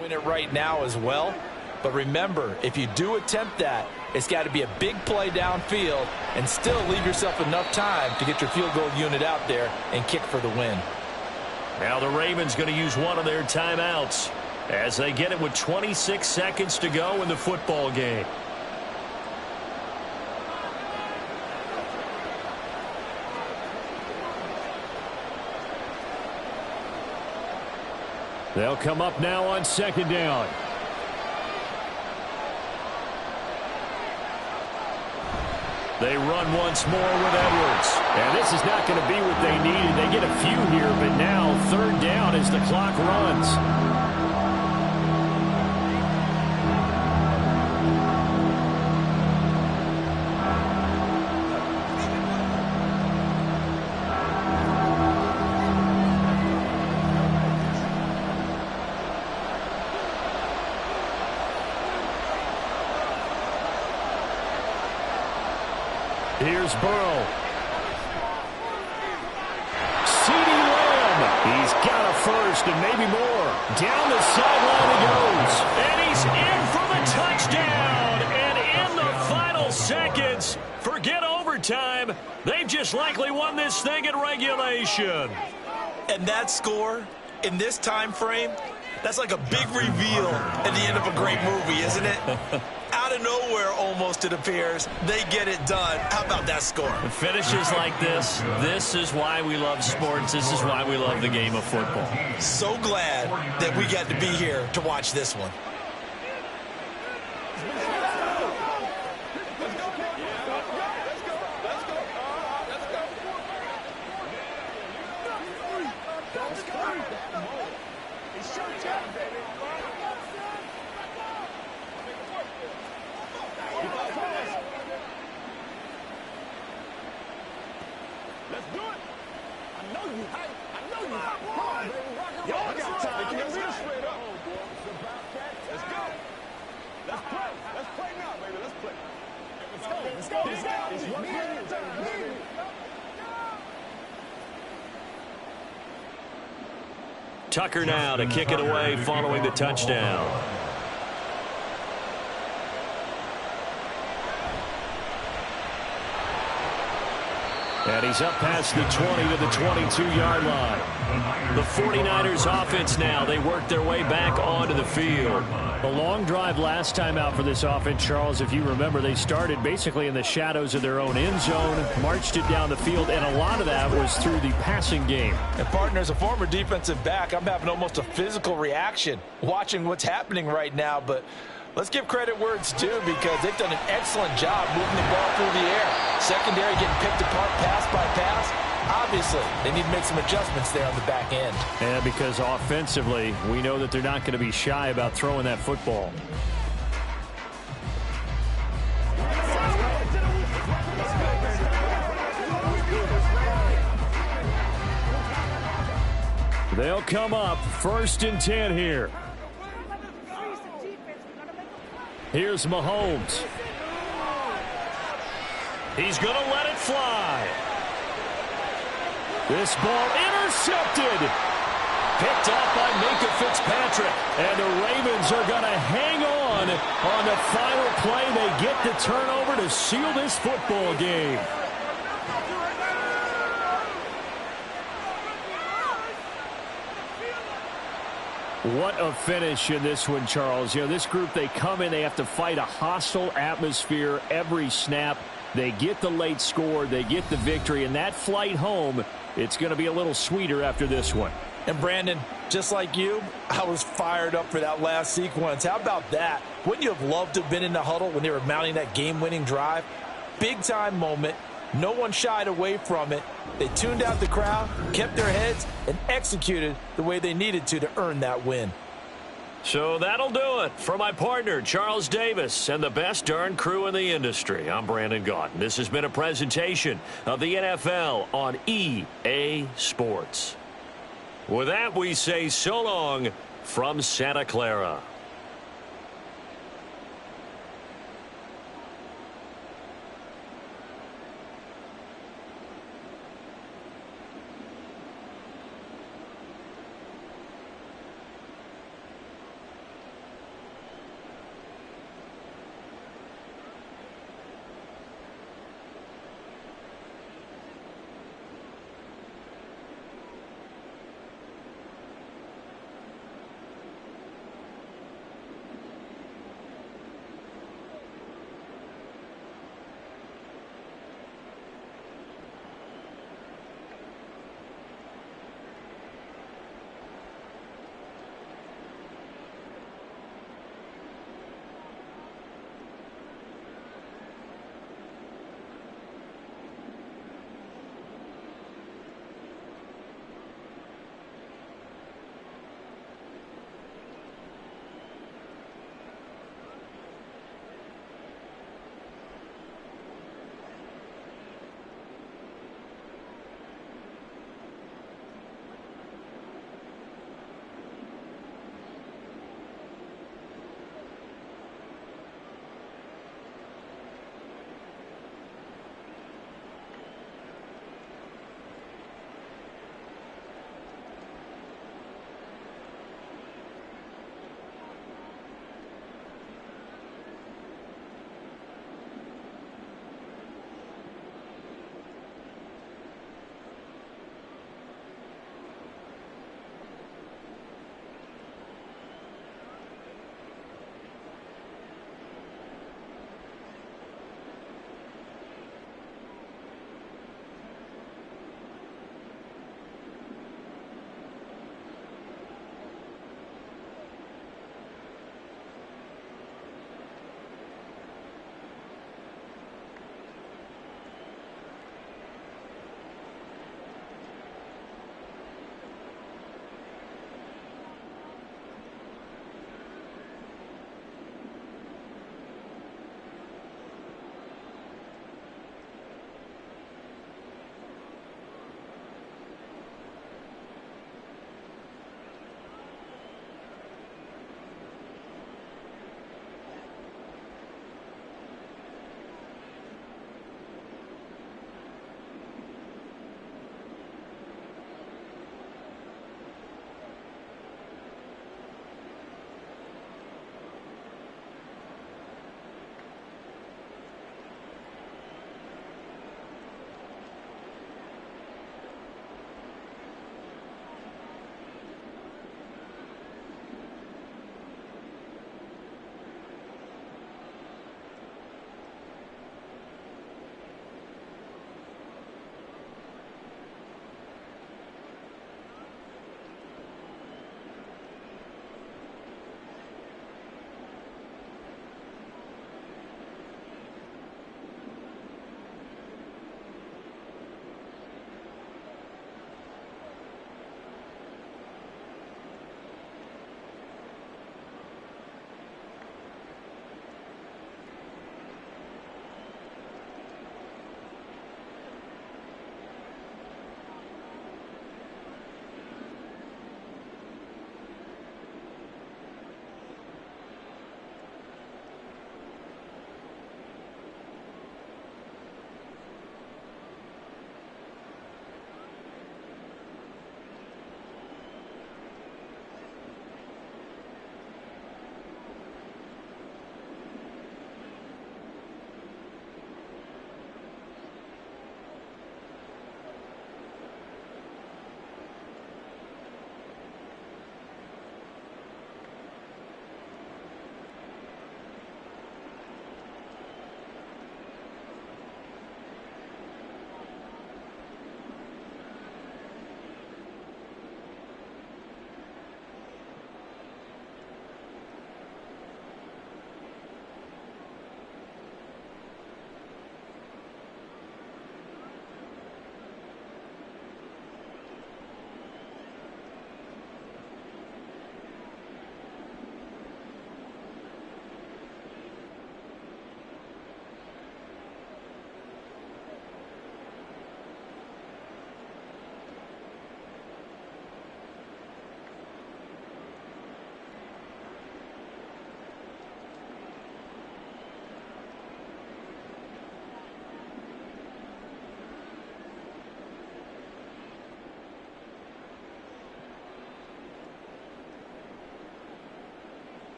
Win it right now as well. But remember, if you do attempt that, it's got to be a big play downfield and still leave yourself enough time to get your field goal unit out there and kick for the win. Now the Ravens going to use one of their timeouts as they get it with 26 seconds to go in the football game. They'll come up now on second down. They run once more with Edwards. And this is not going to be what they needed. They get a few here, but now third down as the clock runs. Here's Burrow. CeeDee Lamb. He's got a first and maybe more. Down the sideline he goes. And he's in for the touchdown. And in the final seconds, forget overtime. They've just likely won this thing in regulation. And that score in this time frame, that's like a big reveal at the end of a great movie, isn't it? Out of nowhere, almost, it appears, they get it done. How about that score? Finishes like this is why we love sports. This is why we love the game of football. So glad that we got to be here to watch this one. Tucker now to kick it away following the touchdown. And he's up past the 20 to the 22-yard line. The 49ers offense now, they work their way back onto the field. The long drive last time out for this offense, Charles, if you remember, they started basically in the shadows of their own end zone, marched it down the field, and a lot of that was through the passing game. And partner, as a former defensive back, I'm having almost a physical reaction watching what's happening right now, but let's give credit where it's due because they've done an excellent job moving the ball through the air. Secondary getting picked apart pass by pass. Obviously, they need to make some adjustments there on the back end. And because offensively, we know that they're not going to be shy about throwing that football. They'll come up 1st and 10 here. Here's Mahomes. He's going to let it fly. This ball intercepted. Picked off by Minkah Fitzpatrick. And the Ravens are going to hang on the final play. They get the turnover to seal this football game. What a finish in this one, Charles. You know, this group, they come in, they have to fight a hostile atmosphere every snap. They get the late score, they get the victory, and that flight home, it's going to be a little sweeter after this one. And Brandon, just like you, I was fired up for that last sequence. How about that? Wouldn't you have loved to have been in the huddle when they were mounting that game-winning drive? Big-time moment. No one shied away from it. They tuned out the crowd, kept their heads, and executed the way they needed to earn that win. So that'll do it for my partner, Charles Davis, and the best darn crew in the industry. I'm Brandon Gaudin. This has been a presentation of the NFL on EA Sports. With that, we say so long from Santa Clara.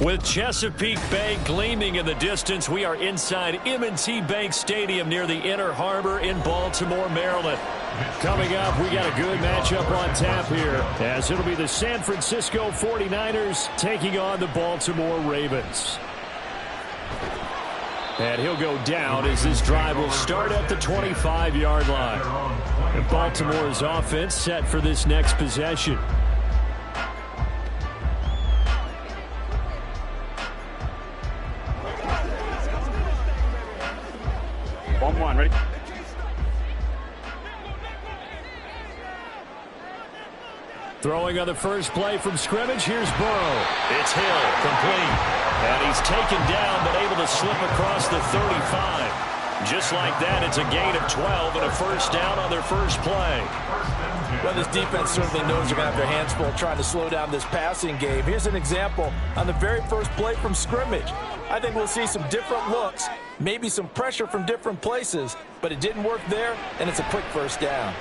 With Chesapeake Bay gleaming in the distance, we are inside M&T Bank Stadium near the Inner Harbor in Baltimore, Maryland. Coming up, we got a good matchup on tap here, as it'll be the San Francisco 49ers taking on the Baltimore Ravens. And he'll go down as this drive will start at the 25-yard line. And Baltimore's offense set for this next possession. One, ready? Throwing on the first play from scrimmage, here's Burrow. It's Hill, complete. And he's taken down, but able to slip across the 35. Just like that, it's a gain of 12 and a first down on their first play. Well, this defense certainly knows they're going to have their hands full trying to slow down this passing game. Here's an example on the very first play from scrimmage. I think we'll see some different looks, maybe some pressure from different places, but it didn't work there, and it's a quick first down.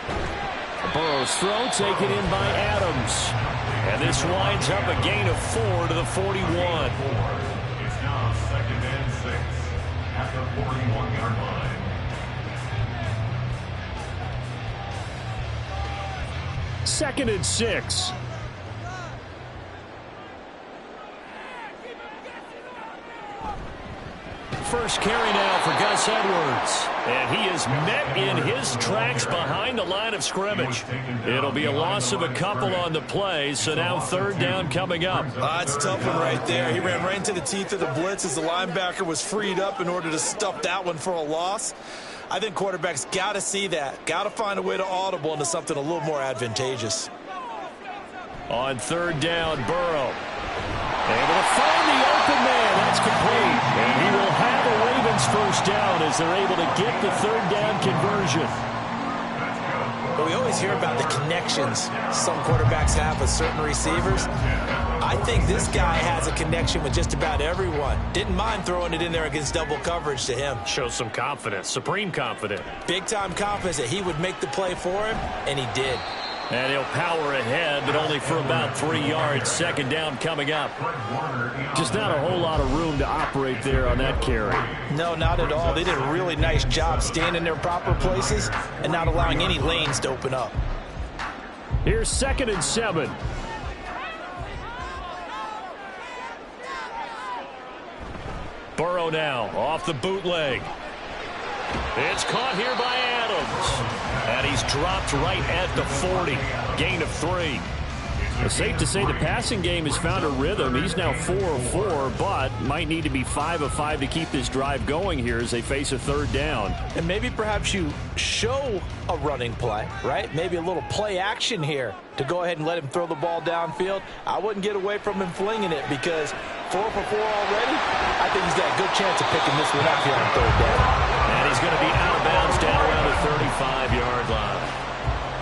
Burrow's throw taken in by Adams. And this winds up a gain of 4 to the 41. It's now 2nd and 6 at the 41-yard line. Second and 6. First carry now for Gus Edwards. And he is met in his tracks behind the line of scrimmage. It'll be a loss of a couple on the play, so now third down coming up. It's a tough one right there. He ran right into the teeth of the blitz as the linebacker was freed up in order to stuff that one for a loss. I think quarterbacks got to see that. Got to find a way to audible into something a little more advantageous. On third down, Burrow. Able to find the open man. That's complete. And he will have a Ravens first down as they're able to get the third down conversion. But we always hear about the connections some quarterbacks have with certain receivers. I think this guy has a connection with just about everyone. Didn't mind throwing it in there against double coverage to him. Shows some confidence, supreme confidence. Big-time confidence that he would make the play for him, and he did. And he'll power ahead, but only for about 3 yards. Second down coming up. Just not a whole lot of room to operate there on that carry. No, not at all. They did a really nice job staying in their proper places and not allowing any lanes to open up. Here's 2nd and 7. Burrow now off the bootleg. It's caught here by Adams. And he's dropped right at the 40. Gain of 3. It's safe to say the passing game has found a rhythm. He's now 4 of 4, but might need to be 5 of 5 to keep this drive going here as they face a third down. And maybe perhaps you show a running play, right? Maybe a little play action here to go ahead and let him throw the ball downfield. I wouldn't get away from him flinging it because 4 for 4 already, I think he's got a good chance of picking this one up here on third down. And he's going to be out of bounds down around the 35-yard line.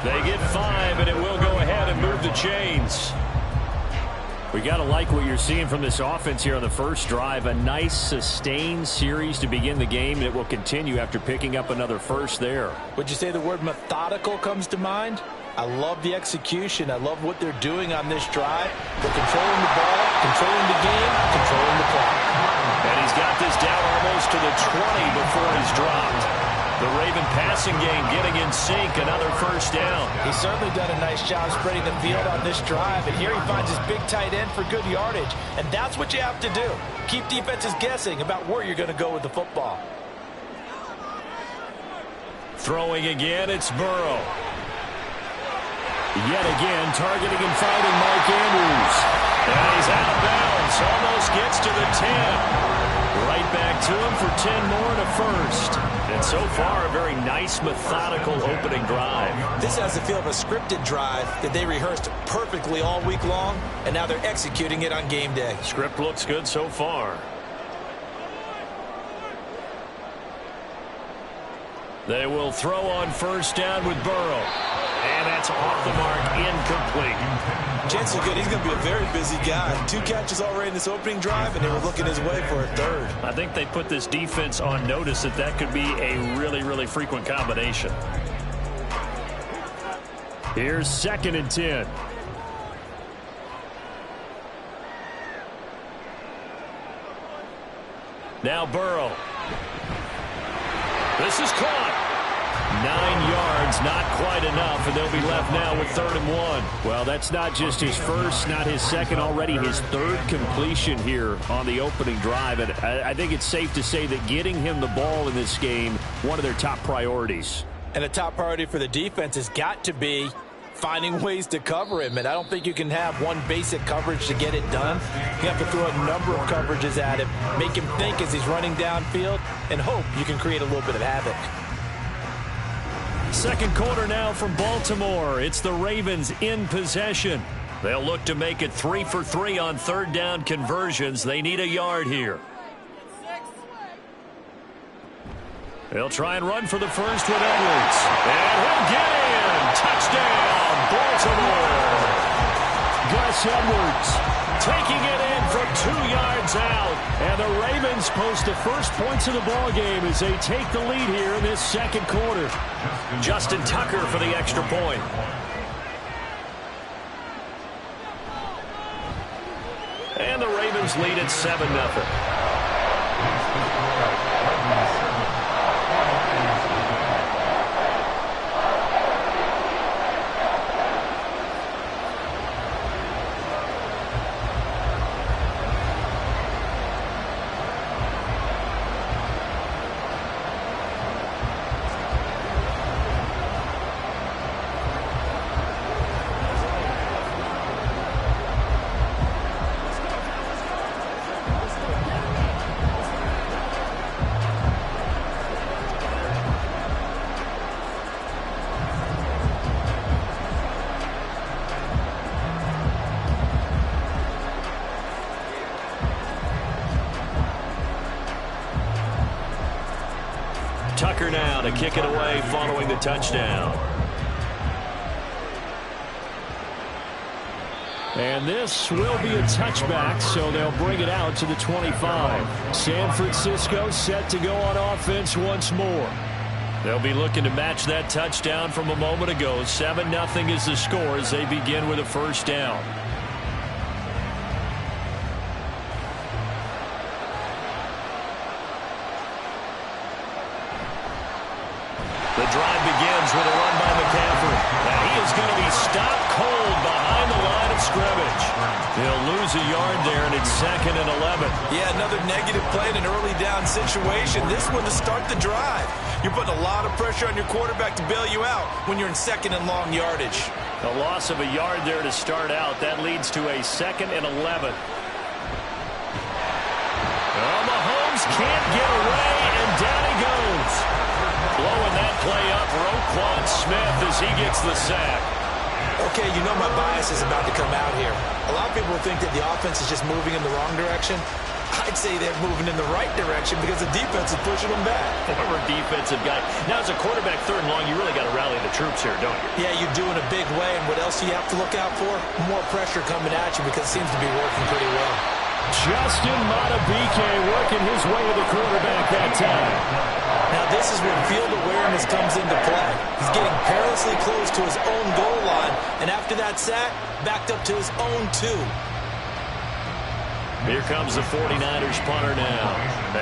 They get 5, and it will go ahead and move the chains. We got to like what you're seeing from this offense here on the first drive. A nice, sustained series to begin the game, and it will continue after picking up another first there. Would you say the word methodical comes to mind? I love the execution. I love what they're doing on this drive. They're controlling the ball, controlling the game, controlling the clock. And he's got this down almost to the 20 before he's dropped. The Raven passing game getting in sync, another first down. He's certainly done a nice job spreading the field on this drive, and here he finds his big tight end for good yardage. And that's what you have to do. Keep defenses guessing about where you're going to go with the football. Throwing again, it's Burrow. Yet again, targeting and finding Mark Andrews. And he's out of bounds. Almost gets to the 10. Right back to him for 10 more and a first. And so far, a very nice, methodical opening drive. This has the feel of a scripted drive that they rehearsed perfectly all week long, and now they're executing it on game day. Script looks good so far. They will throw on first down with Burrow. And that's off the mark, incomplete. Chances are good he's going to be a very busy guy. 2 catches already in this opening drive, and they were looking his way for a third. I think they put this defense on notice that that could be a really, really frequent combination. Here's 2nd and 10. Now Burrow. This is caught. 9 yards, not quite enough, and they'll be left now with 3rd and 1. Well, that's not just his first, not his second, already his 3rd completion here on the opening drive. And I think it's safe to say that getting him the ball in this game, one of their top priorities. And a top priority for the defense has got to be finding ways to cover him. And I don't think you can have one basic coverage to get it done. You have to throw a number of coverages at him, make him think as he's running downfield, and hope you can create a little bit of havoc. Second quarter now from Baltimore. It's the Ravens in possession. They'll look to make it 3 for 3 on 3rd down conversions. They need a yard here. They'll try and run for the first with Edwards. And he'll get in. Touchdown, Baltimore. Gus Edwards taking it in from 2 yards out. And the Ravens post the first points of the ball game as they take the lead here in this second quarter. Justin Tucker for the extra point. And the Ravens lead at 7-0. Tucker now to kick it away following the touchdown. And this will be a touchback, so they'll bring it out to the 25. San Francisco set to go on offense once more. They'll be looking to match that touchdown from a moment ago. 7-0 is the score as they begin with a first down. The drive begins with a run by McCaffrey. Now he is going to be stopped cold behind the line of scrimmage. He'll lose a yard there, and it's 2nd and 11. Yeah, another negative play in an early down situation. This one to start the drive. You're putting a lot of pressure on your quarterback to bail you out when you're in 2nd and long yardage. A loss of a yard there to start out. That leads to a 2nd and 11. Oh, Mahomes can't get away, and down he goes. Blowing that play up, Roquan Smith as he gets the sack. Okay, you know my bias is about to come out here. A lot of people think that the offense is just moving in the wrong direction. I'd say they're moving in the right direction because the defense is pushing them back. Former defensive guy. Now, as a quarterback 3rd and long, you really got to rally the troops here, don't you? Yeah, you do in a big way. And what else do you have to look out for? More pressure coming at you because it seems to be working pretty well. Justin Madubuike working his way to the quarterback that time. Now this is when field awareness comes into play. He's getting perilously close to his own goal line, and after that sack, backed up to his own 2. Here comes the 49ers punter now.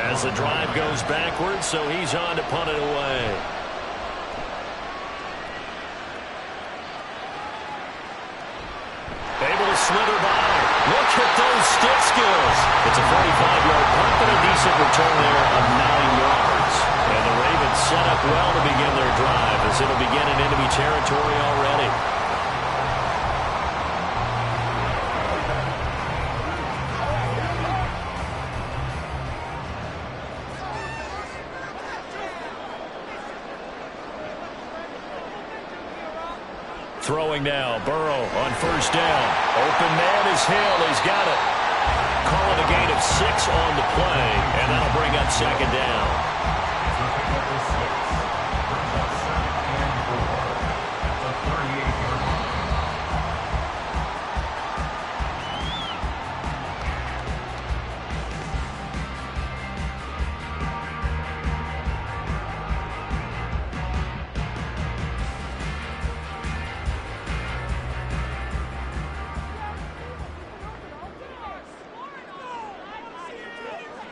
As the drive goes backwards, so he's on to punt it away. Able to slither by. Look at those stick skills. It's a 45-yard punt and a decent return there of 9 yards. And the Ravens set up well to begin their drive as it'll begin in enemy territory already. Throwing now, Burrow on first down. Open man is Hill. He's got it. Call it a gain of 6 on the play, and that'll bring up second down.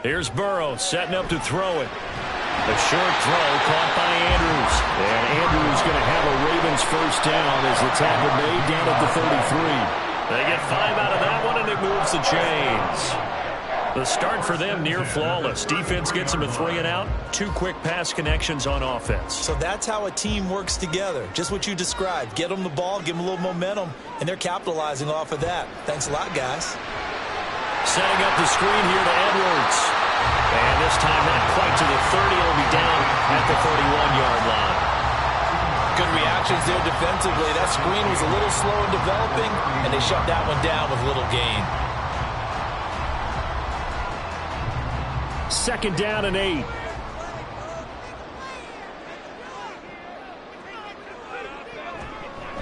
Here's Burrow setting up to throw it. A short throw caught by Andrews. And Andrews going to have a Ravens first down as the tackle made down at the 33. They get 5 out of that one, and it moves the chains. The start for them near flawless. Defense gets them a 3 and out. 2 quick pass connections on offense. So that's how a team works together. Just what you described. Get them the ball, give them a little momentum, and they're capitalizing off of that. Thanks a lot, guys. Setting up the screen here to Edwards. And this time not quite to the 30. It'll be down at the 31-yard line. Good reactions there defensively. That screen was a little slow in developing, and they shut that one down with little gain. Second down and 8.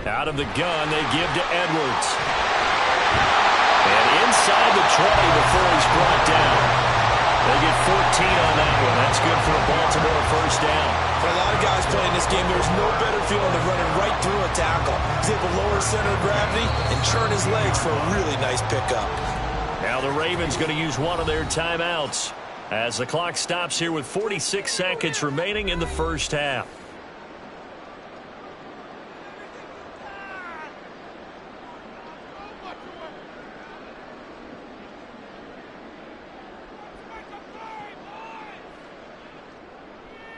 Out of the gun, they give to Edwards. And inside the 20 before he's brought down. They get 14 on that one. That's good for a Baltimore first down. For a lot of guys playing this game, there's no better feeling than running right through a tackle. He's able to lower center of gravity and churn his legs for a really nice pickup. Now the Ravens going to use one of their timeouts as the clock stops here with 46 seconds remaining in the first half.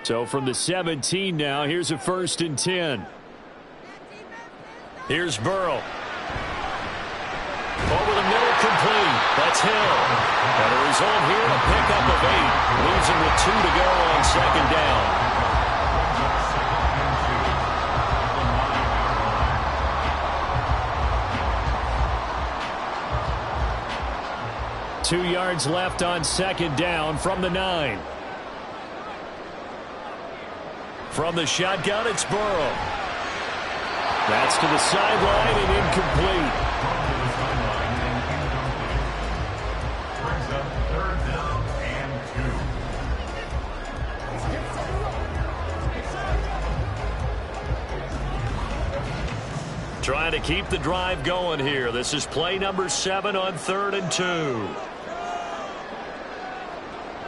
So from the 17 now, here's a 1st and 10. Here's Burrow. Over the middle, complete. That's Hill. And a result here, a pickup of 8. Leaves him with 2 to go on second down. Two yards left on second down from the 9. From the shotgun, it's Burrow. That's to the sideline and incomplete. Brings up 3rd down and 2. Trying to keep the drive going here. This is play number 7 on 3rd and 2.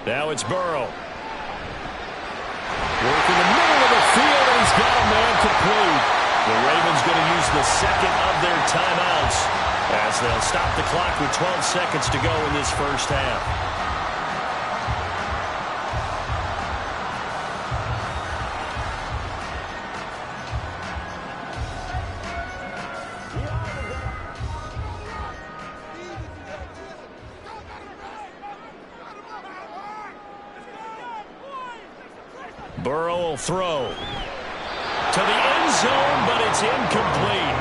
Now it's Burrow. Working the middle of the field, and he's got a man complete. The Ravens going to use the second of their timeouts as they'll stop the clock with 12 seconds to go in this first half. Burrow will throw to the end zone, but it's incomplete.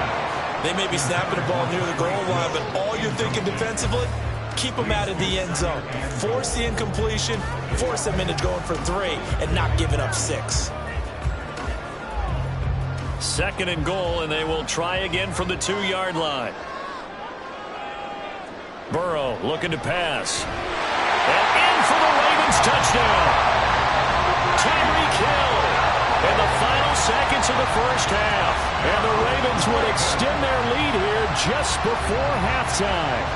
They may be snapping the ball near the goal line, but all you're thinking defensively, keep them out of the end zone. Force the incompletion, force them into going for 3, and not giving up 6. 2nd and goal, and they will try again from the 2-yard line. Burrow looking to pass. And in for the Ravens touchdown. Tyreek Hill in the final seconds of the first half. And the Ravens would extend their lead here just before halftime.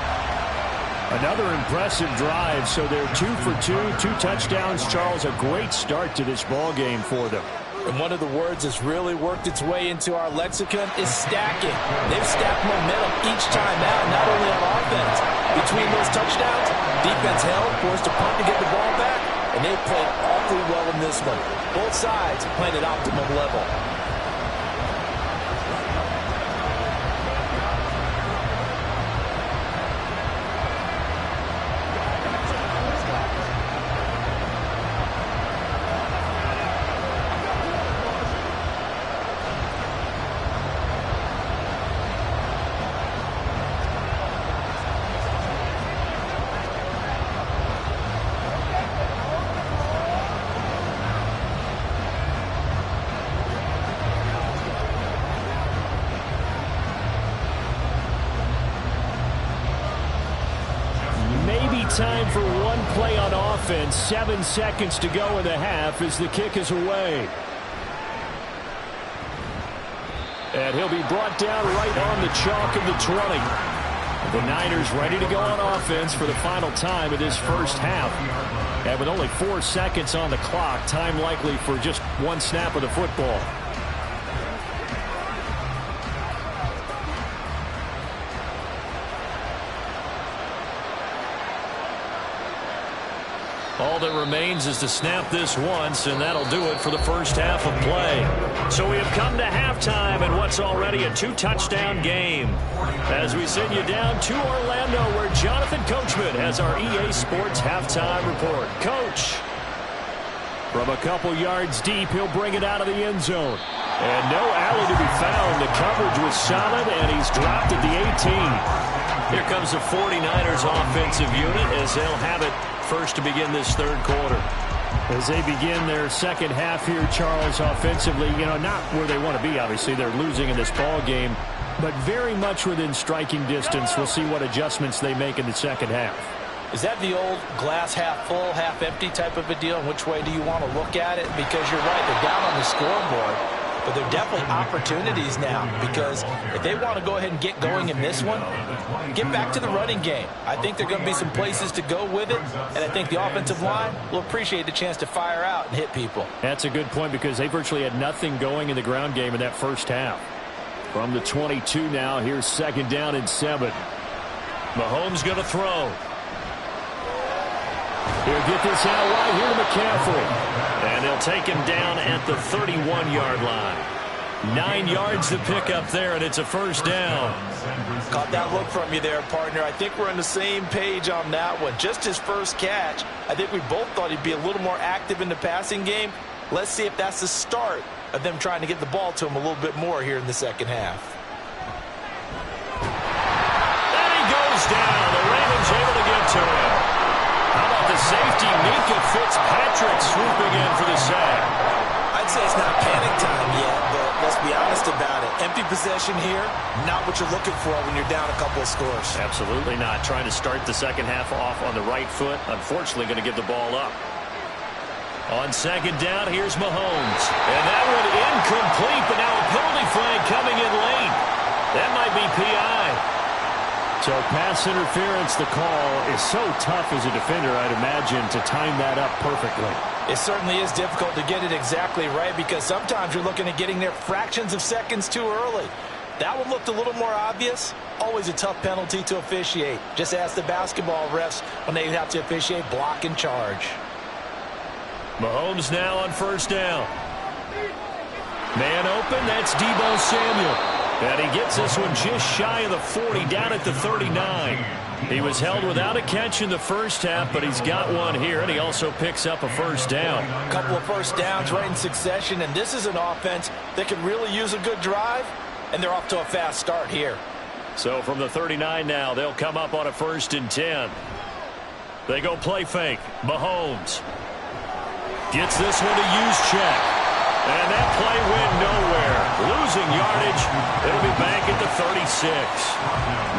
Another impressive drive, so they're 2 for 2, 2 touchdowns. Charles, a great start to this ball game for them. And one of the words that's really worked its way into our lexicon is stacking. They've stacked momentum each time out, not only on offense. Between those touchdowns, defense held, forced a punt to get the ball back, and they've played awfully well in this one. Both sides playing at optimum level. time for one play on offense. 7 seconds to go in the half as the kick is away. And he'll be brought down right on the chalk of the 20. The Niners ready to go on offense for the final time of this first half. And with only 4 seconds on the clock, time likely for just one snap of the football. All that remains is to snap this once, and that'll do it for the first half of play. So we have come to halftime in what's already a 2-touchdown game. As we send you down to Orlando, where Jonathan Coachman has our EA Sports halftime report. Coach. From a couple yards deep, he'll bring it out of the end zone. And no alley to be found. The coverage was solid, and he's dropped at the 18. Here comes the 49ers offensive unit as they'll have it first to begin this third quarter. As they begin their second half here, Charles, offensively, not where they want to be, obviously. They're losing in this ball game, but very much within striking distance. We'll see what adjustments they make in the second half. Is that the old glass half full, half empty type of a deal? And which way do you want to look at it? Because you're right, they're down on the scoreboard. But there are definitely opportunities now, because if they want to go ahead and get going in this one, get back to the running game. I think there are going to be some places to go with it, and I think the offensive line will appreciate the chance to fire out and hit people. That's a good point, because they virtually had nothing going in the ground game in that first half. From the 22 now, here's second down and 7. Mahomes going to throw. He'll get this out right here to McCaffrey. And they'll take him down at the 31-yard line. 9 yards to pick up there, and it's a first down. Caught that look from you there, partner. I think we're on the same page on that one. Just his first catch, I think we both thought he'd be a little more active in the passing game. Let's see if that's the start of them trying to get the ball to him a little bit more here in the second half. And he goes down. The Ravens able to get to him. How about the safety, Minkah Fitzpatrick, swooping in for the sack? I'd say it's not panic time yet, but let's be honest about it. Empty possession here, not what you're looking for when you're down a couple of scores. Absolutely not. Trying to start the second half off on the right foot. Unfortunately, going to give the ball up. On second down, here's Mahomes. And that one incomplete, but now a penalty flag coming in late. That might be PI. So pass interference, the call is so tough as a defender, I'd imagine, to time that up perfectly. It certainly is difficult to get it exactly right, because sometimes you're looking at getting there fractions of seconds too early. That one looked a little more obvious. Always a tough penalty to officiate. Just ask the basketball refs when they have to officiate block and charge. Mahomes now on first down. Man open, that's Deebo Samuel. And he gets this one just shy of the 40, down at the 39. He was held without a catch in the first half, but he's got one here, and he also picks up a first down. A couple of first downs right in succession, and this is an offense that could really use a good drive, and they're off to a fast start here. So from the 39 now, they'll come up on a 1st and 10. They go play fake. Mahomes gets this one to use check. And that play went nowhere. Losing yardage. It'll be back at the 36.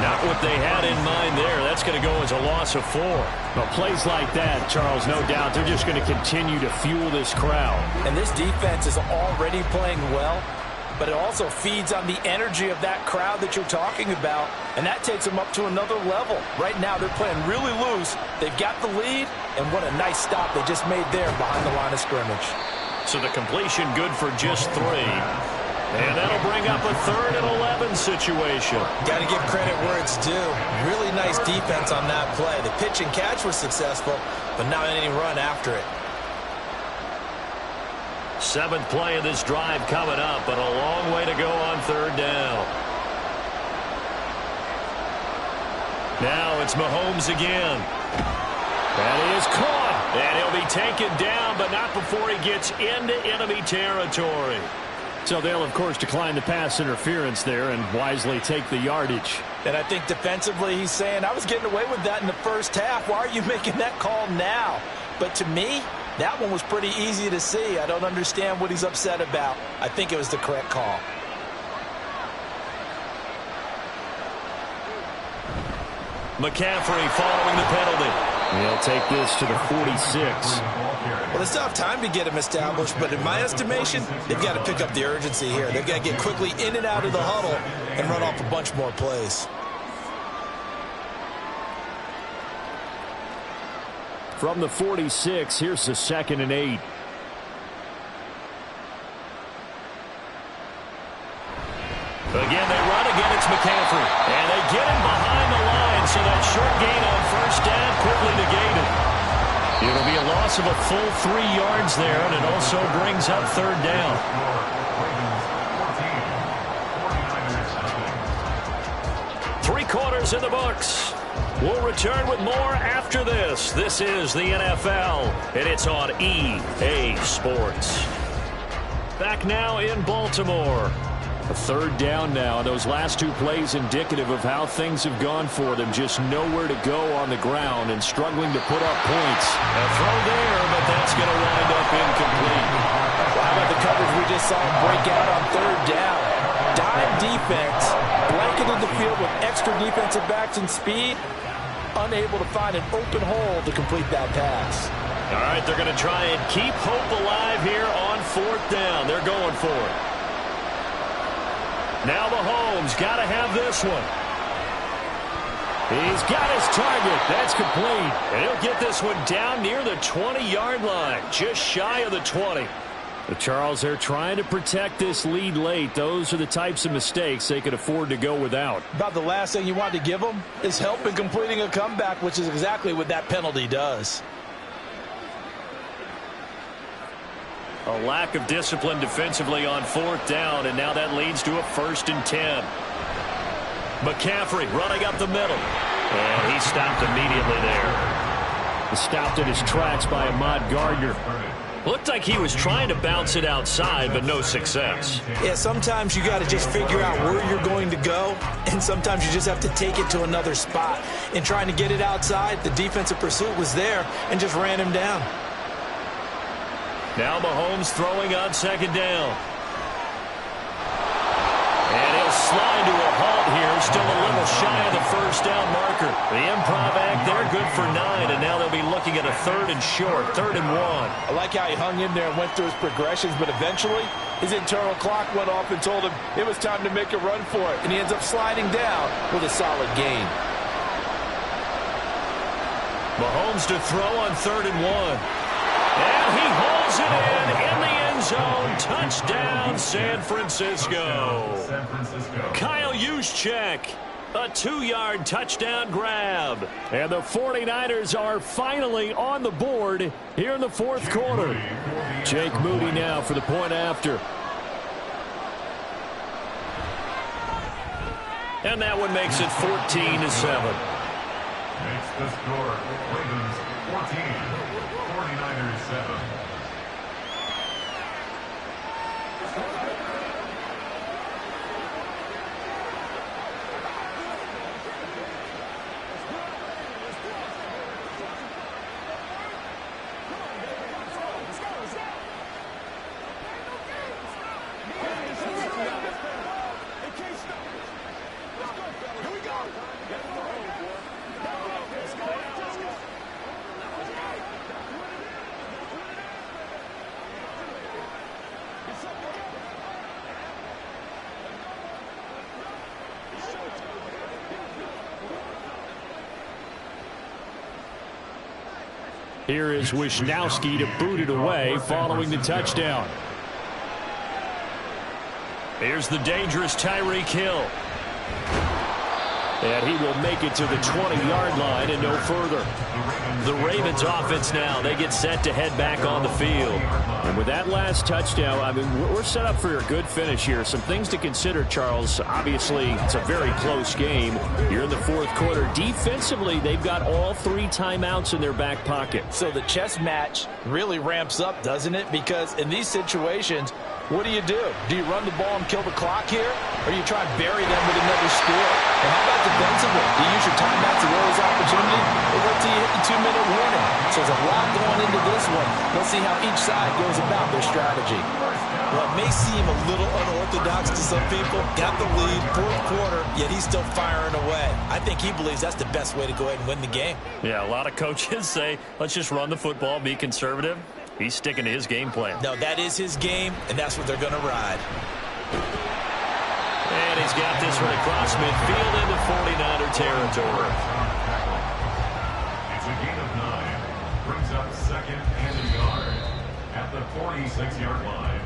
Not what they had in mind there. That's going to go as a loss of 4. Well, plays like that, Charles, no doubt, they're just going to continue to fuel this crowd. And this defense is already playing well, but it also feeds on the energy of that crowd that you're talking about, and that takes them up to another level. Right now, they're playing really loose. They've got the lead, and what a nice stop they just made there behind the line of scrimmage. So the completion good for just 3. And that'll bring up a 3rd and 11 situation. Got to give credit where it's due. Really nice defense on that play. The pitch and catch was successful, but not any run after it. 7th play of this drive coming up, but a long way to go on 3rd down. Now it's Mahomes again. And he is caught. And he'll be taken down, but not before he gets into enemy territory. So they'll, of course, decline the pass interference there and wisely take the yardage. And I think defensively he's saying, I was getting away with that in the first half. Why are you making that call now? But to me, that one was pretty easy to see. I don't understand what he's upset about. I think it was the correct call. McCaffrey following the penalty. He'll take this to the 46. Well, they still have time to get him established, but in my estimation, they've got to pick up the urgency here. They've got to get quickly in and out of the huddle and run off a bunch more plays. From the 46, here's the 2nd and 8. Again, they run again. It's McCaffrey. And they get him behind the line, so that short gain on first down quickly negated. It'll be a loss of a full 3 yards there, and it also brings up 3rd down. 3 quarters in the books. We'll return with more after this. This is the NFL, and it's on EA Sports. Back now in Baltimore. A 3rd down now. Those last 2 plays indicative of how things have gone for them. Just nowhere to go on the ground and struggling to put up points. A throw there, but that's going to wind up incomplete. Well, how about the coverage we just saw break out on 3rd down? Dime defense, blanketed the field with extra defensive backs and speed, unable to find an open hole to complete that pass. All right, they're going to try and keep hope alive here on 4th down. They're going for it. Now Mahomes got to have this one. He's got his target. That's complete. And he'll get this one down near the 20-yard line, just shy of the 20. But Charles, they're trying to protect this lead late. Those are the types of mistakes they could afford to go without. About the last thing you want to give them is help in completing a comeback, which is exactly what that penalty does. A lack of discipline defensively on 4th down, and now that leads to a 1st and 10. McCaffrey running up the middle. And he stopped immediately there. Stopped in his tracks by Ahmad Gardner. Looked like he was trying to bounce it outside, but no success. Yeah, sometimes you got to just figure out where you're going to go, and sometimes you just have to take it to another spot. In trying to get it outside, the defensive pursuit was there and just ran him down. Now Mahomes throwing on 2nd down. And he'll slide to a halt here, still a little shy of the 1st down marker. The improv act there, good for 9, and now they'll be looking at a 3rd and short, 3rd and 1. I like how he hung in there and went through his progressions, but eventually his internal clock went off and told him it was time to make a run for it, and he ends up sliding down with a solid gain. Mahomes to throw on 3rd and 1. And he holds it in the end zone. Touchdown, San Francisco. Kyle Juszczyk, a 2-yard touchdown grab. And the 49ers are finally on the board here in the 4th quarter. Jake Moody now for the point after. And that one makes it 14-7. Makes the score Ravens 14, 49ers 7. Here is Wisnowski to boot it away following the touchdown. Here's the dangerous Tyreek Hill. And he will make it to the 20-yard line and no further. The Ravens offense now, they get set to head back on the field. And with that last touchdown, I mean, we're set up for a good finish here. Some things to consider, Charles. Obviously, it's a very close game. You're in the 4th quarter. Defensively, they've got all 3 timeouts in their back pocket. So the chess match really ramps up, doesn't it? Because in these situations, what do? Do you run the ball and kill the clock here? Or do you try and bury them with another score? And how about defensively? Do you use your timeouts at earliest opportunity? Or wait till you hit the 2-minute warning? So there's a lot going into this one. Let's see how each side goes about their strategy. Well, it may seem a little unorthodox to some people. Got the lead, 4th quarter. yet he's still firing away. I think he believes that's the best way to go ahead and win the game. Yeah, a lot of coaches say, let's just run the football, be conservative. He's sticking to his game plan. No, that is his game, and that's what they're going to ride. And he's got this one across midfield into 49er territory. It's a gain of 9. Brings up second and a yard at the 46-yard line.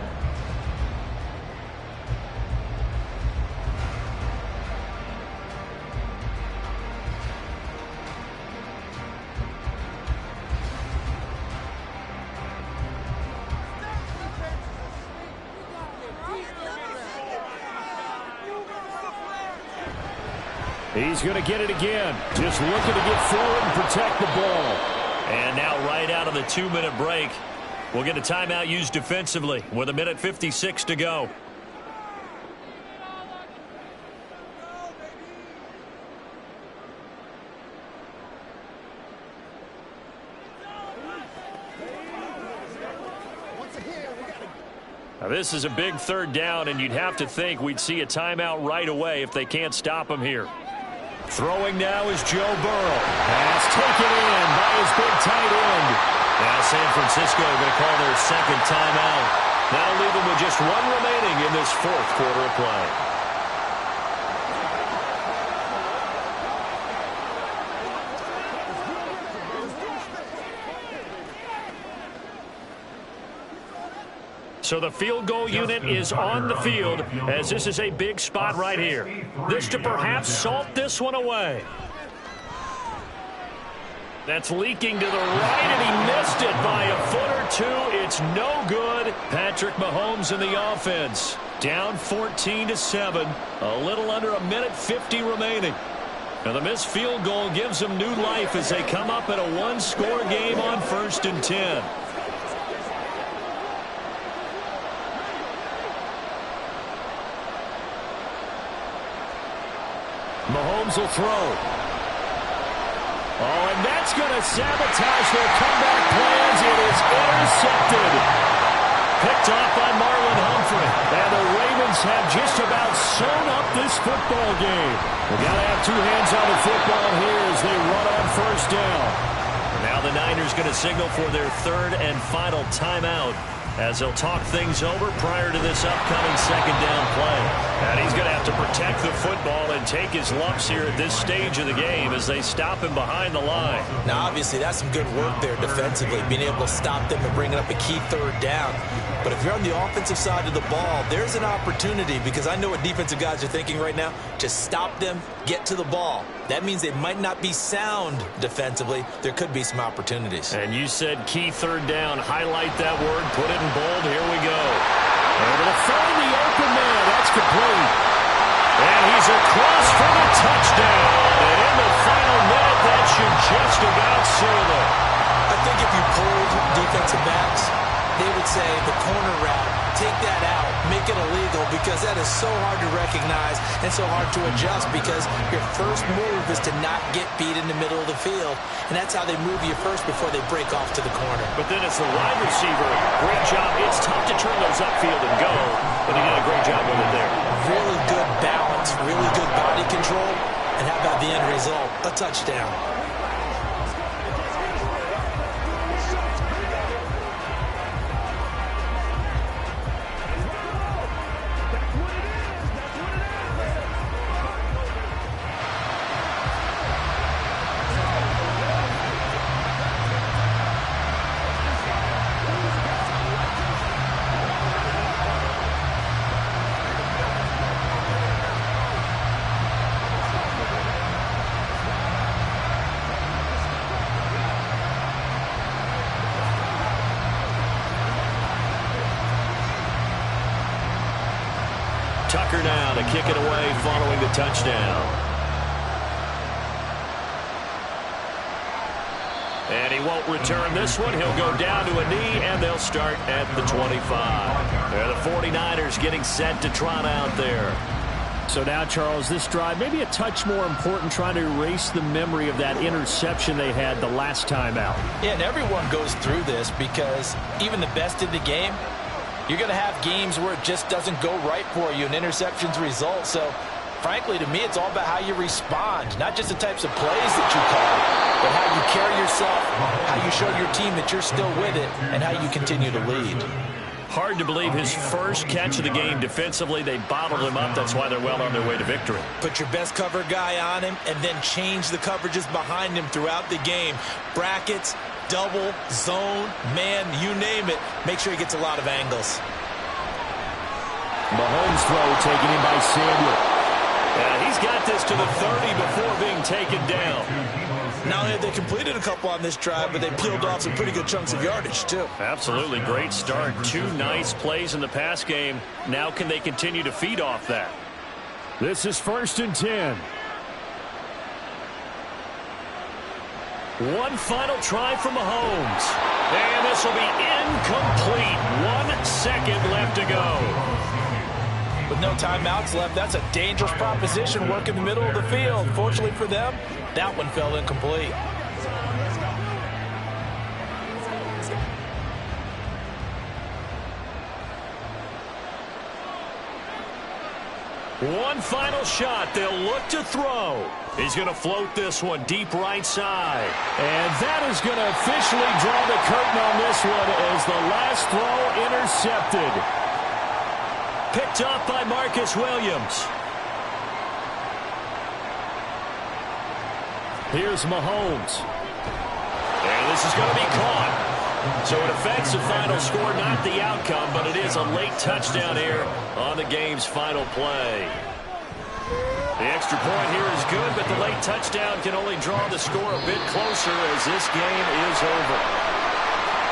He's going to get it again. Just looking to get forward and protect the ball. And now right out of the 2-minute break, we'll get a timeout used defensively with 1:56 to go. Now this is a big third down, and you'd have to think we'd see a timeout right away if they can't stop him here. Throwing now is Joe Burrow. Pass taken in by his big tight end. Now San Francisco going to call their second timeout. That'll leave them with just one remaining in this fourth quarter of play. So the field goal unit is on the field as this is a big spot right here. This to perhaps salt this one away. That's leaking to the right, and he missed it by a foot or two. It's no good. Patrick Mahomes in the offense. Down 14-7. A little under 1:50 remaining. Now the missed field goal gives them new life as they come up in a one-score game on 1st and 10. Mahomes will throw. Oh, and that's going to sabotage their comeback plans. It is intercepted. Picked off by Marlon Humphrey. And the Ravens have just about sewn up this football game. We've got to have two hands on the football here as they run on 1st down. Now the Niners going to signal for their third and final timeout as they'll talk things over prior to this upcoming second down play. And he's going to have to protect the football and take his lumps here at this stage of the game as they stop him behind the line. Now, obviously, that's some good work there defensively, being able to stop them and bringing up a key third down. But if you're on the offensive side of the ball, there's an opportunity, because I know what defensive guys are thinking right now, to stop them, get to the ball. That means they might not be sound defensively. There could be some opportunities. And you said key third down. Highlight that word. Put it in bold. Here we go. Able to find the open man. That's complete. And he's across for the touchdown. And in the final minute, that should just about seal it. I think if you pulled defensive backs, they would say the corner route, take that out, make it illegal, because that is so hard to recognize and so hard to adjust, because your first move is to not get beat in the middle of the field, and that's how they move you first before they break off to the corner. But then it's the wide receiver. Great job. It's tough to turn those upfield and go, but he did a great job with it there. Really good balance, really good body control, and how about the end result? A touchdown. Tucker now to kick it away following the touchdown. And he won't return this one. He'll go down to a knee, and they'll start at the 25. They're the 49ers getting set to trot out there. So now, Charles, this drive maybe a touch more important, trying to erase the memory of that interception they had the last time out. Yeah, and everyone goes through this, because even the best in the game, you're going to have games where it just doesn't go right for you, and interceptions result. So Frankly, to me, it's all about how you respond, not just the types of plays that you call, but how you carry yourself, how you show your team that you're still with it, and how you continue to lead. Hard to believe his first catch of the game defensively. They bottled him up. That's why they're well on their way to victory. Put your best cover guy on him and then change the coverages behind him throughout the game. Brackets, double, zone, man, you name it. Make sure he gets a lot of angles. Mahomes throw taken in by Samuel. And he's got this to the 30 before being taken down. Not only have they completed a couple on this drive, but they peeled off some pretty good chunks of yardage, too. Absolutely. Great start. 2 nice plays in the pass game. Now can they continue to feed off that? This is 1st and 10. One final try from Mahomes. And this will be incomplete. 1 second left to go. With no timeouts left, that's a dangerous proposition. Work in the middle of the field. Fortunately for them, that one fell incomplete. One final shot. They'll look to throw. He's going to float this one deep right side. And that is going to officially draw the curtain on this one as the last throw intercepted. Picked up by Marcus Williams. Here's Mahomes. And this is going to be caught. So it affects the final score, not the outcome, but it is a late touchdown here on the game's final play. The extra point here is good, but the late touchdown can only draw the score a bit closer as this game is over.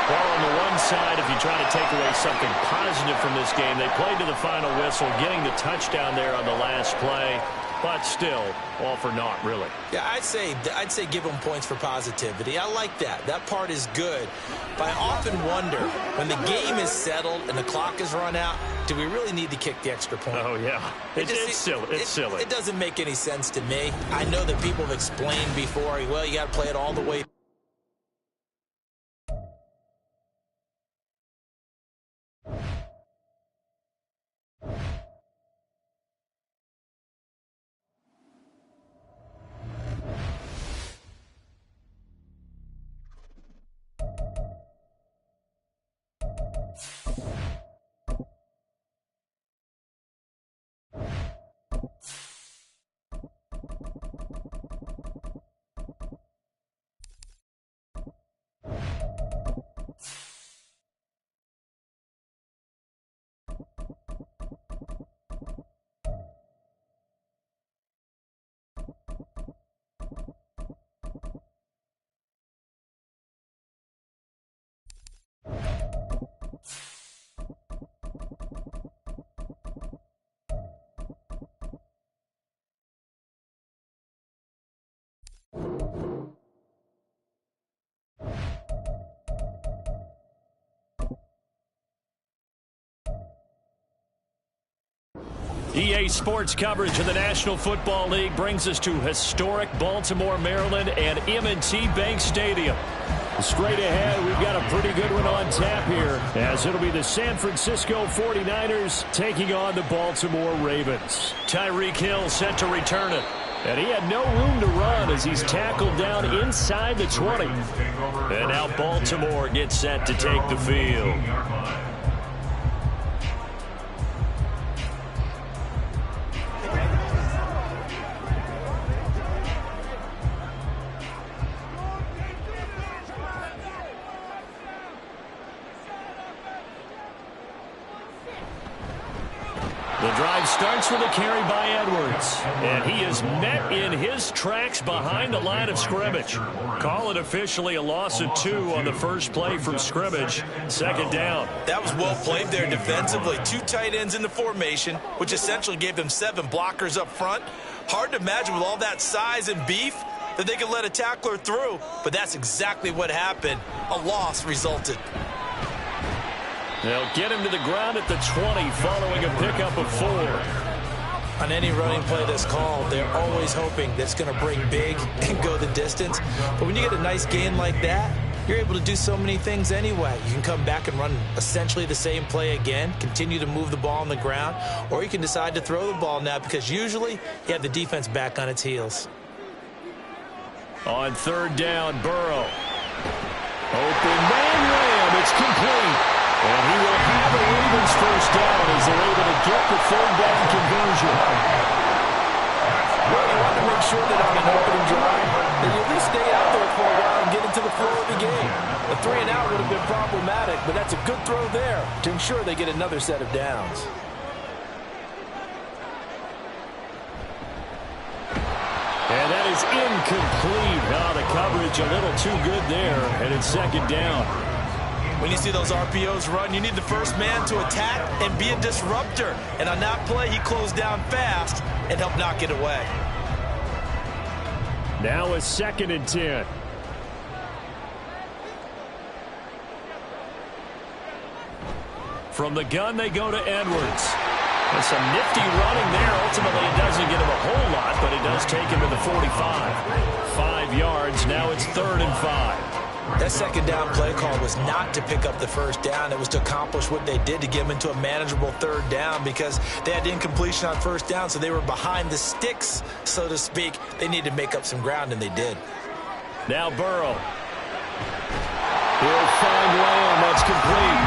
Well, on the one side, if you try to take away something positive from this game, they played to the final whistle, getting the touchdown there on the last play, but still, all for naught, really. Yeah, I'd say give them points for positivity. I like that. That part is good. But I often wonder, when the game is settled and the clock is run out, do we really need to kick the extra point? Oh, yeah. It's silly. It's silly. It doesn't make any sense to me. I know that people have explained before, well, you got to play it all the way. EA Sports coverage of the National Football League brings us to historic Baltimore, Maryland and M&T Bank Stadium. Straight ahead, we've got a pretty good one on tap here, as it'll be the San Francisco 49ers taking on the Baltimore Ravens. Tyreek Hill set to return it. And he had no room to run as he's tackled down inside the 20. And now Baltimore gets set to take the field. The drive starts with a carry by Edwards, and he is met in his tracks behind the line of scrimmage. Call it officially a loss of 2 on the first play from scrimmage. Second down. That was well played there defensively. 2 tight ends in the formation, which essentially gave them 7 blockers up front. Hard to imagine with all that size and beef that they could let a tackler through, but that's exactly what happened. A loss resulted. They'll get him to the ground at the 20 following a pickup of 4. On any running play that's called, they're always hoping that it's going to break big and go the distance. But when you get a nice gain like that, you're able to do so many things anyway. You can come back and run essentially the same play again, continue to move the ball on the ground, or you can decide to throw the ball now because usually you have the defense back on its heels. On third down, Burrow. Open man ram. It's complete. And he will have the Ravens first down as they're able to get the third down conversion. Well, you want to make sure that on an opening drive, that you at least stay out there for a while and get into the flow of the game. A 3-and-out would have been problematic, but that's a good throw there to ensure they get another set of downs. And that is incomplete. The coverage a little too good there, and it's second down. When you see those RPOs run, you need the first man to attack and be a disruptor. And on that play, he closed down fast and helped knock it away. Now a 2nd and 10. From the gun, they go to Edwards. And some nifty running there. Ultimately, it doesn't get him a whole lot, but it does take him to the 45. 5 yards. Now it's 3rd and 5. That second down play call was not to pick up the first down. It was to accomplish what they did to get them into a manageable third down because they had incompletion on first down, so they were behind the sticks, so to speak. They needed to make up some ground, and they did. Now Burrow. He'll find Lamb. That's complete.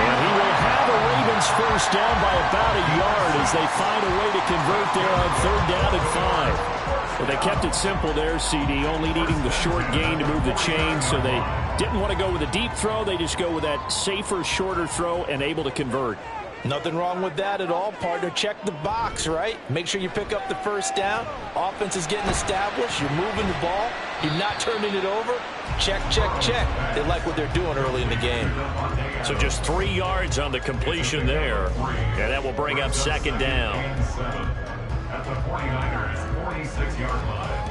And he will have a Ravens first down by about a yard as they find a way to convert there on 3rd down and 5. Well, they kept it simple there, CD, only needing the short gain to move the chain, so they didn't want to go with a deep throw. They just go with that safer, shorter throw and able to convert. Nothing wrong with that at all, partner. Check the box, right? Make sure you pick up the first down. Offense is getting established. You're moving the ball. You're not turning it over. Check, check, check. They like what they're doing early in the game. So just 3 yards on the completion there. And that will bring up 2nd down. At the 49ers, 46-yard line.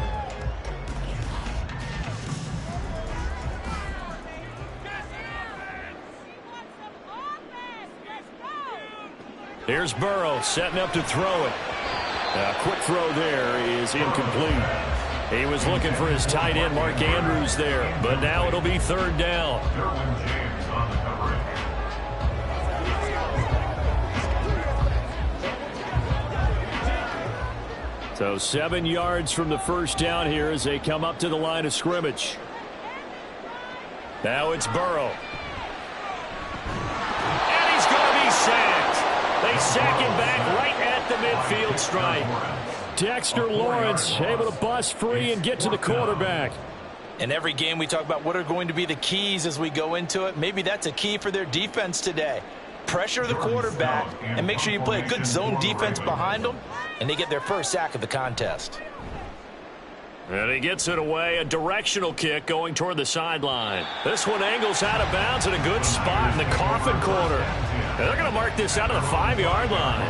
Here's Burrow setting up to throw it. A quick throw there is incomplete. He was looking for his tight end, Mark Andrews, there. But now it'll be 3rd down. Derwin James on the coverage. So 7 yards from the first down here as they come up to the line of scrimmage. Now it's Burrow. And he's going to be sacked. They sack him back right at the midfield stripe. Dexter Lawrence able to bust free and get to the quarterback. In every game we talk about what are going to be the keys as we go into it. Maybe that's a key for their defense today. Pressure the quarterback and make sure you play a good zone defense behind them, and they get their first sack of the contest. And he gets it away, a directional kick going toward the sideline. This one angles out of bounds at a good spot in the coffin corner. And they're going to mark this out of the 5-yard line.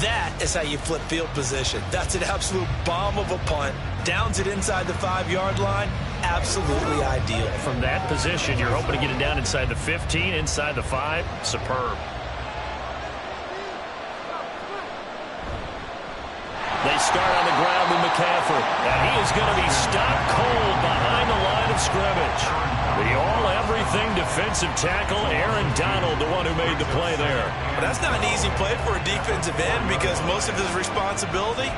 That is how you flip field position. That's an absolute bomb of a punt. Downs it inside the 5-yard line. Absolutely ideal. From that position, you're hoping to get it down inside the 15, inside the 5. Superb. They start on the ground with McCaffrey. And he is going to be stopped cold behind the line of scrimmage. The all-everything defensive tackle, Aaron Donald, the one who made the play there. But that's not an easy play for a defensive end because most of his responsibility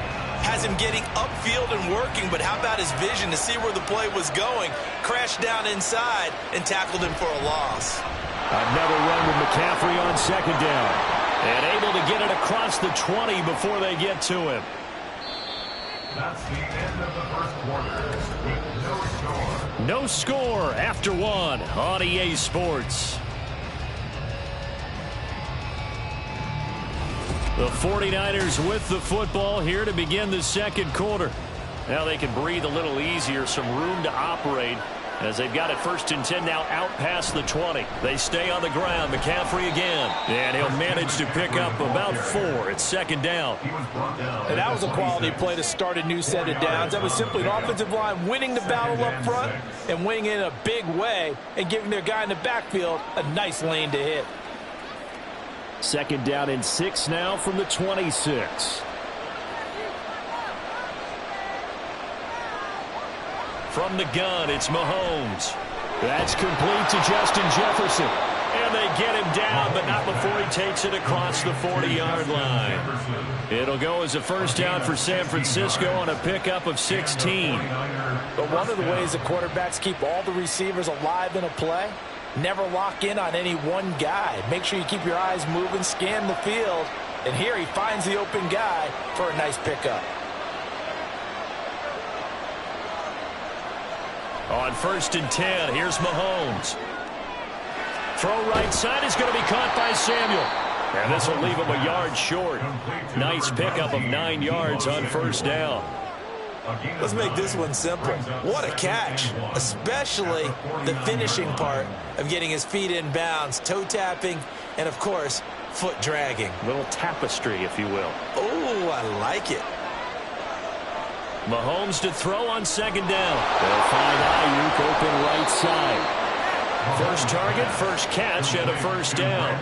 has him getting upfield and working, but how about his vision to see where the play was going? Crashed down inside and tackled him for a loss. Another run with McCaffrey on 2nd down. And able to get it across the 20 before they get to him. That's the end of the first quarter with no score. No score after 1 on EA Sports. The 49ers with the football here to begin the 2nd quarter. Now they can breathe a little easier, some room to operate as they've got it 1st and 10 now out past the 20. They stay on the ground. McCaffrey again. And he'll manage to pick up about 4. It's 2nd down. And that was a quality play to start a new set of downs. That was simply an offensive line winning the battle up front and winning in a big way and giving their guy in the backfield a nice lane to hit. 2nd down and 6 now from the 26. From the gun, it's Mahomes. That's complete to Justin Jefferson. And they get him down, but not before he takes it across the 40-yard line. It'll go as a first down for San Francisco on a pickup of 16. But one of the ways the quarterbacks keep all the receivers alive in a play, never lock in on any one guy. Make sure you keep your eyes moving, scan the field. And here he finds the open guy for a nice pickup. On 1st and 10, here's Mahomes. Throw right side is going to be caught by Samuel. And this will leave him a yard short. Nice pickup of 9 yards on 1st down. Let's make this one simple. What a catch, especially the finishing part of getting his feet in bounds, toe tapping, and of course, foot dragging. A little tapestry, if you will. Oh, I like it. Mahomes to throw on 2nd down. They'll find Ayuk open right side. First target, first catch, and a 1st down.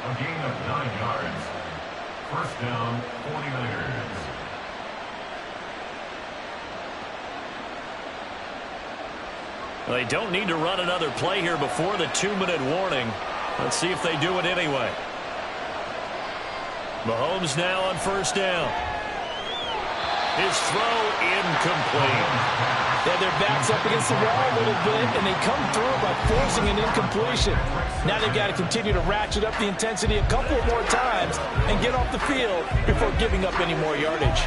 A gain of 9 yards. 1st down, 49ers. They don't need to run another play here before the 2-minute warning. Let's see if they do it anyway. Mahomes now on 1st down. His throw incomplete. Yeah, their backs up against the wall a little bit, and they come through by forcing an incompletion. Now they've got to continue to ratchet up the intensity a couple more times and get off the field before giving up any more yardage.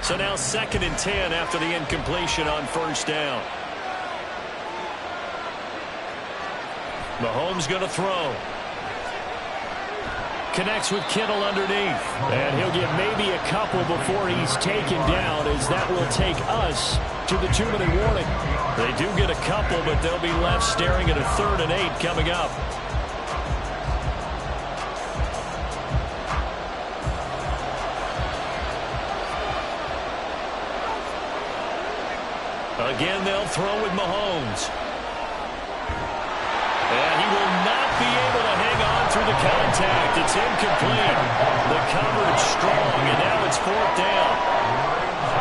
So now 2nd and 10 after the incompletion on 1st down. Mahomes going to throw. Connects with Kittle underneath. And he'll get maybe a couple before he's taken down, as that will take us to the 2-minute warning. They do get a couple, but they'll be left staring at a 3rd and 8 coming up. Again, they'll throw with Mahomes. And he will not be able to hang on through the contact. It's incomplete. The coverage strong, and now it's 4th down.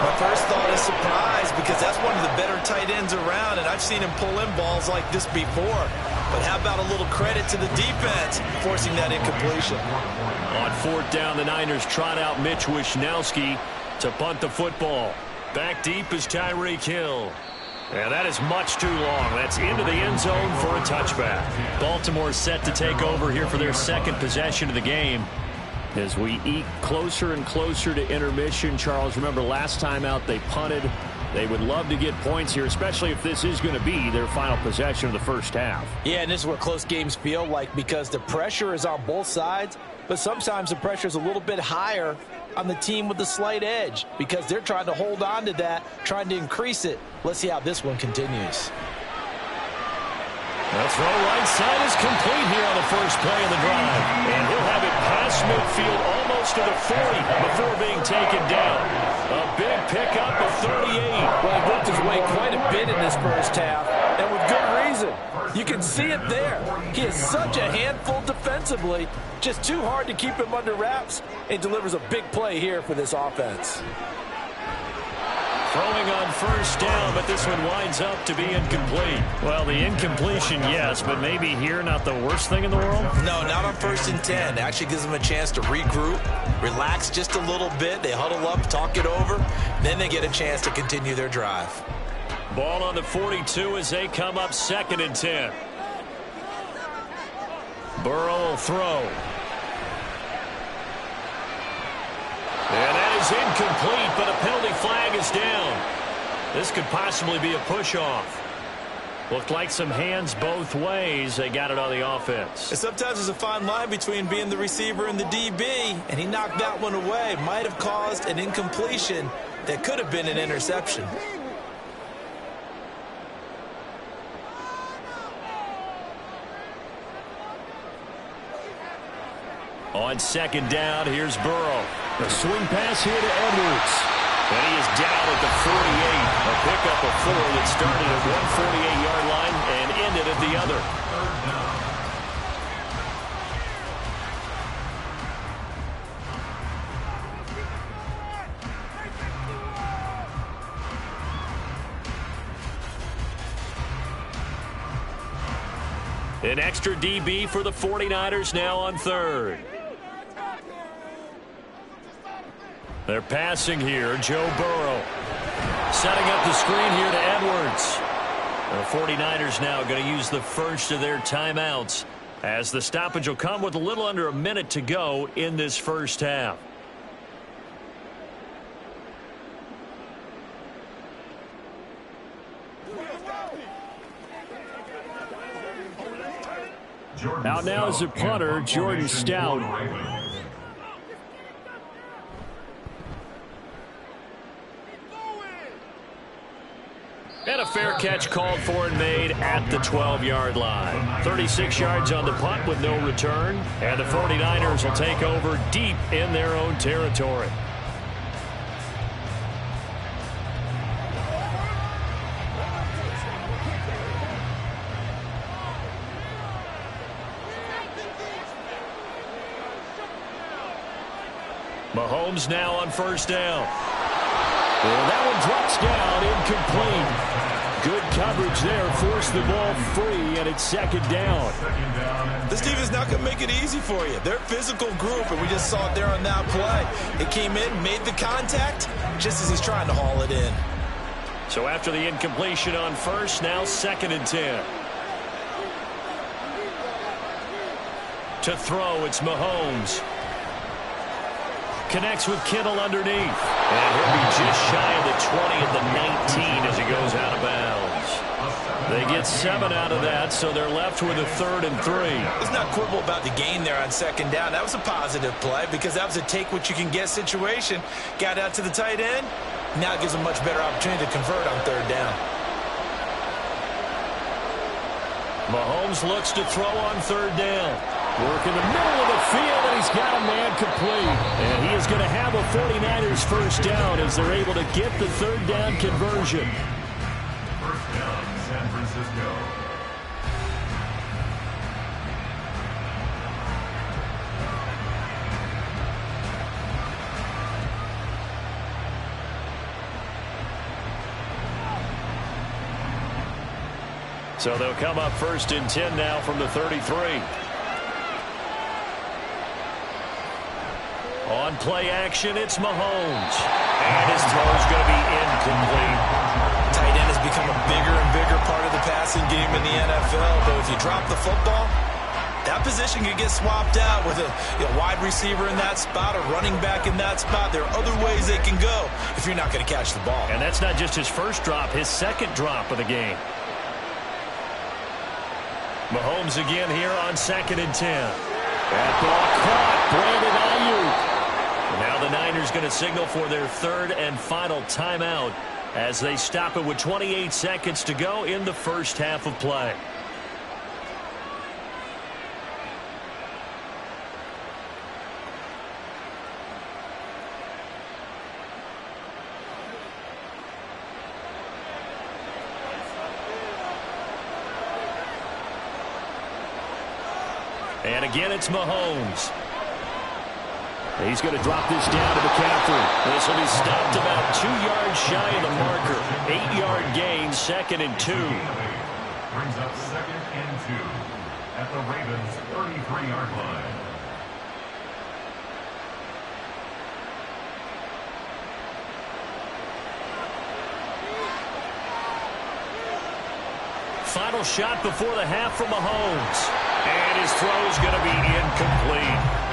My first thought is surprise, because that's one of the better tight ends around, and I've seen him pull in balls like this before. But how about a little credit to the defense forcing that incompletion? On 4th down, the Niners trot out Mitch Wishnowsky to punt the football. Back deep is Tyreek Hill. And that is much too long. That's into the end zone for a touchback. Baltimore set to take over here for their 2nd possession of the game. As we eke closer and closer to intermission, Charles, remember last time out they punted. They would love to get points here, especially if this is going to be their final possession of the 1st half. Yeah, and this is what close games feel like, because the pressure is on both sides, but sometimes the pressure is a little bit higher on the team with the slight edge, because they're trying to hold on to that, trying to increase it. Let's see how this one continues. The throw right side is complete here on the first play of the drive. And he'll have it past midfield almost to the 40 before being taken down. A big pickup of 38. Well, he worked his way quite a bit in this first half, and with good reason. You can see it there. He is such a handful defensively, just too hard to keep him under wraps, and delivers a big play here for this offense. Throwing on first down, but this one winds up to be incomplete. Well, the incompletion, yes, but maybe here not the worst thing in the world? No, not on 1st and 10. It actually gives them a chance to regroup, relax just a little bit. They huddle up, talk it over, then they get a chance to continue their drive. Ball on the 42 as they come up 2nd and 10. Burrow will throw. And that is incomplete, but a penalty flag is down. This could possibly be a push-off. Looked like some hands both ways. They got it on the offense. And sometimes there's a fine line between being the receiver and the DB, and he knocked that one away. Might have caused an incompletion that could have been an interception. On 2nd down, here's Burrow. A swing pass here to Edwards. And he is down at the 48. A pickup of 4 that started at 148-yard line and ended at the other. An extra DB for the 49ers now on third. They're passing here. Joe Burrow setting up the screen here to Edwards. The 49ers now going to use the first of their timeouts as the stoppage will come with a little under a minute to go in this first half. Out now is the punter, Jordan Stout. And a fair catch called for and made at the 12-yard line. 36 yards on the punt with no return. And the 49ers will take over deep in their own territory. Mahomes now on first down. And that one drops down, incomplete. Good coverage there, forced the ball free, and it's second down. This defense is not going to make it easy for you. They're a physical group, and we just saw it there on that play. It came in, made the contact, just as he's trying to haul it in. So after the incompletion on first, now 2nd and 10. To throw, it's Mahomes. Connects with Kittle underneath. And he'll be just shy of the 20 at the 19 as he goes out of bounds. They get 7 out of that, so they're left with a 3rd and 3. Let's not quibble about the gain there on 2nd down. That was a positive play because that was a take-what-you-can-get situation. Got out to the tight end. Now it gives a much better opportunity to convert on 3rd down. Mahomes looks to throw on 3rd down. Work in the middle of the field, and he's got a man complete. And he is going to have a 49ers first down as they're able to get the 3rd down conversion. First down, San Francisco. So they'll come up 1st and 10 now from the 33. On play action, it's Mahomes. And his throw is going to be incomplete. Tight end has become a bigger and bigger part of the passing game in the NFL. But if you drop the football, that position could get swapped out with a wide receiver in that spot, a running back in that spot. There are other ways they can go if you're not going to catch the ball. And that's not just his first drop, his 2nd drop of the game. Mahomes again here on 2nd and 10. That ball caught. Brandon Ayuk. Now the Niners going to signal for their 3rd and final timeout as they stop it with 28 seconds to go in the first half of play. And again, it's Mahomes. He's going to drop this down to McCaffrey. This will be stopped about 2 yards shy of the marker. 8-yard gain, 2nd and 2. Brings up 2nd and 2 at the Ravens' 33-yard line. Final shot before the half from Mahomes. And his throw is going to be incomplete.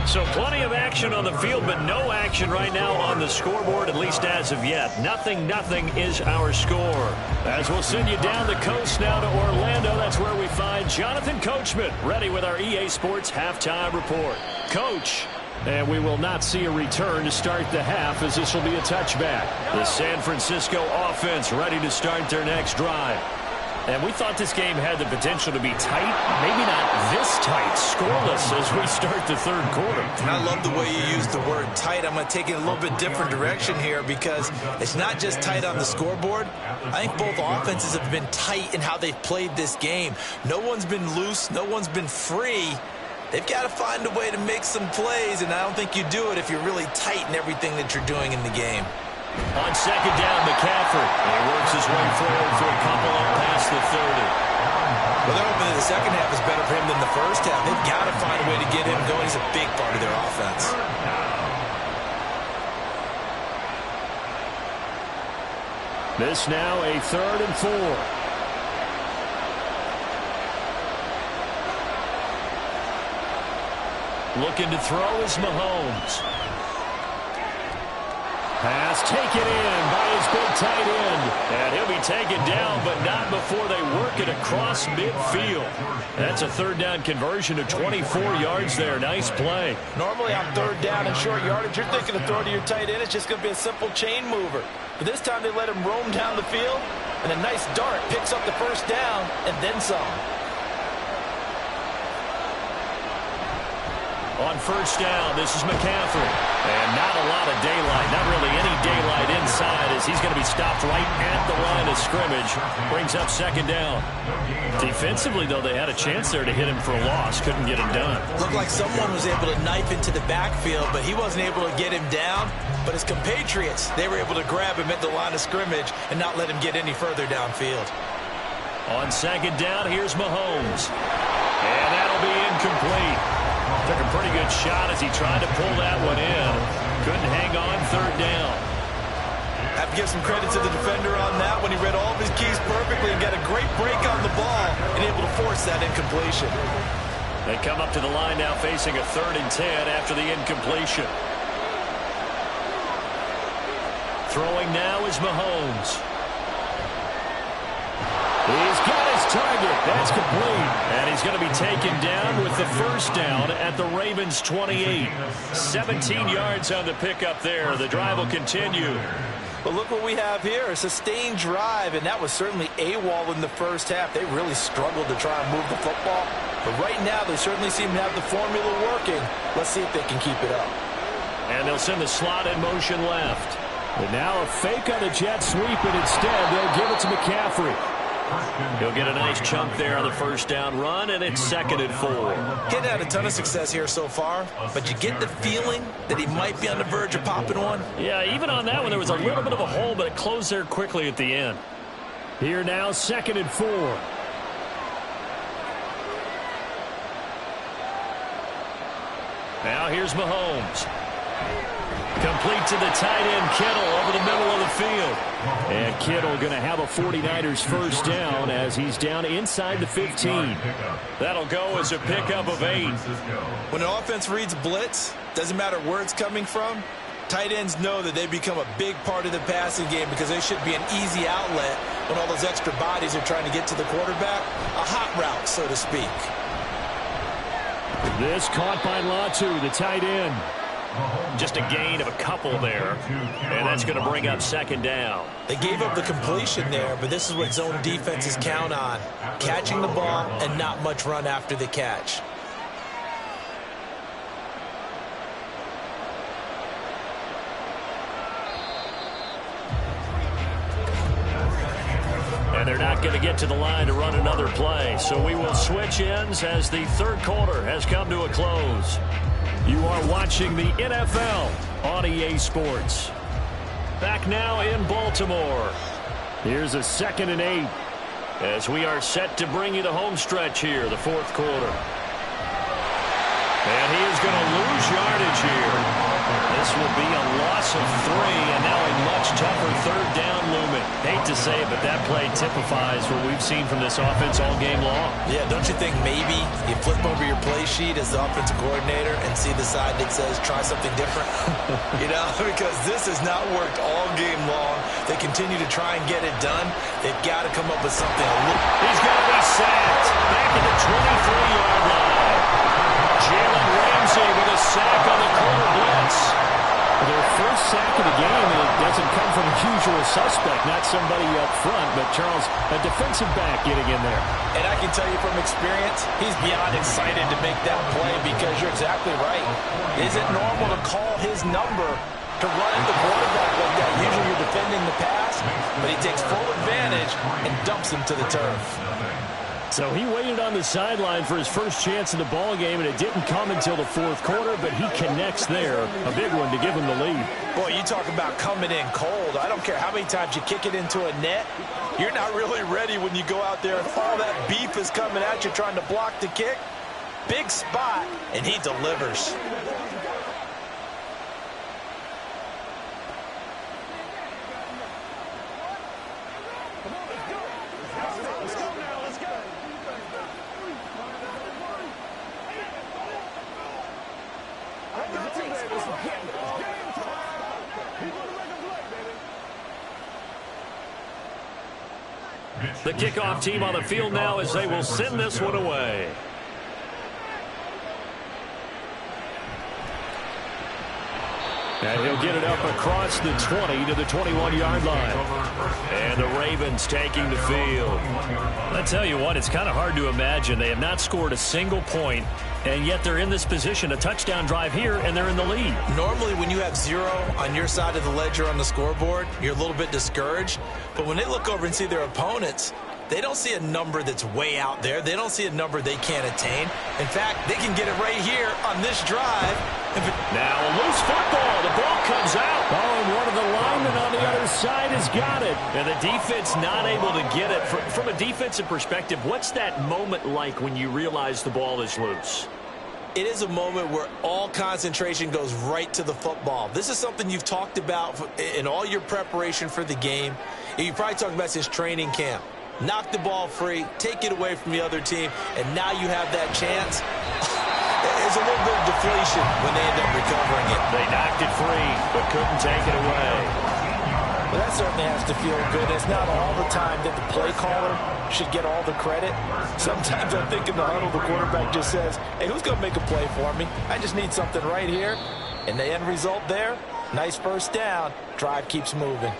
So plenty of action on the field, but no action right now on the scoreboard, at least as of yet. 0-0 is our score. As we'll send you down the coast now to Orlando, that's where we find Jonathan Coachman, ready with our EA Sports halftime report. Coach. And we will not see a return to start the half as this will be a touchback. The San Francisco offense ready to start their next drive. And we thought this game had the potential to be tight, maybe not this tight, scoreless as we start the 3rd quarter. And I love the way you use the word tight. I'm going to take it a little bit different direction here because it's not just tight on the scoreboard. I think both offenses have been tight in how they've played this game. No one's been loose. No one's been free. They've got to find a way to make some plays, and I don't think you do it if you're really tight in everything that you're doing in the game. On 2nd down, McCaffrey. He works his way forward for a couple up past the 30. Well, they're hoping that the second half is better for him than the first half. They've got to find a way to get him going. He's a big part of their offense. This now a 3rd and 4. Looking to throw is Mahomes. Pass taken in by his big tight end. And he'll be taken down, but not before they work it across midfield. That's a 3rd down conversion of 24 yards there. Nice play. Normally on 3rd down and short yardage, you're thinking of throwing to your tight end. It's just going to be a simple chain mover. But this time they let him roam down the field, and a nice dart picks up the 1st down and then some. On 1st down, this is McCaffrey. And not a lot of daylight, not really any daylight inside, as he's going to be stopped right at the line of scrimmage. Brings up 2nd down. Defensively, though, they had a chance there to hit him for a loss. Couldn't get him done. Looked like someone was able to knife into the backfield, but he wasn't able to get him down. But his compatriots, they were able to grab him at the line of scrimmage and not let him get any further downfield. On 2nd down, here's Mahomes. And that'll be incomplete. Took a pretty good shot as he tried to pull that one in. Couldn't hang on 3rd down. Have to give some credit to the defender on that when he read all of his keys perfectly and got a great break on the ball and able to force that incompletion. They come up to the line now facing a 3rd and 10 after the incompletion. Throwing now is Mahomes. He's got his target. That's complete. And he's going to be taken down with the 1st down at the Ravens' 28. 17 yards on the pickup there. The drive will continue. But look what we have here, a sustained drive, and that was certainly AWOL in the 1st half. They really struggled to try and move the football. But right now, they certainly seem to have the formula working. Let's see if they can keep it up. And they'll send the slot in motion left. And now a fake on the jet sweep, and instead they'll give it to McCaffrey. He'll get a nice chunk there on the 1st down run, and it's 2nd and 4. Getting had a ton of success here so far, but you get the feeling that he might be on the verge of popping one. Yeah, even on that one, there was a little bit of a hole, but it closed there quickly at the end. Here now, 2nd and 4. Now here's Mahomes. Complete to the tight end, Kittle, over the middle of the field. And Kittle going to have a 49ers 1st down as he's down inside the 15. That'll go as a pickup of 8. When an offense reads blitz, doesn't matter where it's coming from, tight ends know that they become a big part of the passing game because they should be an easy outlet when all those extra bodies are trying to get to the quarterback. A hot route, so to speak. This caught by Latu, the tight end. Just a gain of a couple there, and that's going to bring up 2nd down. They gave up the completion there, but this is what zone defenses count on, catching the ball and not much run after the catch. And they're not going to get to the line to run another play, so we will switch ends as the 3rd quarter has come to a close. You are watching the NFL on EA Sports. Back now in Baltimore. Here's a 2nd and 8 as we are set to bring you the home stretch here, the 4th quarter. And he is going to lose yardage here. This will be a loss of 3, and now a much tougher 3rd down looming. Hate to say it, but that play typifies what we've seen from this offense all game long. Yeah, don't you think maybe you flip over your play sheet as the offensive coordinator and see the side that says try something different? You know, because this has not worked all game long. They continue to try and get it done. They've got to come up with something. He's going to be sacked back at the 23-yard line. Jalen Ramsey with a sack on the corner blitz. Their first sack of the game, and it doesn't come from a usual suspect, not somebody up front, but Charles, a defensive back getting in there. And I can tell you from experience, he's beyond excited to make that play because you're exactly right. Is it normal to call his number to run at the quarterback like that? Usually you're defending the pass, but he takes full advantage and dumps him to the turf. So he waited on the sideline for his first chance in the ball game, and it didn't come until the fourth quarter, but he connects there. A big one to give him the lead. Boy, you talk about coming in cold. I don't care how many times you kick it into a net. You're not really ready when you go out there and all that beef is coming at you trying to block the kick. Big spot, and he delivers. The kickoff team on the field now as they will send this one away. And he'll get it up across the 20 to the 21-yard line. And the Ravens taking the field. I tell you what, it's kind of hard to imagine. They have not scored a single point, and yet they're in this position, a touchdown drive here, and they're in the lead. Normally, when you have 0 on your side of the ledger on the scoreboard, you're a little bit discouraged. But when they look over and see their opponents, they don't see a number that's way out there. They don't see a number they can't attain. In fact, they can get it right here on this drive. Now a loose football. The ball comes out. Oh, and one of the linemen on the other side has got it. And the defense not able to get it. From a defensive perspective, what's that moment like when you realize the ball is loose? It is a moment where all concentration goes right to the football. This is something you've talked about in all your preparation for the game. You probably talked about since training camp. Knock the ball free, take it away from the other team, and now you have that chance. There's a little bit of deflation when they end up recovering it. They knocked it free, but couldn't take it away. Well, that certainly has to feel good. It's not all the time that the play caller should get all the credit. Sometimes I think in the huddle, the quarterback just says, hey, who's going to make a play for me? I just need something right here. And the end result there, nice first down. Drive keeps moving.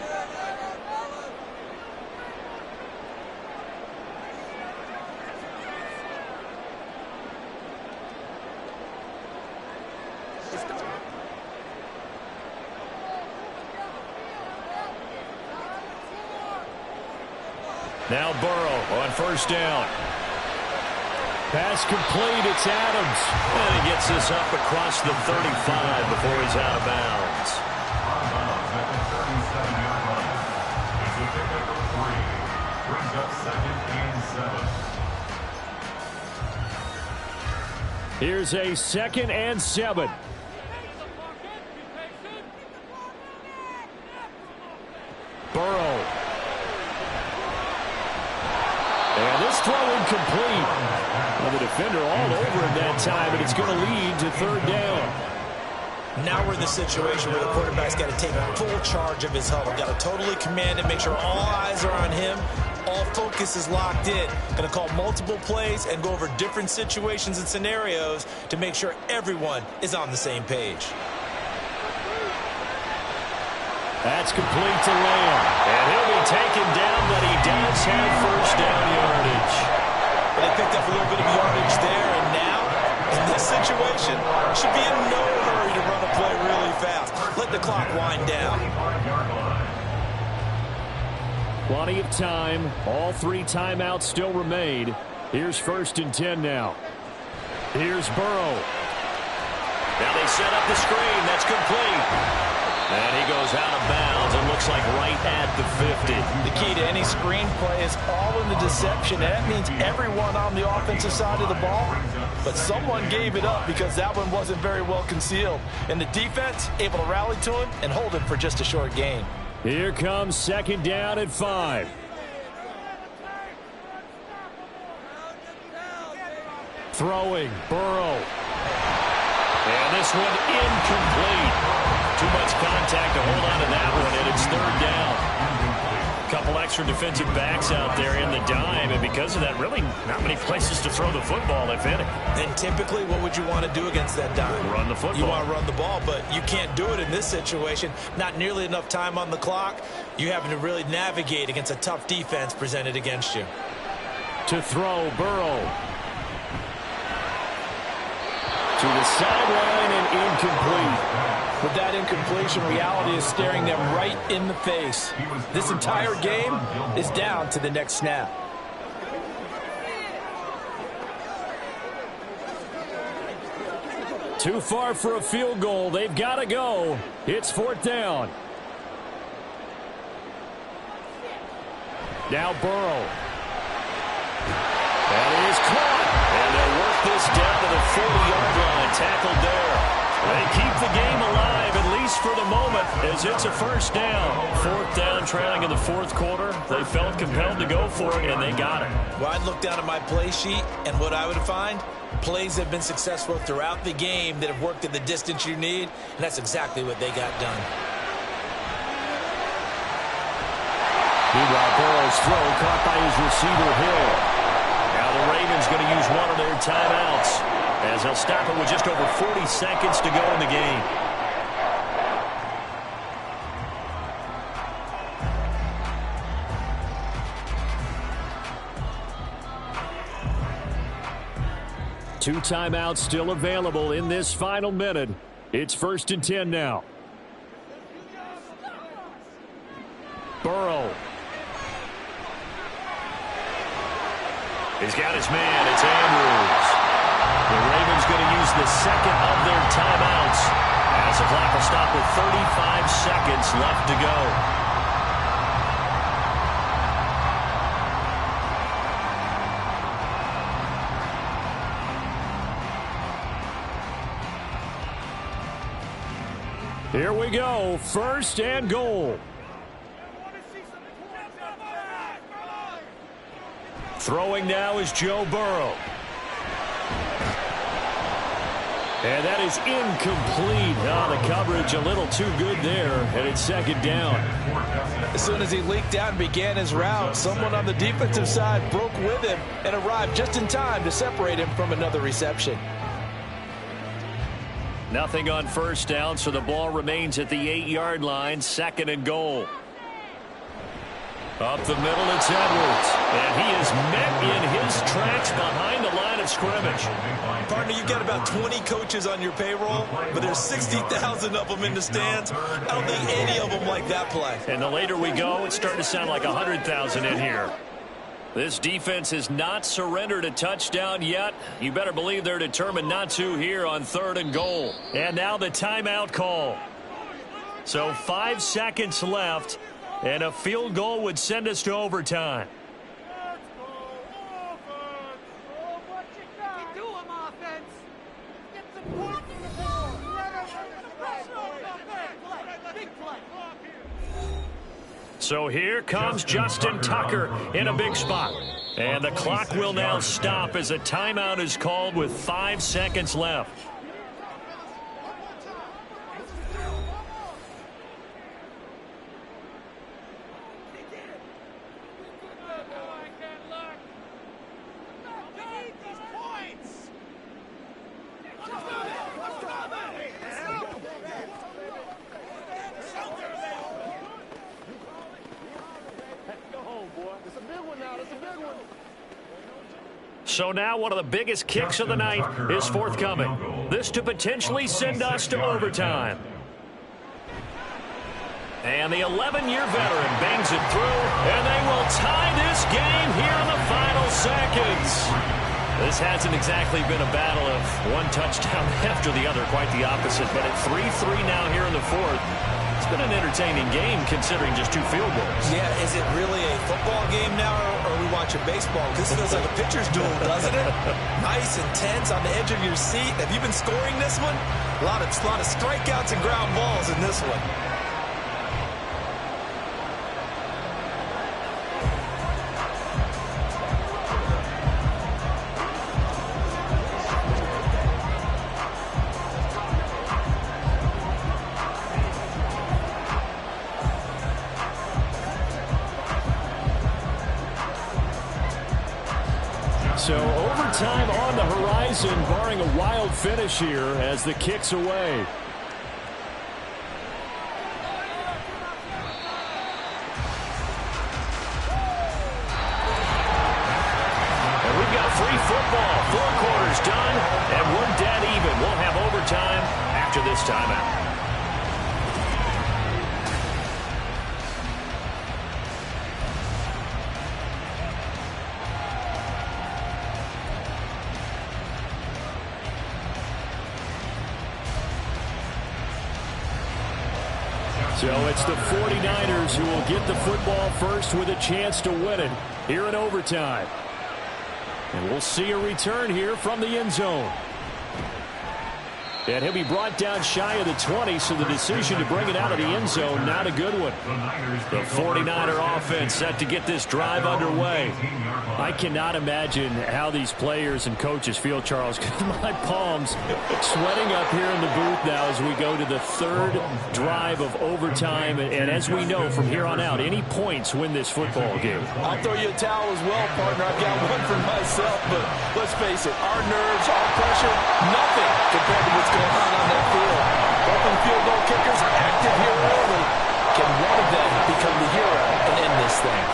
Now Burrow on first down. Pass complete. It's Adams. And he gets this up across the 35 before he's out of bounds. At the 37-yard line. It's a pickup of 3. Brings up 2nd and 7. Here's a 2nd and 7. Burrow. And this throw incomplete. Well, the defender all over him that time, and it's going to lead to 3rd down. Now we're in the situation where the quarterback's got to take full charge of his huddle. Got to totally command it, make sure all eyes are on him. All focus is locked in. Going to call multiple plays and go over different situations and scenarios to make sure everyone is on the same page. That's complete to Lamb. And he'll be taken down, but he does have first down yardage. They picked up a little bit of yardage there, and now, in this situation, should be in no hurry to run a play really fast. Let the clock wind down. Plenty of time. All 3 timeouts still remain. Here's 1st and 10 now. Here's Burrow. Now they set up the screen. That's complete. And he goes out of bounds. It looks like right at the 50. The key to any screen play is all in the deception. And that means everyone on the offensive side of the ball. But someone gave it up because that one wasn't very well concealed. And the defense able to rally to him and hold him for just a short gain. Here comes 2nd down at 5. Throwing, Burrow. And this one incomplete. Too much contact to hold on to that one, and it's 3rd down. A couple extra defensive backs out there in the dime, and because of that, really not many places to throw the football, if any. And typically, what would you want to do against that dime? Run the football. You want to run the ball, but you can't do it in this situation. Not nearly enough time on the clock. You having to really navigate against a tough defense presented against you. To throw, Burrow. To the sideline and incomplete. With that incompletion, reality is staring them right in the face. This entire game is down to the next snap. Too far for a field goal. They've got to go. It's 4th down. Now Burrow. That is caught. And they'll work this down to the 40-yard line. Tackled there. They keep the game alive, at least for the moment, as it's a 1st down. 4th down, trailing in the 4th quarter. They felt compelled to go for it, and they got it. Well, I'd look down at my play sheet, and what I would find, plays have been successful throughout the game that have worked at the distance you need, and that's exactly what they got done. Meanwhile, Burrow's throw caught by his receiver, Hill. Now the Ravens going to use one of their timeouts, as they'll stop it with just over 40 seconds to go in the game. Two timeouts still available in this final minute. It's 1st and 10 now. Burrow. He's got his man. It's Andrews. The Ravens going to use the second of their timeouts, as the clock will stop with 35 seconds left to go. Here we go. 1st and goal. Throwing now is Joe Burrow. And that is incomplete. The coverage a little too good there, and it's 2nd down. As soon as he leaked out and began his route, someone on the defensive side broke with him and arrived just in time to separate him from another reception. Nothing on 1st down, so the ball remains at the 8-yard line. 2nd and goal. Up the middle, it's Edwards. And he is met in his tracks behind the line of scrimmage. Partner, you've got about 20 coaches on your payroll, but there's 60,000 of them in the stands. I don't think any of them like that play. And the later we go, it's starting to sound like 100,000 in here. This defense has not surrendered a touchdown yet. You better believe they're determined not to here on 3rd and goal. And now the timeout call. So 5 seconds left, and a field goal would send us to overtime. So here comes Justin Tucker in a big spot. And the clock will now stop as a timeout is called with 5 seconds left. So now one of the biggest kicks of the night is forthcoming. This to potentially send us to overtime. And the 11-year veteran bangs it through, and they will tie this game here in the final seconds. This hasn't exactly been a battle of one touchdown after the other, quite the opposite. But at 3-3 now here in the 4th, it's been an entertaining game considering just 2 field goals. Yeah, is it really a football game now, or are we watching baseball? This feels like a pitcher's duel, doesn't it? Nice and tense on the edge of your seat. Have you been scoring this one? A lot of strikeouts and ground balls in this one. So overtime on the horizon, barring a wild finish here as the kick's away. And we've got free football. 4 quarters done, and we're dead even. We'll have overtime after this timeout. So it's the 49ers who will get the football first with a chance to win it here in overtime. And we'll see a return here from the end zone. And he'll be brought down shy of the 20, so the decision to bring it out of the end zone, not a good one. The 49er offense set to get this drive underway. I cannot imagine how these players and coaches feel, Charles, because my palms sweating up here in the booth now as we go to the third drive of overtime. And as we know from here on out, any points win this football game. I'll throw you a towel as well, partner. I've got one for myself, but let's face it, our nerves, our pressure, nothing compared to what's going on that field. Open field goal kickers active here early. Can one of them become the hero and end this thing?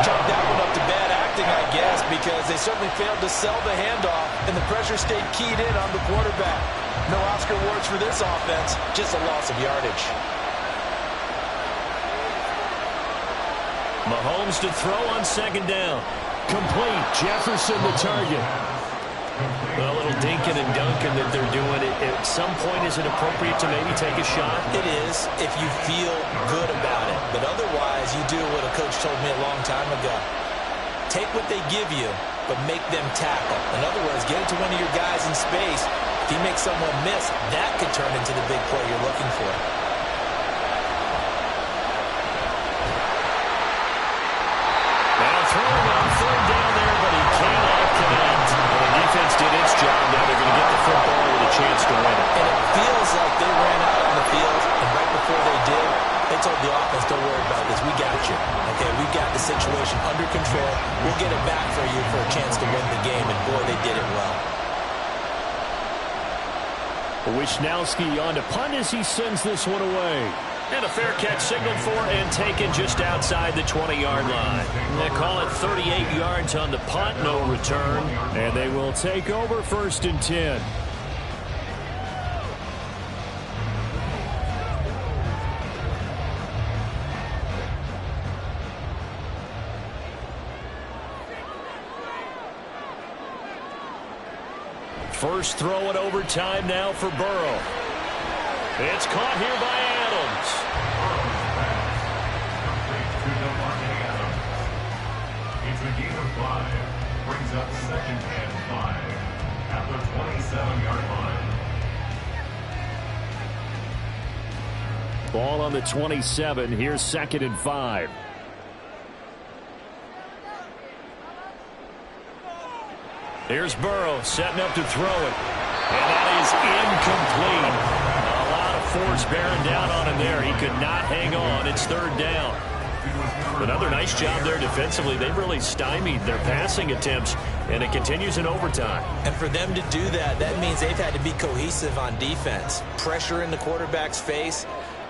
Chalk that one up to bad acting, I guess, because they certainly failed to sell the handoff, and the pressure stayed keyed in on the quarterback. No Oscar awards for this offense, just a loss of yardage. Mahomes to throw on second down. Complete. Jefferson the target. Well, a little dinking and dunking that they're doing. At some point, is it appropriate to maybe take a shot? It is if you feel good about it. But otherwise, you do what a coach told me a long time ago. Take what they give you, but make them tackle. In other words, get it to one of your guys in space. If you make someone miss, that could turn into the big play you're looking for. Now throwing on third down there, but he cannot connect. The defense did its job. Now they're going to get the football with a chance to win it. And it feels like they ran out on the field, and right before they did, they told the offense, don't worry about this. We got you. Okay, we've got the situation under control. We'll get it back for you for a chance to win the game, and boy, they did it well. Wisnowski on to punt as he sends this one away. And a fair catch signaled for and taken just outside the 20-yard line. They call it 38 yards on the punt, no return. And they will take over 1st and 10. First throw in overtime now for Burrow. It's caught here by Adams. It's a gain of 5. Brings up 2nd and 5 at the 27-yard line. Ball on the 27. Here's 2nd and 5. Here's Burrow setting up to throw it. And that is incomplete. A lot of force bearing down on him there. He could not hang on. It's 3rd down. Another nice job there defensively. They've really stymied their passing attempts, and it continues in overtime. And for them to do that, that means they've had to be cohesive on defense. Pressure in the quarterback's face.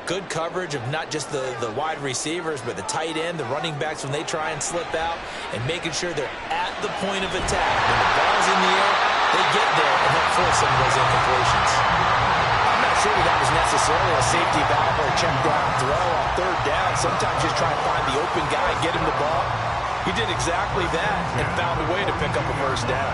Good coverage of not just the wide receivers, but the tight end, the running backs when they try and slip out, and making sure they're at the point of attack. When the ball's in the air, they get there and help force some of those incompletions. I'm not sure that was necessarily a safety valve or a check down throw on 3rd down. Sometimes just try and find the open guy, get him the ball. He did exactly that and found a way to pick up a 1st down.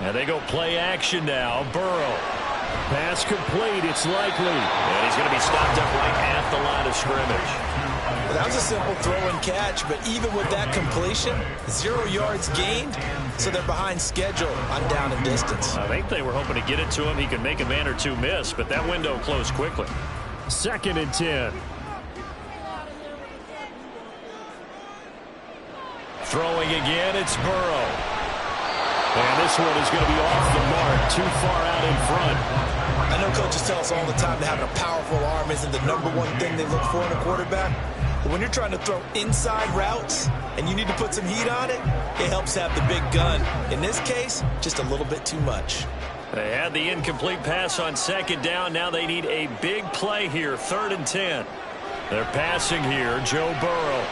And they go play action now. Burrow. Pass complete. It's likely. And he's going to be stopped up right at the line of scrimmage. Well, that was a simple throw and catch, but even with that completion, 0 yards gained, so they're behind schedule on down and distance. I think they were hoping to get it to him. He could make a man or two miss, but that window closed quickly. 2nd and 10. Throwing again, it's Burrow. And this one is going to be off the mark, too far out in front. I know coaches tell us all the time that having a powerful arm isn't the #1 thing they look for in a quarterback. But when you're trying to throw inside routes and you need to put some heat on it, it helps have the big gun. In this case, just a little bit too much. They had the incomplete pass on 2nd down. Now they need a big play here, 3rd and 10. They're passing here, Joe Burrow.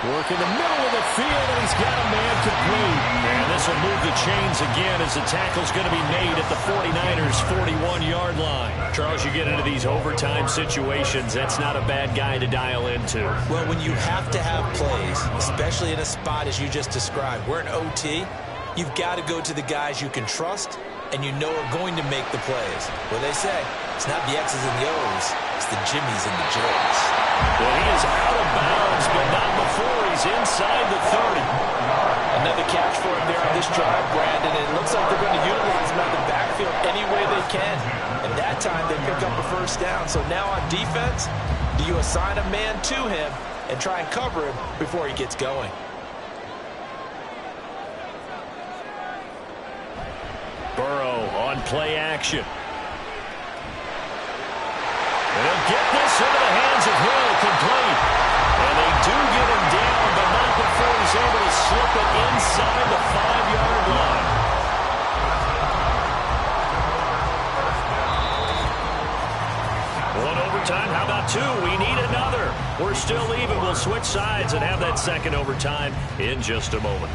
Work in the middle of the field, and he's got a man complete. And this will move the chains again as the tackle's going to be made at the 49ers' 41-yard line. Charles, you get into these overtime situations, that's not a bad guy to dial into. Well, when you have to have plays, especially in a spot as you just described, we're in OT, you've got to go to the guys you can trust and you know are going to make the plays. What they say, it's not the X's and the O's, it's the Jimmies and the Joes. Well, he is out of bounds, but not before he's inside the 30. Another catch for him there on this drive, Brandon, and it looks like they're going to utilize him out of the backfield any way they can. And that time they pick up a first down. So now on defense, do you assign a man to him and try and cover him before he gets going? Burrow on play action. And he'll get this into the hands of Hill, complete. And they do get him down, but not before he's able to slip it inside the 5-yard line. One overtime, how about two? We need another. We're still even. We'll switch sides and have that second overtime in just a moment.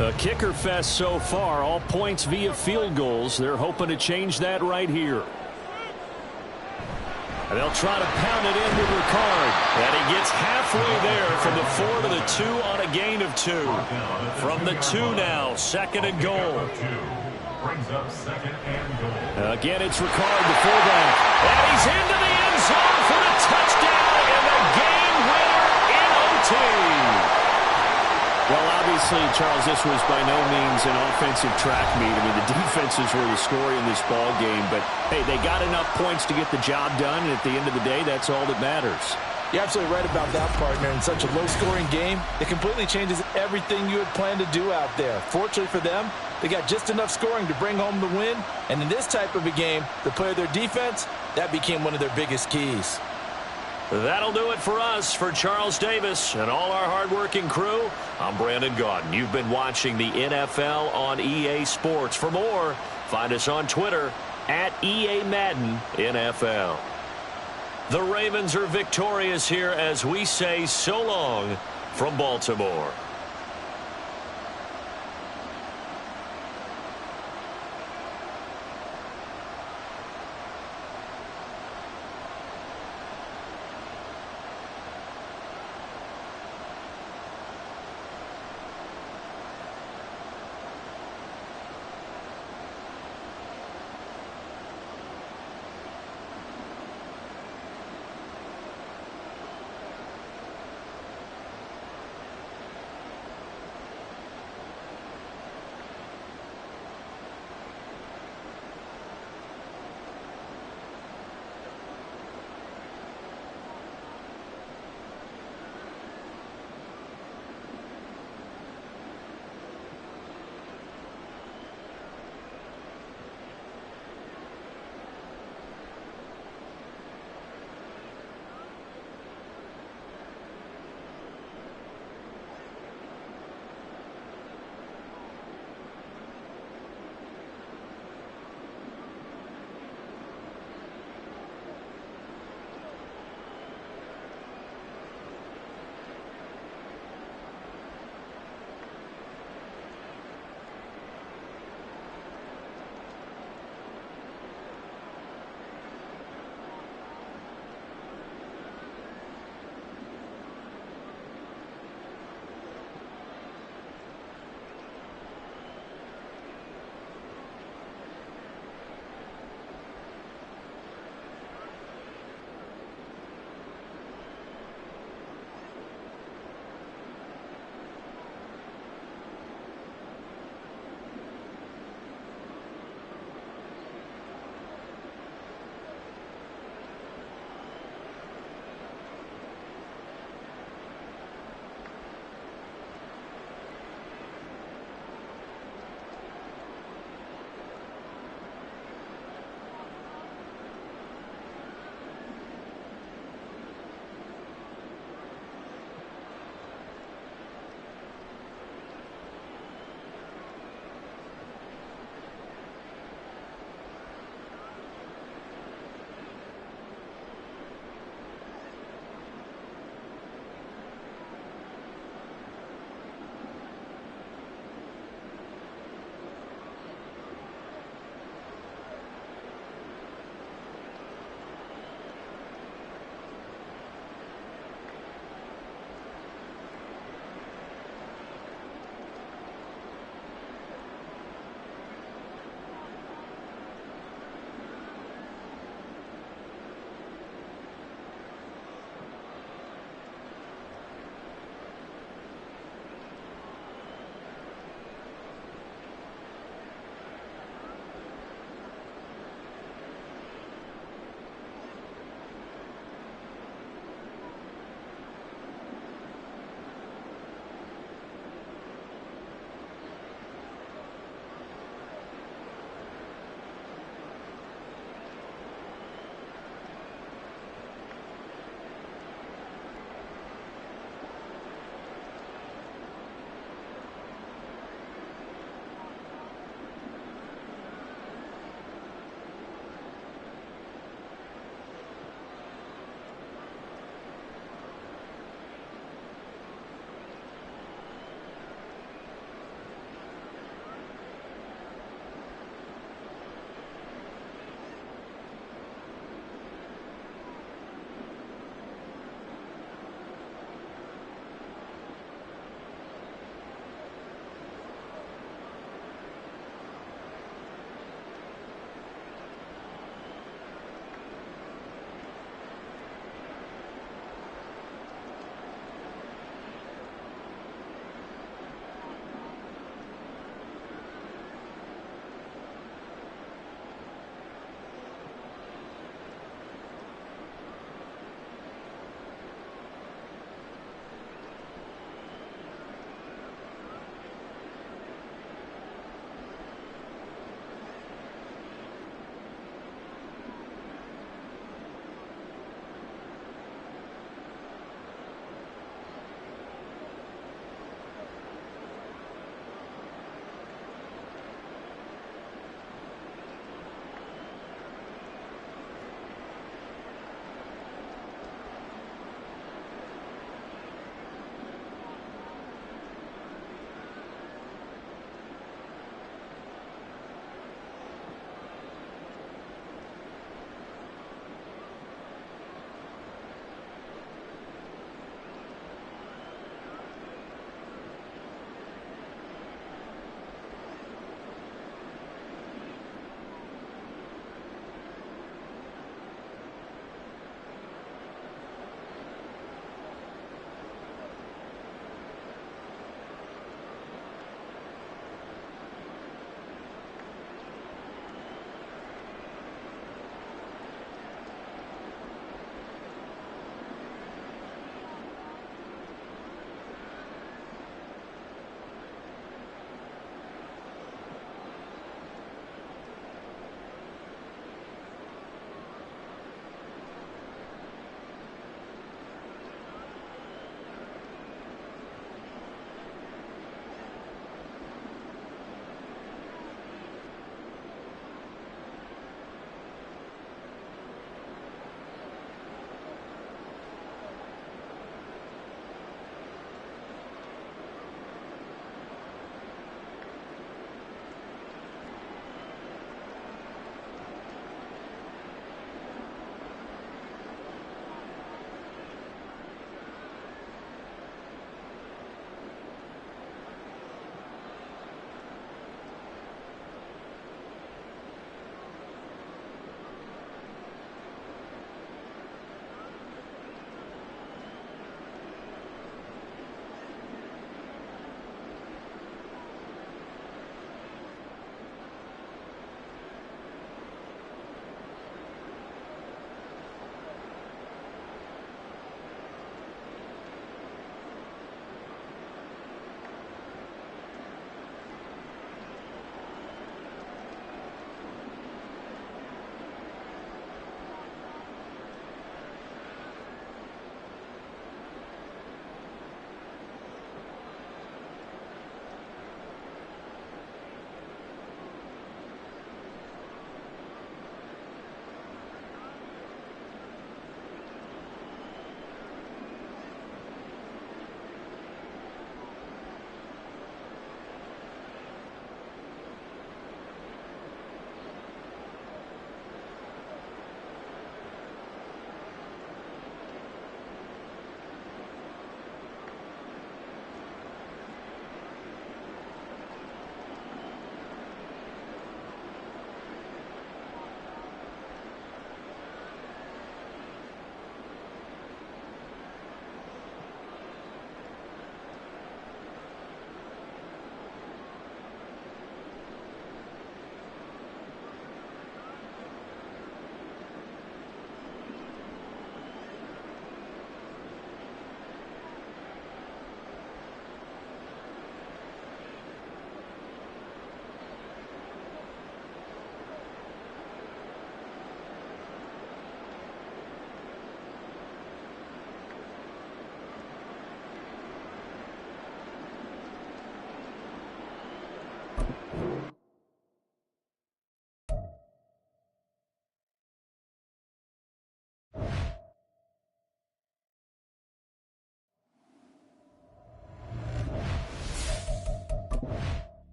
A kicker fest so far, all points via field goals. They're hoping to change that right here. And they'll try to pound it in with Ricard. And he gets halfway there from the 4 to the 2 on a gain of 2. From the 2 now, second and goal. Again, it's Ricard, the fullback. And he's into the end zone for the touchdown and the game winner in OT. Well, obviously, Charles, this was by no means an offensive track meet. I mean, the defenses were the story in this ball game. But, hey, they got enough points to get the job done. And at the end of the day, that's all that matters. You're absolutely right about that, partner. In such a low-scoring game, it completely changes everything you had planned to do out there. Fortunately for them, they got just enough scoring to bring home the win. And in this type of a game, to play their defense, that became one of their biggest keys. That'll do it for us. For Charles Davis and all our hardworking crew, I'm Brandon Gaudin. You've been watching the NFL on EA Sports. For more, find us on Twitter at EA Madden NFL. The Ravens are victorious here as we say so long from Baltimore.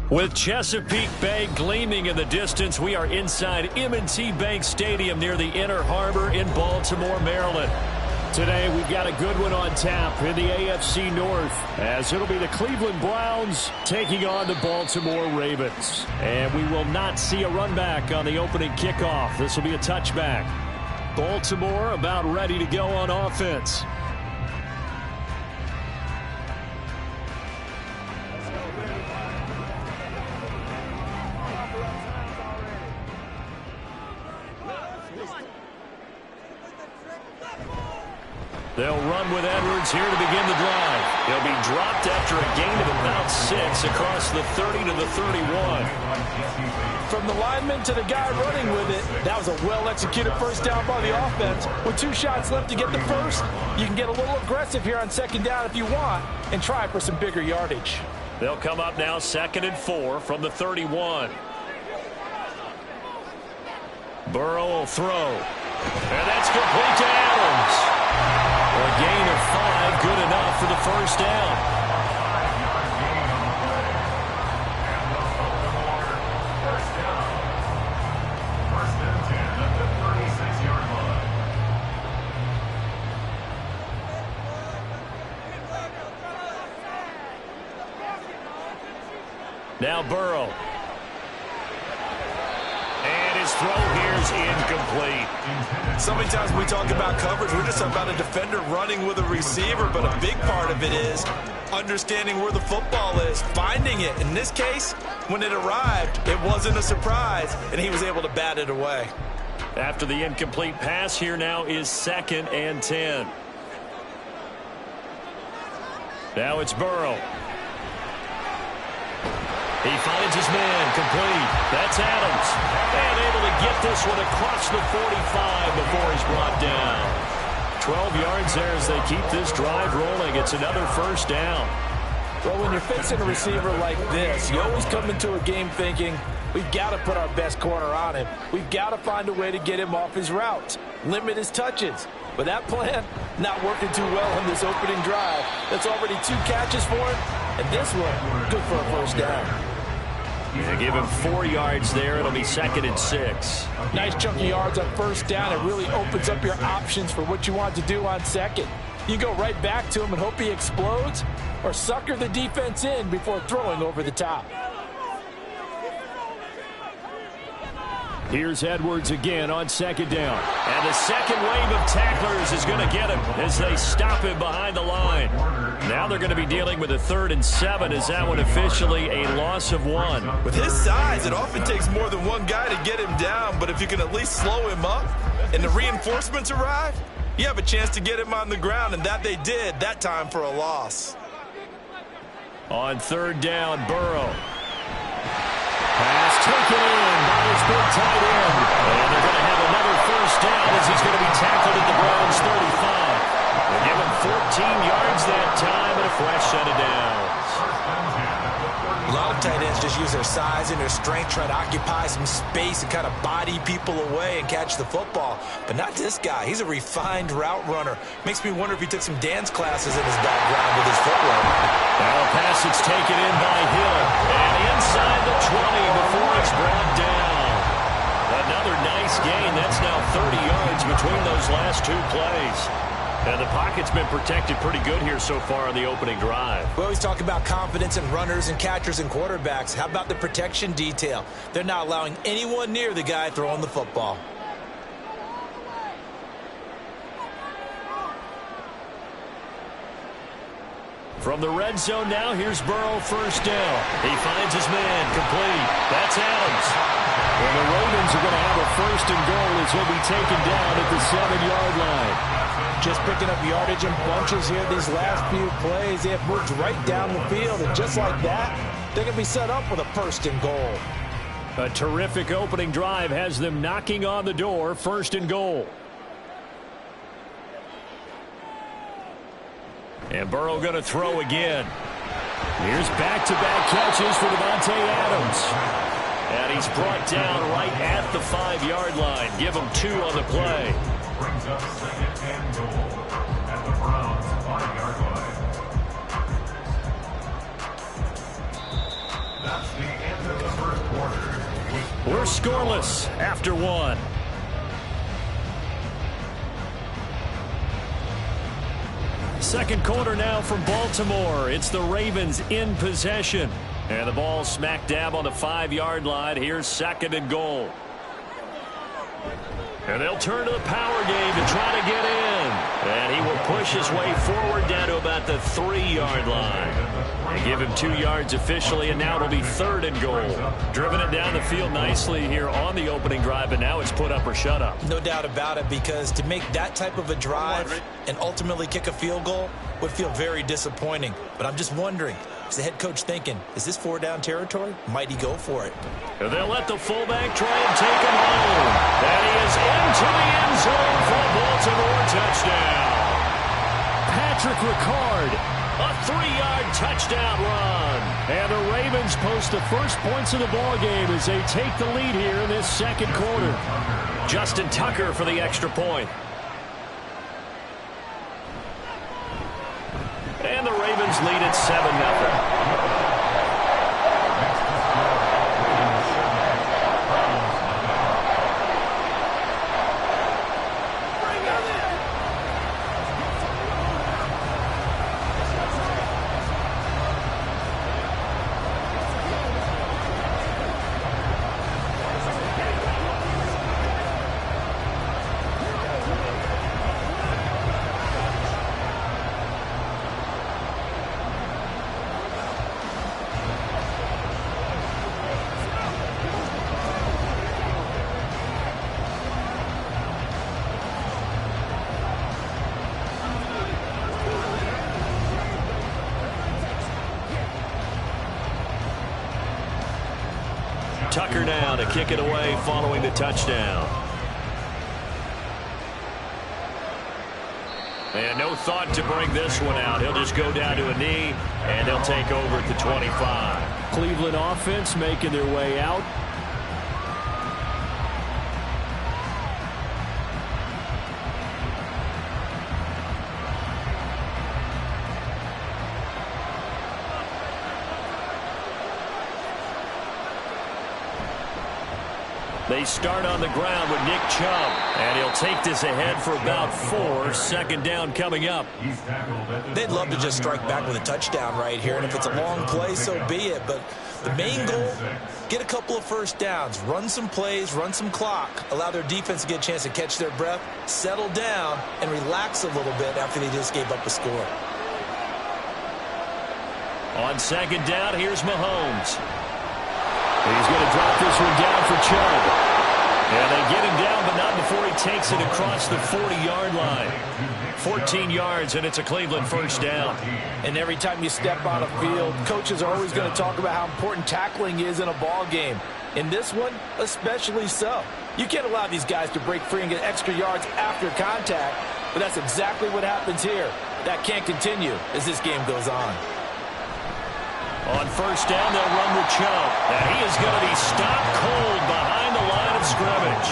With Chesapeake Bay gleaming in the distance, we are inside M&T Bank Stadium near the Inner Harbor in Baltimore, Maryland. Today, we've got a good one on tap in the AFC North, as it'll be the Cleveland Browns taking on the Baltimore Ravens. And we will not see a run back on the opening kickoff. This will be a touchback. Baltimore about ready to go on offense. They'll run with Edwards here to begin the drive. He'll be dropped after a gain of about 6 across the 30 to the 31. From the lineman to the guy running with it, that was a well-executed first down by the offense. With 2 shots left to get the first, you can get a little aggressive here on second down if you want and try for some bigger yardage. They'll come up now 2nd and 4 from the 31. Burrow will throw. And that's complete to Adams. A gain of 5, good enough for the first down. First and 10 at the 36-yard line. Now Burrow. And his throw here is incomplete. So many times when we talk about coverage, we're just talking about a defender running with a receiver, but a big part of it is understanding where the football is, finding it. In this case, when it arrived, it wasn't a surprise, and he was able to bat it away. After the incomplete pass, here now is 2nd and 10. Now it's Burrow. He finds his man, complete. That's Adams. And able to get this one across the 45 before he's brought down. 12 yards there as they keep this drive rolling. It's another first down. Well, when you're facing a receiver like this, you always come into a game thinking, we've got to put our best corner on him. We've got to find a way to get him off his routes, limit his touches. But that plan, not working too well in this opening drive. That's already 2 catches for him, and this one, good for a first down. They give him 4 yards there. It'll be 2nd and 6. Nice chunky yards on first down. It really opens up your options for what you want to do on second. You go right back to him and hope he explodes, or sucker the defense in before throwing over the top. Here's Edwards again on 2nd down. And the second wave of tacklers is going to get him as they stop him behind the line. Now they're going to be dealing with a 3rd and 7. Is that one officially a loss of 1? With his size, it often takes more than one guy to get him down, but if you can at least slow him up and the reinforcements arrive, you have a chance to get him on the ground, and that they did, that time for a loss. On 3rd down, Burrow. Pass taken in by his big tight end. And they're going to have another first down as he's going to be tackled at the Browns' 35. They give him 14 yards that time and a fresh set of downs. A lot of tight ends just use their size and their strength, try to occupy some space and kind of body people away and catch the football. But not this guy. He's a refined route runner. Makes me wonder if he took some dance classes in his background with his footwork. Now a pass that's taken in by Hill. And inside the 20 before it's brought down. Another nice gain. That's now 30 yards between those last 2 plays. And the pocket's been protected pretty good here so far on the opening drive. We always talk about confidence in runners and catchers and quarterbacks. How about the protection detail? They're not allowing anyone near the guy throwing the football. From the red zone now, here's Burrow, first down. He finds his man, complete. That's Adams. Well, the Ravens are going to have a first and goal as he'll be taken down at the 7-yard line. Just picking up yardage in bunches here these last few plays. They have moved right down the field, and just like that, they're going to be set up with a first and goal. A terrific opening drive has them knocking on the door, first and goal. And Burrow going to throw again. Here's back-to-back catches for Davante Adams. And he's brought down right at the 5-yard line. Give him 2 on the play. Brings up second and goal at the Browns 5-yard line. That's the end of the first quarter. We're scoreless after 1. Second quarter now from Baltimore. It's the Ravens in possession. And the ball smack dab on the 5-yard line. Here's second and goal. And they'll turn to the power game to try to get in. And he will push his way forward down to about the 3-yard line. They give him 2 yards officially, and now it'll be third and goal. Driven it down the field nicely here on the opening drive, and now it's put up or shut up. No doubt about it, because to make that type of a drive and ultimately kick a field goal would feel very disappointing. But I'm just wondering, is the head coach thinking, is this 4-down territory? Might he go for it? And they'll let the fullback try and take him home. And he is into the end zone for a Baltimore touchdown. Patrick Ricard, a 3-yard touchdown run. And the Ravens post the first points of the ball game as they take the lead here in this second quarter. Justin Tucker for the extra point. And the Ravens lead at 7-0. Tucker now to kick it away following the touchdown. And no thought to bring this one out. He'll just go down to a knee, and they'll take over at the 25. Cleveland offense making their way out. They start on the ground with Nick Chubb, and he'll take this ahead for about 4. Second down coming up. They'd love to just strike back with a touchdown right here, and if it's a long play, so be it. But the main goal, get a couple of first downs, run some plays, run some clock, allow their defense to get a chance to catch their breath, settle down, and relax a little bit after they just gave up a score. On second down, here's Mahomes. He's going to drop this one down for Chubb. And they get him down, but not before he takes it across the 40-yard line. 14 yards, and it's a Cleveland first down. And every time you step on a field, coaches are always going to talk about how important tackling is in a ball game. In this one, especially so. You can't allow these guys to break free and get extra yards after contact, but that's exactly what happens here. That can't continue as this game goes on. On first down, they'll run with Chubb. And he is going to be stopped cold behind the line of scrimmage.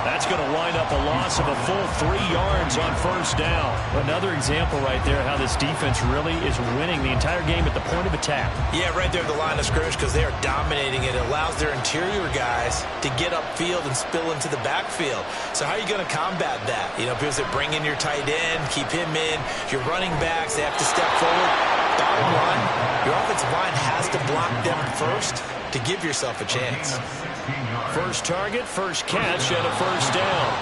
That's going to wind up a loss of a full 3 yards on first down. Another example right there how this defense really is winning the entire game at the point of attack. Yeah, right there at the line of scrimmage, because they are dominating it. It allows their interior guys to get upfield and spill into the backfield. So how are you going to combat that? You know, because they bring in your tight end, keep him in. Your running backs, they have to step forward. Bottom line, your offensive line has to block them first to give yourself a chance. First target, first catch, and a first down.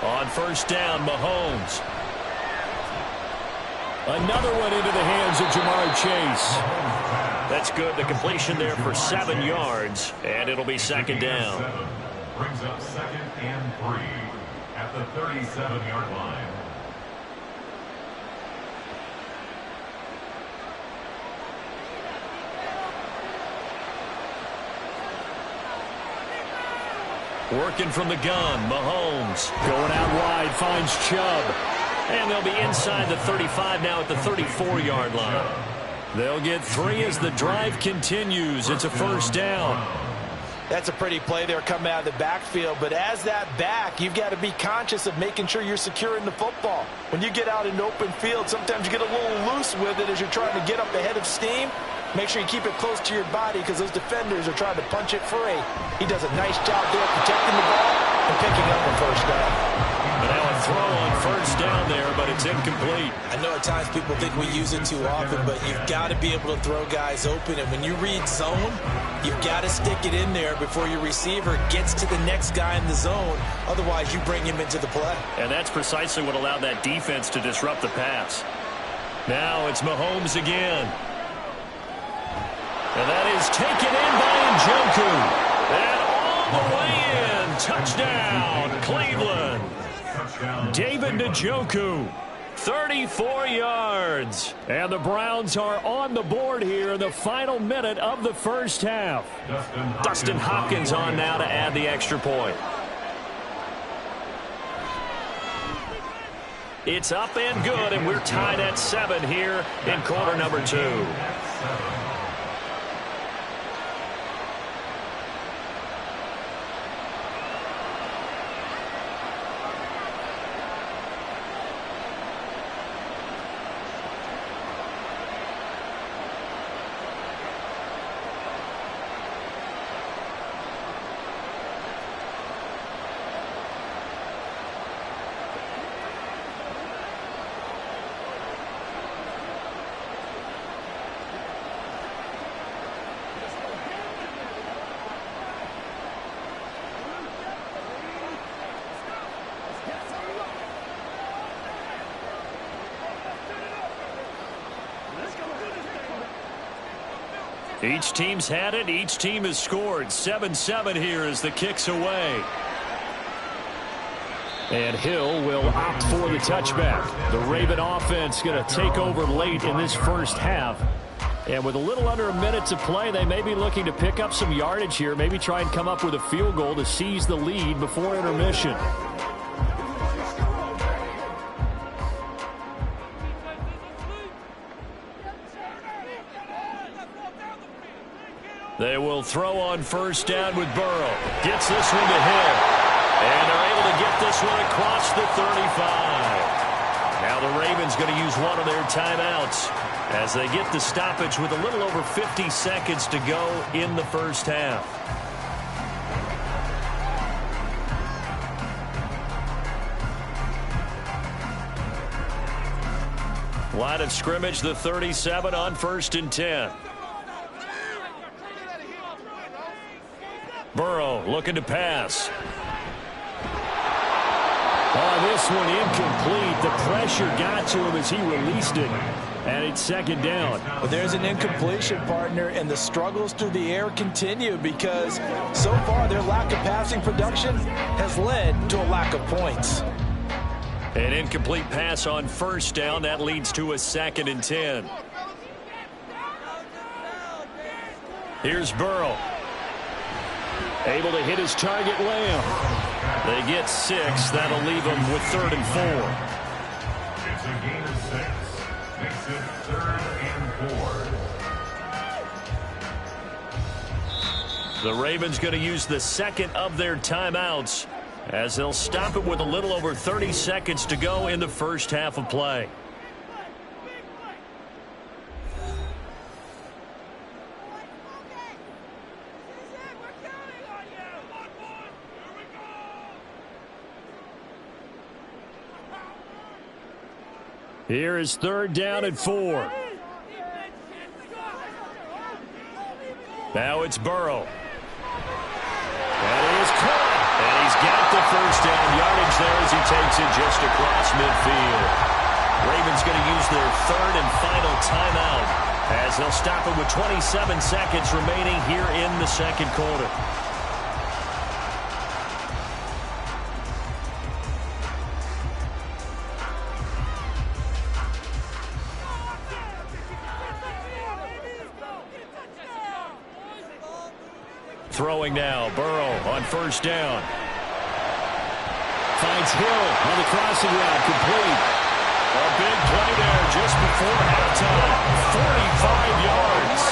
On first down, Mahomes. Another one into the hands of Jamar Chase. That's good. The completion there for 7 yards, and it'll be second down. Brings up 2nd and 3 at the 37-yard line. Working from the gun, Mahomes. Going out wide, finds Chubb. And they'll be inside the 35 now at the 34-yard line. They'll get 3 as the drive continues. It's a first down. That's a pretty play there coming out of the backfield. But as that back, you've got to be conscious of making sure you're securing the football. When you get out in open field, sometimes you get a little loose with it as you're trying to get up ahead of steam. Make sure you keep it close to your body because those defenders are trying to punch it free. He does a nice job there protecting the ball and picking up a first down. But now a throw on first down there, but it's incomplete. I know at times people think we use it too often, but you've got to be able to throw guys open. And when you read zone, you've got to stick it in there before your receiver gets to the next guy in the zone. Otherwise, you bring him into the play. And that's precisely what allowed that defense to disrupt the pass. Now it's Mahomes again. And that is taken in by Njoku. And all the way in. Touchdown, Cleveland. David Njoku, 34 yards. And the Browns are on the board here in the final minute of the first half. Dustin Hopkins on now to add the extra point. It's up and good, and we're tied at 7 here in quarter number 2. Each team's had it. Each team has scored. 7-7 here as the kick's away. And Hill will opt for the touchback. The Raven offense going to take over late in this first half. And with a little under a minute to play, they may be looking to pick up some yardage here. Maybe try and come up with a field goal to seize the lead before intermission. They will throw on first down with Burrow. Gets this one to Hill. And they're able to get this one across the 35. Now the Ravens going to use one of their timeouts as they get the stoppage with a little over 50 seconds to go in the first half. Line of scrimmage, the 37 on 1st and 10. Burrow looking to pass. Oh, this one incomplete. The pressure got to him as he released it. And it's second down. Well, there's an incompletion, partner, and the struggles through the air continue because so far their lack of passing production has led to a lack of points. An incomplete pass on first down. That leads to a 2nd and 10. Here's Burrow. Able to hit his target, Lamb. They get 6. That'll leave them with 3rd and 4. It's a gain of 6. Makes it 3rd and 4. The Ravens going to use the second of their timeouts as they'll stop it with a little over 30 seconds to go in the first half of play. Here is 3rd down and 4. Now it's Burrow. That is caught. And he's got the first down yardage there as he takes it just across midfield. Ravens going to use their third and final timeout as they'll stop it with 27 seconds remaining here in the second quarter. Throwing now, Burrow on first down. Finds Hill on the crossing route, complete. A big play there just before halftime. 45 yards.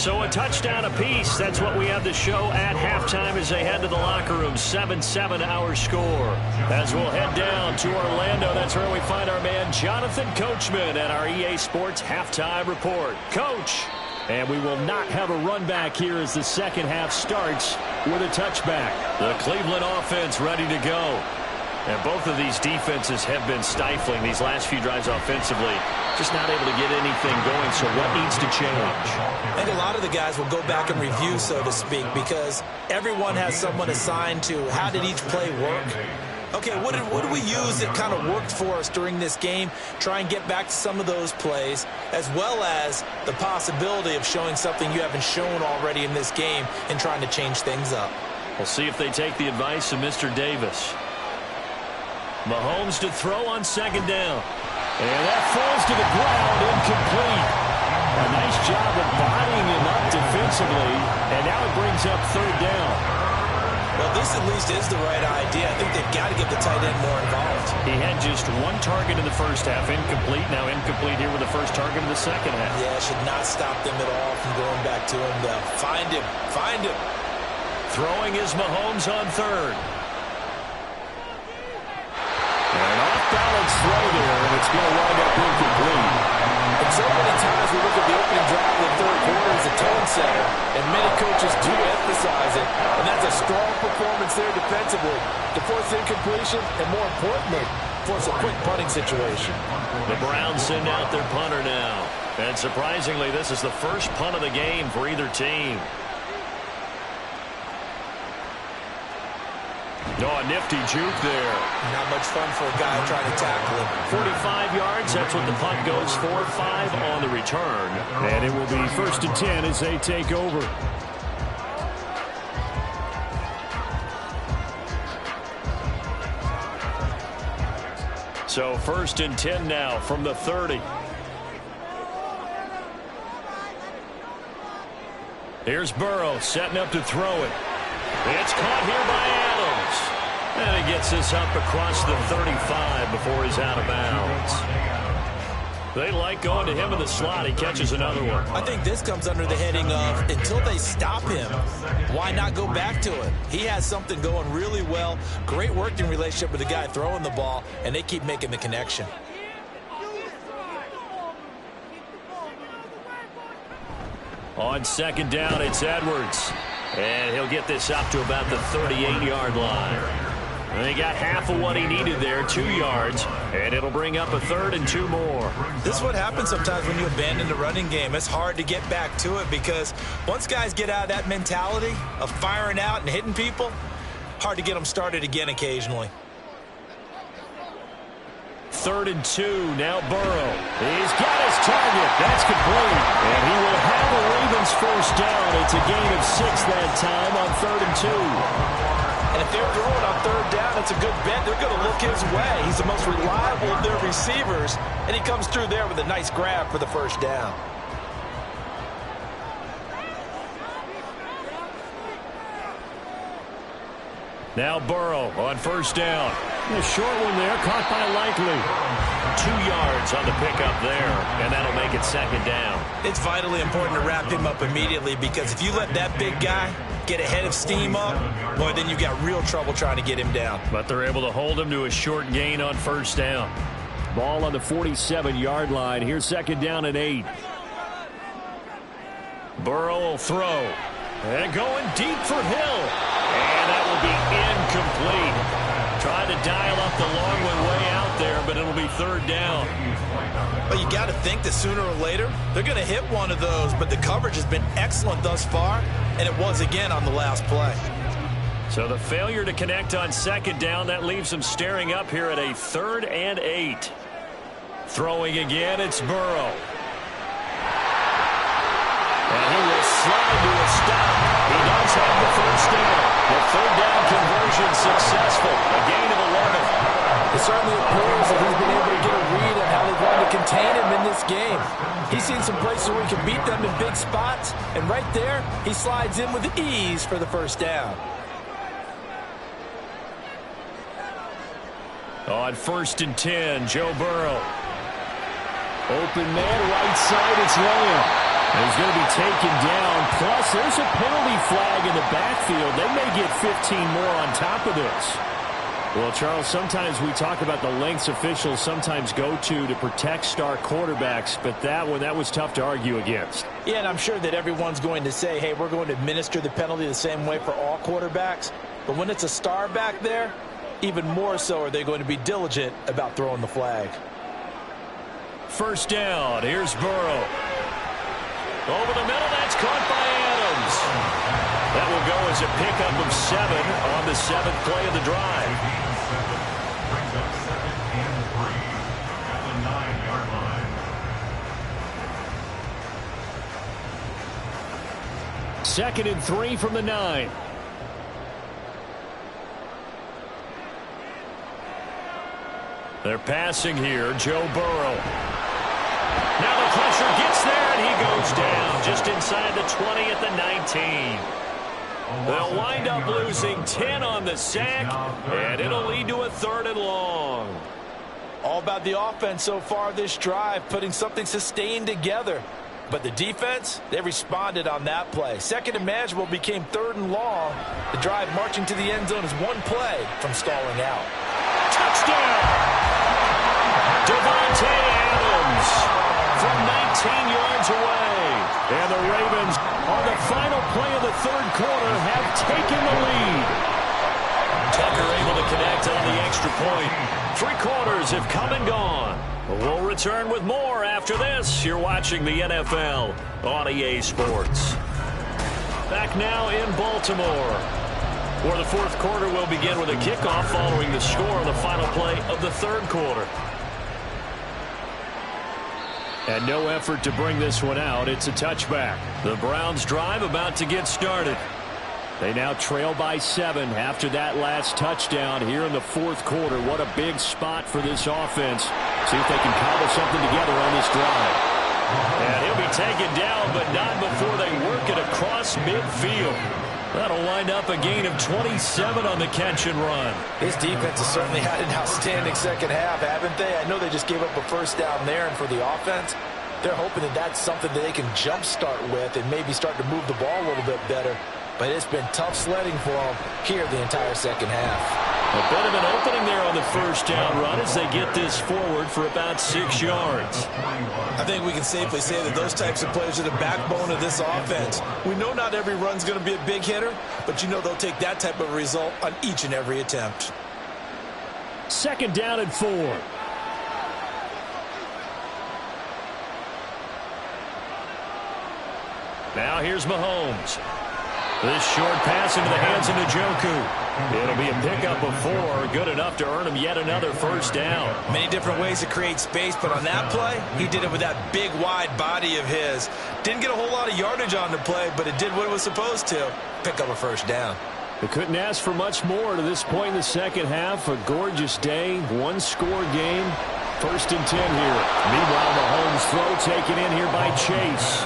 So a touchdown apiece. That's what we have to show at halftime as they head to the locker room. 7-7 our score. As we'll head down to Orlando, that's where we find our man Jonathan Coachman at our EA Sports Halftime Report. Coach. And we will not have a run back here as the second half starts with a touchback. The Cleveland offense ready to go. And both of these defenses have been stifling these last few drives offensively. Just not able to get anything going, so what needs to change? I think a lot of the guys will go back and review, so to speak, because everyone has someone assigned to how did each play work. Okay, what did we use that kind of worked for us during this game? Try and get back to some of those plays, as well as the possibility of showing something you haven't shown already in this game and trying to change things up. We'll see if they take the advice of Mr. Davis. Mahomes to throw on second down. And that falls to the ground, incomplete. A nice job of bodying him up defensively, and now it brings up third down. Well, this at least is the right idea. I think they've got to get the tight end more involved. He had just one target in the first half, incomplete. Now incomplete here with the first target in the second half. Yeah, should not stop them at all from going back to him, though. Find him. Find him. Throwing is Mahomes on third. An off-balance throw there, and it's going to wind up incomplete. And so many times we look at the opening drive of the third quarter as a tone setter, and many coaches do emphasize it, and that's a strong performance there defensively to force incompletion, and more importantly, force a quick punting situation. The Browns send out their punter now, and surprisingly, this is the first punt of the game for either team. Oh, a nifty juke there. Not much fun for a guy trying to tackle him. 45 yards, that's what the punt goes for. 5 on the return. And it will be 1st and 10 as they take over. So 1st and 10 now from the 30. Here's Burrow setting up to throw it. It's caught here by Adams. And he gets this up across the 35 before he's out of bounds. They like going to him in the slot. He catches another one. I think this comes under the heading of until they stop him, why not go back to it? He has something going really well. Great working relationship with the guy throwing the ball, and they keep making the connection. On second down, it's Edwards. And he'll get this up to about the 38-yard line. And he got half of what he needed there, 2 yards. And it'll bring up a 3rd and 2 more. This is what happens sometimes when you abandon the running game. It's hard to get back to it because once guys get out of that mentality of firing out and hitting people, hard to get them started again occasionally. 3rd and 2, now Burrow. He's got his target. That's complete. And he will have the Ravens first down. It's a gain of 6 that time on 3rd and 2. And if they're throwing on 3rd down, it's a good bet. They're going to look his way. He's the most reliable of their receivers, and he comes through there with a nice grab for the first down. Now Burrow on first down. A short one there, caught by Likely. 2 yards on the pickup there, and that'll make it second down. It's vitally important to wrap him up immediately because if you let that big guy get ahead of steam up, boy, then you've got real trouble trying to get him down. But they're able to hold him to a short gain on first down. Ball on the 47-yard line. Here's second down and 8. Burrow will throw. And going deep for Hill. And that will be incomplete. Trying to dial up the long one way out there, but it'll be third down. But you got to think that sooner or later, they're going to hit one of those. But the coverage has been excellent thus far, and it was again on the last play. So the failure to connect on second down, that leaves them staring up here at a 3rd and 8. Throwing again, it's Burrow. And he will slide to a stop. He does have the first down. The third down conversion successful. A gain of 11. It certainly appears that he's been able to get a read on how they're going to contain him in this game. He's seen some places where he can beat them in big spots, and right there, he slides in with ease for the first down. On 1st and 10, Joe Burrow. Open man, right side, it's Lamb. He's going to be taken down. Plus, there's a penalty flag in the backfield. They may get 15 more on top of this. Well, Charles, sometimes we talk about the lengths officials sometimes go to protect star quarterbacks, but that one, that was tough to argue against. Yeah, and I'm sure that everyone's going to say, hey, we're going to administer the penalty the same way for all quarterbacks. But when it's a star back there, even more so are they going to be diligent about throwing the flag. First down, here's Burrow. Over the middle, that's caught by Adams. That will go as a pickup of 7 on the 7th play of the drive. Brings up 2nd and 3 at the 9-yard line. 2nd and 3 from the 9. They're passing here, Joe Burrow. Now the pressure gets there, and he goes down just inside the 20 at the 19. They'll wind up losing 10 on the sack, and it'll lead to a 3rd and long. All about the offense so far this drive, putting something sustained together. But the defense, they responded on that play. 2nd and manageable became 3rd and long. The drive marching to the end zone is one play from stalling out. Touchdown! Davante Adams from 19 yards away. And the Ravens, on the final play of the 3rd quarter, have taken the lead. Tucker able to connect on the extra point. 3 quarters have come and gone. We'll return with more after this. You're watching the NFL on EA Sports. Back now in Baltimore, where the 4th quarter will begin with a kickoff following the score on the final play of the 3rd quarter. And no effort to bring this one out. It's a touchback. The Browns drive about to get started. They now trail by 7 after that last touchdown here in the 4th quarter. What a big spot for this offense. See if they can cobble something together on this drive. And he'll be taken down, but not before they work it across midfield. That'll wind up a gain of 27 on the catch and run. This defense has certainly had an outstanding second half, haven't they? I know they just gave up a first down there, and for the offense, they're hoping that that's something that they can jumpstart with and maybe start to move the ball a little bit better. But it's been tough sledding for them here the entire second half. A bit of an opening there on the first down run as they get this forward for about 6 yards. I think we can safely say that those types of plays are the backbone of this offense. We know not every run's going to be a big hitter, but you know they'll take that type of result on each and every attempt. 2nd down and 4. Now here's Mahomes. This short pass into the hands of Njoku. It'll be a pickup of 4, good enough to earn him yet another first down. Many different ways to create space, but on that play, he did it with that big, wide body of his. Didn't get a whole lot of yardage on the play, but it did what it was supposed to. Pick up a first down. They couldn't ask for much more to this point in the second half. A gorgeous day, one-score game. 1st and 10 here. Meanwhile, Mahomes' throw taken in here by Chase.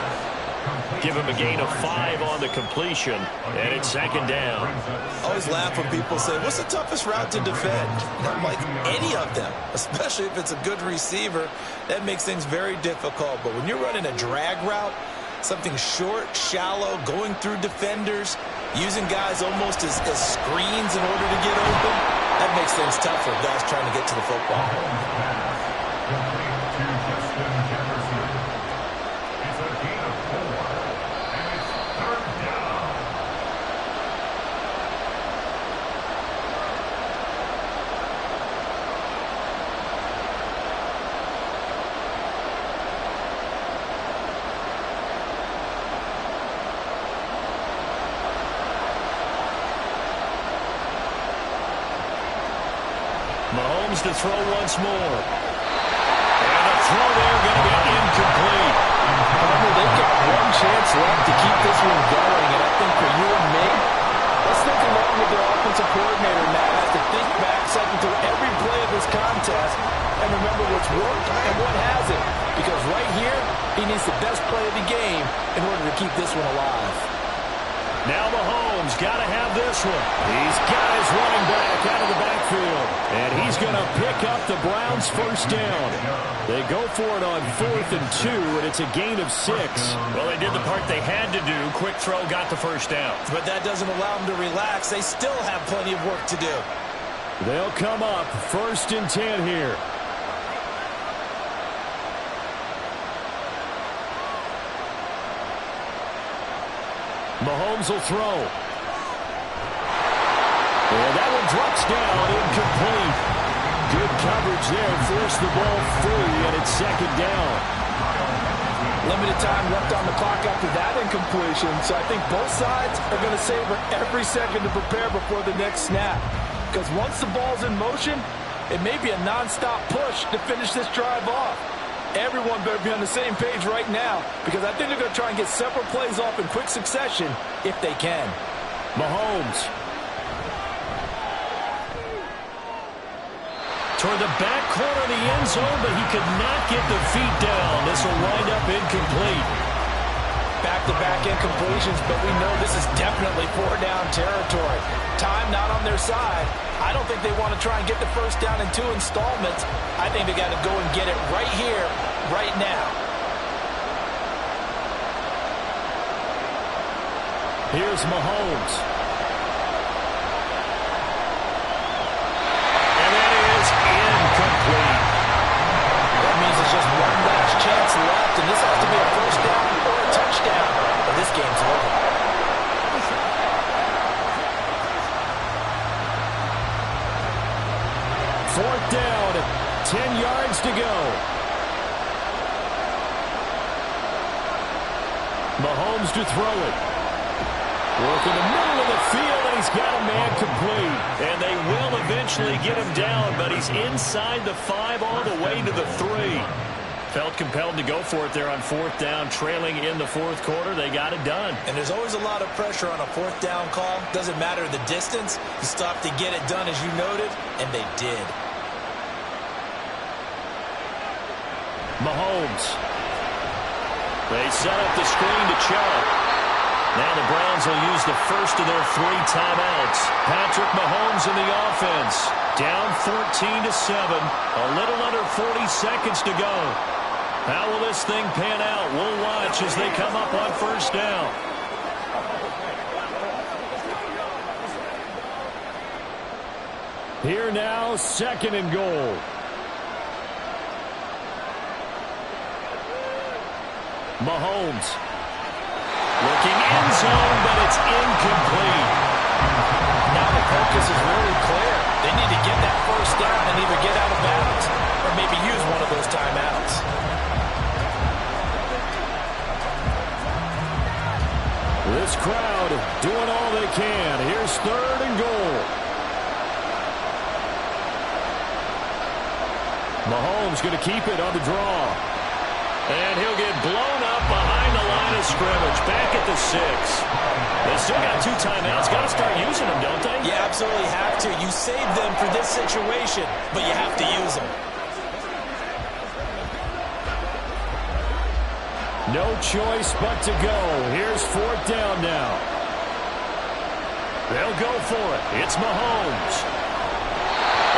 Give him a gain of 5 on the completion, and it's 2nd down. I always laugh when people say, what's the toughest route to defend? And I'm like, any of them, especially if it's a good receiver. That makes things very difficult. But when you're running a drag route, something short, shallow, going through defenders, using guys almost as screens in order to get open, that makes things tough for guys trying to get to the football. Mahomes to throw once more. And the throw there going to be incomplete. They've got one chance left to keep this one going, and I think for you and me, let's think along with their offensive coordinator, Matt, has to think back, cycle through every play of this contest, and remember what's worked and what hasn't. Because right here, he needs the best play of the game in order to keep this one alive. Now Mahomes got to have this one. He's got his running back out of the backfield. And he's going to pick up the Browns' first down. They go for it on 4th and 2, and it's a gain of 6. Well, they did the part they had to do. Quick throw, got the first down. But that doesn't allow them to relax. They still have plenty of work to do. They'll come up 1st and 10 here. Mahomes will throw. And that one drops down, incomplete. Good coverage there, forced the ball free, and it's 2nd down. Limited time left on the clock after that incompletion, so I think both sides are going to savor every second to prepare before the next snap. Because once the ball's in motion, it may be a non-stop push to finish this drive off. Everyone better be on the same page right now, because I think they're going to try and get several plays off in quick succession if they can. Mahomes. Toward the back corner of the end zone, but he could not get the feet down. This will wind up incomplete. Back-to-back incompletions, but we know this is definitely 4-down territory. Time not on their side. I don't think they want to try and get the first down in 2 installments. I think they got to go and get it right here, right now. Here's Mahomes. And that is incomplete. That means it's just one last chance left, and this has to be a first down or a touchdown, or this game's over. Fourth down, 10 yards to go. Mahomes to throw it. Work in the middle of the field, and he's got a man complete. And they will eventually get him down, but he's inside the 5 all the way to the 3. Felt compelled to go for it there on 4th down, trailing in the 4th quarter. They got it done. And there's always a lot of pressure on a 4th down call. Doesn't matter the distance. You stop to get it done, as you noted, and they did. Mahomes. They set up the screen to Chubb. Now the Browns will use the first of their 3 timeouts. Patrick Mahomes in the offense. Down 14-7. A little under 40 seconds to go. How will this thing pan out? We'll watch as they come up on first down. Here now, 2nd and goal. Mahomes. Looking end zone, but it's incomplete. Now the focus is really clear. They need to get that first down and either get out of bounds or maybe use one of those timeouts. This crowd doing all they can. Here's 3rd and goal. Mahomes going to keep it on the draw. And he'll get blown up behind the line of scrimmage. Back at the 6. They still got 2 timeouts. Got to start using them, don't they? You absolutely have to. You save them for this situation, but you have to use them. No choice but to go. Here's 4th down now. They'll go for it. It's Mahomes.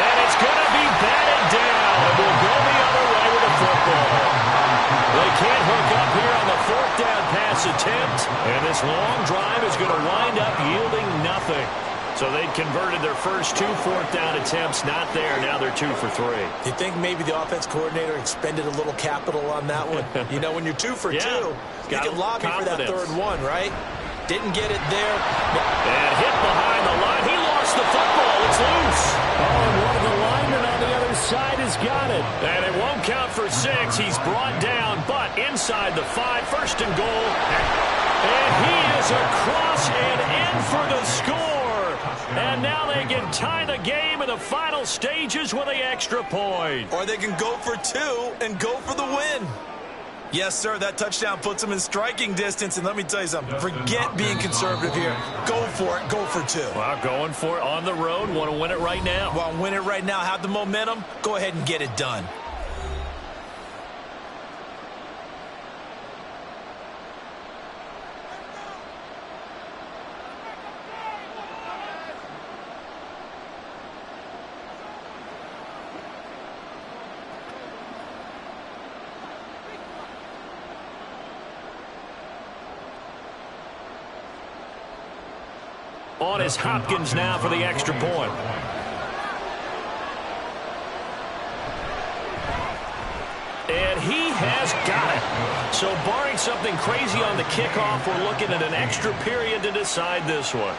And it's going to be batted down. And we'll go the other way with the football. They can't hook up here on the 4th down pass attempt. And this long drive is going to wind up yielding nothing. So they'd converted their first 2 4th down attempts. Not there. Now they're 2 for 3. You think maybe the offense coordinator expended a little capital on that one? You know, when you're 2 for 2, you can lobby for that 3rd one, right? Didn't get it there. And hit behind the line. He lost the football. It's loose. Oh, and one of the linemen on the other side has got it. And it won't count for 6. He's brought down, but inside the 5. 1st and goal. And he is across and in for the score. And now they can tie the game in the final stages with the extra point. Or they can go for two and go for the win. Yes, sir, that touchdown puts them in striking distance. And let me tell you something, forget being conservative here. Go for it, go for two. Well, going for it on the road. Want to win it right now. Well, win it right now, have the momentum, go ahead and get it done. On is Hopkins now for the extra point. And he has got it. So barring something crazy on the kickoff, we're looking at an extra period to decide this one.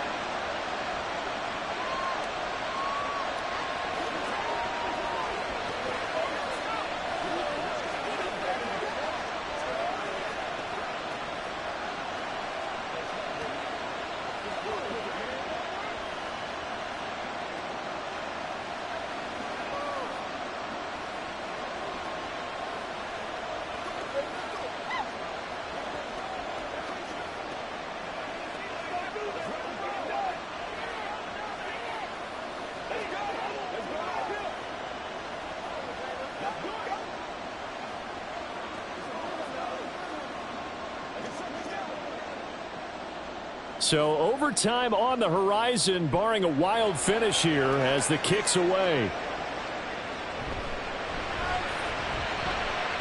So overtime on the horizon, barring a wild finish here as the kick's away.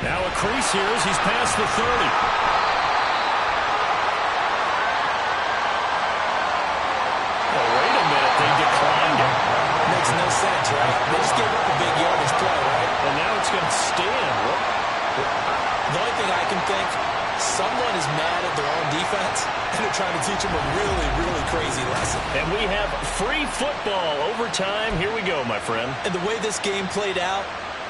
Now a crease here as he's past the 30. Oh, wait a minute, they declined it. Makes no sense, right? They just gave up a big yardage play, right? And now it's going to stand. The only thing I can think, someone is mad at their own defense, and they're trying to teach them a really, really crazy lesson. And we have free football overtime. Here we go, my friend. And the way this game played out,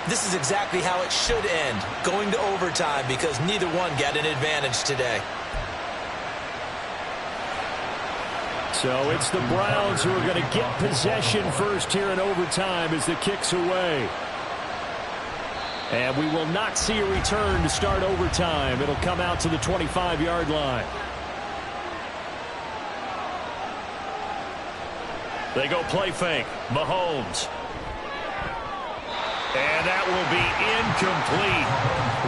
this is exactly how it should end, going to overtime, because neither one got an advantage today. So it's the Browns who are going to get possession first here in overtime as the kick's away. And we will not see a return to start overtime. It'll come out to the 25-yard line. They go play fake. Mahomes. And that will be incomplete.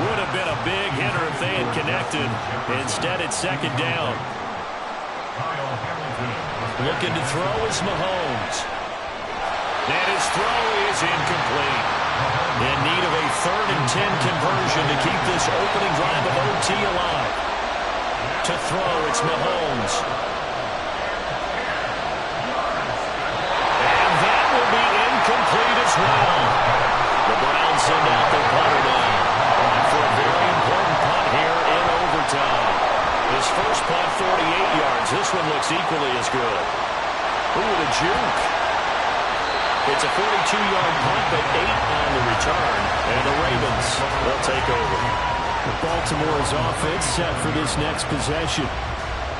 Would have been a big hitter if they had connected. Instead, it's second down. Looking to throw is Mahomes. And his throw is incomplete. In need of a 3rd and 10 conversion to keep this opening drive of OT alive. To throw, it's Mahomes. And that will be incomplete as well. The Browns send out their punter now. And for a very important punt here in overtime. His first punt, 48 yards. This one looks equally as good. Ooh, the juke. It's a 42-yard punt, but 8 on the return. And the Ravens will take over. Baltimore's offense set for this next possession.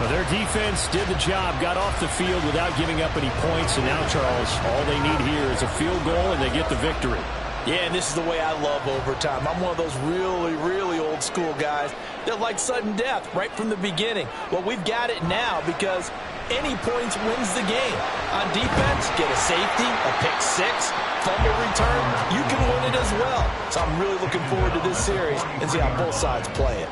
Well, their defense did the job, got off the field without giving up any points. And now, Charles, all they need here is a field goal, and they get the victory. Yeah, and this is the way I love overtime. I'm one of those really, really old school guys that like sudden death right from the beginning. Well, we've got it now because any points wins the game. On defense, get a safety, a pick six, fumble return, you can win it as well. So I'm really looking forward to this series and see how both sides play it.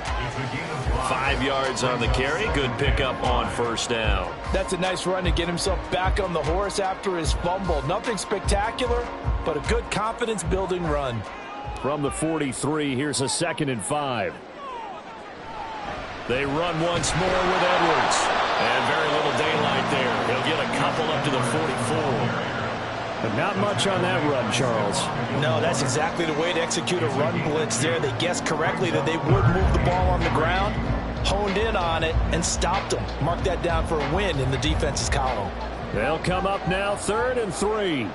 5 yards on the carry. Good pickup on first down. That's a nice run to get himself back on the horse after his fumble. Nothing spectacular, but a good confidence-building run. From the 43, here's a 2nd and 5. They run once more with Edwards. And very little daylight there. He'll get a couple up to the 44. But not much on that run, Charles. No, that's exactly the way to execute a run blitz there. They guessed correctly that they would move the ball on the ground, honed in on it, and stopped them. Mark that down for a win in the defense's column. They'll come up now 3rd and 3.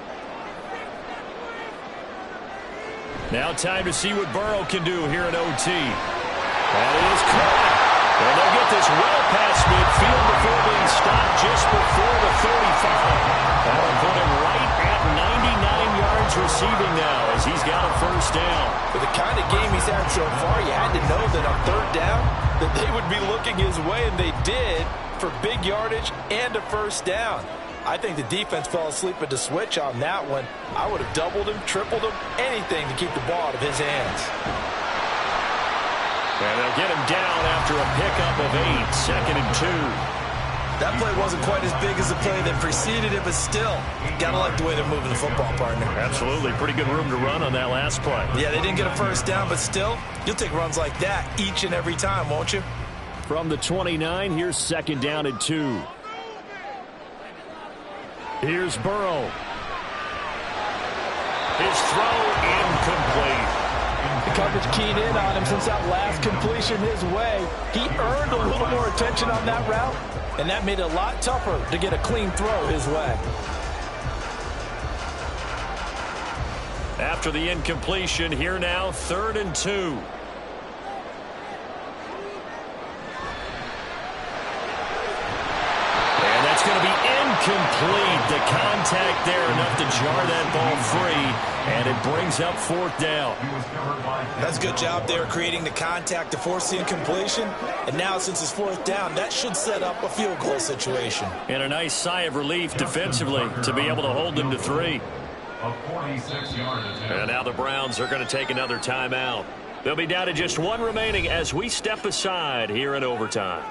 Now time to see what Burrow can do here at OT. That is caught. And they'll get this well past midfield before being stopped just before the 35. And so far, you had to know that on third down that they would be looking his way, and they did for big yardage and a first down. I think the defense fell asleep at the switch on that one. I would have doubled him, tripled him, anything to keep the ball out of his hands. And they'll get him down after a pickup of 8, 2nd and 2. That play wasn't quite as big as the play that preceded it, but still, gotta like the way they're moving the football, partner. Absolutely. Pretty good room to run on that last play. Yeah, they didn't get a first down, but still, you'll take runs like that each and every time, won't you? From the 29, here's 2nd down and 2. Here's Burrow. His throw incomplete. The coverage keyed in on him since that last completion his way. He earned a little more attention on that route, and that made it a lot tougher to get a clean throw his way. After the incompletion, here now, 3rd and 2. And that's going to be incomplete. The contact there enough to jar that ball free, and it brings up 4th down. That's a good job there creating the contact to force the incompletion. And now since it's 4th down, that should set up a field goal situation. And a nice sigh of relief defensively to be able to hold them to 3. A 46-yard attempt. And now the Browns are going to take another timeout. They'll be down to just 1 remaining as we step aside here in overtime.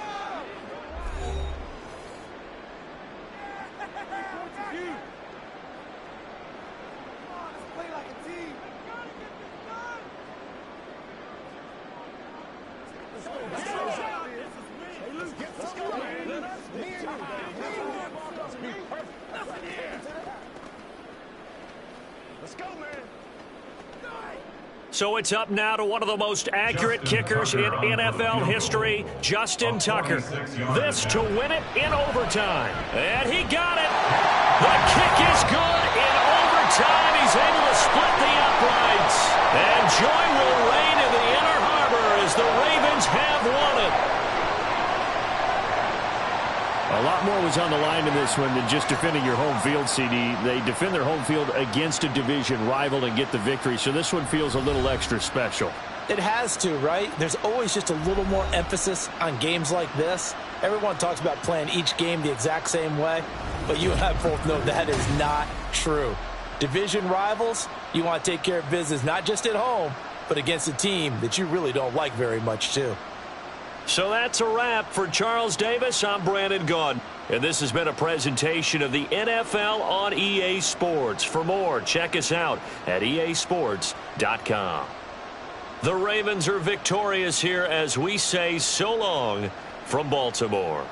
So it's up now to one of the most accurate kickers in NFL history, Justin Tucker. This to win it in overtime. And he got it. The kick is good in overtime. He's able to split the uprights. And joy will reign in the Inner Harbor as the Ravens have won it. A lot more was on the line in this one than just defending your home field, CD. They defend their home field against a division rival and get the victory, so this one feels a little extra special. It has to, right? There's always just a little more emphasis on games like this. Everyone talks about playing each game the exact same way, but you and I both know that is not true. Division rivals, you want to take care of business not just at home, but against a team that you really don't like very much, too. So that's a wrap for Charles Davis. I'm Brandon Gaudin, and this has been a presentation of the NFL on EA Sports. For more, check us out at easports.com. The Ravens are victorious here as we say so long from Baltimore.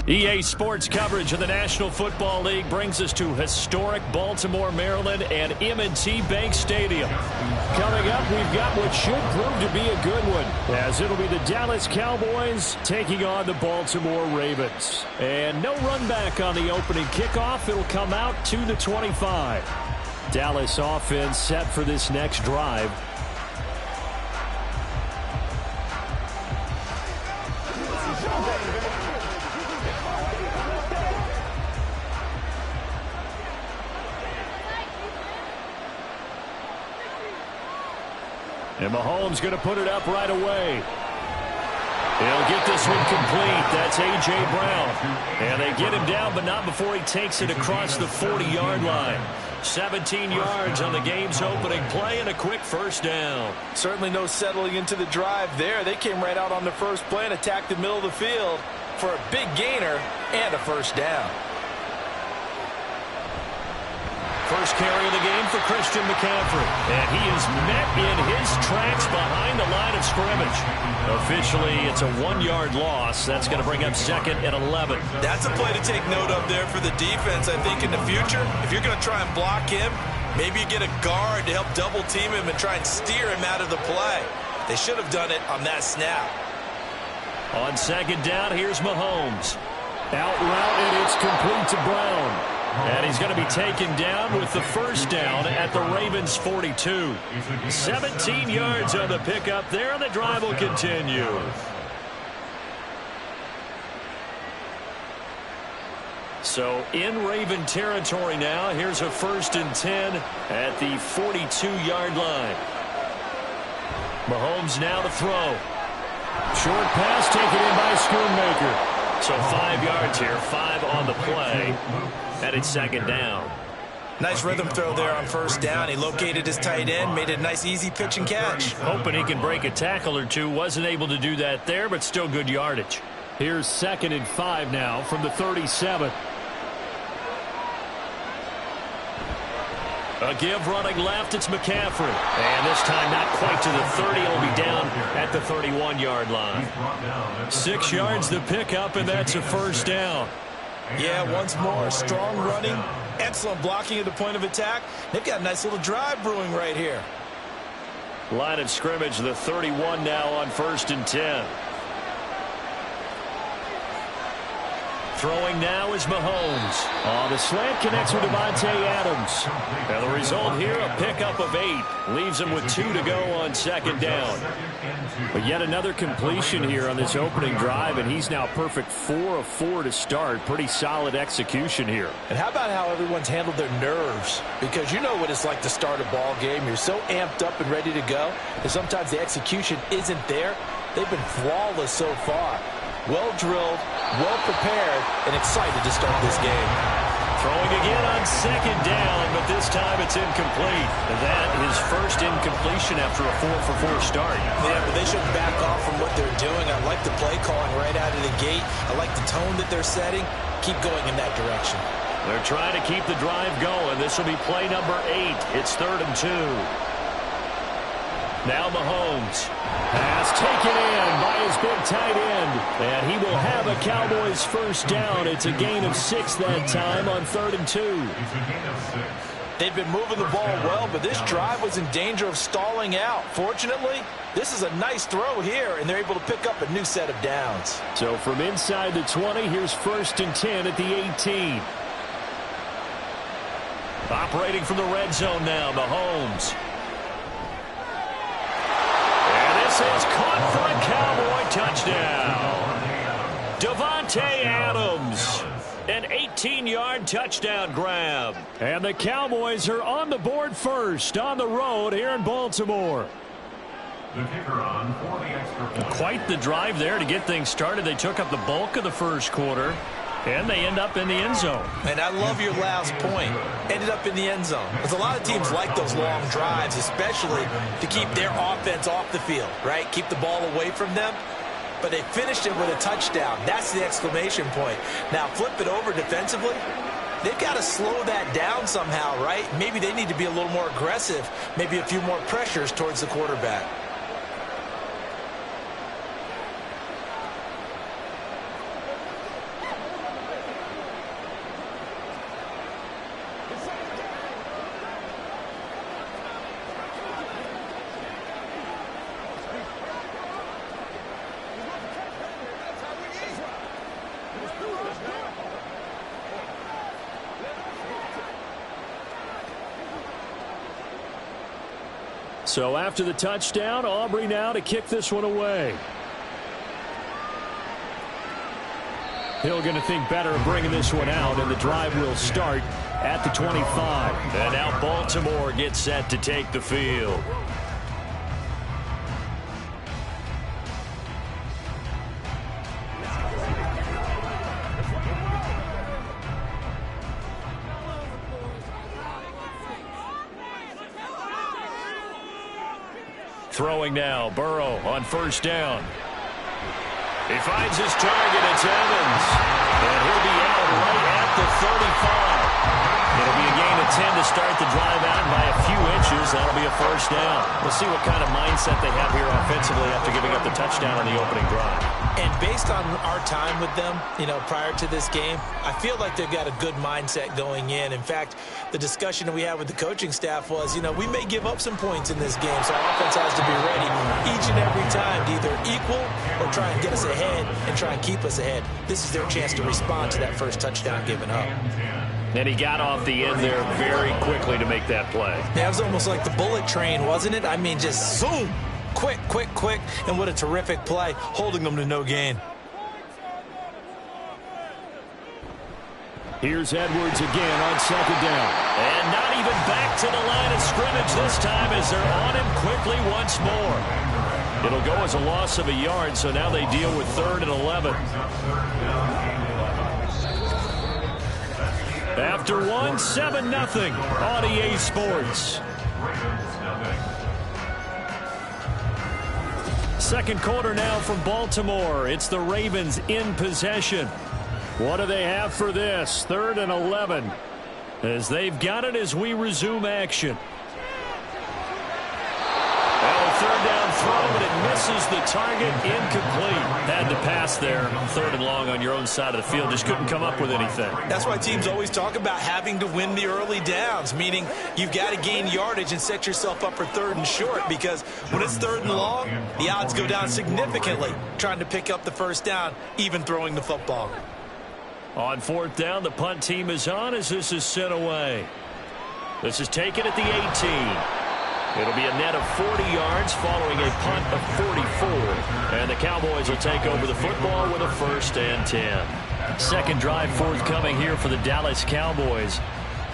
EA Sports coverage of the National Football League brings us to historic Baltimore, Maryland, and M&T Bank Stadium. Coming up, we've got what should prove to be a good one, as it'll be the Dallas Cowboys taking on the Baltimore Ravens. And no run back on the opening kickoff. It'll come out to the 25. Dallas offense set for this next drive. And Mahomes going to put it up right away. He'll get this one complete. That's A.J. Brown. And they get him down, but not before he takes it across the 40-yard line. 17 yards on the game's opening play and a quick first down. Certainly no settling into the drive there. They came right out on the first play and attacked the middle of the field for a big gainer and a first down. First carry of the game for Christian McCaffrey. And he is met in his tracks behind the line of scrimmage. Officially, it's a 1-yard loss. That's going to bring up second and 11. That's a play to take note of there for the defense, I think, in the future. If you're going to try and block him, Maybe you get a guard to help double team him and try and steer him out of the play. They should have done it on that snap. On second down, here's Mahomes. Out route, and it's complete to Brown. And he's going to be taken down with the first down at the Ravens' 42. 17 yards on the pickup there, and the drive will continue. So in Raven territory now. Here's a 1st and 10 at the 42-yard line. Mahomes now to throw. Short pass taken in by Schoonmaker. So 5 yards here, 5 on the play, and it's second down. Nice rhythm throw there on 1st down. He located his tight end, made it a nice easy pitch and catch. Hoping he can break a tackle or two. Wasn't able to do that there, but still good yardage. Here's 2nd and 5 now from the 37. A give running left, it's McCaffrey. And this time not quite to the 30. He'll be down at the 31-yard line. 6 yards the pickup, and that's a 1st down. Yeah, once more, strong running, excellent blocking at the point of attack. They've got a nice little drive brewing right here. Line of scrimmage, the 31 now on 1st and 10. Throwing now is Mahomes. On the slant, connects with Davante Adams. And the result here, a pickup of 8. Leaves him with 2 to go on 2nd down. But yet another completion here on this opening drive, and he's now perfect 4 of 4 to start. Pretty solid execution here. And how about how everyone's handled their nerves? Because you know what it's like to start a ball game. You're so amped up and ready to go, and sometimes the execution isn't there. They've been flawless so far. Well drilled, well prepared, and excited to start this game. Throwing again on 2nd down, but this time it's incomplete. That is first incompletion after a 4-for-4 start. Yeah, but they shouldn't back off from what they're doing. I like the play calling right out of the gate. I like the tone that they're setting. Keep going in that direction. They're trying to keep the drive going. This will be play number 8. It's 3rd and 2. Now Mahomes. Pass taken in by his big tight end. And he will have a Cowboys 1st down. It's a gain of 6 that time on 3rd and 2. They've been moving the ball well, but this drive was in danger of stalling out. Fortunately, this is a nice throw here, and they're able to pick up a new set of downs. So from inside the 20, here's 1st and 10 at the 18. Operating from the red zone now, Mahomes. This is caught for a Cowboy touchdown. Davante Adams. An 18-yard touchdown grab. And the Cowboys are on the board first on the road here in Baltimore. The kicker on for the extra point. Quite the drive there to get things started. They took up the bulk of the first quarter, and they end up in the end zone. And I love your last point. Ended up in the end zone. Because a lot of teams like those long drives, especially to keep their offense off the field, right? Keep the ball away from them. But they finished it with a touchdown. That's the exclamation point. Now, flip it over defensively. They've got to slow that down somehow, right? Maybe they need to be a little more aggressive. Maybe a few more pressures towards the quarterback. So after the touchdown, Aubrey now to kick this one away. Hill going to think better of bringing this one out, and the drive will start at the 25. And now Baltimore gets set to take the field. Throwing now, Burrow on 1st down. He finds his target, it's Evans. And he'll be out right at the 35. It'll be a gain of 10 to start the drive out by a few inches. That'll be a 1st down. We'll see what kind of mindset they have here offensively after giving up the touchdown on the opening drive. And based on our time with them, prior to this game, I feel like they've got a good mindset going in. In fact, the discussion that we had with the coaching staff was, we may give up some points in this game, so our offense has to be ready each and every time to either equal or try and get us ahead and try and keep us ahead. This is their chance to respond to that first touchdown given up. And he got off the end there very quickly to make that play. That was almost like the bullet train, wasn't it? I mean, just zoom. Quick, quick, quick, and what a terrific play, holding them to no gain. Here's Edwards again on second down. And not even back to the line of scrimmage this time as they're on him quickly once more. It'll go as a loss of a yard, so now they deal with 3rd and 11. After 1, 7-0 on EA Sports. Second quarter now from Baltimore. It's the Ravens in possession. What do they have for this? 3rd and 11. As they've got it as we resume action. And a 3rd down throw, but it misses the target. Incomplete. Had to pass there. 3rd and long on your own side of the field. Just couldn't come up with anything. That's why teams always talk about having to win the early downs, meaning you've got to gain yardage and set yourself up for 3rd and short, because when it's 3rd and long, the odds go down significantly trying to pick up the first down, even throwing the football. On 4th down, the punt team is on as this is sent away. This is taken at the 18. It'll be a net of 40 yards following a punt of 44. And the Cowboys will take over the football with a 1st and 10. Second drive forthcoming here for the Dallas Cowboys.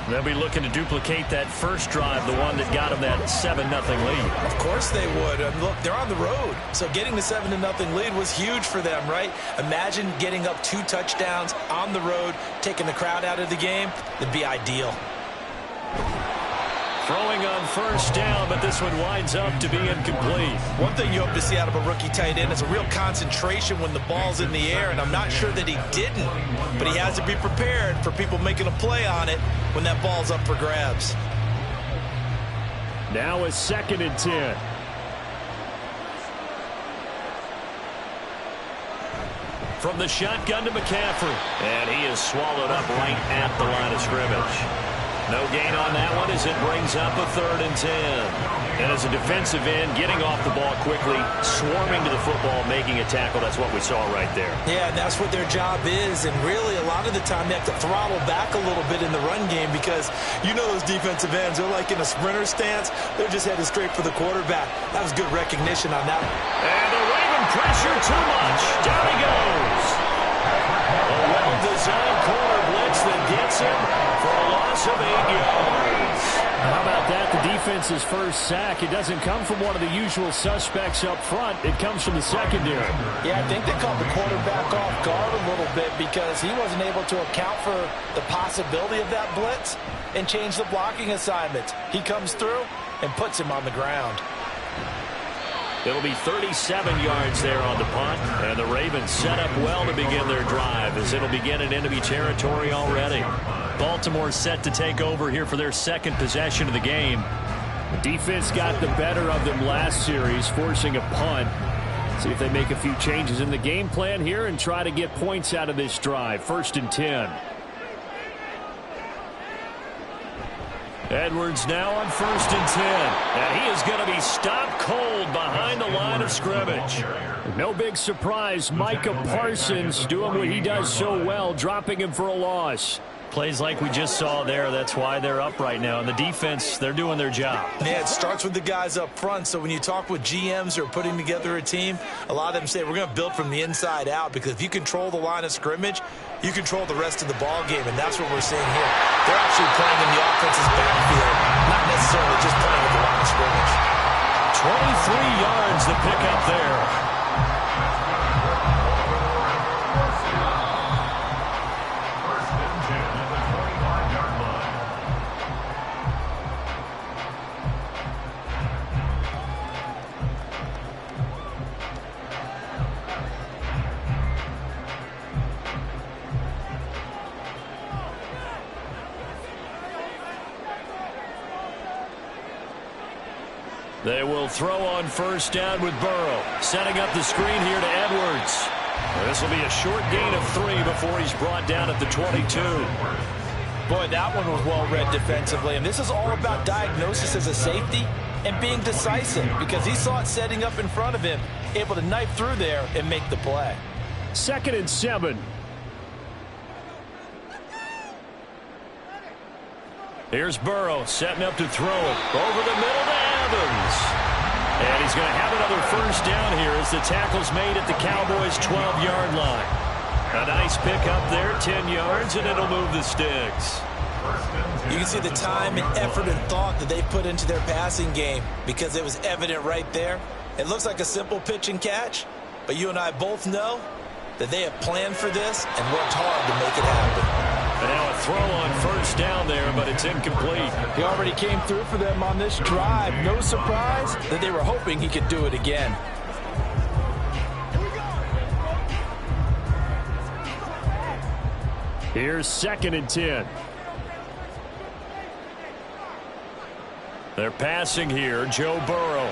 They'll be looking to duplicate that first drive, the one that got them that 7-0 lead. Of course they would. Look, they're on the road, so getting the 7-0 lead was huge for them, right? Imagine getting up 2 touchdowns on the road, taking the crowd out of the game. That'd be ideal. Throwing on first down, but this one winds up to be incomplete. One thing you hope to see out of a rookie tight end is a real concentration when the ball's in the air, and I'm not sure that he didn't, but he has to be prepared for people making a play on it when that ball's up for grabs. Now a 2nd and 10. From the shotgun to McCaffrey, and he is swallowed up right at the line of scrimmage. No gain on that one as it brings up a 3rd and 10. And as a defensive end, getting off the ball quickly, swarming to the football, making a tackle. That's what we saw right there. Yeah, and that's what their job is. And really, a lot of the time, they have to throttle back a little bit in the run game because those defensive ends, they're like in a sprinter stance. They're just headed straight for the quarterback. That was good recognition on that one. And the Raven pressure too much. Down he goes. A well-designed corner blitz that gets him for a loss of 8 yards. How about that? The defense's first sack. It doesn't come from one of the usual suspects up front. It comes from the secondary. Yeah, I think they caught the quarterback off guard a little bit because he wasn't able to account for the possibility of that blitz and change the blocking assignment. He comes through and puts him on the ground. It'll be 37 yards there on the punt, and the Ravens set up well to begin their drive as it'll begin in enemy territory already. Baltimore set to take over here for their 2nd possession of the game. The defense got the better of them last series, forcing a punt. See if they make a few changes in the game plan here and try to get points out of this drive. 1st and 10. Edwards now on 1st and 10. And he is going to be stopped cold behind the line of scrimmage. No big surprise. Micah Parsons doing what he does so well, dropping him for a loss. Plays like we just saw there. That's why they're up right now. And the defense, they're doing their job. Yeah, it starts with the guys up front. So when you talk with GMs who are putting together a team, a lot of them say we're going to build from the inside out, because if you control the line of scrimmage, you control the rest of the ball game, and that's what we're seeing here. They're actually playing in the offense's backfield, not necessarily just playing at the line of scrimmage. 23 yards to pick up there. They will throw on first down with Burrow. Setting up the screen here to Edwards. This will be a short gain of 3 before he's brought down at the 22. Boy, that one was well read defensively, and this is all about diagnosis as a safety and being decisive because he saw it setting up in front of him, able to knife through there and make the play. 2nd and 7. Here's Burrow setting up to throw it over the middle to Evans. And he's going to have another first down here as the tackle's made at the Cowboys' 12-yard line. A nice pick up there, 10 yards, and it'll move the sticks. You can see the time and effort and thought that they put into their passing game because it was evident right there. It looks like a simple pitch and catch, but you and I both know that they have planned for this and worked hard to make it happen. And now a throw on first down there, but it's incomplete. He already came through for them on this drive. No surprise that they were hoping he could do it again. Here's 2nd and 10. They're passing here, Joe Burrow.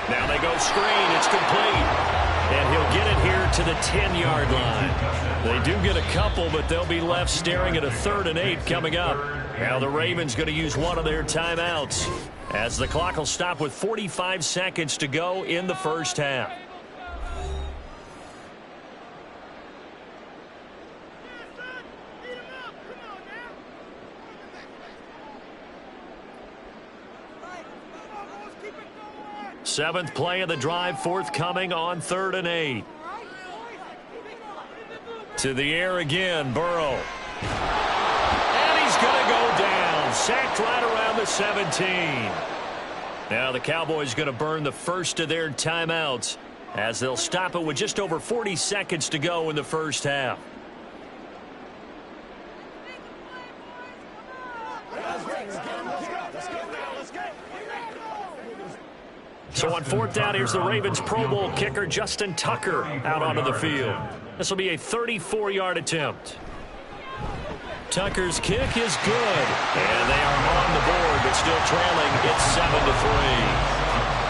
Now they go screen, it's complete. And he'll get it here to the 10-yard line. They do get a couple, but they'll be left staring at a 3rd and 8 coming up. Now the Ravens going to use one of their timeouts as the clock will stop with 45 seconds to go in the first half. Seventh play of the drive forthcoming on 3rd and 8. To the air again, Burrow. And he's going to go down. Sacked right around the 17. Now the Cowboys going to burn the first of their timeouts as they'll stop it with just over 40 seconds to go in the first half. So on 4th down, here's the Ravens Pro Bowl kicker Justin Tucker out onto the field. This will be a 34-yard attempt. Tucker's kick is good. And they are on the board, but still trailing. It's 7-3.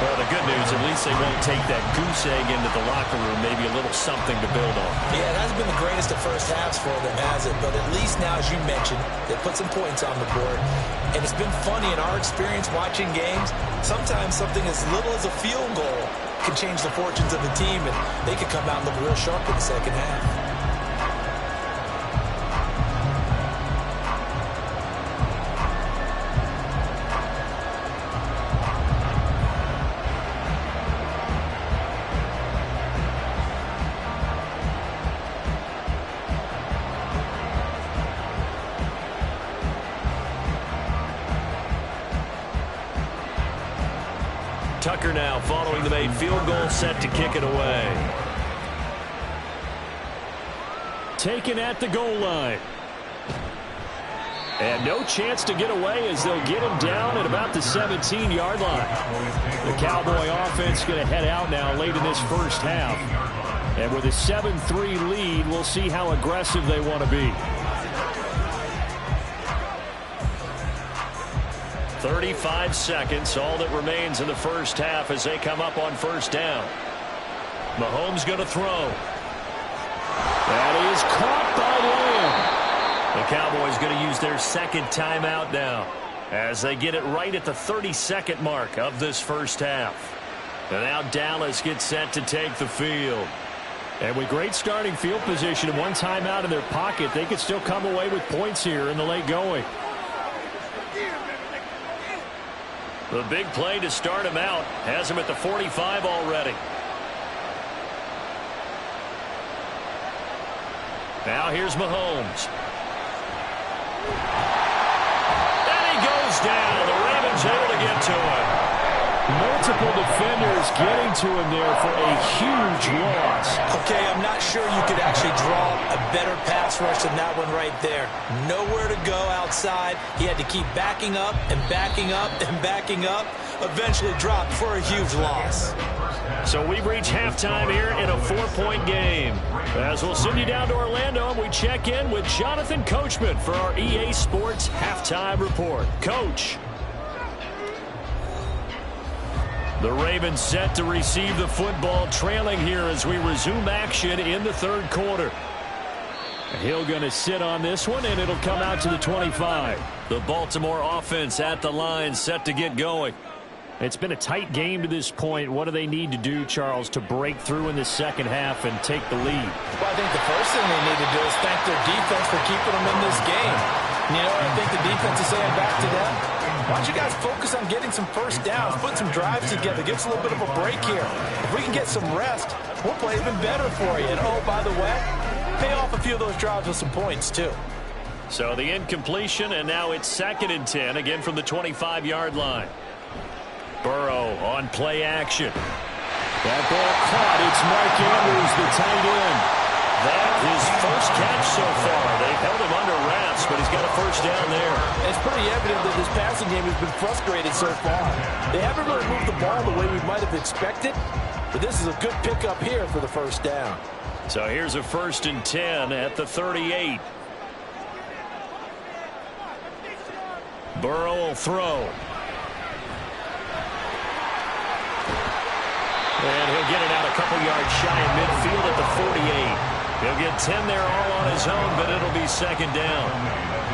Well, the good news, at least they won't take that goose egg into the locker room. Maybe a little something to build on. Yeah, it hasn't been the greatest of first halves for them, has it? But at least now, as you mentioned, they put some points on the board. And it's been funny in our experience watching games. Sometimes something as little as a field goal can change the fortunes of the team, and they could come out and look real sharp in the second half. Tucker now following the made field goal, set to kick it away. Taken at the goal line. And no chance to get away as they'll get him down at about the 17-yard line. The Cowboy offense going to head out now late in this first half. And with a 7-3 lead, we'll see how aggressive they want to be. 35 seconds, all that remains in the first half as they come up on first down. Mahomes going to throw. That is caught by Lamb. The Cowboys going to use their second timeout now as they get it right at the 32nd mark of this first half. And now Dallas gets set to take the field. And with great starting field position and one timeout in their pocket, they could still come away with points here in the late going. The big play to start him out has him at the 45 already. Now here's Mahomes. And he goes down. The Ravens able to get to him. Multiple defenders getting to him there for a huge loss. Okay, I'm not sure you could actually draw a better pass rush than that one right there. Nowhere to go outside. He had to keep backing up and backing up and backing up. Eventually dropped for a huge loss. So we reach halftime here in a 4-point game. As we'll send you down to Orlando, and we check in with Jonathan Coachman for our EA Sports Halftime Report. Coach. The Ravens set to receive the football, trailing here as we resume action in the third quarter. Hill going to sit on this one, and it'll come out to the 25. The Baltimore offense at the line, set to get going. It's been a tight game to this point. What do they need to do, Charles, to break through in the second half and take the lead? Well, I think the first thing they need to do is thank their defense for keeping them in this game. You know, I think the defense is saying back to them, why don't you guys focus on getting some first downs, put some drives together, give us a little bit of a break here. If we can get some rest, we'll play even better for you. And, oh, by the way, pay off a few of those drives with some points, too. So the incompletion, and now it's 2nd and 10, again from the 25-yard line. Burrow on play action. That ball caught. It's Mark Andrews, the tight end. That his first catch so far. They've held him under wraps, but he's got a first down there. It's pretty evident that this passing game has been frustrated so far. They haven't really moved the ball the way we might have expected, but this is a good pickup here for the first down. So here's a 1st and 10 at the 38. Burrow will throw. And he'll get it out a couple yards shy in midfield at the 48. He'll get 10 there all on his own, but it'll be 2nd down.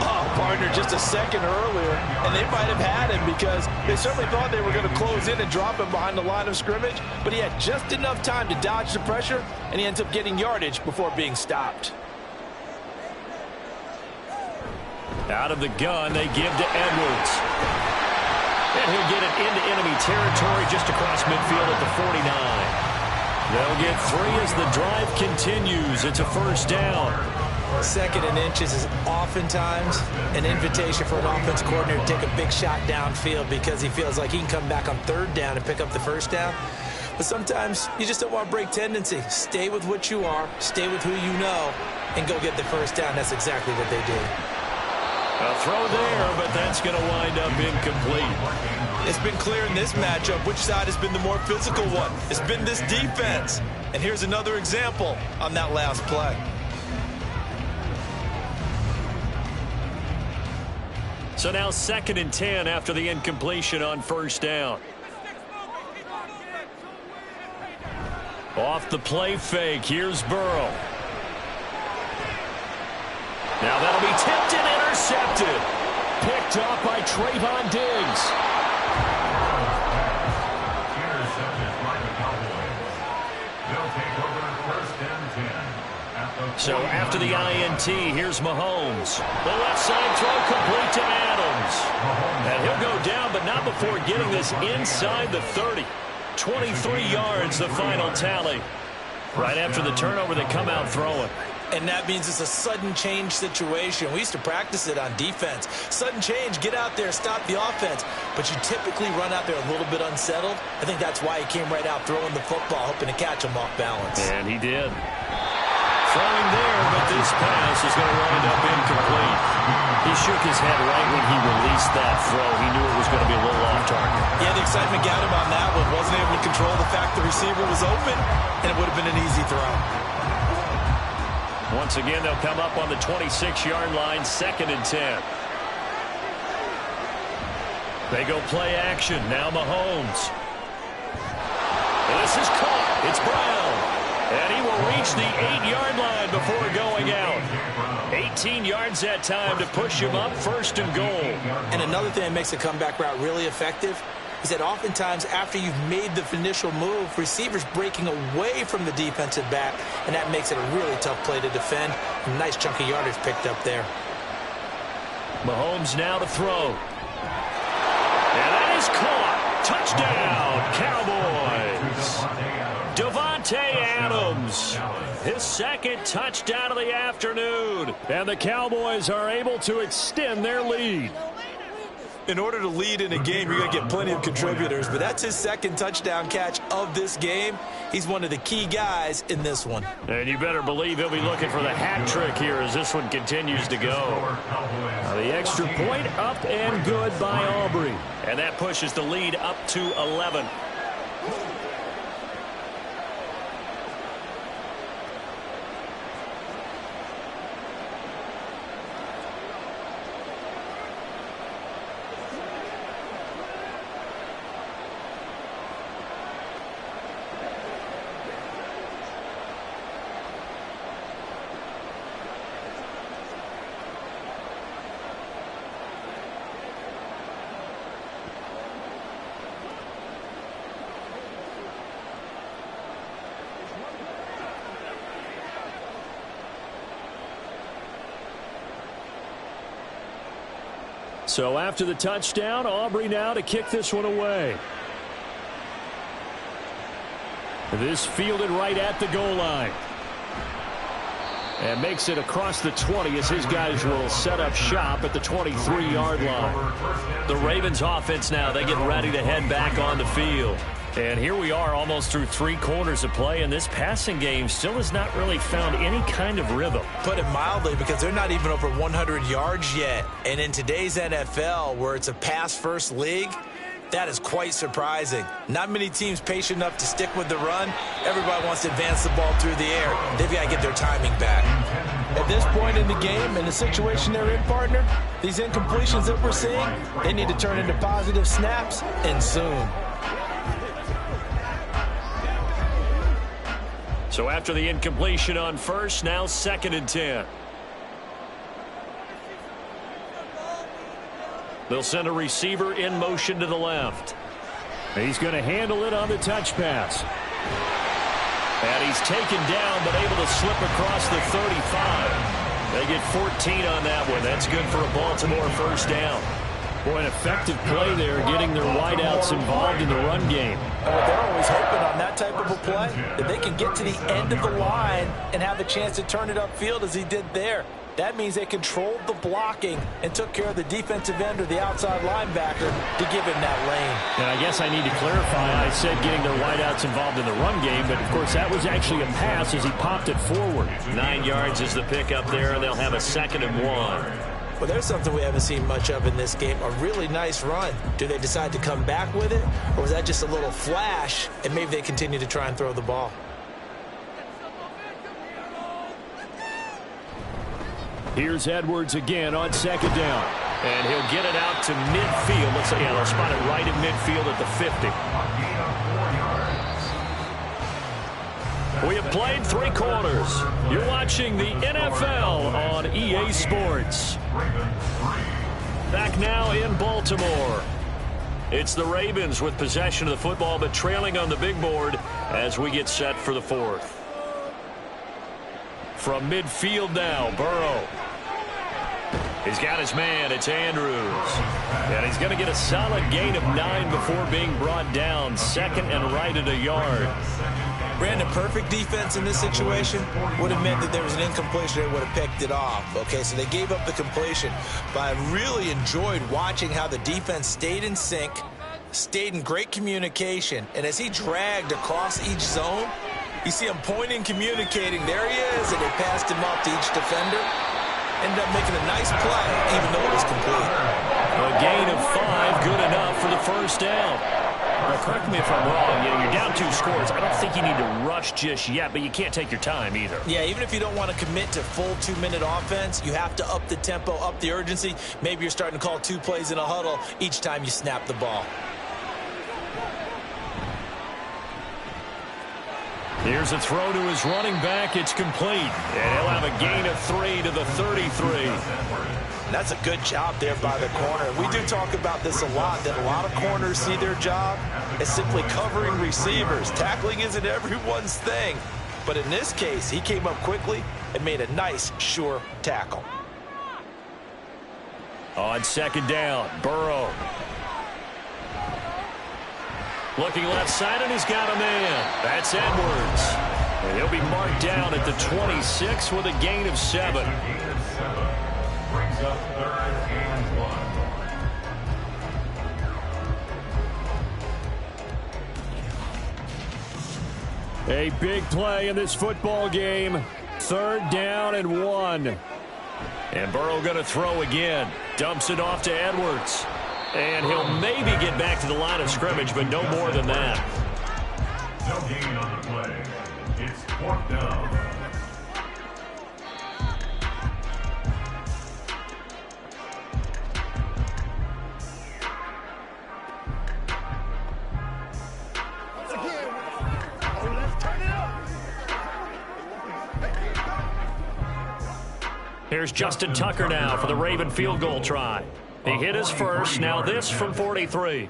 Oh, partner, just a second earlier, and they might have had him because they certainly thought they were going to close in and drop him behind the line of scrimmage, but he had just enough time to dodge the pressure, and he ends up getting yardage before being stopped. Out of the gun, they give to Edwards. And he'll get it into enemy territory just across midfield at the 49. They'll get 3 as the drive continues. It's a first down. 2nd and inches is oftentimes an invitation for an offense coordinator to take a big shot downfield because he feels like he can come back on 3rd down and pick up the first down. But sometimes you just don't want to break tendency. Stay with what you are, stay with who you know, and go get the first down. That's exactly what they did. A throw there, but that's going to wind up incomplete. It's been clear in this matchup which side has been the more physical one. It's been this defense. And here's another example on that last play. So now 2nd and 10 after the incompletion on first down. Off the play fake, here's Burrow. Now that'll be tipped and intercepted. Picked off by Trayvon Diggs. Intercepted by the Cowboys. They'll take over 1st and 10. So after the INT, here's Mahomes. The left side throw complete to Adams. And he'll go down, but not before getting this inside the 30. 23 yards, the final tally. Right after the turnover, they come out throwing. And that means it's a sudden change situation. We used to practice it on defense. Sudden change, get out there, stop the offense. But you typically run out there a little bit unsettled. I think that's why he came right out throwing the football, hoping to catch him off balance. And he did. Throwing there, but this pass is going to wind up incomplete. He shook his head right when he released that throw. He knew it was going to be a little off target. Yeah, the excitement got him on that one. Wasn't able to control the fact the receiver was open, and it would have been an easy throw. Once again, they'll come up on the 26-yard line, 2nd and 10. They go play action. Now Mahomes. This is caught. It's Brown. And he will reach the 8-yard line before going out. 18 yards that time to push him up, 1st and goal. And another thing that makes a comeback route really effective is that oftentimes after you've made the initial move, receivers breaking away from the defensive back, and that makes it a really tough play to defend. A nice chunk of yardage picked up there. Mahomes now to throw. And that is caught. Touchdown, Cowboys. Davante Adams, his 2nd touchdown of the afternoon. And the Cowboys are able to extend their lead. In order to lead in a game, you're going to get plenty of contributors, but that's his 2nd touchdown catch of this game. He's one of the key guys in this one. And you better believe he'll be looking for the hat trick here as this one continues to go. Now the extra point up and good by Aubrey. And that pushes the lead up to 11. So after the touchdown, Aubrey now to kick this one away. This fielded right at the goal line. And makes it across the 20 as his guys will set up shop at the 23-yard line. The Ravens offense now, they get ready to head back on the field. And here we are almost through 3 quarters of play, and this passing game still has not really found any kind of rhythm. Put it mildly, because they're not even over 100 yards yet. And in today's NFL, where it's a pass-first league, that is quite surprising. Not many teams patient enough to stick with the run. Everybody wants to advance the ball through the air. They've got to get their timing back. At this point in the game, in the situation they're in, partner, these incompletions that we're seeing, they need to turn into positive snaps, and soon. So after the incompletion on first, now 2nd and 10. They'll send a receiver in motion to the left. He's going to handle it on the touch pass. And he's taken down, but able to slip across the 35. They get 14 on that one. That's good for a Baltimore first down. Boy, an effective play there, getting their wideouts involved in the run game. They're always hoping on that type of a play that they can get to the end of the line and have a chance to turn it upfield as he did there. That means they controlled the blocking and took care of the defensive end or the outside linebacker to give him that lane. And I guess I need to clarify, I said getting their wideouts involved in the run game, but of course that was actually a pass as he popped it forward. 9 yards is the pickup there, and they'll have a 2nd and 1. Well, there's something we haven't seen much of in this game, a really nice run. Do they decide to come back with it, or was that just a little flash, and maybe they continue to try and throw the ball? Here's Edwards again on 2nd down. And he'll get it out to midfield. Let's say, yeah, they'll spot it right at midfield at the 50. We have played 3 quarters. You're watching the NFL on EA Sports. Back now in Baltimore. It's the Ravens with possession of the football, but trailing on the big board as we get set for the 4th. From midfield now, Burrow. He's got his man. It's Andrews. And he's going to get a solid gain of 9 before being brought down. 2nd and right at a yard. Brandon, perfect defense in this situation would have meant that there was an incompletion. They would have picked it off. Okay, so they gave up the completion. But I really enjoyed watching how the defense stayed in sync, stayed in great communication. And as he dragged across each zone, you see him pointing, communicating. There he is, and they passed him up to each defender. Ended up making a nice play, even though it was complete. A gain of 5, good enough for the first down. Now, correct me if I'm wrong. You're down 2 scores. I don't think you need to rush just yet, but you can't take your time either. Yeah, even if you don't want to commit to full 2-minute offense, you have to up the tempo, up the urgency. Maybe you're starting to call 2 plays in a huddle each time you snap the ball. Here's a throw to his running back. It's complete. And he'll have a gain of 3 to the 33. That's a good job there by the corner. We do talk about this a lot, that a lot of corners see their job as simply covering receivers. Tackling isn't everyone's thing. But in this case, he came up quickly and made a nice, sure tackle. On 2nd down, Burrow. Looking left side, and he's got a man. That's Edwards. And he'll be marked down at the 26 with a gain of 7. Brings up 3rd and 1. A big play in this football game. 3rd down and 1. And Burrow going to throw again. Dumps it off to Edwards. And he'll maybe get back to the line of scrimmage, but no more than that. No gain on the play. It's 4th down. Here's Justin Tucker now for the Raven field goal try. He hit his first. Now this from 43.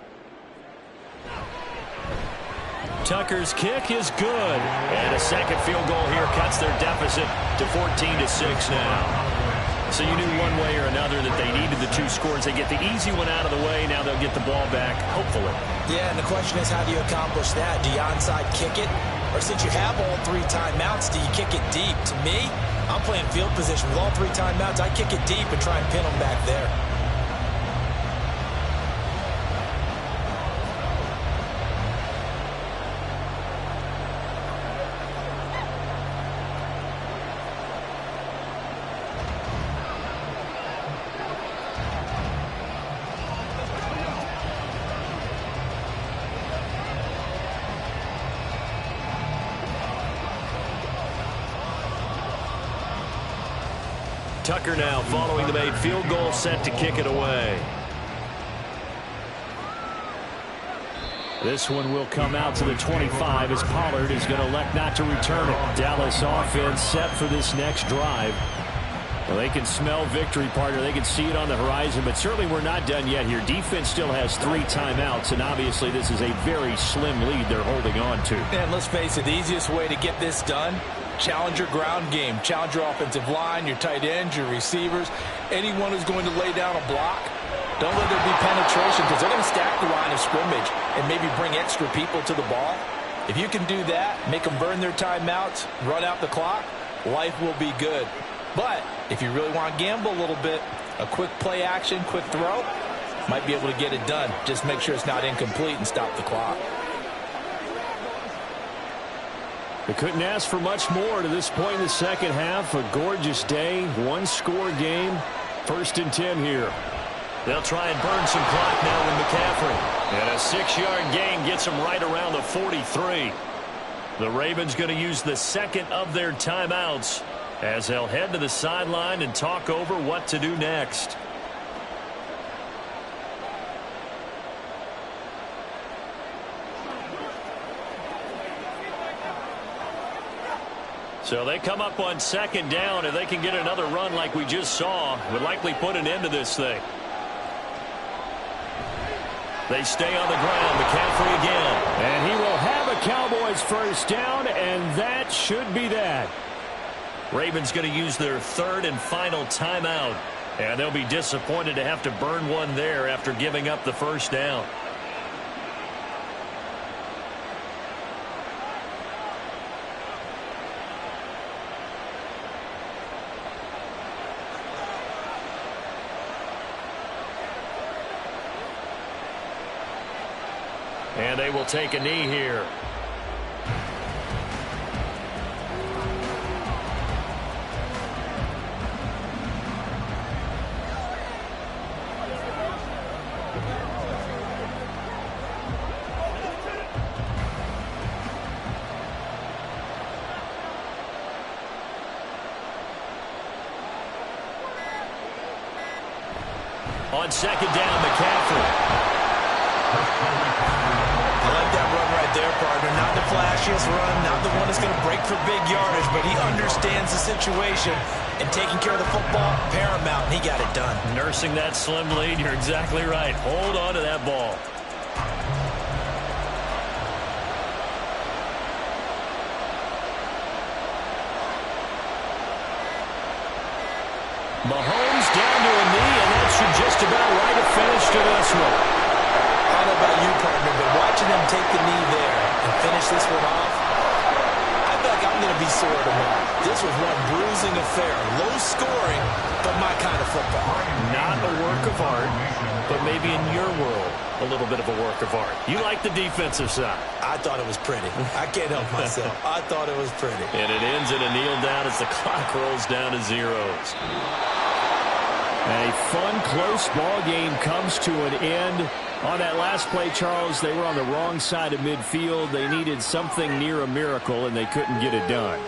Tucker's kick is good. And a second field goal here cuts their deficit to 14-6 now. So you knew one way or another that they needed the 2 scores. They get the easy one out of the way. Now they'll get the ball back, hopefully. Yeah, and the question is, how do you accomplish that? Do you onside kick it? Or since you have all 3 timeouts, do you kick it deep? To me, I'm playing field position with all 3 timeouts. I kick it deep and try and pin them back there. Tucker now following the made field goal, set to kick it away. This one will come out to the 25 as Pollard is going to elect not to return it. Dallas offense set for this next drive. Well, they can smell victory, partner. They can see it on the horizon, but certainly we're not done yet here. Defense still has 3 timeouts, and obviously this is a very slim lead they're holding on to. And let's face it, the easiest way to get this done, challenge your ground game. Challenge your offensive line, your tight ends, your receivers, anyone who's going to lay down a block. Don't let there be penetration because they're going to stack the line of scrimmage and maybe bring extra people to the ball. If you can do that, make them burn their timeouts, run out the clock, life will be good. But if you really want to gamble a little bit, a quick play action, quick throw, might be able to get it done. Just make sure it's not incomplete and stop the clock. They couldn't ask for much more to this point in the second half. A gorgeous day, 1-score game. 1st and 10 here. They'll try and burn some clock now with McCaffrey. And a 6-yard gain gets them right around the 43. The Ravens going to use the second of their timeouts as they'll head to the sideline and talk over what to do next. So they come up on 2nd down. If they can get another run like we just saw, would likely put an end to this thing. They stay on the ground. McCaffrey again. And he will have a Cowboys 1st down, and that should be that. Ravens going to use their 3rd and final timeout. And they'll be disappointed to have to burn one there after giving up the 1st down. And they will take a knee here. On 2nd down, McCaffrey. I like that run right there, partner. Not the flashiest run, not the one that's going to break for big yardage, but he understands the situation, and taking care of the football, paramount, and he got it done. Nursing that slim lead, you're exactly right. Hold on to that ball. Mahomes down to a knee, and that should just about write a finish to this one. I don't know about you, partner, but watching him take the knee there and finish this one off, I feel like I'm going to be sore tomorrow. This was one bruising affair. Low scoring, but my kind of football. Not a work of art, but maybe in your world, a little bit of a work of art. You like the defensive side. I thought it was pretty. I can't help myself. I thought it was pretty. And it ends in a kneel down as the clock rolls down to zeros. A fun, close ball game comes to an end. On that last play, Charles, they were on the wrong side of midfield. They needed something near a miracle, and they couldn't get it done.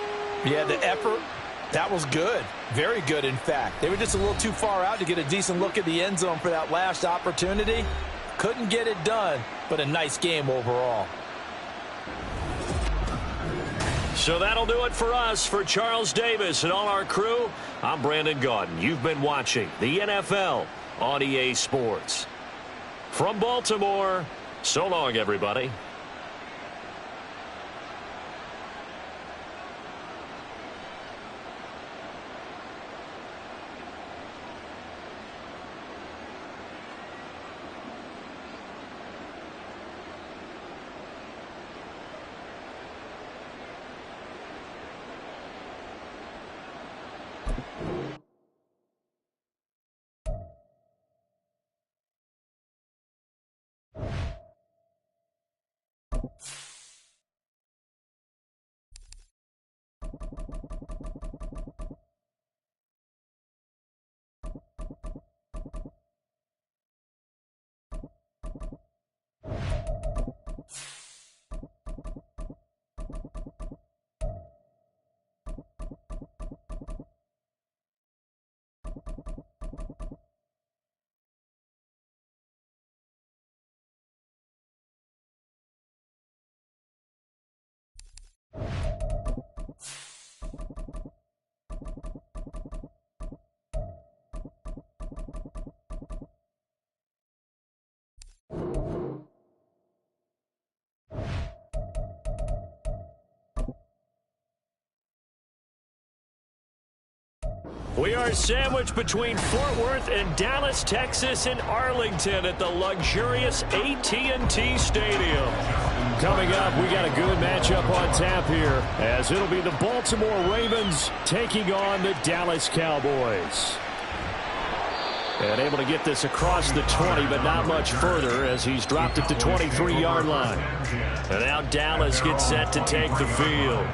Yeah, the effort, that was good. Very good, in fact. They were just a little too far out to get a decent look at the end zone for that last opportunity. Couldn't get it done, but a nice game overall. So that'll do it for us. For Charles Davis and all our crew, I'm Brandon Gaudin. You've been watching the NFL on EA Sports. From Baltimore, so long, everybody. We are sandwiched between Fort Worth and Dallas, Texas, and Arlington at the luxurious AT&T Stadium. Coming up, we got a good matchup on tap here, as it'll be the Baltimore Ravens taking on the Dallas Cowboys. And able to get this across the 20, but not much further, as he's dropped it to 23-yard line. And now Dallas gets set to take the field.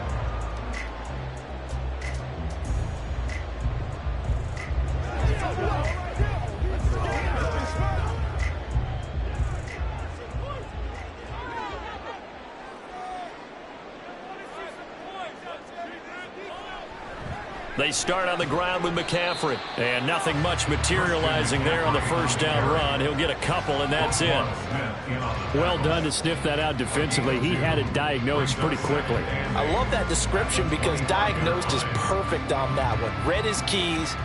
They start on the ground with McCaffrey, and nothing much materializing there on the first down run. He'll get a couple, and that's it. Well done to sniff that out defensively. He had it diagnosed pretty quickly. I love that description because diagnosed is perfect on that one. Read his keys,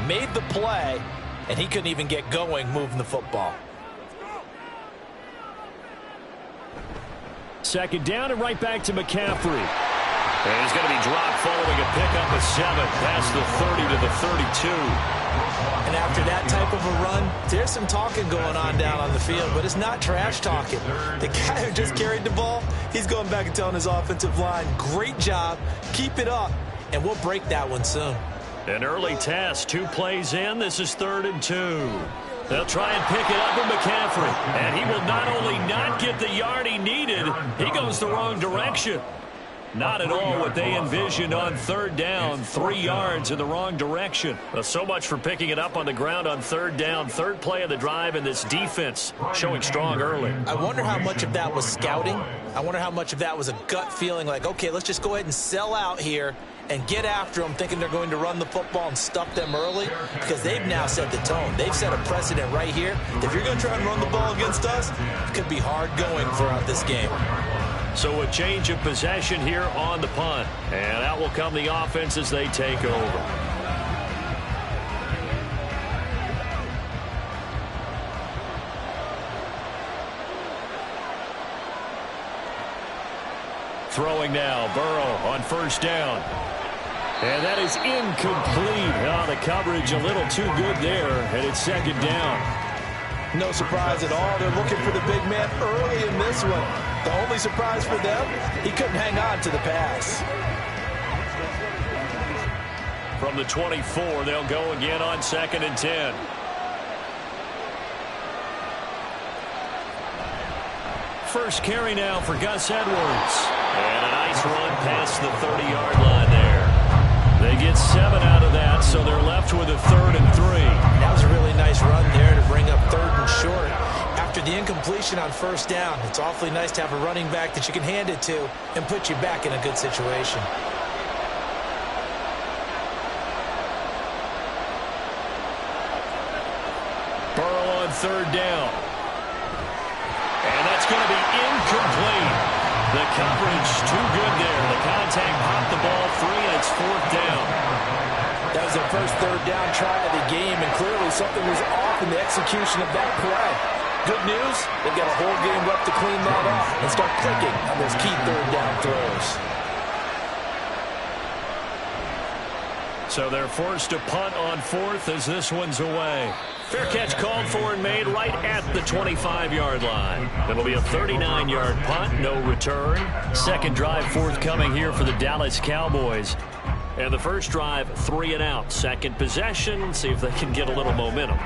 made the play, and he couldn't even get going moving the football. Second down and right back to McCaffrey. And he's going to be dropped following a pickup of 7 past the 30 to the 32. And after that type of a run, there's some talking going on down on the field, but it's not trash talking. The guy who just carried the ball, he's going back and telling his offensive line, great job, keep it up, and we'll break that one soon. An early test, 2 plays in. This is 3rd and 2. They'll try and pick it up with McCaffrey. And he will not only not get the yard he needed, he goes the wrong direction. Not at all what they envisioned on 3rd down. 3 yards in the wrong direction. So much for picking it up on the ground on 3rd down. 3rd play of the drive, and this defense showing strong early. I wonder how much of that was scouting. I wonder how much of that was a gut feeling like, okay, let's just go ahead and sell out here and get after them, thinking they're going to run the football and stuff them early, because they've now set the tone. They've set a precedent right here. If you're going to try and run the ball against us, it could be hard going throughout this game. So a change of possession here on the punt. And out will come the offense as they take over. Throwing now, Burrow on 1st down. And that is incomplete. Oh, the coverage a little too good there, and it's 2nd down. No surprise at all. They're looking for the big man early in this one. The only surprise for them, he couldn't hang on to the pass. From the 24, they'll go again on 2nd and 10. First carry now for Gus Edwards. And a nice run past the 30-yard line there. They get 7 out of that, so they're left with a 3rd and 3. That was a really nice run there to bring up 3rd and short. After the incompletion on 1st down, it's awfully nice to have a running back that you can hand it to and put you back in a good situation. Burrow on 3rd down. And that's going to be incomplete. The coverage too good there. The contact popped the ball free, and it's 4th down. That was their first 3rd down try of the game, and clearly something was off in the execution of that play. Good news, they've got a whole game left to clean that up and start clicking on those key 3rd down throws. So they're forced to punt on 4th as this one's away. Fair catch called for and made right at the 25-yard line. It'll be a 39-yard punt, no return. Second drive forthcoming here for the Dallas Cowboys. And the first drive, 3 and out. Second possession, see if they can get a little momentum.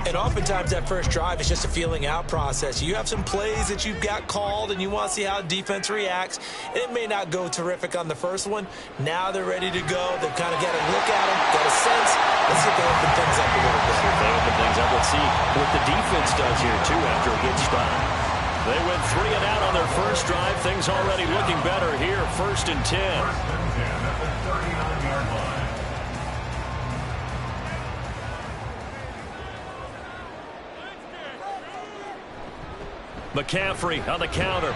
And oftentimes that first drive is just a feeling out process. You have some plays that you've got called and you want to see how defense reacts. And it may not go terrific on the first one. Now they're ready to go. They've kind of got a look at them, got a sense. Let's see if they open things up a little bit. See if they open things up. Let's see what the defense does here, too, after a good stop. They went 3 and out on their first drive. Things already looking better here. 1st and 10. 1st and 10 at the 39-yard line. McCaffrey on the counter.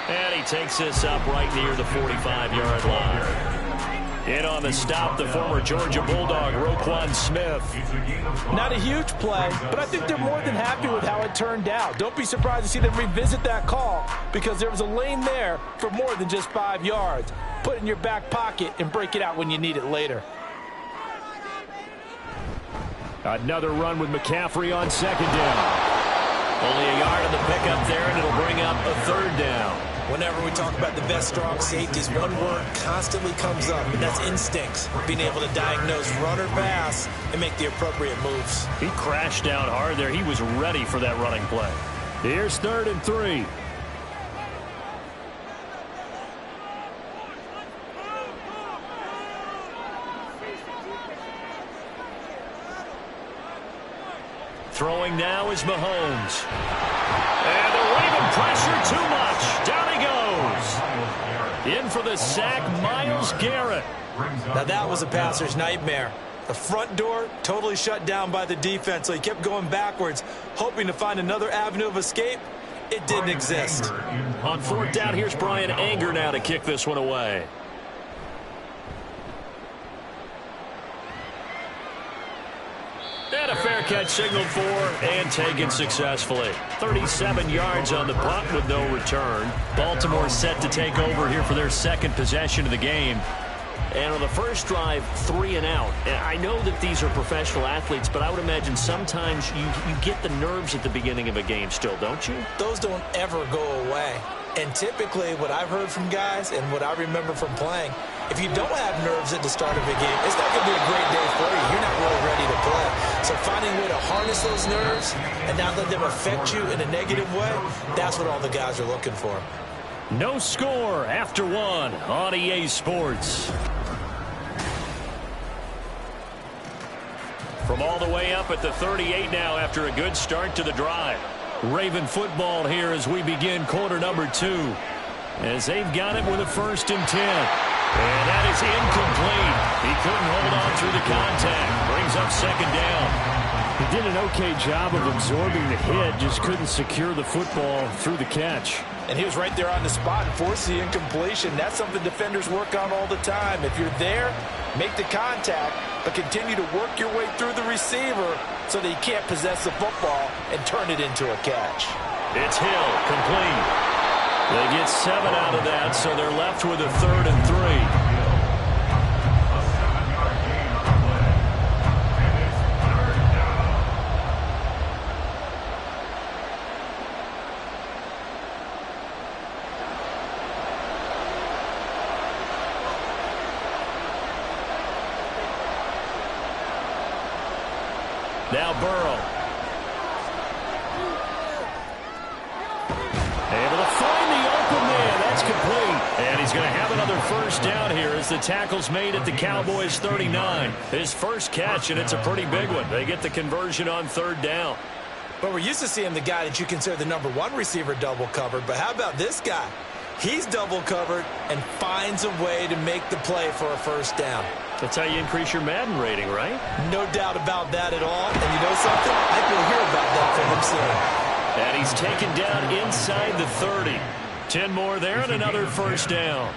And he takes this up right near the 45-yard line. In on the stop, the former Georgia Bulldog, Roquan Smith. Not a huge play, but I think they're more than happy with how it turned out. Don't be surprised to see them revisit that call because there was a lane there for more than just 5 yards. Put it in your back pocket and break it out when you need it later. Another run with McCaffrey on 2nd down. Only a yard on the pickup there, and it'll bring up a 3rd down. Whenever we talk about the best strong safeties, one word constantly comes up, and that's instincts. Being able to diagnose run or pass and make the appropriate moves. He crashed down hard there. He was ready for that running play. Here's 3rd and 3. Throwing now is Mahomes. And the Raven pressure too much. Down he goes. In for the sack, Myles Garrett. Now that was a passer's nightmare. The front door totally shut down by the defense, so he kept going backwards, hoping to find another avenue of escape. It didn't exist. On 4th down, here's Brian Anger now to kick this one away. And a fair catch signaled for and taken successfully. 37 yards on the punt with no return. Baltimore set to take over here for their 2nd possession of the game. And on the first drive, 3 and out. And I know that these are professional athletes, but I would imagine sometimes you get the nerves at the beginning of a game still, don't you? Those don't ever go away. And typically what I've heard from guys and what I remember from playing, if you don't have nerves at the start of a game, it's not going to be a great day for you. You're not really ready to play. So finding a way to harness those nerves and not let them affect you in a negative way, that's what all the guys are looking for. No score after 1 on EA Sports. From all the way up at the 38 now after a good start to the drive. Raven football here as we begin quarter number 2. As they've got it with a 1st and 10. And that is incomplete. He couldn't hold on through the contact. Brings up 2nd down. He did an okay job of absorbing the hit, just couldn't secure the football through the catch. And he was right there on the spot and forced the incompletion. That's something defenders work on all the time. If you're there, make the contact, but continue to work your way through the receiver so that he can't possess the football and turn it into a catch. It's Hill, complete. They get 7 out of that, so they're left with a 3rd and 3. Now Burrow. Able to find the open man. That's complete. And he's going to have another 1st down here as the tackle's made at the Cowboys 39. His first catch, and it's a pretty big one. They get the conversion on 3rd down. But we're used to seeing the guy that you consider the number 1 receiver double covered. But how about this guy? He's double covered and finds a way to make the play for a 1st down. That's how you increase your Madden rating, right? No doubt about that at all. And you know something? I think we'll hear about that from him soon. And he's taken down inside the 30. 10 more there and another 1st down.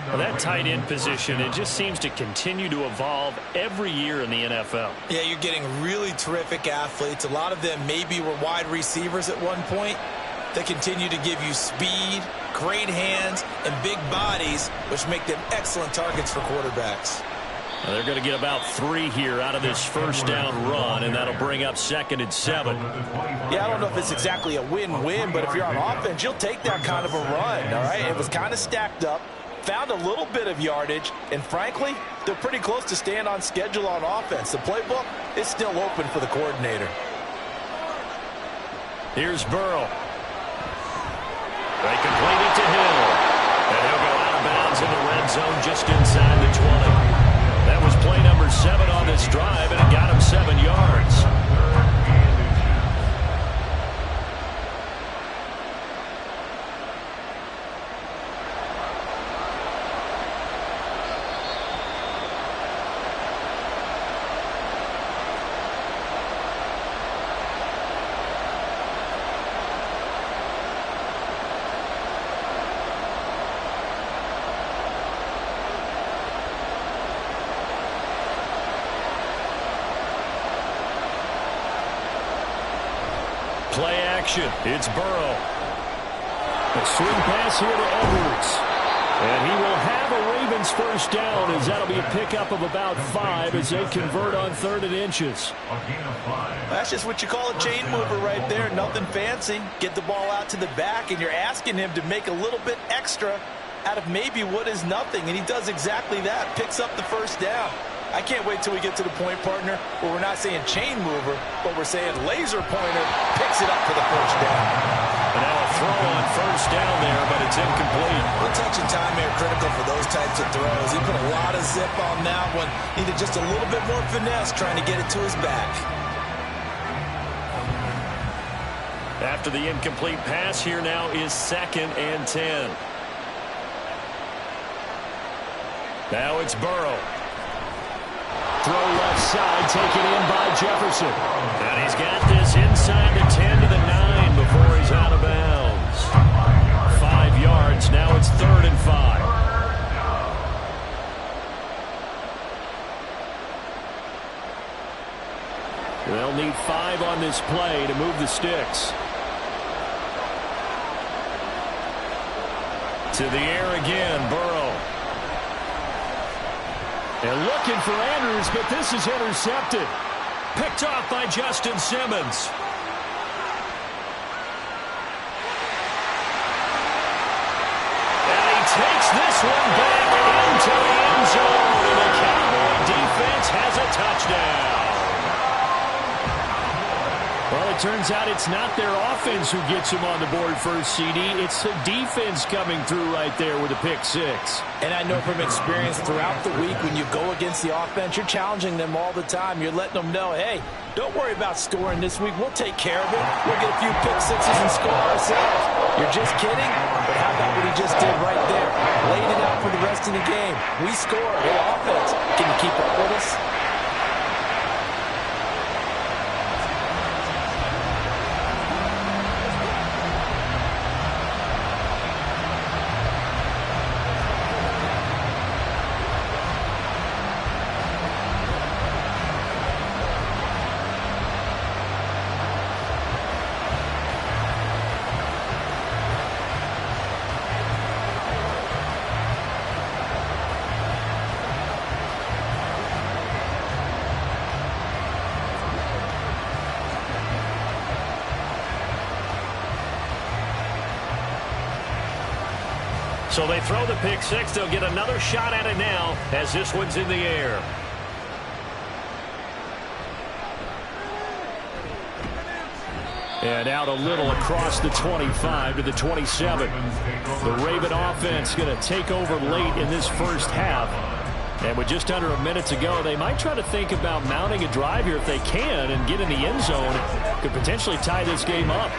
Well, that tight end position, it just seems to continue to evolve every year in the NFL. Yeah, you're getting really terrific athletes. A lot of them maybe were wide receivers at one point. They continue to give you speed, great hands, and big bodies, which make them excellent targets for quarterbacks. Now they're going to get about 3 here out of this 1st down run, and that'll bring up 2nd and 7. Yeah, I don't know if it's exactly a win-win, but if you're on offense, you'll take that kind of a run, all right? It was kind of stacked up. found a little bit of yardage, and frankly, they're pretty close to staying on schedule on offense. The playbook is still open for the coordinator. Here's Burrow. They complete it to Hill. And he'll go out of bounds in the red zone just inside the 20. That was play number 7 on this drive, and it got him 7 yards. Play action. It's Burrow. A swing pass here to Edwards. And he will have a Ravens first down, as that'll be a pickup of about 5 as they convert on 3rd and inches. That's just what you call a chain mover right there. Nothing fancy. Get the ball out to the back, and you're asking him to make a little bit extra out of maybe what is nothing. And he does exactly that. Picks up the first down. I can't wait till we get to the point, partner, where we're not saying chain mover, but we're saying laser pointer picks it up for the first down. And now a throw on first down there, but it's incomplete. Well, touch and time are critical for those types of throws. He put a lot of zip on that one. Needed just a little bit more finesse trying to get it to his back. After the incomplete pass, here now is 2nd and 10. Now it's Burrow. Throw left side, taken in by Jefferson. And he's got this inside the 10 to the 9 before he's out of bounds. 5 yards. Now it's 3rd and 5. They'll need 5 on this play to move the sticks. To the air again, Burrow. And looking for Andrews, but this is intercepted. Picked off by Justin Simmons. And he takes this one back into the end zone. And the Cowboy defense has a touchdown. Well, it turns out it's not their offense who gets him on the board first, CD. It's the defense coming through right there with a pick 6. And I know from experience throughout the week, when you go against the offense, you're challenging them all the time. You're letting them know, hey, don't worry about scoring this week. We'll take care of it. We'll get a few pick 6s and score ourselves. You're just kidding? But how about what he just did right there? Laid it out for the rest of the game. We score. Hey, offense, can you keep up with us? So they throw the pick 6. They'll get another shot at it now as this one's in the air. And out a little across the 25 to the 27. The Raven offense going to take over late in this first half. And with just under a minute to go, they might try to think about mounting a drive here if they can and get in the end zone. Could potentially tie this game up.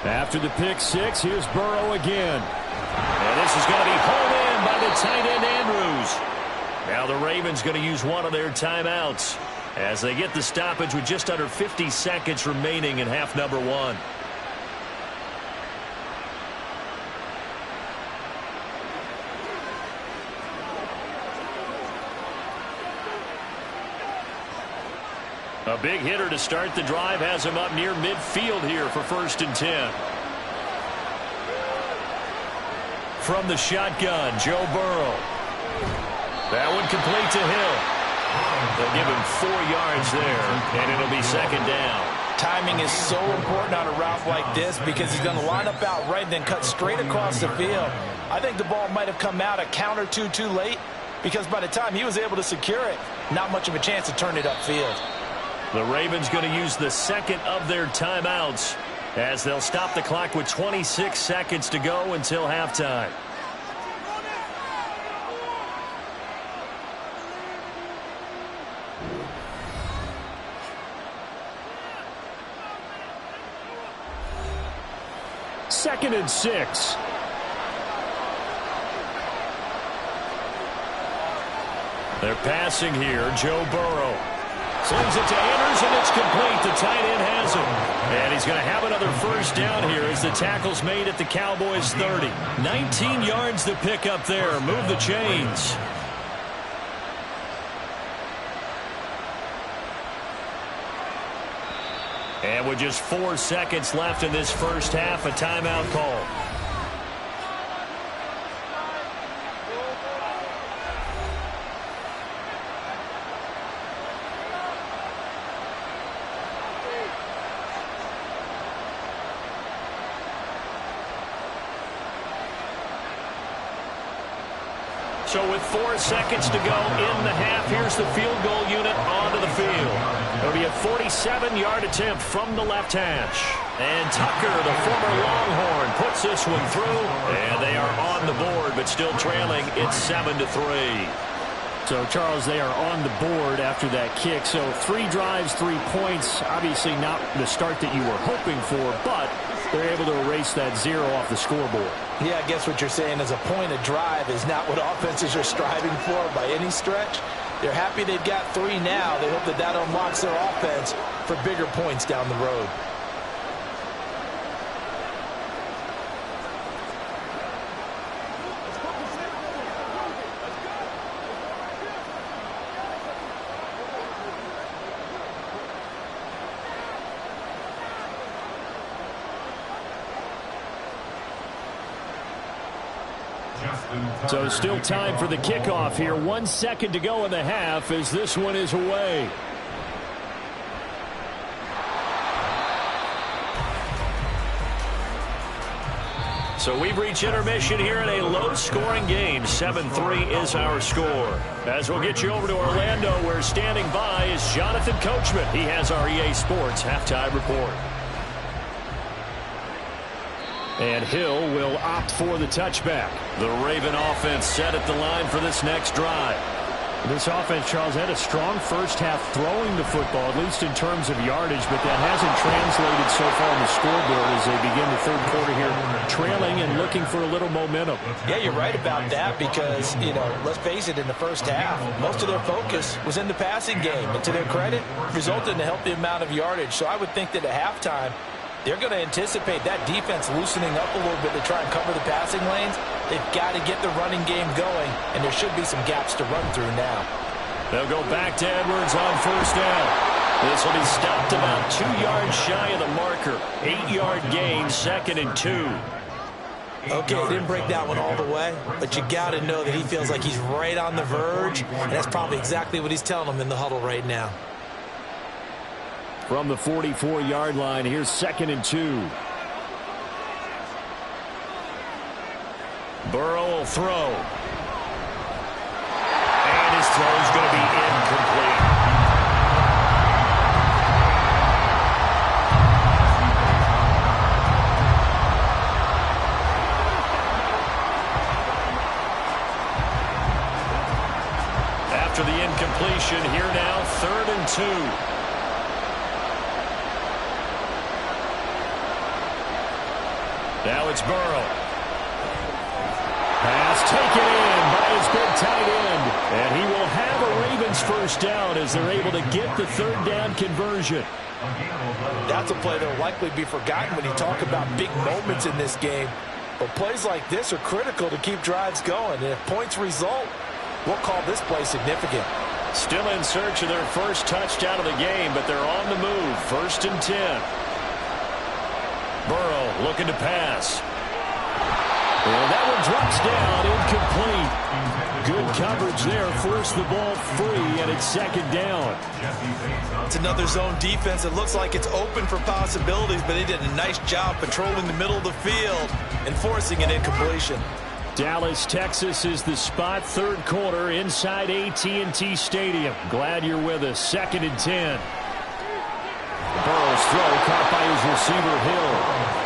After the pick 6, here's Burrow again. And this is going to be hauled in by the tight end Andrews. Now the Ravens going to use one of their timeouts as they get the stoppage with just under 50 seconds remaining in half number 1. A big hitter to start the drive has him up near midfield here for 1st and 10. From the shotgun, Joe Burrow. That one complete to Hill. They'll give him 4 yards there, and it'll be second down. Timing is so important on a route like this because he's going to line up out right and then cut straight across the field. I think the ball might have come out a count or two too late because by the time he was able to secure it, not much of a chance to turn it upfield. The Ravens going to use the second of their timeouts as they'll stop the clock with 26 seconds to go until halftime. Second and 6. They're passing here. Joe Burrow slings it to Anderson. It's complete. The tight end has it. And he's going to have another first down here as the tackle's made at the Cowboys' 30. 19 yards to pick up there. Move the chains. And with just 4 seconds left in this first half, a timeout call. So with 4 seconds to go in the half, here's the field goal unit onto the field. It'll be a 47-yard attempt from the left hash. And Tucker, the former Longhorn, puts this one through. And they are on the board, but still trailing. It's 7-3. So, Charles, they are on the board after that kick. So 3 drives, 3 points. Obviously not the start that you were hoping for, but they're able to erase that 0 off the scoreboard. Yeah, I guess what you're saying is a point of drive is not what offenses are striving for by any stretch. They're happy they've got 3 now. They hope that that unlocks their offense for bigger points down the road. So still time for the kickoff here. 1 second to go in the half as this one is away. So we've reached intermission here in a low-scoring game. 7-3 is our score. As we'll get you over to Orlando, where standing by is Jonathan Coachman. He has our EA Sports halftime report. And Hill will opt for the touchback. The Raven offense set at the line for this next drive. This offense, Charles, had a strong first half throwing the football, at least in terms of yardage, but that hasn't translated so far on the scoreboard as they begin the third quarter here, trailing and looking for a little momentum. Yeah, you're right about that because, let's face it, in the first half, most of their focus was in the passing game. And to their credit, resulted in a healthy amount of yardage. So I would think that at halftime, they're going to anticipate that defense loosening up a little bit to try and cover the passing lanes. They've got to get the running game going, and there should be some gaps to run through now. They'll go back to Edwards on first down. This will be stopped about 2 yards shy of the marker. 8-yard gain, 2nd and 2. Okay, didn't break that one all the way, but you got to know that he feels like he's right on the verge, and that's probably exactly what he's telling them in the huddle right now. From the 44-yard line, here's 2nd and 2. Burrow will throw. And his throw is going to be incomplete. After the incompletion, here now, 3rd and 2. Now it's Burrow. Pass taken in by his big tight end. And he will have a Ravens first down as they're able to get the 3rd down conversion. That's a play that will likely be forgotten when you talk about big moments in this game. But plays like this are critical to keep drives going. And if points result, we'll call this play significant. Still in search of their first touchdown of the game, but they're on the move. 1st and 10. Burrow looking to pass. And that one drops down, incomplete. Good coverage there, forced the ball free, and it's second down. It's another zone defense. It looks like it's open for possibilities, but they did a nice job patrolling the middle of the field and forcing an incompletion. Dallas, Texas is the spot, third quarter inside AT&T Stadium. Glad you're with us. 2nd and 10. Burrow's throw caught by his receiver Hill.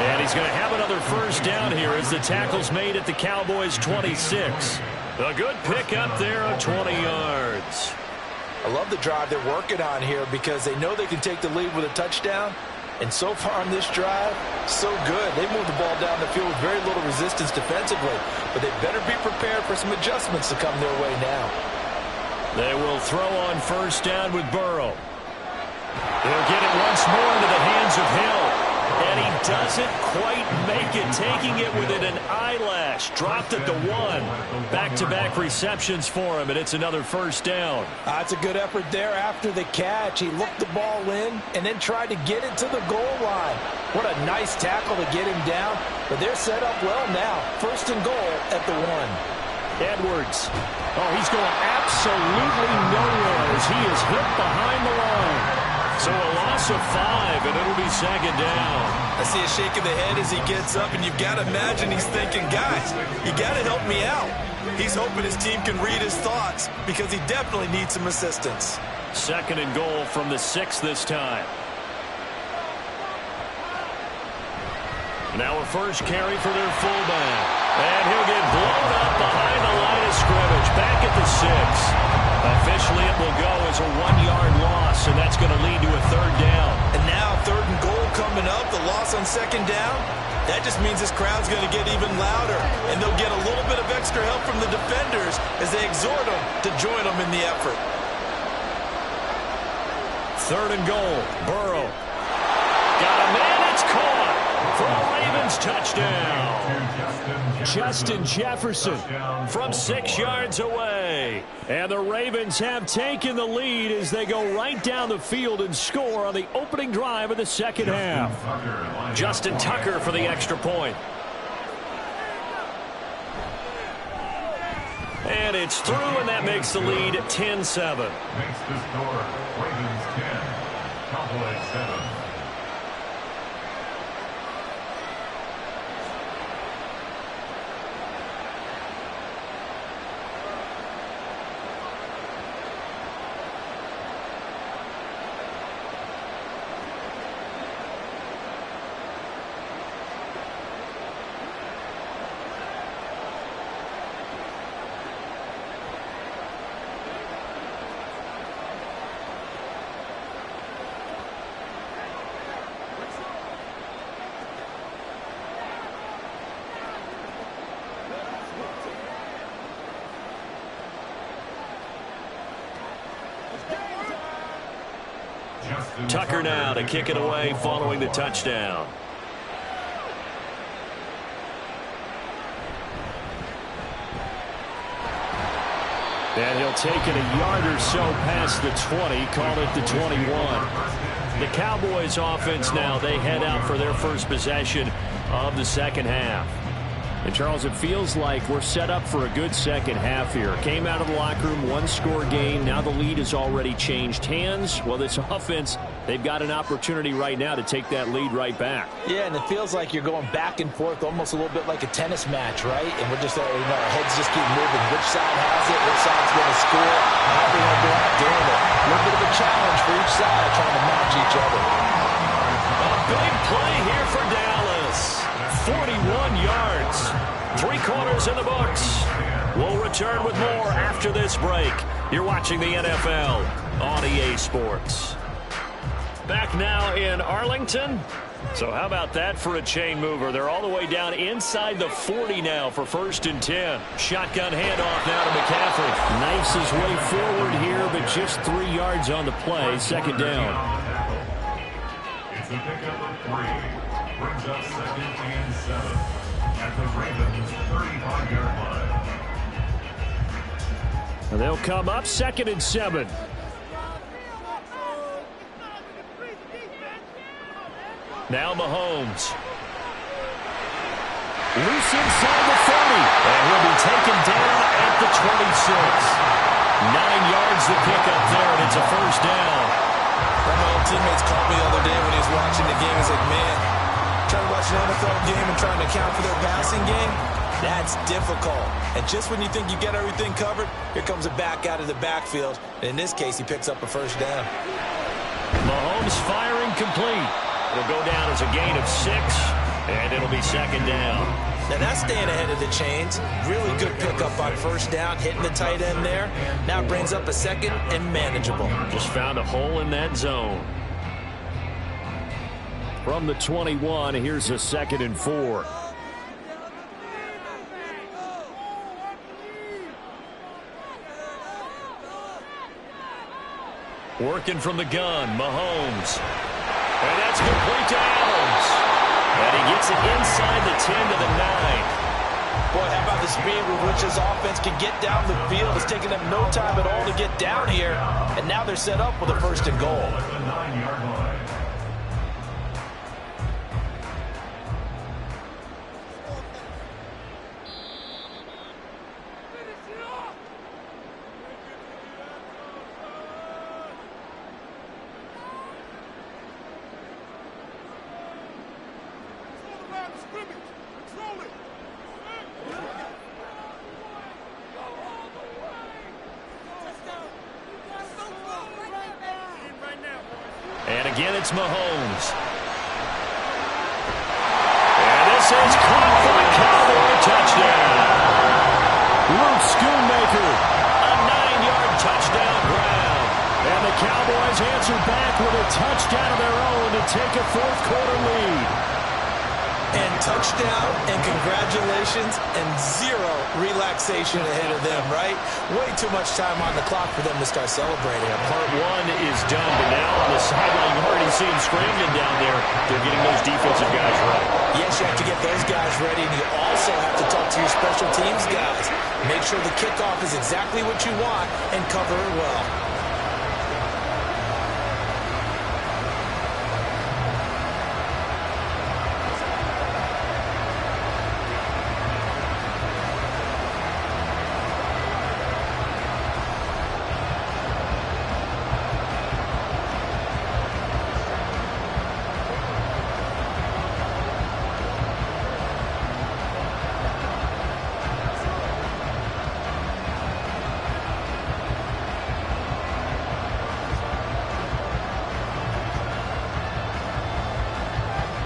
And he's going to have another first down here as the tackle's made at the Cowboys' 26. A good pick up there of 20 yards. I love the drive they're working on here because they know they can take the lead with a touchdown. And so far on this drive, so good. They moved the ball down the field with very little resistance defensively. But they better be prepared for some adjustments to come their way now. They will throw on first down with Burrow. They'll get it once more into the hands of Hill. And he doesn't quite make it, taking it within an eyelash. Dropped at the 1. Back-to-back receptions for him, and it's another first down. That's a good effort there after the catch. He looked the ball in and then tried to get it to the goal line. What a nice tackle to get him down. But they're set up well now. 1st and goal at the 1. Edwards. Oh, he's going absolutely nowhere as he is hit behind the line. So a loss of 5, and it'll be second down. I see a shake of the head as he gets up, and you've got to imagine he's thinking, guys, you got to help me out. He's hoping his team can read his thoughts because he definitely needs some assistance. 2nd and goal from the 6 this time. Now a first carry for their fullback. And he'll get blown up behind the line of scrimmage. Back at the 6. Officially, it will go as a 1-yard loss, and that's going to lead to a 3rd down. And now 3rd and goal coming up. The loss on 2nd down. That just means this crowd's going to get even louder. And they'll get a little bit of extra help from the defenders as they exhort them to join them in the effort. 3rd and goal. Burrow. Got a man. It's caught for a Ravens touchdown. Justin Jefferson from 6 yards away. And the Ravens have taken the lead as they go right down the field and score on the opening drive of the second half. Justin Tucker for the extra point. And it's through, and that makes the lead 10-7. Makes the score Ravens 10, Cowboys 7. Tucker now to kick it away following the touchdown. And he'll take it a yard or so past the 20, call it the 21. The Cowboys offense now, they head out for their first possession of the second half. And Charles, it feels like we're set up for a good second half here. Came out of the locker room, 1-score game. Now the lead has already changed hands. Well, this offense, they've got an opportunity right now to take that lead right back. Yeah, and it feels like you're going back and forth almost a little bit like a tennis match, right? And we're just, our heads just keep moving. Which side has it? Which side's going to score? How are they going to go out doing it? A little bit of a challenge for each side trying to match each other. A big play here for Dallas. 41 yards. 3 quarters in the books. We'll return with more after this break. You're watching the NFL on EA Sports. Back now in Arlington. So how about that for a chain mover? They're all the way down inside the 40 now for 1st and 10. Shotgun handoff now to McCaffrey. Knifes his way forward here, but just 3 yards on the play. 2nd down. It's a pickup of 3. Brings up 2nd and 7 at the Ravens 35-yard line. And they'll come up 2nd and 7. Now Mahomes. Loose inside the 9 yards to pick up there, and it's a first down. One of my old teammates called me the other day when he was watching the game. He's like, man, trying to watch an NFL game and trying to account for their passing game, that's difficult. And just when you think you get everything covered, here comes a back out of the backfield. And in this case, he picks up a first down. Mahomes firing complete. It'll go down as a gain of 6, and it'll be second down. Now that's staying ahead of the chains. Really good pickup on first down, hitting the tight end there. Now it brings up a second and manageable. Just found a hole in that zone. From the 21, here's a 2nd and 4. Working from the gun, Mahomes. And that's complete to Adams. And he gets it inside the 10 to the 9. Boy, how about the speed with which this offense can get down the field? It's taken them no time at all to get down here. And now they're set up with a 1st and goal. At the 9-yard line. And again, it's Mahomes. And this is caught for the Cowboy touchdown. Luke Schoonmaker, a 9-yard touchdown grab. And the Cowboys answer back with a touchdown of their own to take a 4th quarter lead. And touchdown and congratulations and 0 relaxation ahead of them, right? Way too much time on the clock for them to start celebrating. Part 1 is done, but now on the sideline, you already see him scrambling down there. They're getting those defensive guys ready. Yes, you have to get those guys ready, and you also have to talk to your special teams guys. Make sure the kickoff is exactly what you want and cover it well.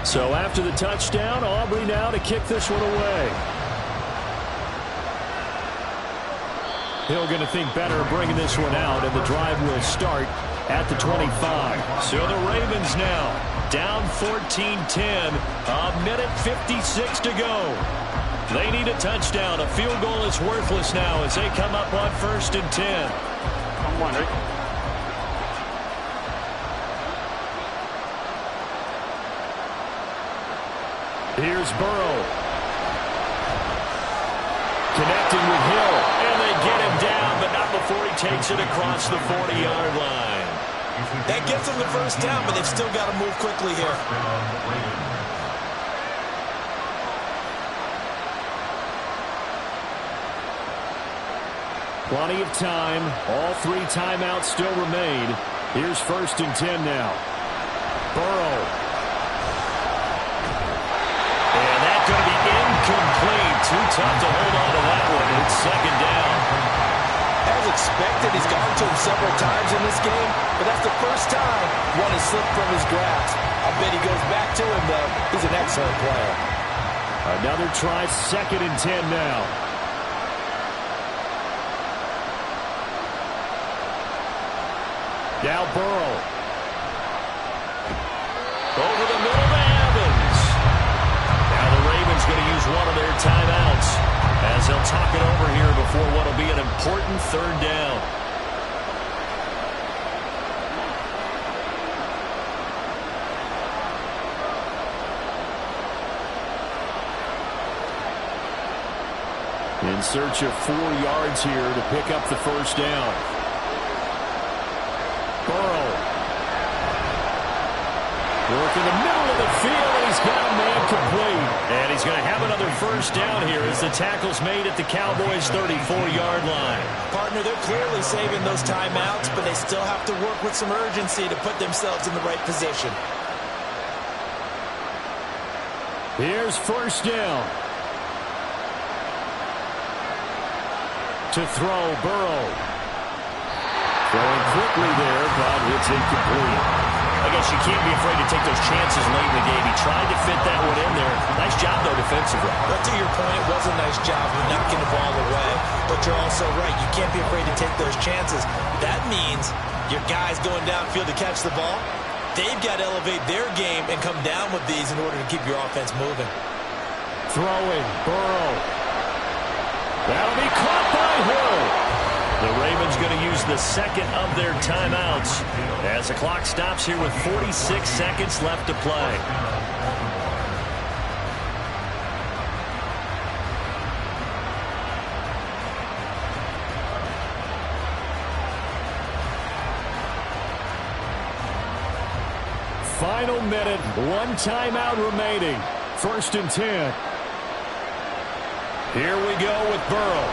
So after the touchdown, Aubrey now to kick this one away. Hill going to think better of bringing this one out, and the drive will start at the 25. So the Ravens now down 14-10, a minute 56 to go. They need a touchdown. A field goal is worthless now as they come up on 1st and 10. Come on, Rick. Here's Burrow. Connecting with Hill, and they get him down, but not before he takes it across the 40-yard line. That gets them the first down, but they've still got to move quickly here. Plenty of time. All 3 timeouts still remain. Here's 1st and 10 now. Burrow. Going to be incomplete. Too tough to hold on to that one. It's 2nd down. As expected, he's gone to him several times in this game, but that's the first time one has slipped from his grasp. I bet he goes back to him, though. He's an excellent player. Another try, 2nd and 10 now. Now Burrow. Over the middle to Evans. Now the Ravens going to use one of their timeouts as they'll talk it over here before what will be an important 3rd down. In search of 4 yards here to pick up the 1st down. Burrow. Work in the middle of the field, and he's got a man complete. And he's going to have another first down here as the tackle's made at the Cowboys' 34-yard line. Partner, they're clearly saving those timeouts, but they still have to work with some urgency to put themselves in the right position. Here's first down. To throw, Burrow. Throwing quickly there, but it's incomplete. I guess you can't be afraid to take those chances late in the game. He tried to fit that one in there. Nice job, though, defensively. But to your point, it was a nice job of knocking the ball away. But you're also right. You can't be afraid to take those chances. That means your guys going downfield to catch the ball, they've got to elevate their game and come down with these in order to keep your offense moving. Throwing, Burrow. That'll be caught by Hill. The Ravens going to use the second of their timeouts as the clock stops here with 46 seconds left to play. Final minute, one timeout remaining. 1st and 10. Here we go with Burrow.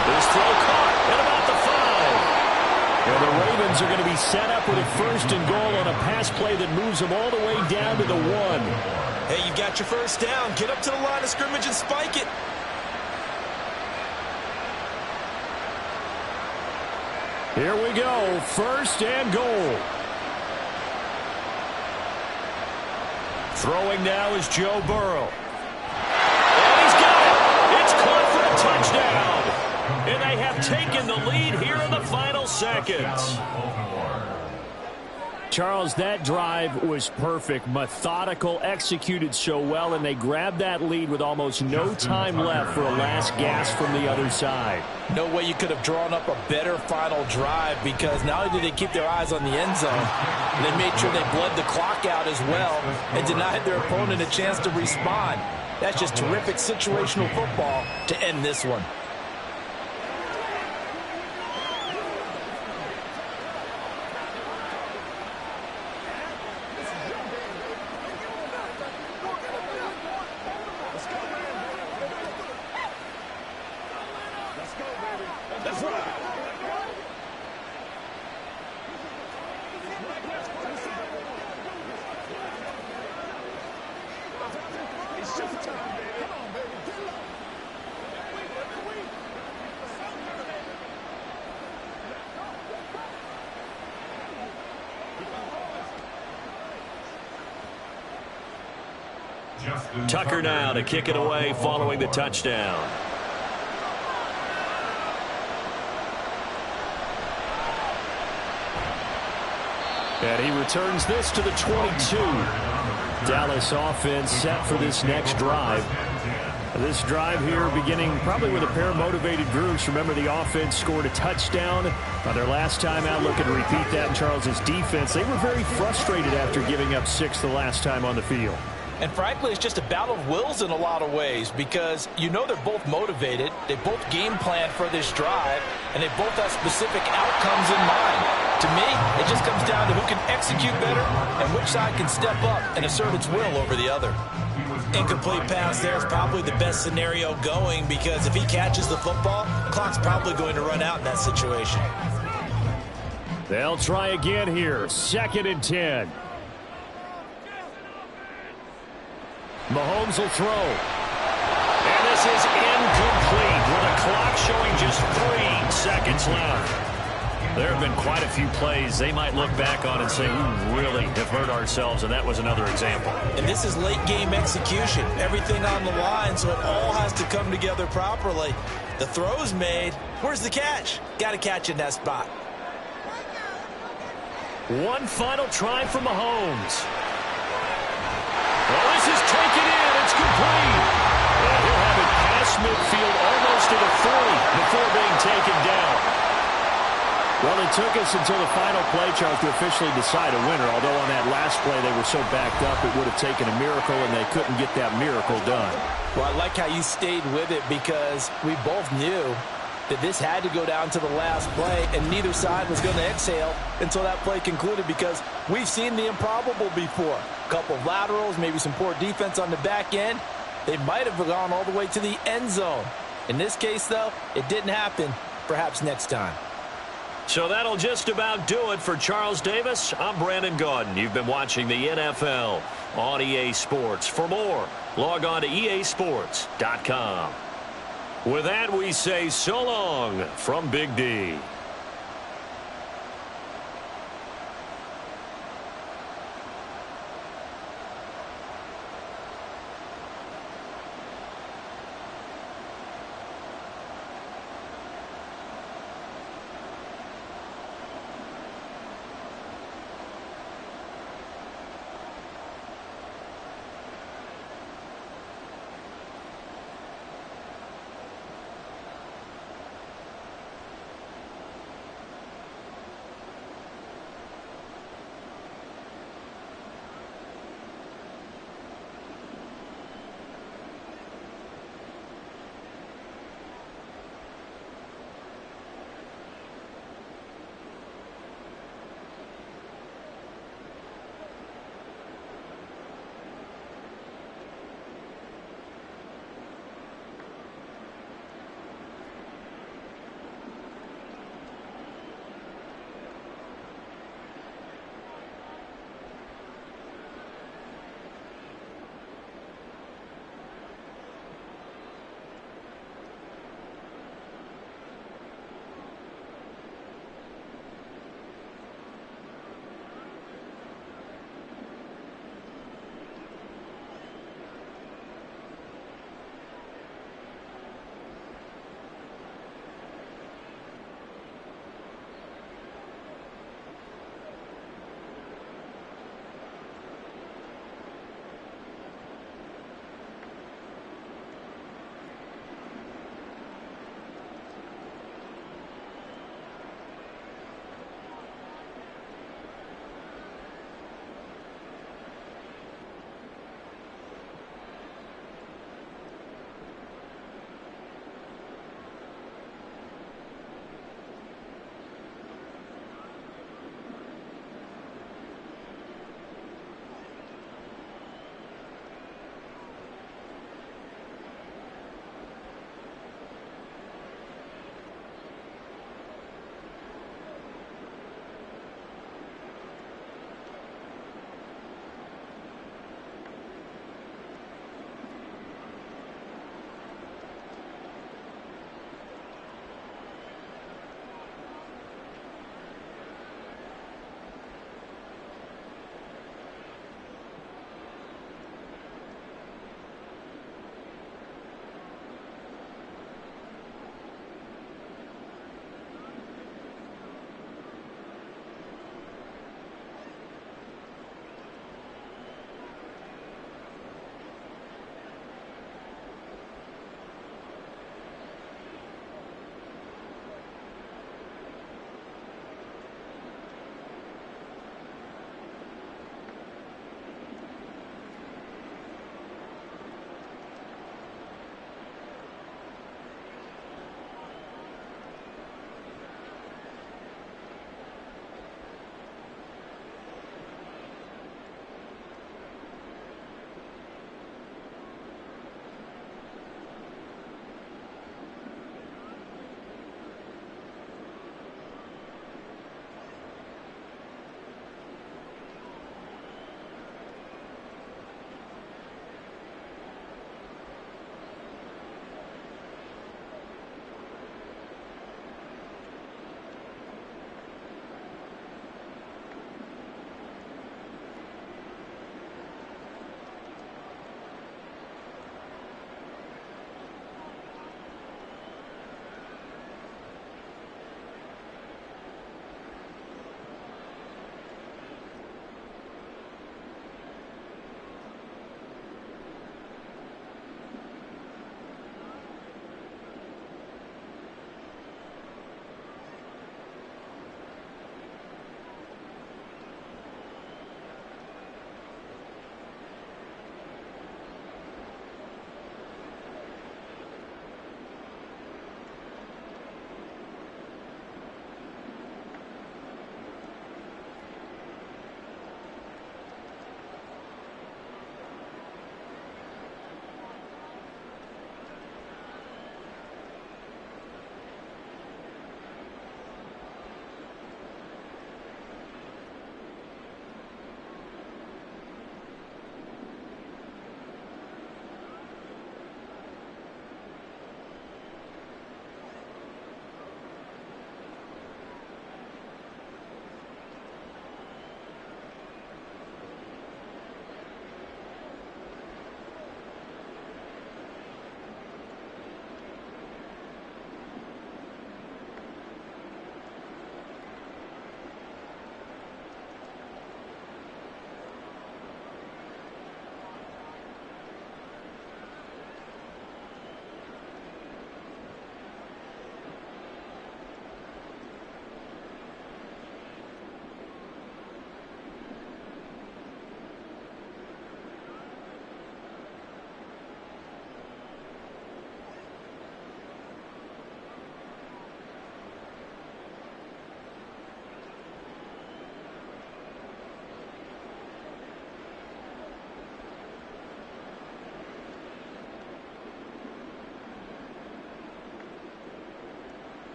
This throw caught at about the 5. And the Ravens are going to be set up with a 1st and goal on a pass play that moves them all the way down to the 1. Hey, you got your first down. Get up to the line of scrimmage and spike it. Here we go, 1st and goal. Throwing now is Joe Burrow. And he's got it. It's caught for a touchdown. And they have taken the lead here in the final seconds. Charles, that drive was perfect, methodical, executed so well, and they grabbed that lead with almost no time left for a last gasp from the other side. No way you could have drawn up a better final drive, because not only did they keep their eyes on the end zone, they made sure they bled the clock out as well and denied their opponent a chance to respond. That's just terrific situational football to end this one. Tucker now to kick it away following the touchdown. And he returns this to the 22. Dallas offense set for this next drive. This drive here beginning probably with a pair of motivated groups. Remember, the offense scored a touchdown on their last time out. Looking to repeat that in Charles's defense. They were very frustrated after giving up 6 the last time on the field. And frankly, it's just a battle of wills in a lot of ways, because you know they're both motivated, they both game plan for this drive, and they both have specific outcomes in mind. To me, it just comes down to who can execute better and which side can step up and assert its will over the other. Incomplete pass there is probably the best scenario going, because if he catches the football, the clock's probably going to run out in that situation. They'll try again here. 2nd and 10. Mahomes will throw. And this is incomplete with a clock showing just 3 seconds left. There have been quite a few plays they might look back on and say, we really have hurt ourselves, and that was another example. And this is late game execution. Everything on the line, so it all has to come together properly. The throw's made. Where's the catch? Got to catch in that spot. One final try for Mahomes. Well, this is taken in. It's complete. And he'll have it past midfield almost to the 40 before being taken down. Well, it took us until the final play, Charles, to officially decide a winner. Although on that last play they were so backed up, it would have taken a miracle, and they couldn't get that miracle done. Well, I like how you stayed with it, because we both knew that this had to go down to the last play, and neither side was going to exhale until that play concluded, because we've seen the improbable before. A couple of laterals, maybe some poor defense on the back end. They might have gone all the way to the end zone. In this case, though, it didn't happen. Perhaps next time. So that'll just about do it for Charles Davis. I'm Brandon Gaudin. You've been watching the NFL on EA Sports. For more, log on to easports.com. With that, we say so long from Big D.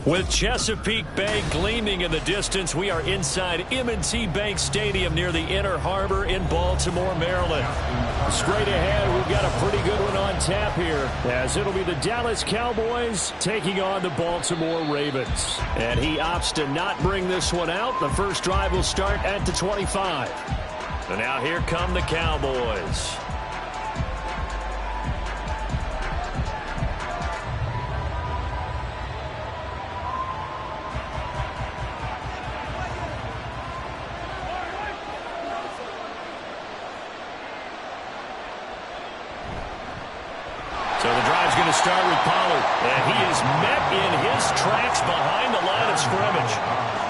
With Chesapeake Bay gleaming in the distance, we are inside M&T Bank Stadium near the Inner Harbor in Baltimore, Maryland. Straight ahead, we've got a pretty good one on tap here, as it'll be the Dallas Cowboys taking on the Baltimore Ravens. And he opts to not bring this one out. The first drive will start at the 25. And now here come the Cowboys. Start with Pollard, and he is met in his tracks behind the line of scrimmage.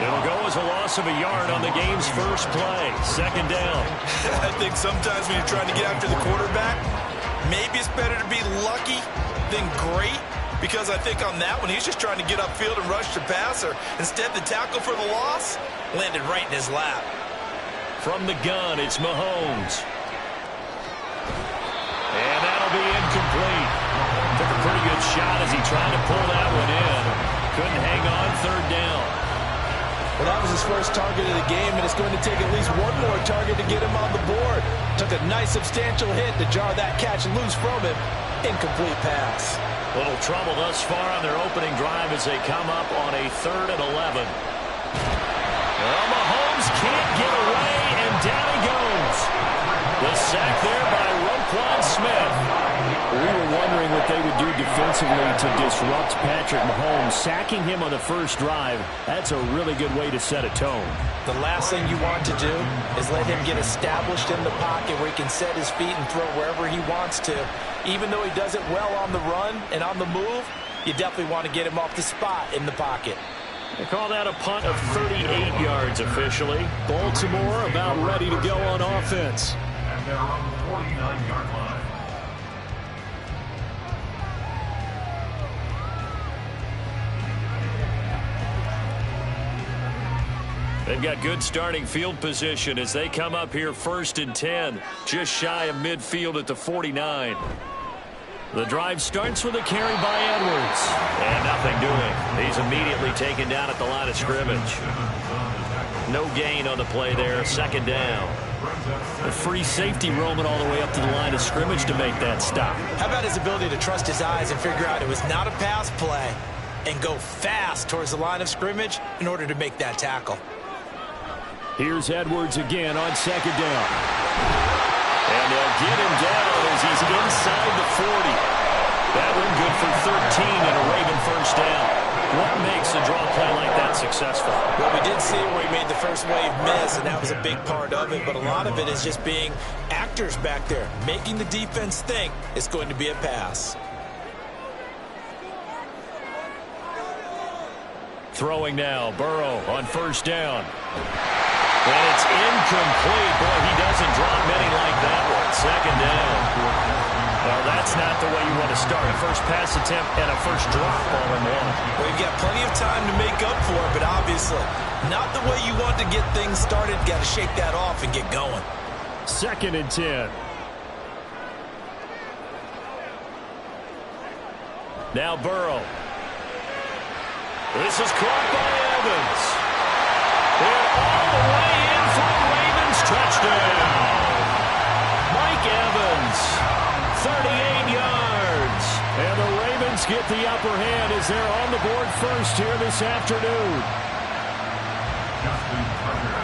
It'll go as a loss of a yard on the game's first play. Second down. I think sometimes when you're trying to get after the quarterback, maybe it's better to be lucky than great, because I think on that one, he's just trying to get upfield and rush the passer. Instead, the tackle for the loss landed right in his lap. From the gun, it's Mahomes. And that'll be incomplete. Took a pretty good shot as he tried to pull that one in. Couldn't hang on. Third down. Well, that was his first target of the game, and it's going to take at least one more target to get him on the board. Took a nice substantial hit to jar that catch loose from him. Incomplete pass. Little trouble thus far on their opening drive as they come up on a 3rd and 11. Well, Mahomes can't get away, and down he goes. The sack there by Roquan Smith. We were wondering what they would do defensively to disrupt Patrick Mahomes. Sacking him on the first drive, that's a really good way to set a tone. The last thing you want to do is let him get established in the pocket where he can set his feet and throw wherever he wants to. Even though he does it well on the run and on the move, you definitely want to get him off the spot in the pocket. They call that a punt of 38 yards officially. Baltimore about ready to go on offense. And they're on the 49-yard line. They've got good starting field position as they come up here 1st and 10, just shy of midfield at the 49. The drive starts with a carry by Edwards. And nothing doing. He's immediately taken down at the line of scrimmage. No gain on the play there. Second down. A free safety roaming all the way up to the line of scrimmage to make that stop. How about his ability to trust his eyes and figure out it was not a pass play and go fast towards the line of scrimmage in order to make that tackle. Here's Edwards again on second down. And they'll get him down as he's inside the 40. That one good for 13 and a Raven first down. What makes a draw play like that successful? Well, we did see where he made the first wave miss, and that was a big part of it. But a lot of it is just being actors back there, making the defense think it's going to be a pass. Throwing now, Burrow on first down. And it's incomplete. Boy, he doesn't drop many like that one. Second down. Well, that's not the way you want to start. A first pass attempt and a first drop all in one. Well, you've got plenty of time to make up for it, but obviously not the way you want to get things started. Got to shake that off and get going. 2nd and 10. Now Burrow. This is caught by Evans. And all the way in for the Ravens touchdown. Mike Evans, 38 yards. And the Ravens get the upper hand as they're on the board first here this afternoon.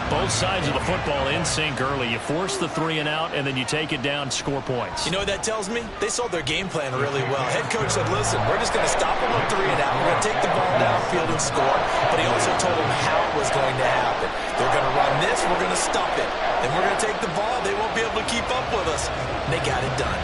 Both sides of the football in sync early. You force the 3 and out, and then you take it down, score points. You know what that tells me? They saw their game plan really well. Head coach said, listen, we're just going to stop them on 3 and out. We're going to take the ball downfield and score. But he also told them how it was going to happen. They're going to run this. We're going to stop it. And we're going to take the ball. They won't be able to keep up with us. And they got it done.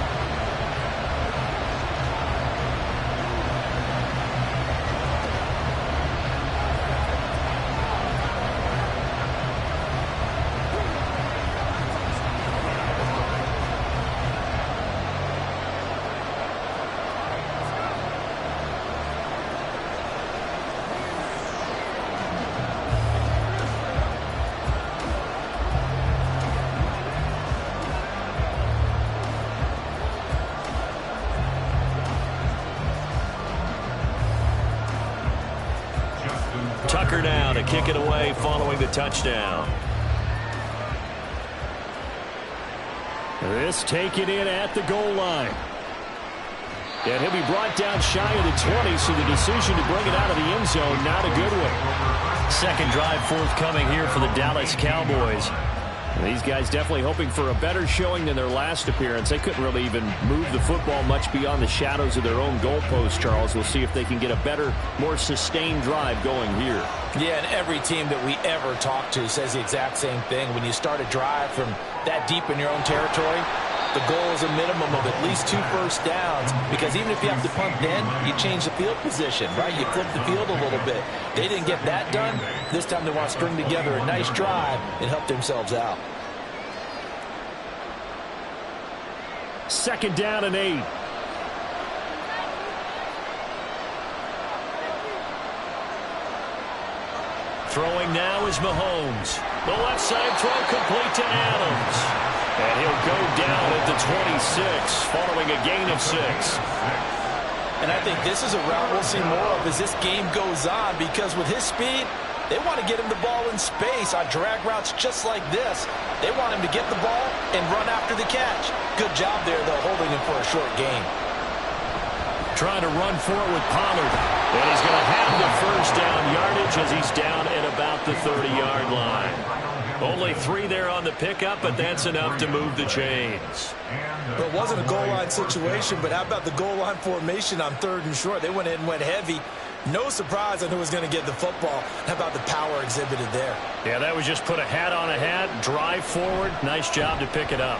Tucker now to kick it away following the touchdown. This taken in at the goal line. And he'll be brought down shy of the 20, so the decision to bring it out of the end zone, not a good one. Second drive forthcoming here for the Dallas Cowboys. These guys definitely hoping for a better showing than their last appearance. They couldn't really even move the football much beyond the shadows of their own goalpost, Charles. We'll see if they can get a better, more sustained drive going here. Yeah, and every team that we ever talk to says the exact same thing. When you start a drive from that deep in your own territory, the goal is a minimum of at least 2 first downs, because even if you have to punt then, you change the field position, right? You flip the field a little bit. They didn't get that done. This time they want to string together a nice drive and help themselves out. 2nd down and 8. Throwing now is Mahomes. The left side throw complete to Adams. And he'll go down at the 26, following a gain of 6. And I think this is a route we'll see more of as this game goes on, because with his speed, they want to get him the ball in space on drag routes just like this. They want him to get the ball and run after the catch. Good job there, though, holding him for a short gain. Trying to run for it with Pollard. And he's going to have the first down yardage as he's down at about the 30-yard line. Only 3 there on the pickup, but that's enough to move the chains. Well, it wasn't a goal line situation, but how about the goal line formation on 3rd and short? They went in and went heavy. No surprise on who was going to get the football. How about the power exhibited there? Yeah, that was just put a hat on a hat, drive forward. Nice job to pick it up.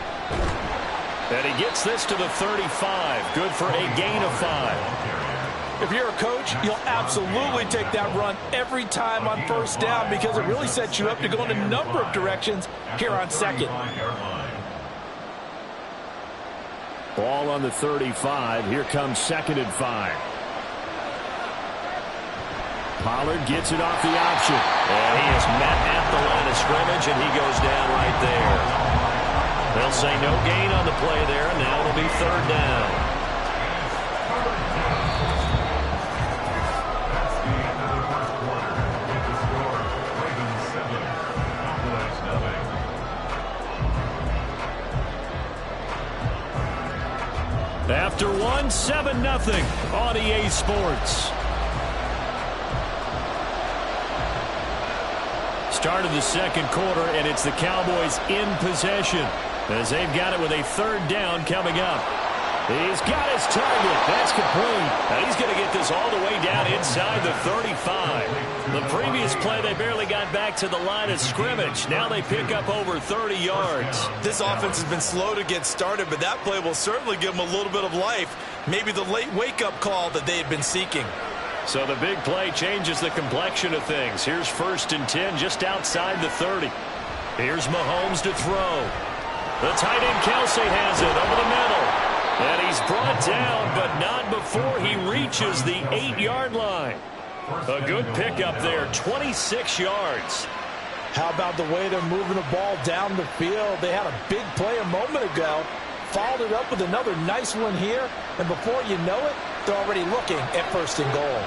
And he gets this to the 35. Good for a gain of 5. If you're a coach, you'll absolutely take that run every time on first down, because it really sets you up to go in a number of directions here on 2nd. Ball on the 35. Here comes 2nd and 5. Pollard gets it off the option. And he is met at the line of scrimmage, and he goes down right there. They'll say no gain on the play there, and now it'll be 3rd down. After 1, 7-0 on EA Sports. Start of the 2nd quarter, and it's the Cowboys in possession as they've got it with a 3rd down coming up. He's got his target. That's complete. And he's going to get this all the way down inside the 35. The previous play, they barely got back to the line of scrimmage. Now they pick up over 30 yards. This offense has been slow to get started, but that play will certainly give them a little bit of life. Maybe the late wake-up call that they had been seeking. So the big play changes the complexion of things. Here's 1st and 10 just outside the 30. Here's Mahomes to throw. The tight end Kelsey has it over the middle. And he's brought down, but not before he reaches the 8-yard line. A good pickup there, 26 yards. How about the way they're moving the ball down the field? They had a big play a moment ago, followed it up with another nice one here, and before you know it, they're already looking at 1st and goal.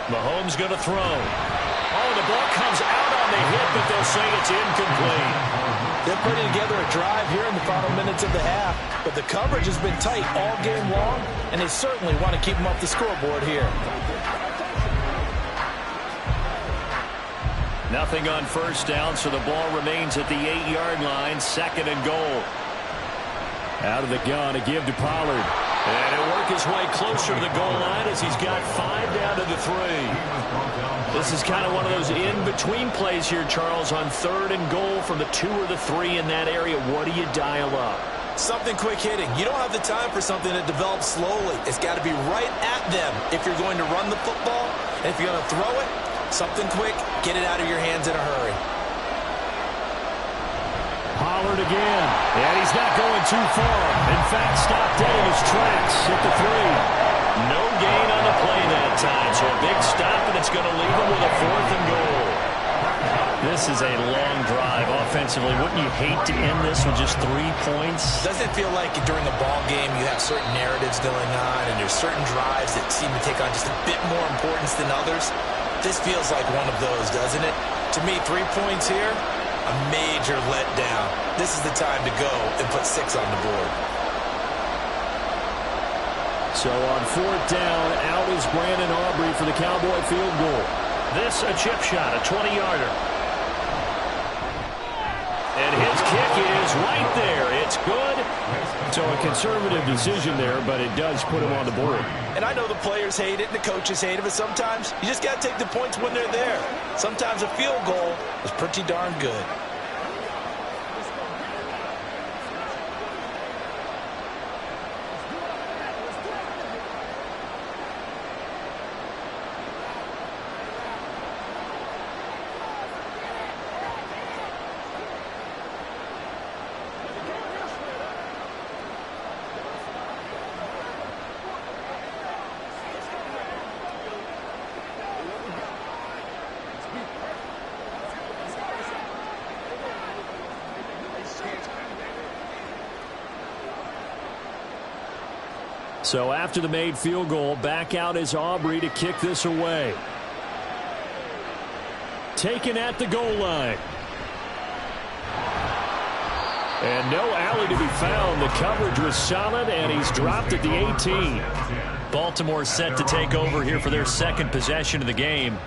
Mahomes going to throw. Oh, the ball comes out on the hit, but they'll say it's incomplete. They're putting together a drive here in the final minutes of the half, but the coverage has been tight all game long, and they certainly want to keep them off the scoreboard here. Nothing on 1st down, so the ball remains at the 8-yard line, 2nd and goal. Out of the gun to give to Pollard. And he'll work his way closer to the goal line as he's got 5 down to the 3. This is kind of one of those in-between plays here, Charles, on 3rd and goal from the 2 or the 3 in that area. What do you dial up? Something quick hitting. You don't have the time for something that develops slowly. It's got to be right at them if you're going to run the football. And if you're going to throw it, something quick, get it out of your hands in a hurry. Pollard again, and he's not going too far. In fact, stopped dead in his tracks at the 3. No gain on the play that time, so a big stop, and it's going to leave him with a 4th and goal. This is a long drive offensively. Wouldn't you hate to end this with just 3 points? Doesn't it feel like during a ball game you have certain narratives going on, and there's certain drives that seem to take on just a bit more importance than others? This feels like one of those, doesn't it? To me, 3 points here, a major letdown. This is the time to go and put 6 on the board. So on 4th down, out is Brandon Aubrey for the Cowboy field goal. This a chip shot, a 20-yarder. And his kick is right there. It's good. So a conservative decision there, but it does put him on the board. And I know the players hate it and the coaches hate it, but sometimes you just got to take the points when they're there. Sometimes a field goal is pretty darn good. So after the made field goal, back out is Aubrey to kick this away. Taken at the goal line. And no alley to be found. The coverage was solid, and he's dropped at the 18. Baltimore set to take over here for their 2nd possession of the game.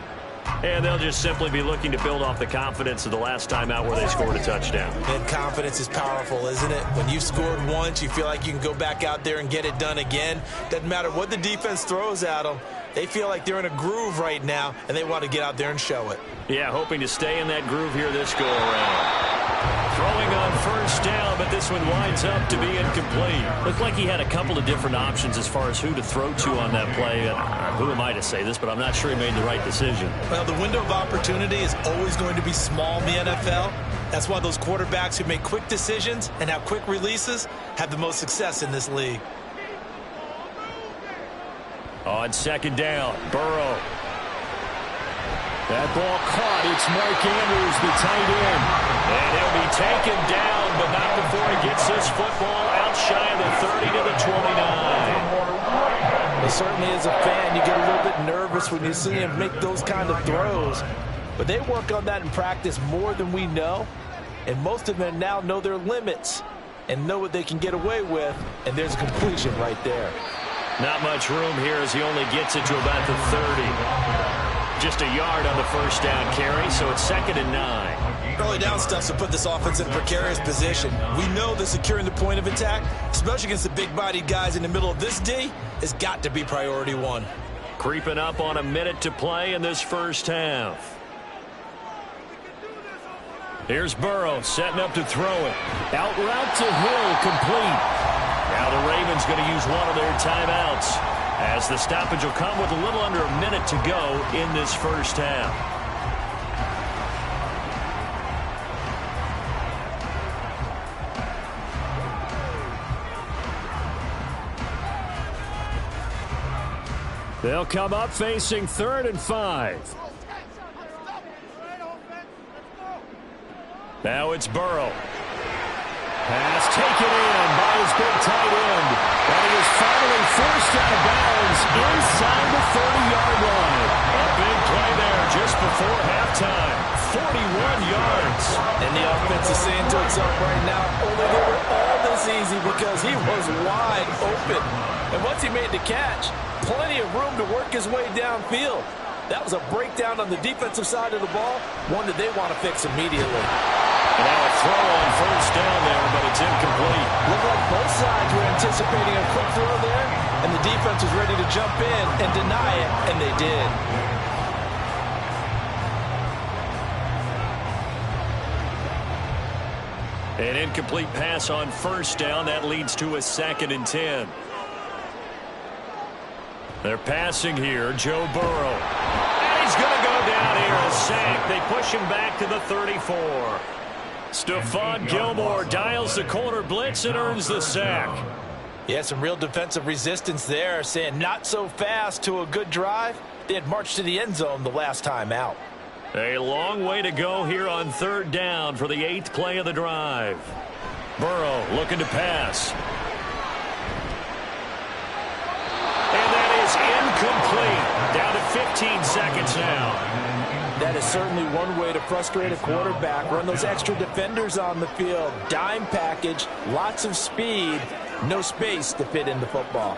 And they'll just simply be looking to build off the confidence of the last time out where they scored a touchdown. And confidence is powerful, isn't it? When you've scored once, you feel like you can go back out there and get it done again. Doesn't matter what the defense throws at them. They feel like they're in a groove right now, and they want to get out there and show it. Yeah, hoping to stay in that groove here this go-around. Throwing on 1st down, but this one winds up to be incomplete. Looked like he had a couple of different options as far as who to throw to on that play. Who am I to say this, but I'm not sure he made the right decision. Well, the window of opportunity is always going to be small in the NFL. That's why those quarterbacks who make quick decisions and have quick releases have the most success in this league. On 2nd down, Burrow. That ball caught. It's Mark Andrews, the tight end. And he'll be taken down, but not before he gets this football out shy of the 30 to the 29. Well, certainly as a fan, you get a little bit nervous when you see him make those kind of throws. But they work on that in practice more than we know. And most of them now know their limits and know what they can get away with. And there's a completion right there. Not much room here as he only gets it to about the 30. Just a yard on the first down carry, so it's 2nd and 9. Early down stuff to put this offense in a precarious position. We know that securing the point of attack, especially against the big-bodied guys in the middle of this D, has got to be priority one. Creeping up on a minute to play in this first half. Here's Burrow setting up to throw it. Out route to Hill, complete. Now the Ravens going to use one of their timeouts, as the stoppage will come with a little under a minute to go in this first half. They'll come up facing 3rd and 5. Now it's Burrow. Pass taken in by his big tight end. And he is finally forced out of bounds inside the 30-yard line. A big play there just before halftime. 41 yards. And the offense is saying to itself right now, only they were all this easy because he was wide open. And once he made the catch, plenty of room to work his way downfield. That was a breakdown on the defensive side of the ball, one that they want to fix immediately. And now a throw on first down there, but it's incomplete. Looked like both sides were anticipating a quick throw there, and the defense was ready to jump in and deny it, and they did. An incomplete pass on first down. That leads to a 2nd and 10. They're passing here. Joe Burrow. And he's going to go down here. A sack. They push him back to the 34. Stephon Gilmore dials the corner blitz and earns the sack. Yeah, some real defensive resistance there, saying not so fast to a good drive. They had marched to the end zone the last time out. A long way to go here on 3rd down for the 8th play of the drive. Burrow looking to pass. And that is incomplete. Down to 15 seconds now. That is certainly one way to frustrate a quarterback. Run those extra defenders on the field. Dime package, lots of speed, no space to fit in the football.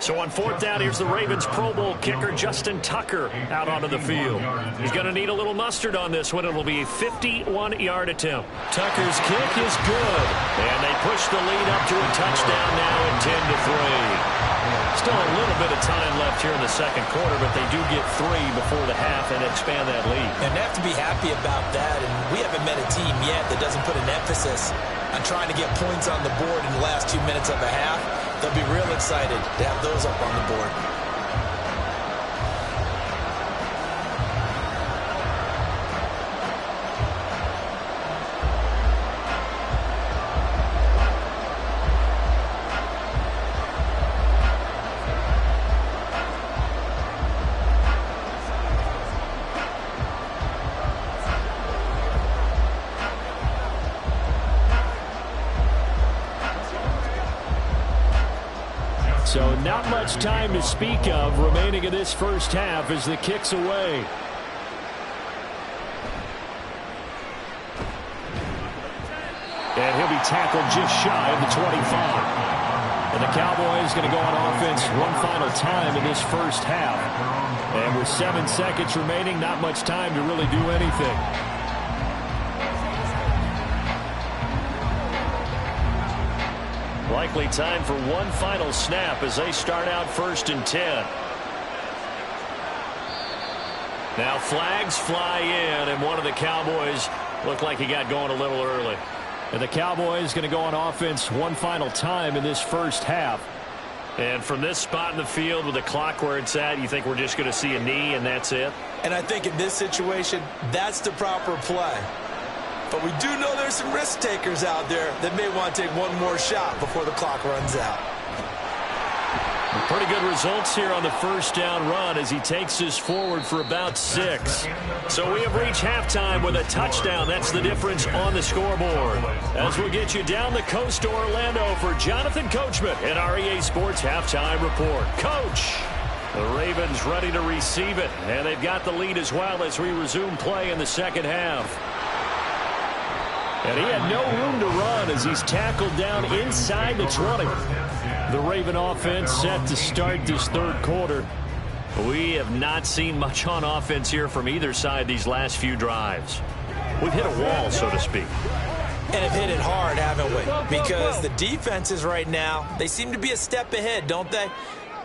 So on 4th down, here's the Ravens Pro Bowl kicker Justin Tucker out onto the field. He's going to need a little mustard on this one. It'll be a 51-yard attempt. Tucker's kick is good. And they push the lead up to a touchdown now at 10-3. Still a little bit of time left here in the second quarter, but they do get 3 before the half and expand that lead. And they have to be happy about that. And we haven't met a team yet that doesn't put an emphasis on trying to get points on the board in the last 2 minutes of a half. They'll be real excited to have those up on the board. So not much time to speak of remaining in this first half as the kick's away. And he'll be tackled just shy of the 25. And the Cowboys going to go on offense one final time in this first half. And with 7 seconds remaining, not much time to really do anything. Likely time for one final snap as they start out 1st and 10. Now flags fly in, and one of the Cowboys looked like he got going a little early. And the Cowboys going to go on offense one final time in this first half. And from this spot in the field with the clock where it's at, you think we're just going to see a knee and that's it? And I think in this situation, that's the proper play. But we do know there's some risk takers out there that may want to take one more shot before the clock runs out. Pretty good results here on the first down run as he takes us forward for about 6. So we have reached halftime with a touchdown. That's the difference on the scoreboard. As we'll get you down the coast to Orlando for Jonathan Coachman at our EA Sports Halftime Report. Coach, the Ravens ready to receive it, and they've got the lead as well as we resume play in the second half. And he had no room to run as he's tackled down inside the 20. The Raven offense set to start this third quarter. We have not seen much on offense here from either side these last few drives. We've hit a wall, so to speak. And have hit it hard, haven't we? Because the defenses right now, they seem to be a step ahead, don't they?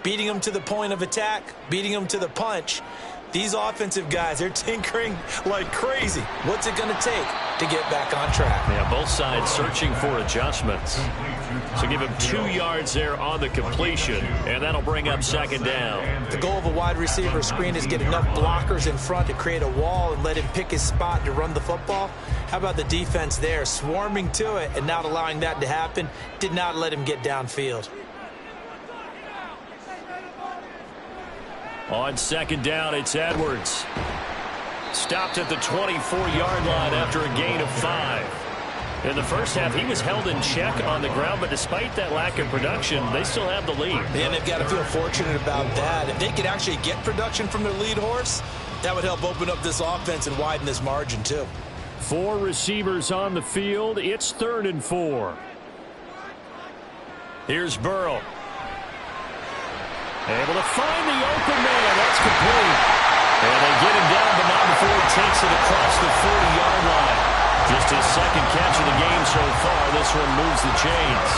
Beating them to the point of attack, beating them to the punch. These offensive guys, they're tinkering like crazy. What's it going to take to get back on track? Yeah, both sides searching for adjustments. So give him 2 yards there on the completion, and that'll bring up second down. The goal of a wide receiver screen is get enough blockers in front to create a wall and let him pick his spot to run the football. How about the defense there, swarming to it and not allowing that to happen? Did not let him get downfield. On second down, it's Edwards. Stopped at the 24-yard line after a gain of 5. In the first half, he was held in check on the ground, but despite that lack of production, they still have the lead. And they've got to feel fortunate about that. If they could actually get production from their lead horse, that would help open up this offense and widen this margin too. 4 receivers on the field. It's 3rd and 4. Here's Burrow. Able to find the open man. That's complete. And they get him down, but not before he takes it across the 40-yard line. Just his second catch of the game so far. This one moves the chains.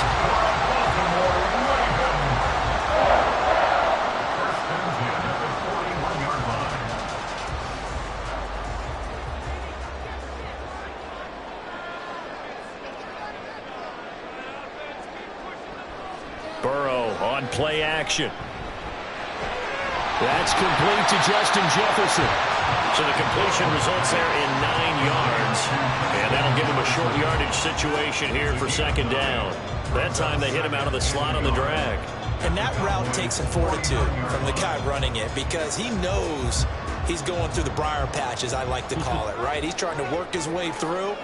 Burrow on play action. That's complete to Justin Jefferson. So the completion results there in 9 yards. And that'll give him a short yardage situation here for second down. That time they hit him out of the slot on the drag. And that route takes some fortitude from the guy running it because he knows he's going through the briar patch, as I like to call it, right? He's trying to work his way through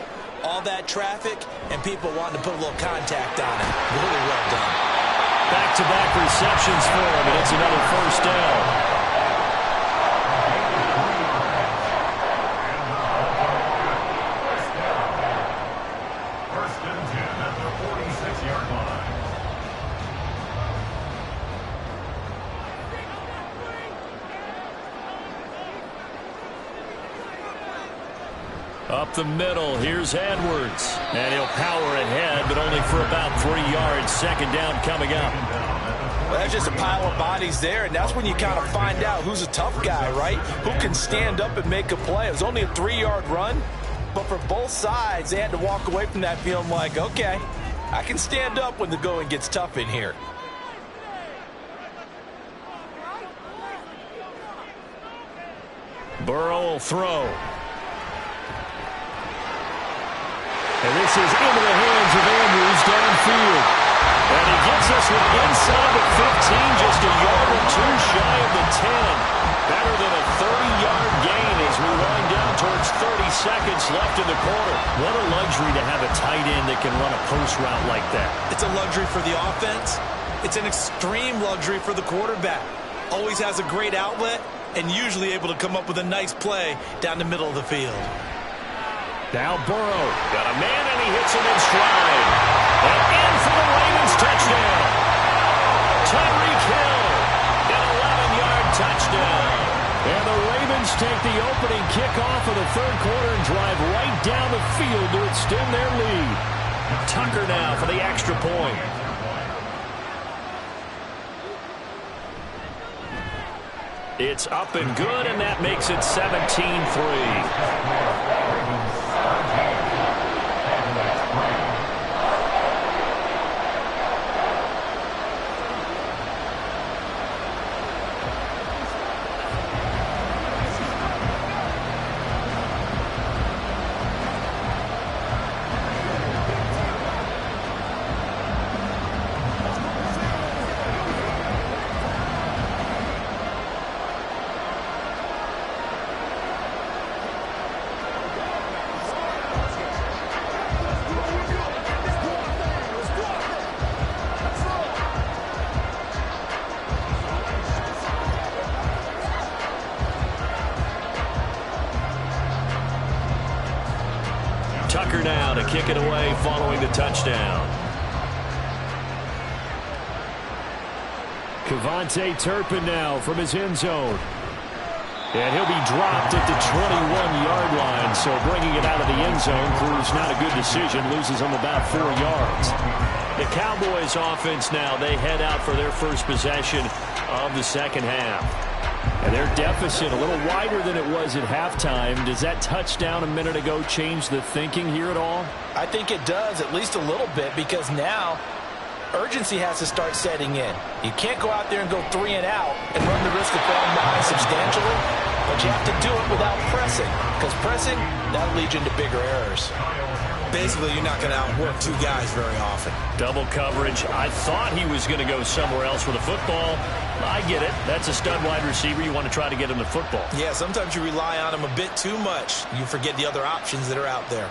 all that traffic and people wanting to put a little contact on it. Really well done. Back-to-back receptions for him, and it's another first down. Up the middle, here's Edwards. And he'll power ahead, but only for about 3 yards. Second down coming up. Well, that's just a pile of bodies there, and that's when you kind of find out who's a tough guy, right? Who can stand up and make a play. It was only a 3-yard run, but for both sides, they had to walk away from that feeling like, okay, I can stand up when the going gets tough in here. Burrow will throw. And this is into the hands of Andrews downfield. And he gets us one inside the 15, just a yard or 2 shy of the 10. Better than a 30-yard gain as we wind down towards 30 seconds left in the quarter. What a luxury to have a tight end that can run a post route like that. It's a luxury for the offense. It's an extreme luxury for the quarterback. Always has a great outlet and usually able to come up with a nice play down the middle of the field. Now Burrow got a man and he hits him in stride. And in for the Ravens touchdown. Tyreek Hill, an 11-yard touchdown. And the Ravens take the opening kickoff of the third quarter and drive right down the field to extend their lead. Tucker now for the extra point. It's up and good, and that makes it 17-3. Tucker now to kick it away following the touchdown. KaVontae Turpin now from his end zone. And he'll be dropped at the 21-yard line, so bringing it out of the end zone proves not a good decision, loses him about 4 yards. The Cowboys offense now, they head out for their first possession of the second half. And their deficit a little wider than it was at halftime. Does that touchdown a minute ago change the thinking here at all? I think it does, at least a little bit, because now urgency has to start setting in. You can't go out there and go 3 and out and run the risk of falling behind substantially, but you have to do it without pressing, because pressing, that leads you into bigger errors. Basically, you're not going to outwork 2 guys very often. Double coverage. I thought he was going to go somewhere else with the football. I get it. That's a stud wide receiver. You want to try to get him the football. Yeah, sometimes you rely on him a bit too much. You forget the other options that are out there.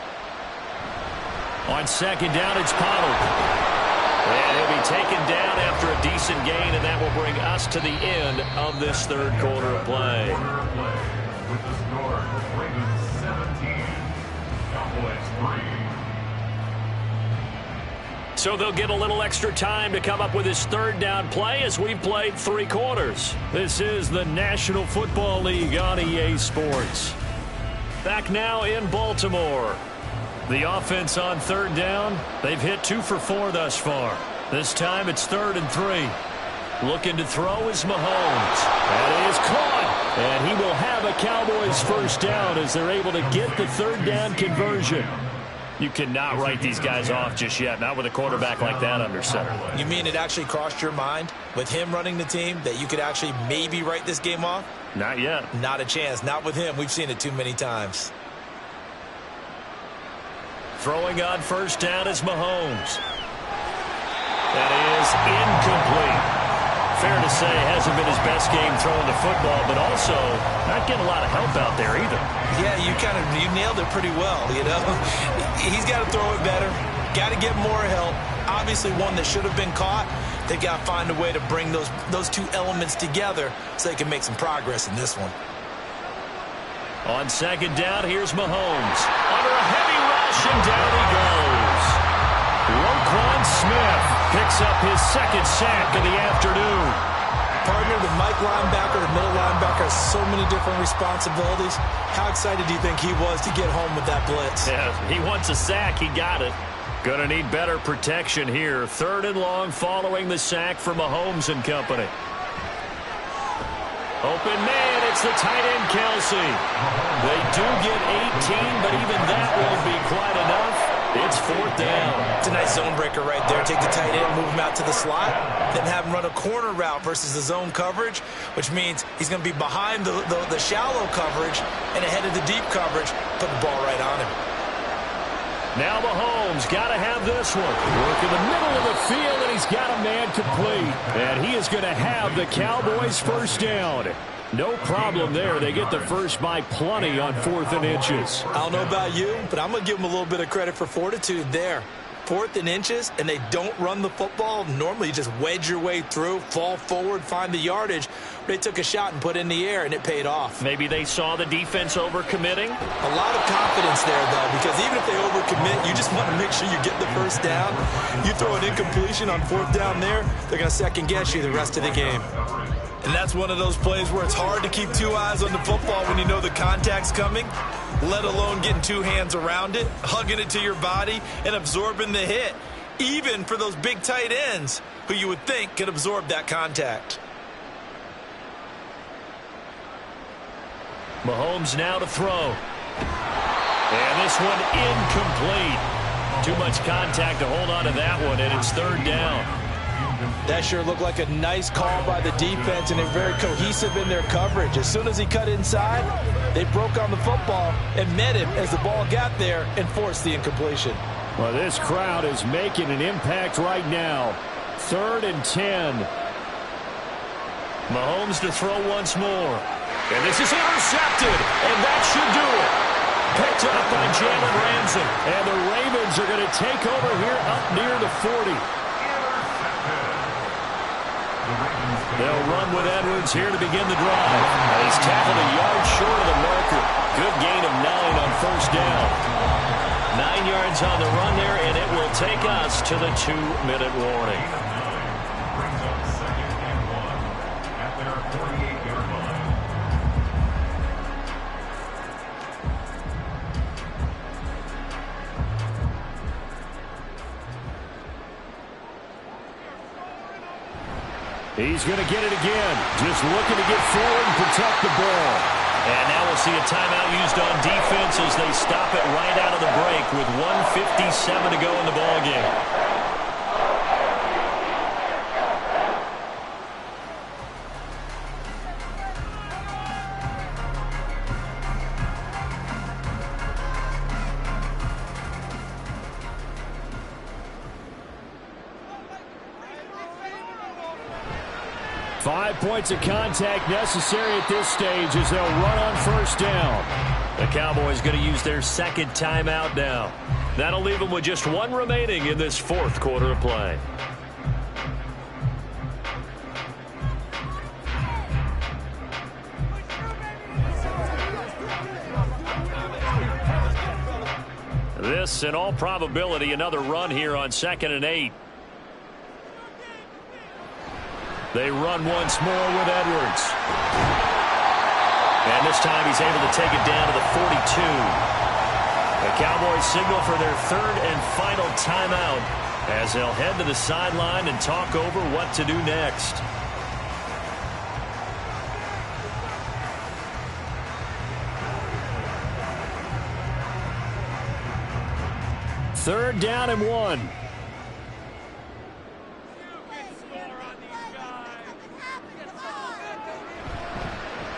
On second down, it's Pollard. And he'll be taken down after a decent gain, and that will bring us to the end of this third quarter of play. With the score, Ravens 17, Cowboys 3. So they'll get a little extra time to come up with his third down play as we've played 3 quarters. This is the National Football League on EA Sports. Back now in Baltimore. The offense on third down, they've hit 2 for 4 thus far. This time it's 3rd and 3. Looking to throw is Mahomes. That is caught. And he will have a Cowboys first down as they're able to get the third down conversion. You cannot write these guys off just yet, not with a quarterback like that under center. You mean it actually crossed your mind with him running the team that you could actually maybe write this game off? Not yet. Not a chance. Not with him. We've seen it too many times. Throwing on first down is Mahomes. That is incomplete. Fair to say, hasn't been his best game throwing the football, but also not getting a lot of help out there either. Yeah, you nailed it pretty well, you know. He's got to throw it better. Got to get more help. Obviously one that should have been caught. They've got to find a way to bring those 2 elements together so they can make some progress in this one. On second down, here's Mahomes. Under a heavy rush, and down he goes. Roquan Smith picks up his 2nd sack of the afternoon. Partner, the Mike linebacker, the middle linebacker, has so many different responsibilities. How excited do you think he was to get home with that blitz? Yeah, he wants a sack. He got it. Gonna need better protection here. 3rd and long following the sack for Mahomes and company. Open man, it's the tight end, Kelsey. They do get 18, but even that won't be quite enough. It's 4th down. It's a nice zone breaker right there. Take the tight end, move him out to the slot, then have him run a corner route versus the zone coverage, which means he's going to be behind the shallow coverage and ahead of the deep coverage. Put the ball right on him. Now Mahomes got to have this one. Work in the middle of the field, and he's got a man complete. And he is going to have the Cowboys first down. No problem there. They get the first by plenty on 4th and inches. I don't know about you, but I'm going to give them a little bit of credit for fortitude there. 4th and inches, and they don't run the football. Normally, you just wedge your way through, fall forward, find the yardage. They took a shot and put it in the air, and it paid off. Maybe they saw the defense overcommitting. A lot of confidence there, though, because even if they overcommit, you just want to make sure you get the first down. You throw an incompletion on 4th down there, they're going to second-guess you the rest of the game. And that's one of those plays where it's hard to keep 2 eyes on the football when you know the contact's coming, let alone getting 2 hands around it, hugging it to your body, and absorbing the hit, even for those big tight ends who you would think could absorb that contact. Mahomes now to throw. And this one incomplete. Too much contact to hold on to that one, and it's 3rd down. That sure looked like a nice call by the defense, and they're very cohesive in their coverage. As soon as he cut inside, they broke on the football and met him as the ball got there and forced the incompletion. Well, this crowd is making an impact right now. 3rd and 10. Mahomes to throw once more. And this is intercepted, and that should do it. Picked up by Jalen Ramsey. And the Ravens are going to take over here up near the 40. They'll run with Edwards here to begin the drive. And he's tackled a yard short of the marker. Good gain of 9 on first down. 9 yards on the run there, and it will take us to the 2-minute warning. He's going to get it again. Just looking to get forward and protect the ball. And now we'll see a timeout used on defense as they stop it right out of the break with 1:57 to go in the ballgame. 5 points of contact necessary at this stage as they'll run on first down. The Cowboys going to use their second timeout now. That'll leave them with just one remaining in this fourth quarter of play. This, in all probability, another run here on 2nd and 8. They run once more with Edwards. And this time he's able to take it down to the 42. The Cowboys signal for their third and final timeout as they'll head to the sideline and talk over what to do next. Third down and 1.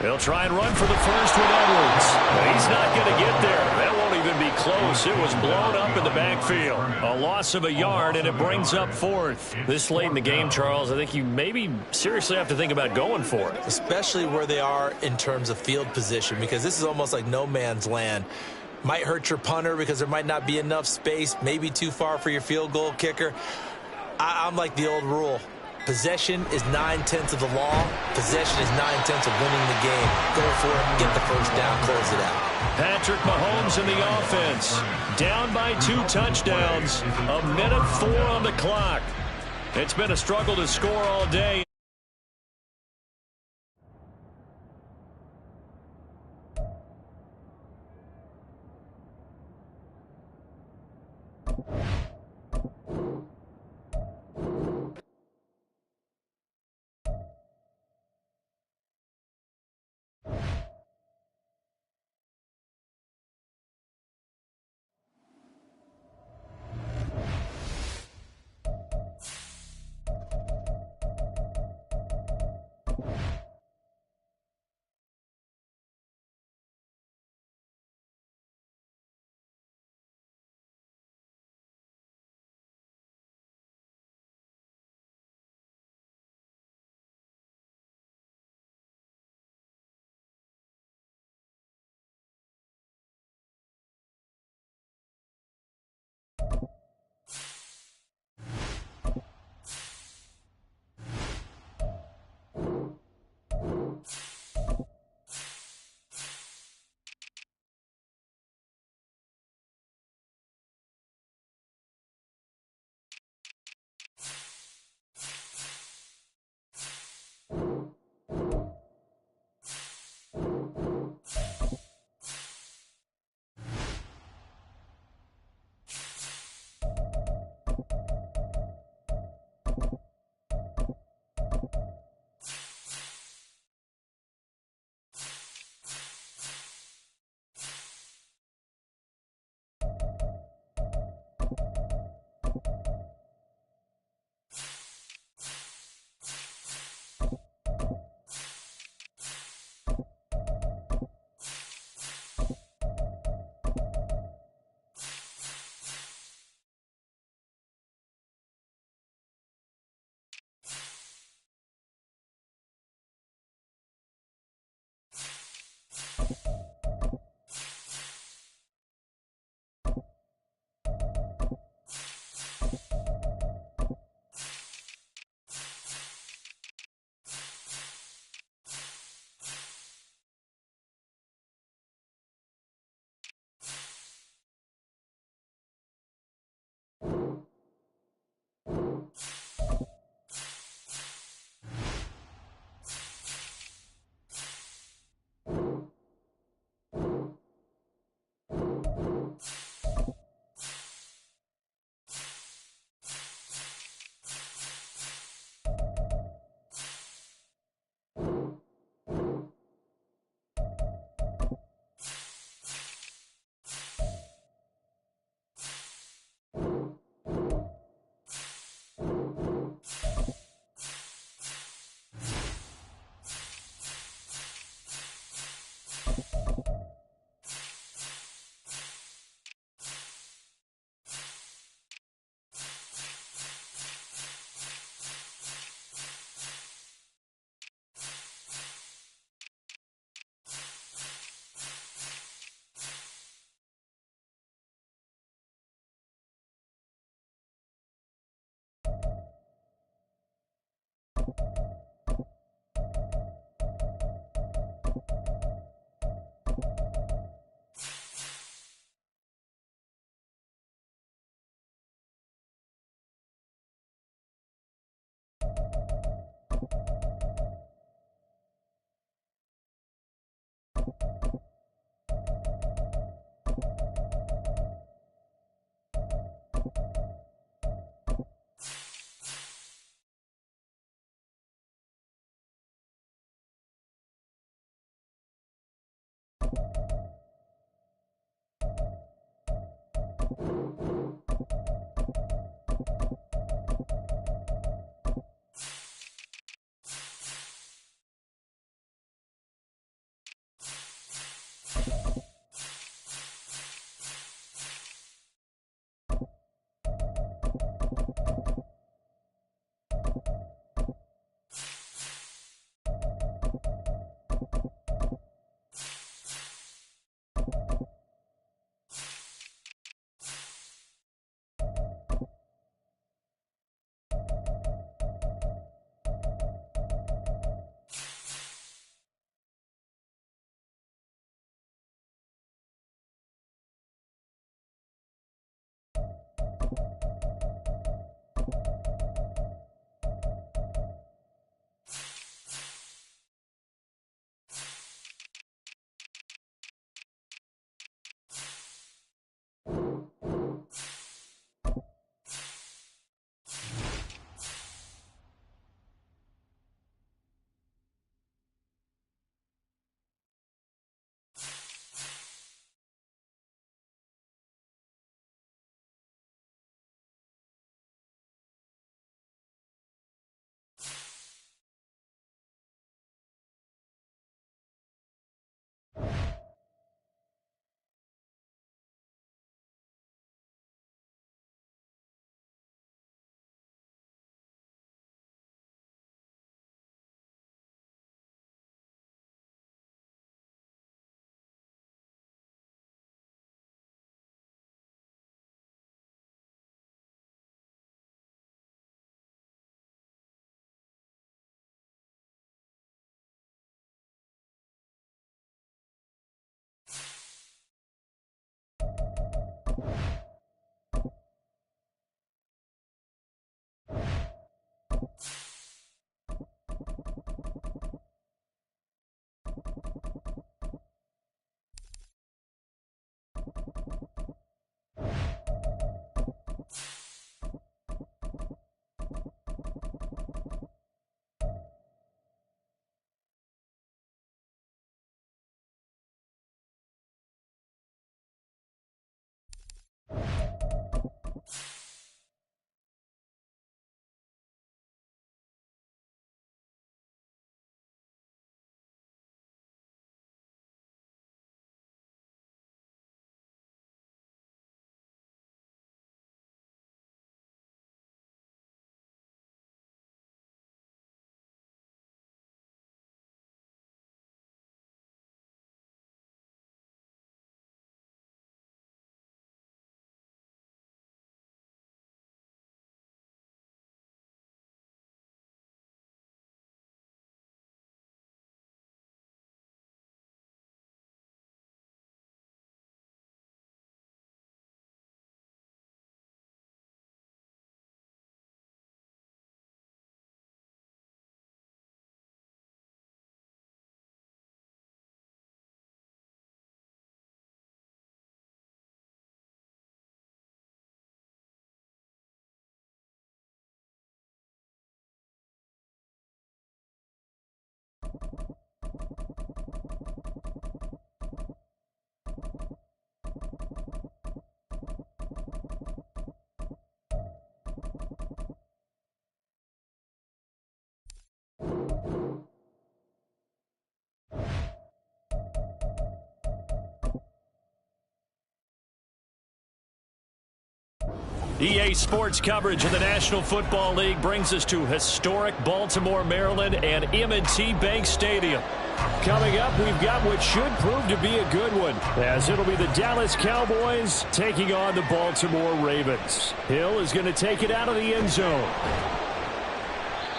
They'll try and run for the first with Edwards. But he's not going to get there. That won't even be close. It was blown up in the backfield. A loss of a yard, and it brings up fourth. This late in the game, Charles, I think you maybe seriously have to think about going for it. Especially where they are in terms of field position, because this is almost like no man's land. Might hurt your punter because there might not be enough space, maybe too far for your field goal kicker. I'm like the old rule. Possession is 9/10 of the law. Possession is 9/10 of winning the game. Go for it, get the first down, close it out. Patrick Mahomes in the offense. Down by 2 touchdowns. 1:04 on the clock. It's been a struggle to score all day. EA Sports coverage of the National Football League brings us to historic Baltimore, Maryland, and M&T Bank Stadium. Coming up, we've got what should prove to be a good one, as it'll be the Dallas Cowboys taking on the Baltimore Ravens. Hill is going to take it out of the end zone.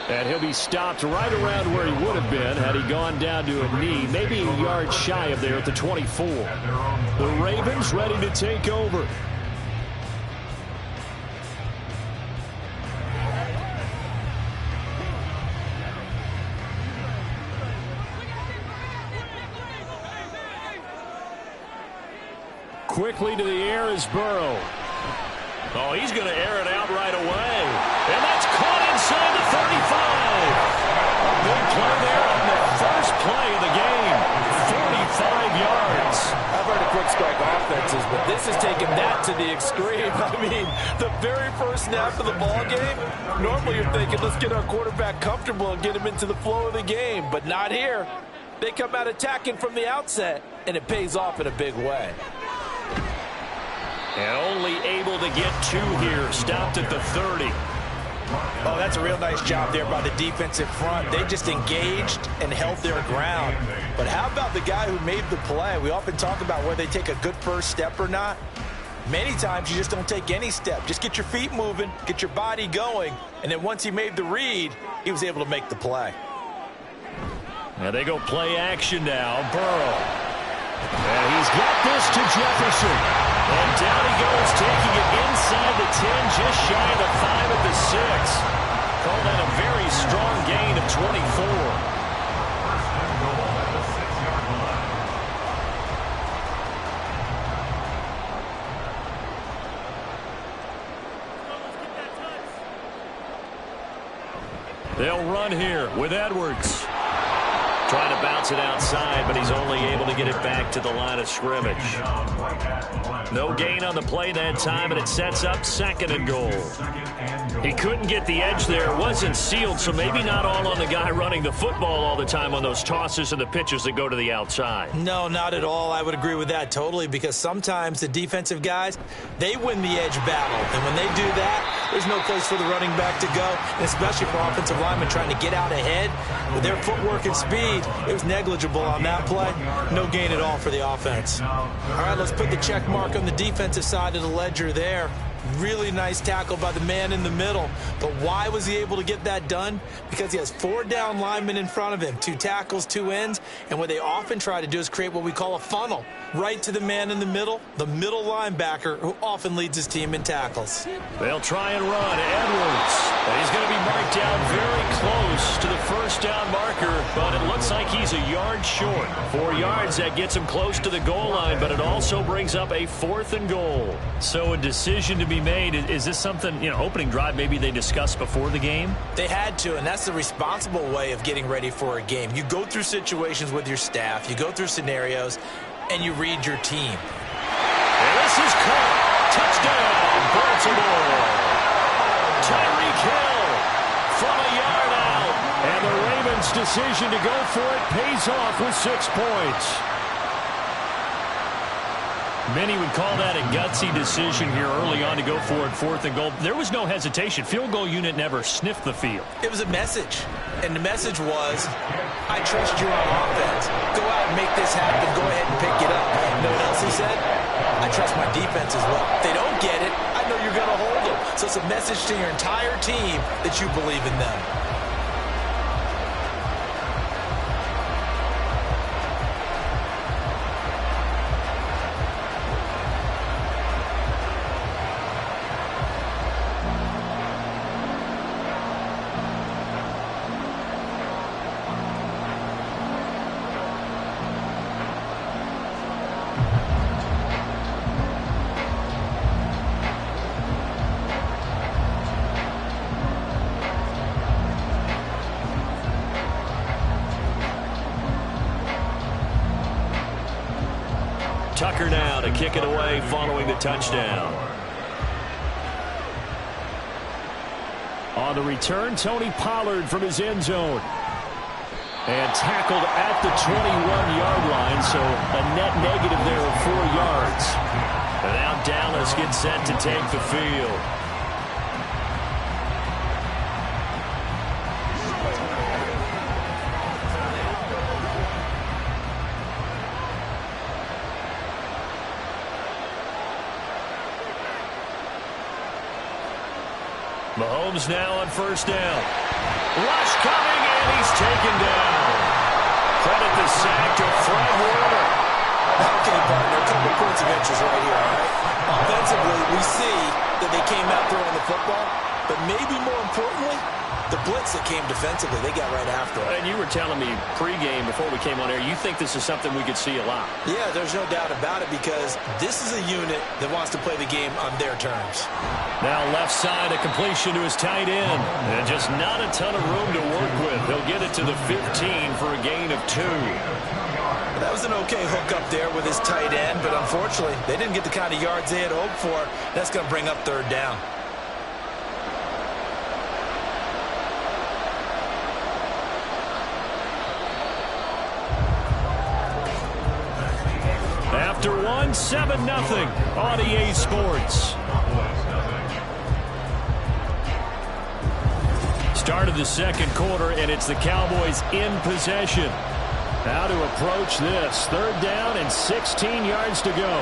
And he'll be stopped right around where he would have been had he gone down to a knee, maybe a yard shy of there at the 24. The Ravens ready to take over. Quickly to the air is Burrow. Oh, he's going to air it out right away. And that's caught inside the 35. A big play there on the first play of the game. 45 yards. I've heard a quick strike offense defenses, but this is taking that to the extreme. I mean, the very first snap of the ball game, normally you're thinking, let's get our quarterback comfortable and get him into the flow of the game, but not here. They come out attacking from the outset, and it pays off in a big way. And only able to get 2 here, stopped at the 30. Oh, that's a real nice job there by the defensive front. They just engaged and held their ground. But how about the guy who made the play? We often talk about whether they take a good first step or not. Many times you just don't take any step. Just get your feet moving, get your body going, and then once he made the read, he was able to make the play. And they go play action now. Burrow. And he's got this to Jefferson. And down he goes, taking it inside the 10, just shy of the 5 at the 6. Call that a very strong gain of 24. They'll run here with Edwards. Trying to bounce it outside, but he's only able to get it back to the line of scrimmage. No gain on the play that time, and it sets up 2nd and goal. He couldn't get the edge there. Wasn't sealed, so maybe not all on the guy running the football all the time on those tosses and the pitches that go to the outside. No, not at all. I would agree with that totally, because sometimes the defensive guys, they win the edge battle. And when they do that, there's no place for the running back to go, and especially for offensive linemen trying to get out ahead. With their footwork and speed, it was negligible on that play. No gain at all for the offense. All right, let's put the check mark on the defensive side of the ledger there. Really nice tackle by the man in the middle. But why was he able to get that done? Because he has 4 down linemen in front of him, 2 tackles, 2 ends. And what they often try to do is create what we call a funnel. Right to the man in the middle linebacker, who often leads his team in tackles. They'll try and run. Edwards. And he's going to be marked down very close to the first down marker, but it looks like he's a yard short. 4 yards, that gets him close to the goal line, but it also brings up a 4th and goal. So a decision to be made. Is this something, opening drive maybe they discussed before the game? They had to, and that's the responsible way of getting ready for a game. You go through situations with your staff, you go through scenarios, and you read your team. And this is caught. Touchdown, Baltimore. Tyreek Hill from a yard out. And the Ravens' decision to go for it pays off with 6 points. Many would call that a gutsy decision here early on to go for it, 4th and goal. There was no hesitation. Field goal unit never sniffed the field. It was a message, and the message was, I trust you on offense. Go out and make this happen. Go ahead and pick it up. You know what else he said? I trust my defense as well. If they don't get it, I know you're going to hold them. So it's a message to your entire team that you believe in them. Tucker now to kick it away following the touchdown. On the return, Tony Pollard from his end zone. And tackled at the 21-yard line, so a net negative there of 4 yards. And now Dallas gets set to take the field. Mahomes now on 1st down. Rush coming, and he's taken down. Credit the sack to Fred Warner. Okay, partner, a couple points of interest right here, all right? Offensively, we see that they came out throwing the football, but maybe more importantly, the blitz that came defensively, they got right after it. And you were telling me pregame before we came on air, you think this is something we could see a lot. Yeah, there's no doubt about it, because this is a unit that wants to play the game on their terms. Now left side, a completion to his tight end. And just not a ton of room to work with. He'll get it to the 15 for a gain of 2. That was an okay hook up there with his tight end, but unfortunately, they didn't get the kind of yards they had hoped for. That's going to bring up third down. After one, 7-0 on EA Sports. Start of the second quarter, and it's the Cowboys in possession. How to approach this. Third down and 16 yards to go.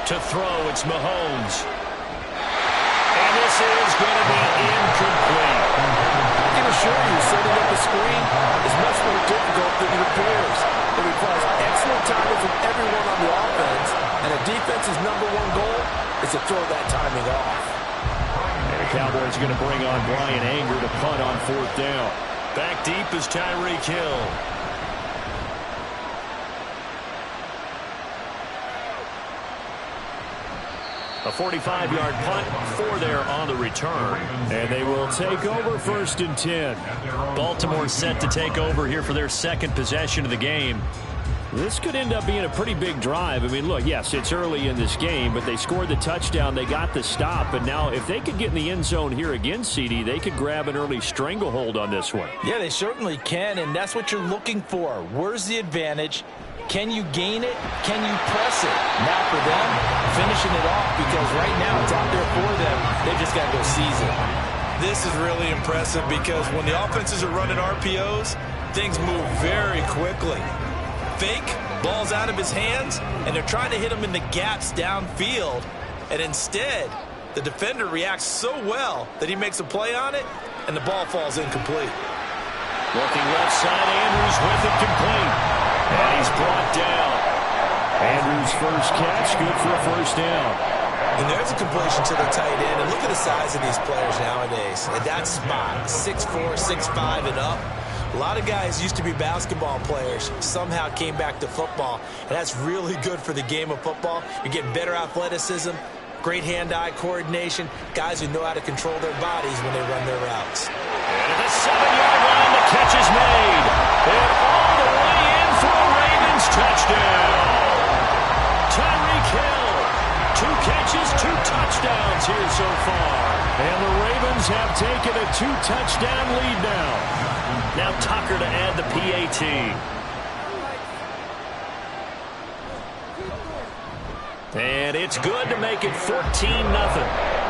To throw, it's Mahomes. And this is going to be incomplete. I can assure you, setting up a screen is much more difficult than it appears. It requires excellent timing from everyone on the offense, and a defense's #1 goal is to throw that timing off. And the Cowboys are going to bring on Brian Anger to punt on fourth down. Back deep is Tyreek Hill. A 45-yard punt, 4 there on the return. And they will take over 1st and 10. Baltimore set to take over here for their second possession of the game. This could end up being a pretty big drive. I mean, look, yes, it's early in this game, but they scored the touchdown. They got the stop. And now if they could get in the end zone here again, CD, they could grab an early stranglehold on this one. Yeah, they certainly can, and that's what you're looking for. Where's the advantage? Can you gain it? Can you press it? Now for them, finishing it off, because right now it's out there for them. They just got to go seize it. This is really impressive because when the offenses are running RPOs, things move very quickly. Fake, ball's out of his hands, and they're trying to hit him in the gaps downfield. And instead, the defender reacts so well that he makes a play on it, and the ball falls incomplete. Looking left side, Andrews with it complete. And he's brought down. Andrews' first catch, good for a first down. And there's a completion to the tight end. And look at the size of these players nowadays. At that spot, 6'4", 6'5", and up. A lot of guys used to be basketball players, somehow came back to football. And that's really good for the game of football. You're getting better athleticism, great hand-eye coordination, guys who know how to control their bodies when they run their routes. And at the 7-yard line, the catch is made. And all the way in for a Ravens touchdown. Tyreek Hill, 2 catches, 2 touchdowns here so far. And the Ravens have taken a 2-touchdown lead now. Now Tucker to add the PAT. And it's good to make it 14-0.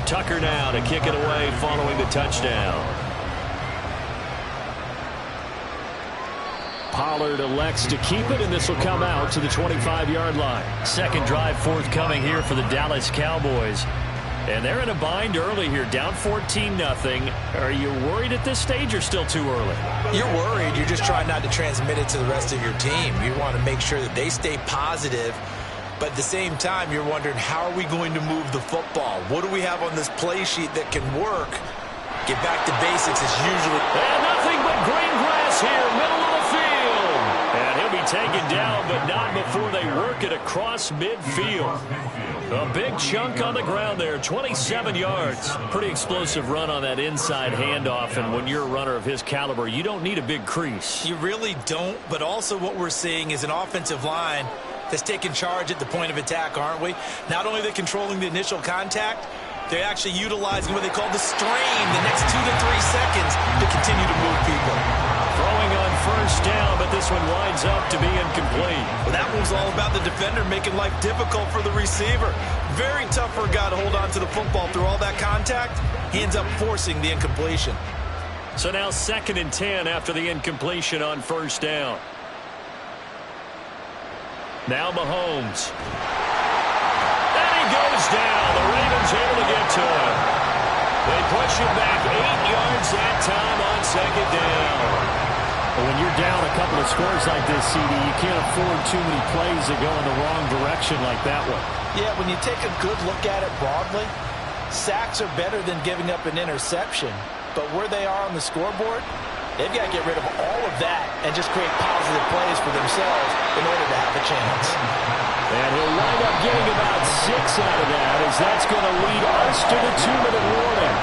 Tucker now to kick it away following the touchdown. Pollard elects to keep it, and this will come out to the 25-yard line. Second drive forthcoming here for the Dallas Cowboys. And they're in a bind early here, down 14-0. Are you worried at this stage or still too early? You're worried. You're just trying not to transmit it to the rest of your team. You want to make sure that they stay positive. But at the same time, you're wondering, how are we going to move the football? What do we have on this play sheet that can work? Get back to basics is usually... And nothing but green grass here, middle of the field. And he'll be taken down, but not before they work it across midfield. A big chunk on the ground there, 27 yards. Pretty explosive run on that inside handoff, and when you're a runner of his caliber, you don't need a big crease. You really don't, but also what we're seeing is an offensive line that's taking charge at the point of attack, aren't we? Not only are they controlling the initial contact, they're actually utilizing what they call the strain the next 2 to 3 seconds to continue to move people. Throwing on first down, but this one winds up to be incomplete. Well, that one's all about the defender making life difficult for the receiver. Very tough for a guy to hold on to the football through all that contact. He ends up forcing the incompletion. So now 2nd and 10 after the incompletion on first down. Now Mahomes. And he goes down. The Ravens able to get to him. They push him back 8 yards that time on 2nd down. But when you're down a couple of scores like this, CD, you can't afford too many plays that go in the wrong direction like that one. Yeah, when you take a good look at it broadly, sacks are better than giving up an interception. But where they are on the scoreboard, they've got to get rid of all of that and just create positive plays for themselves in order to have a chance. And he'll wind up getting about 6 out of that, as that's going to lead us to the 2-minute warning.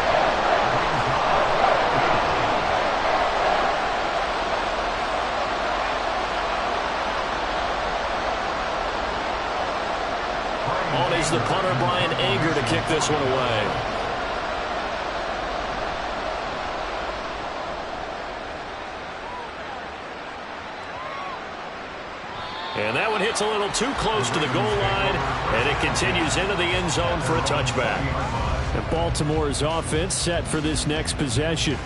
On is the punter, Brian Anger, to kick this one away. And that one hits a little too close to the goal line, and it continues into the end zone for a touchback. And Baltimore's offense set for this next possession.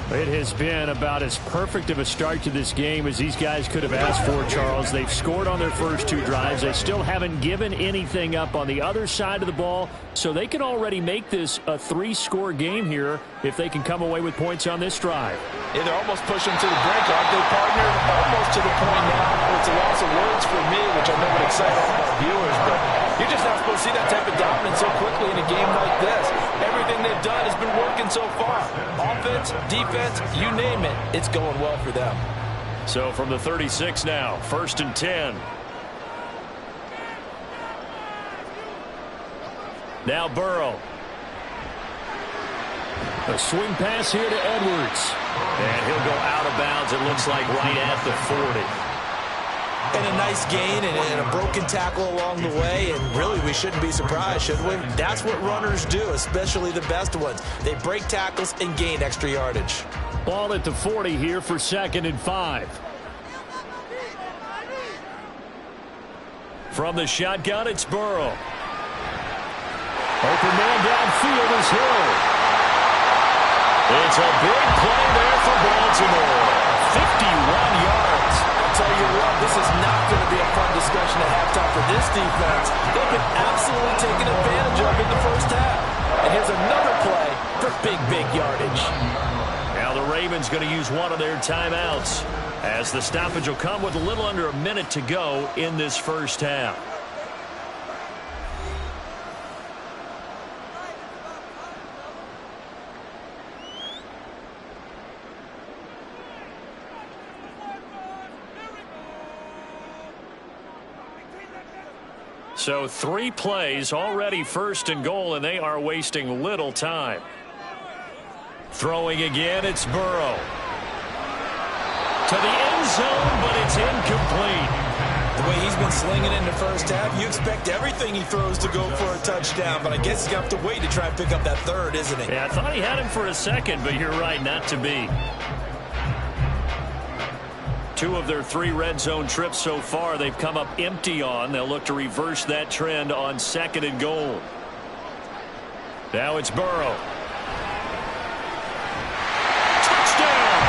It has been about as perfect of a start to this game as these guys could have asked for, Charles. They've scored on their first 2 drives. They still haven't given anything up on the other side of the ball, so they can already make this a 3-score game here if they can come away with points on this drive. Yeah, they're almost pushing to the brink, aren't they, partner? Almost to the point now where it's a loss of words for me, which I know would excite all of our viewers, but you're just not supposed to see that type of dominance so quickly in a game like this. Everything they've done has been working so far. Offense, defense, you name it, it's going well for them. So from the 36 now, 1st and 10. Now Burrow. A swing pass here to Edwards. And he'll go out of bounds, it looks like, right at the 40. And a nice gain and a broken tackle along the way, and really we shouldn't be surprised, should we? That's what runners do, especially the best ones. They break tackles and gain extra yardage. Ball at the 40 here for 2nd and 5. From the shotgun, it's Burrow. Open man downfield is Hill. It's a big play there for Baltimore. 51 yards. I'll tell you what, this is not going to be a fun discussion at halftime for this defense. They've been absolutely taken advantage of in the first half. And here's another play for big yardage. Now the Ravens going to use one of their timeouts, as the stoppage will come with a little under a minute to go in this first half. So 3 plays, already 1st and goal, and they are wasting little time. Throwing again, it's Burrow. To the end zone, but it's incomplete. The way he's been slinging in the first half, you expect everything he throws to go for a touchdown, but I guess he's going to have to wait to try and pick up that 3rd, isn't he? Yeah, I thought he had him for a second, but you're right, not to be. 2 of their 3 red zone trips so far, they've come up empty on. They'll look to reverse that trend on 2nd and goal. Now it's Burrow. Touchdown!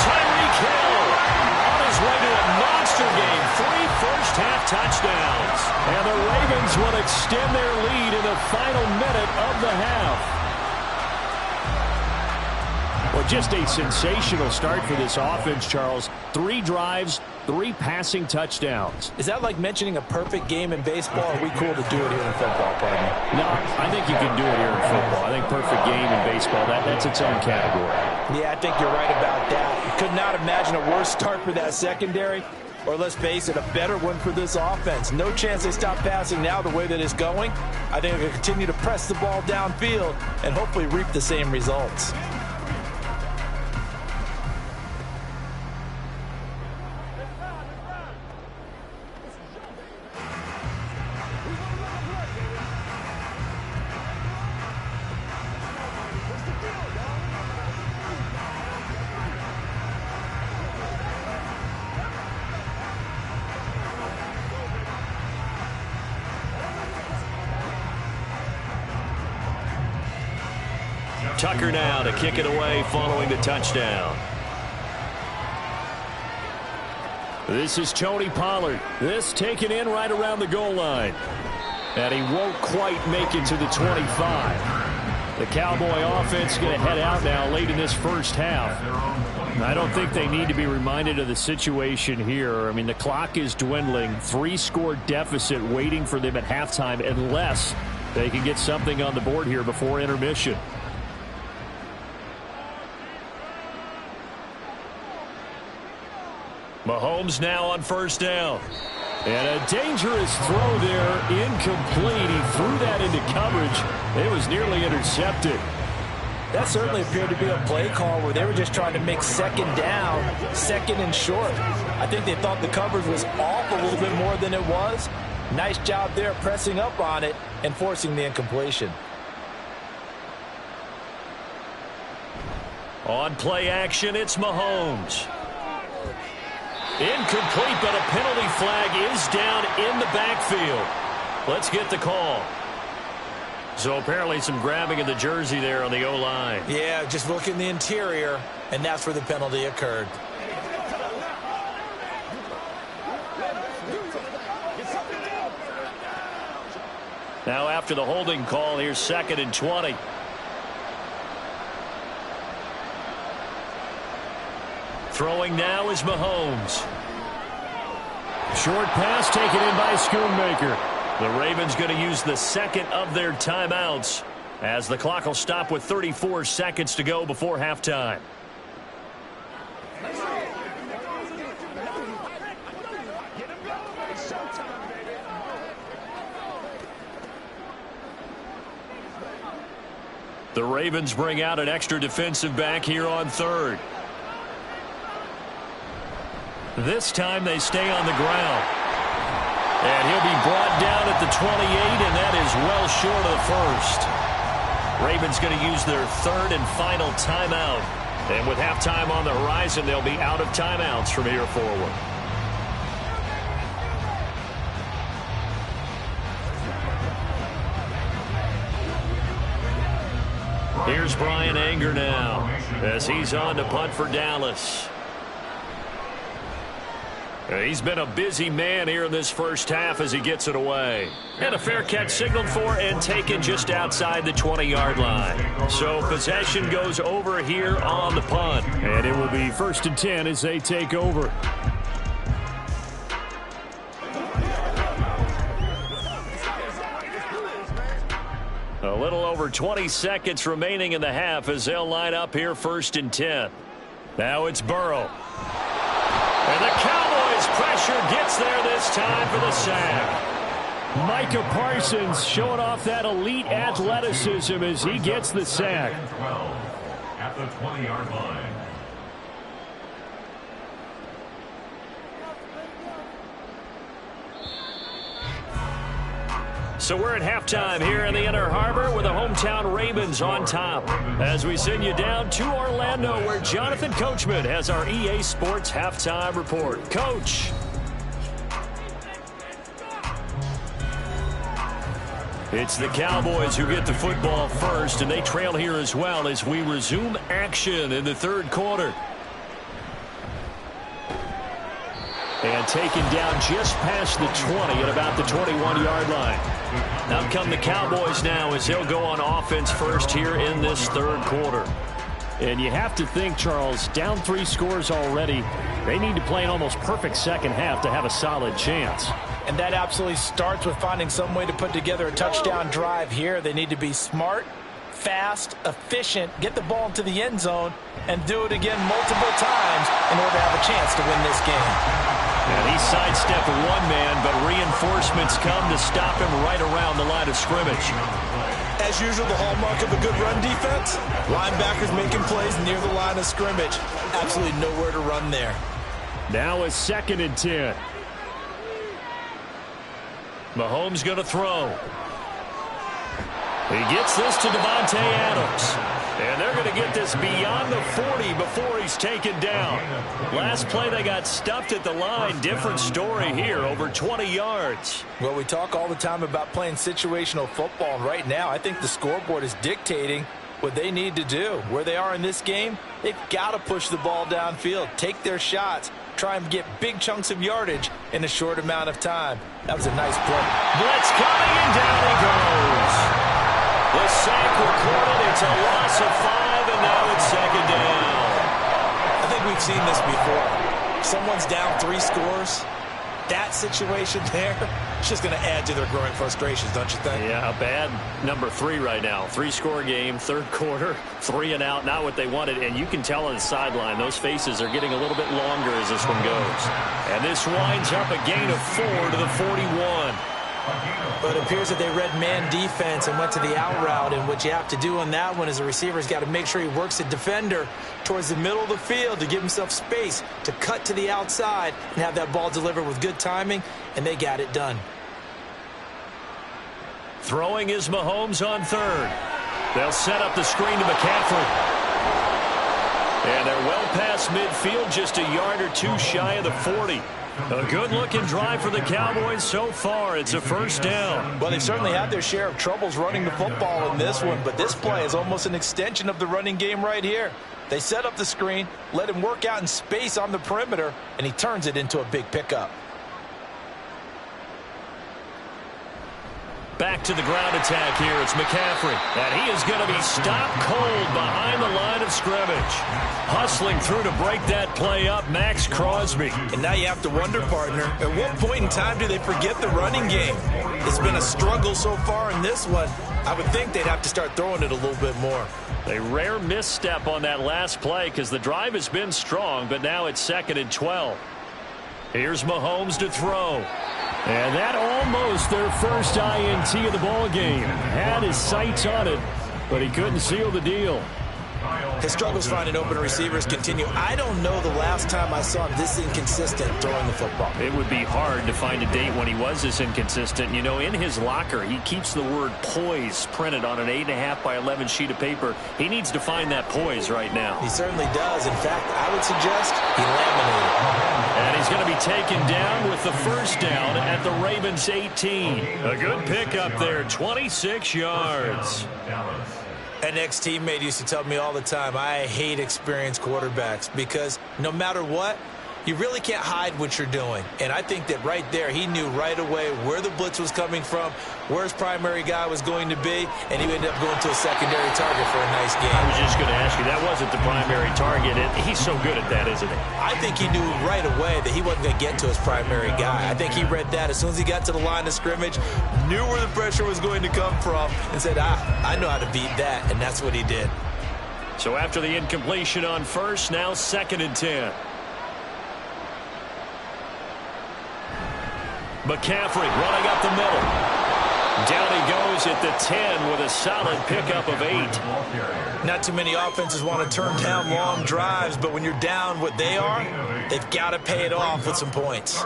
Tyreek Hill on his way to a monster game. 3 first-half touchdowns. And the Ravens will extend their lead in the final minute of the half. Well, just a sensational start for this offense, Charles. 3 drives, 3 passing touchdowns. Is that like mentioning a perfect game in baseball? Or are we cool to do it here in football, partner? No, I think you can do it here in football. I think perfect game in baseball, that's its own category. Yeah, I think you're right about that. Could not imagine a worse start for that secondary, or let's face it, a better one for this offense. No chance they stop passing now the way that it's going. I think they'll continue to press the ball downfield and hopefully reap the same results. Tucker now to kick it away following the touchdown. This is Tony Pollard. This taken in right around the goal line. And he won't quite make it to the 25. The Cowboy offense going to head out now late in this first half. I don't think they need to be reminded of the situation here. I mean, the clock is dwindling. 3-score deficit waiting for them at halftime unless they can get something on the board here before intermission. Mahomes now on first down. And a dangerous throw there, incomplete. He threw that into coverage. It was nearly intercepted. That certainly appeared to be a play call where they were just trying to make second down, second and short. I think they thought the coverage was off a little bit more than it was. Nice job there pressing up on it and forcing the incompletion. On play action, it's Mahomes. Incomplete, but a penalty flag is down in the backfield. Let's get the call. So apparently some grabbing of the jersey there on the O-line. Yeah, just look in the interior, and that's where the penalty occurred. Now after the holding call, here's 2nd and 20. Throwing now is Mahomes. Short pass taken in by Schoonmaker. The Ravens going to use the second of their timeouts as the clock will stop with 34 seconds to go before halftime. The Ravens bring out an extra defensive back here on 3rd. This time they stay on the ground. And he'll be brought down at the 28, and that is well short of the first. Ravens going to use their 3rd and final timeout. And with halftime on the horizon, they'll be out of timeouts from here forward. Here's Brian Anger now as he's on to punt for Dallas. He's been a busy man here in this first half as he gets it away. And a fair catch signaled for and taken just outside the 20-yard line. So possession goes over here on the punt. And it will be 1st and 10 as they take over. A little over 20 seconds remaining in the half as they'll line up here 1st and 10. Now it's Burrow. And the Cowboys pressure gets there this time for the sack. Micah Parsons showing off that elite athleticism as he gets the sack. 12 at the 20-yard line. So we're at halftime here in the Inner Harbor with the hometown Ravens on top. As we send you down to Orlando where Jonathan Coachman has our EA Sports halftime report. Coach. It's the Cowboys who get the football first, and they trail here as well as we resume action in the 3rd quarter. And taken down just past the 20 at about the 21-yard line. Out come the Cowboys now as they'll go on offense first here in this 3rd quarter. And you have to think, Charles, down 3 scores already. They need to play an almost perfect second half to have a solid chance. And that absolutely starts with finding some way to put together a touchdown drive here. They need to be smart, fast, efficient, get the ball into the end zone, and do it again multiple times in order to have a chance to win this game. And he sidestepped one man, but reinforcements come to stop him right around the line of scrimmage. As usual, the hallmark of a good run defense, linebackers making plays near the line of scrimmage. Absolutely nowhere to run there. Now it's 2nd and 10. Mahomes going to throw. He gets this to Davante Adams. And they're going to get this beyond the 40 before he's taken down. Last play, they got stuffed at the line. Different story here, over 20 yards. Well, we talk all the time about playing situational football. And right now, I think the scoreboard is dictating what they need to do. Where they are in this game, they've got to push the ball downfield, take their shots, try and get big chunks of yardage in a short amount of time. That was a nice play. Blitz coming, and down he goes. The sack recorded. It's a loss of 5, and now it's second down. I think we've seen this before. Someone's down 3 scores. That situation there, it's just going to add to their growing frustrations, don't you think? Yeah, bad number 3 right now. 3-score game, third quarter, 3 and out, not what they wanted. And you can tell on the sideline, those faces are getting a little bit longer as this one goes. And this winds up a gain of 4 to the 41. But it appears that they read man defense and went to the out route, and what you have to do on that one is the receiver's got to make sure he works the defender towards the middle of the field to give himself space to cut to the outside and have that ball delivered with good timing, and they got it done. Throwing is Mahomes on third. They'll set up the screen to McCaffrey. And they're well past midfield, just a yard or 2 shy of the 40. A good-looking drive for the Cowboys so far. It's a first down. Well, they've certainly had their share of troubles running the football in this one, but this play is almost an extension of the running game right here. They set up the screen, let him work out in space on the perimeter, and he turns it into a big pickup. Back to the ground attack here. It's McCaffrey. And he is going to be stopped cold behind the line of scrimmage. Hustling through to break that play up, Max Crosby. And now you have to wonder, partner, at what point in time do they forget the running game? It's been a struggle so far in this one. I would think they'd have to start throwing it a little bit more. A rare misstep on that last play because the drive has been strong, but now it's 2nd and 12. Here's Mahomes to throw. And that almost their first INT of the ball game. Had his sights on it, but he couldn't seal the deal. His struggles finding open receivers continue. I don't know the last time I saw him this inconsistent throwing the football. It would be hard to find a date when he was this inconsistent. You know, in his locker, he keeps the word poise printed on an 8.5 by 11 sheet of paper. He needs to find that poise right now. He certainly does. In fact, I would suggest he laminated. And he's going to be taken down with the first down at the Ravens 18. A good pickup there, 26 yards. An ex-teammate used to tell me all the time, I hate experienced quarterbacks because no matter what, you really can't hide what you're doing. And I think that right there, he knew right away where the blitz was coming from, where his primary guy was going to be, and he ended up going to a secondary target for a nice game. I was just going to ask you, that wasn't the primary target. He's so good at that, isn't he? I think he knew right away that he wasn't going to get to his primary guy. I think he read that as soon as he got to the line of scrimmage, knew where the pressure was going to come from, and said, I know how to beat that, and that's what he did. So after the incompletion on first, now 2nd and 10. McCaffrey running up the middle. Down he goes at the 10 with a solid pickup of 8. Not too many offenses want to turn down long drives, but when you're down what they are, they've got to pay it off with some points.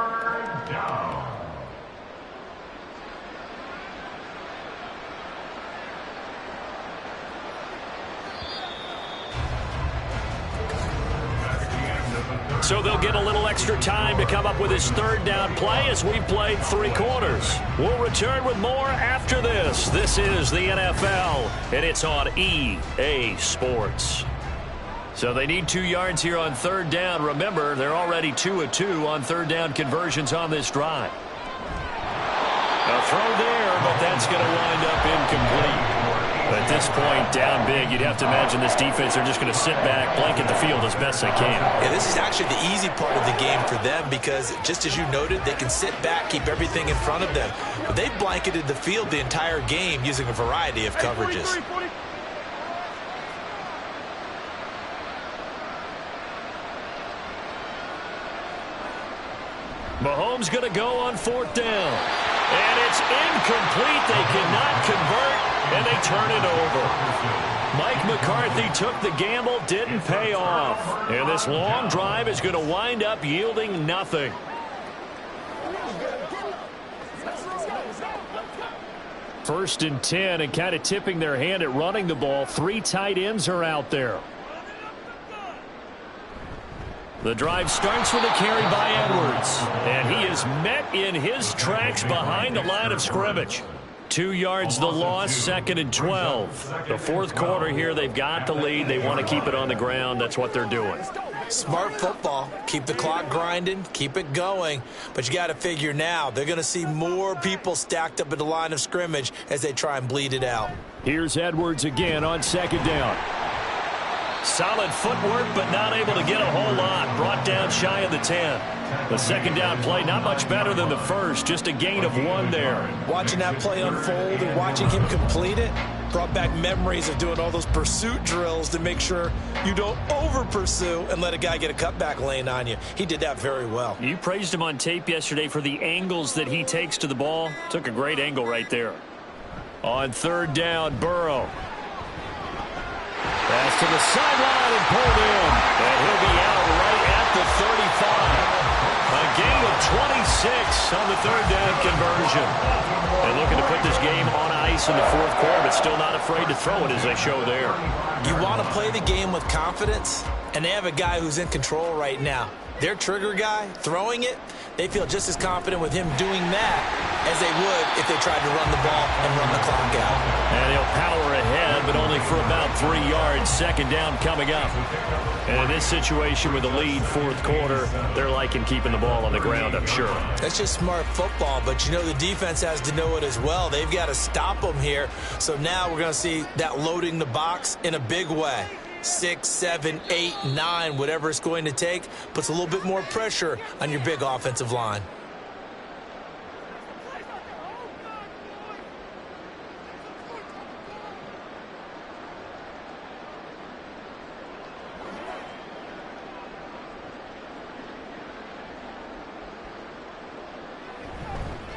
So they'll get a little extra time to come up with his 3rd down play as we've played 3 quarters. We'll return with more after this. This is the NFL, and it's on EA Sports. So they need 2 yards here on 3rd down. Remember, they're already 2 of 2 on 3rd down conversions on this drive. A throw there, but that's going to wind up incomplete. At this point, down big, you'd have to imagine this defense are just going to sit back, blanket the field as best they can. Yeah, this is actually the easy part of the game for them because, just as you noted, they can sit back, keep everything in front of them. But they've blanketed the field the entire game using a variety of coverages. Mahomes going to go on 4th down. And it's incomplete. They cannot convert. And they turn it over. Mike McCarthy took the gamble, didn't pay off. And this long drive is going to wind up yielding nothing. First and 10, and kind of tipping their hand at running the ball. 3 tight ends are out there. The drive starts with a carry by Edwards. And he is met in his tracks behind the line of scrimmage. 2 yards the loss, 2nd and 12. The fourth quarter here, they've got the lead. They want to keep it on the ground. That's what they're doing. Smart football. Keep the clock grinding. Keep it going. But you got to figure now they're going to see more people stacked up at the line of scrimmage as they try and bleed it out. Here's Edwards again on 2nd down. Solid footwork, but not able to get a whole lot. Brought down shy of the 10. The 2nd down play, not much better than the first. Just a gain of 1 there. Watching that play unfold and watching him complete it brought back memories of doing all those pursuit drills to make sure you don't over-pursue and let a guy get a cutback lane on you. He did that very well. You praised him on tape yesterday for the angles that he takes to the ball. Took a great angle right there. On 3rd down, Burrow. Pass to the sideline and pulled in. And he'll be out right at the 35. A gain of 26 on the 3rd down conversion. They're looking to put this game on ice in the 4th quarter, but still not afraid to throw it as they show there. You want to play the game with confidence, and they have a guy who's in control right now. Their trigger guy, throwing it, they feel just as confident with him doing that as they would if they tried to run the ball and run the clock out. And he'll power ahead, but only for about 3 yards. 2nd down coming up. And in this situation with a lead 4th quarter, they're liking keeping the ball on the ground, I'm sure. That's just smart football, but you know the defense has to know it as well. They've got to stop them here. So now we're going to see that loading the box in a big way. 6, 7, 8, 9, whatever it's going to take, puts a little bit more pressure on your big offensive line.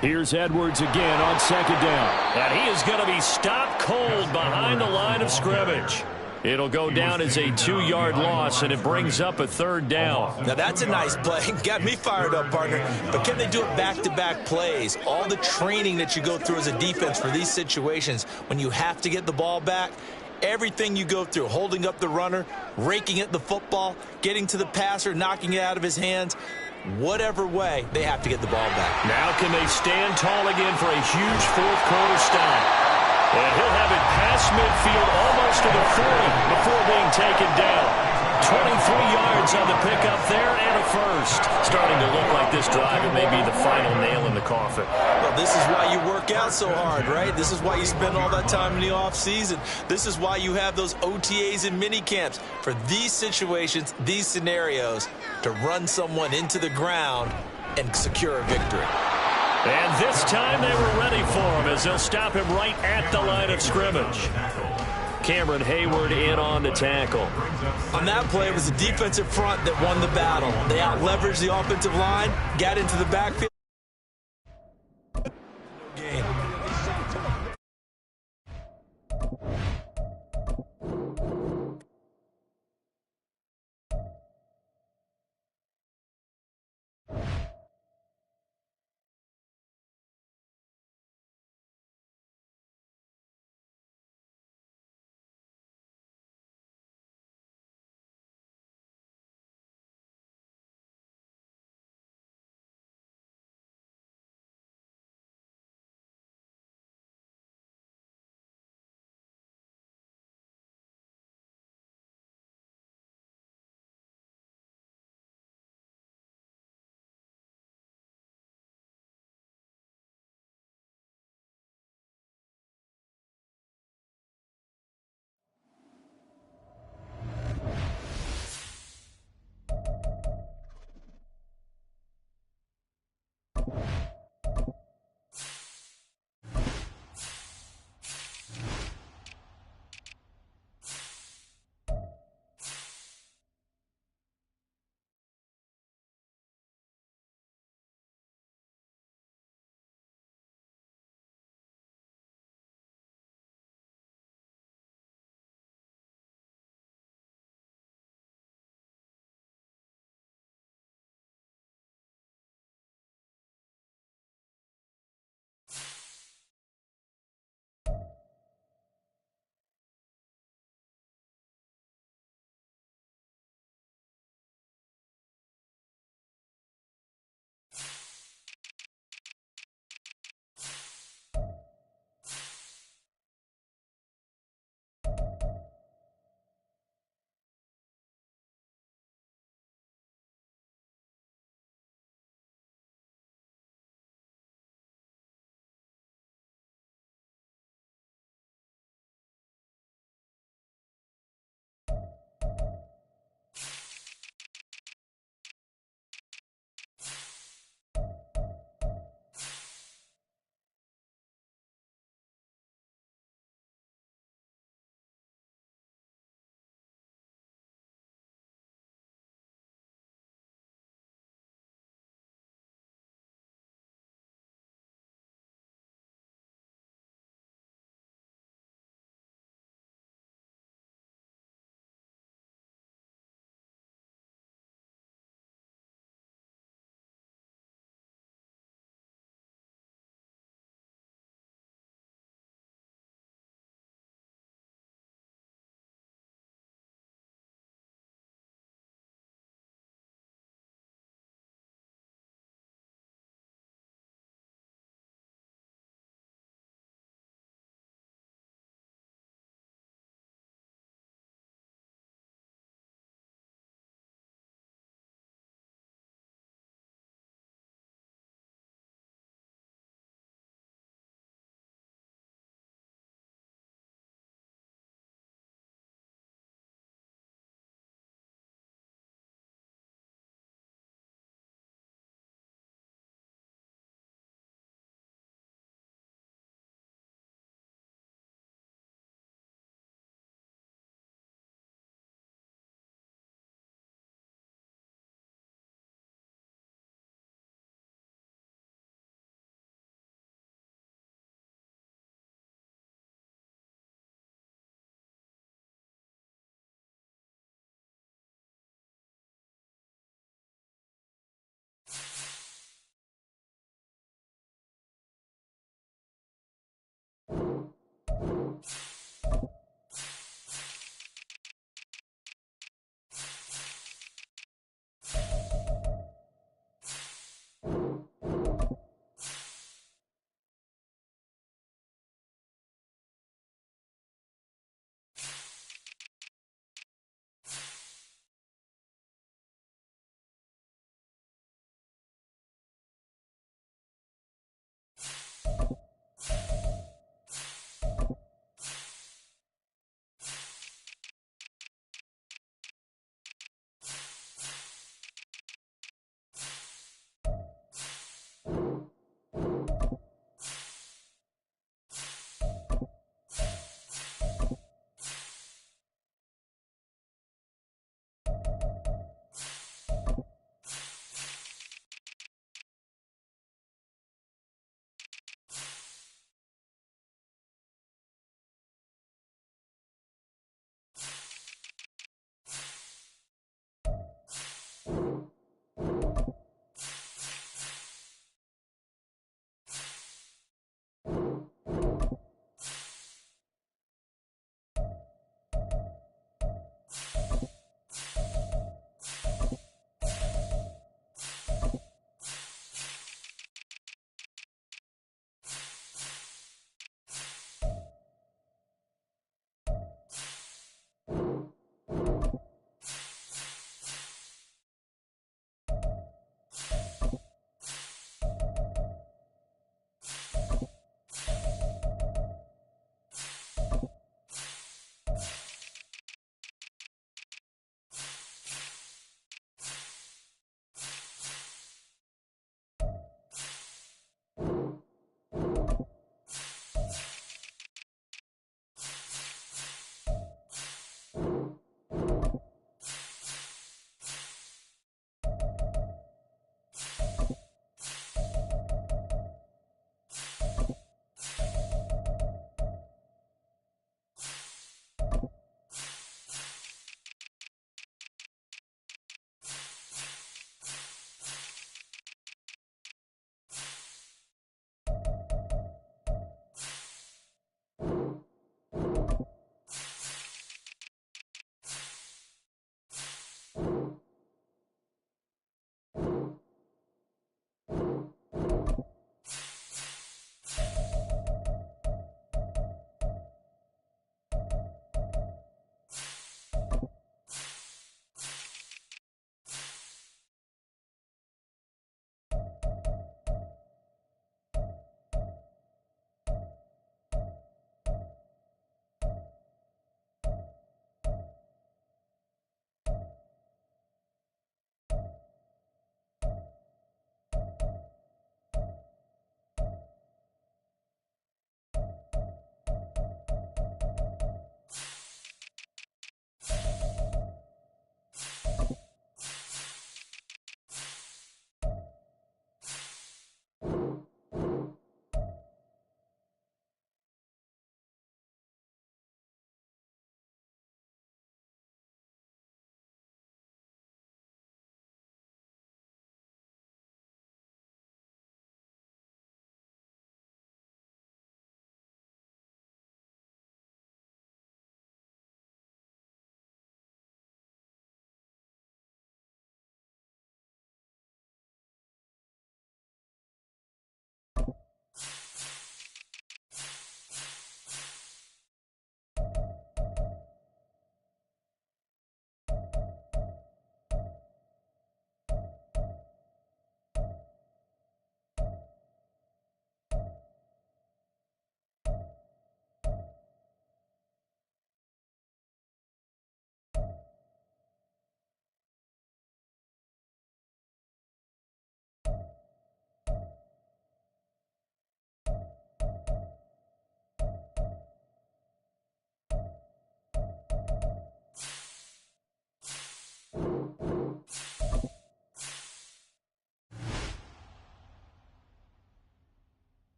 Here's Edwards again on 2nd down. And he is going to be stopped cold behind the line of scrimmage. It'll go down as a 2-yard loss, and it brings up a 3rd down. Now, that's a nice play. Got me fired up, partner. But can they do it back-to-back plays? All the training that you go through as a defense for these situations, when you have to get the ball back, everything you go through, holding up the runner, raking at the football, getting to the passer, knocking it out of his hands, whatever way, they have to get the ball back. Now can they stand tall again for a huge 4th quarter stop? And he'll have it past midfield almost to the 40 before being taken down. 23 yards on the pickup there and a first. Starting to look like this drive, it may be the final nail in the coffin. Well, this is why you work out so hard, right? This is why you spend all that time in the offseason. This is why you have those OTAs and mini camps for these situations, these scenarios, to run someone into the ground and secure a victory. And this time they were ready for him as they'll stop him right at the line of scrimmage. Cameron Hayward in on the tackle. On that play, it was the defensive front that won the battle. They out-leveraged the offensive line, got into the backfield.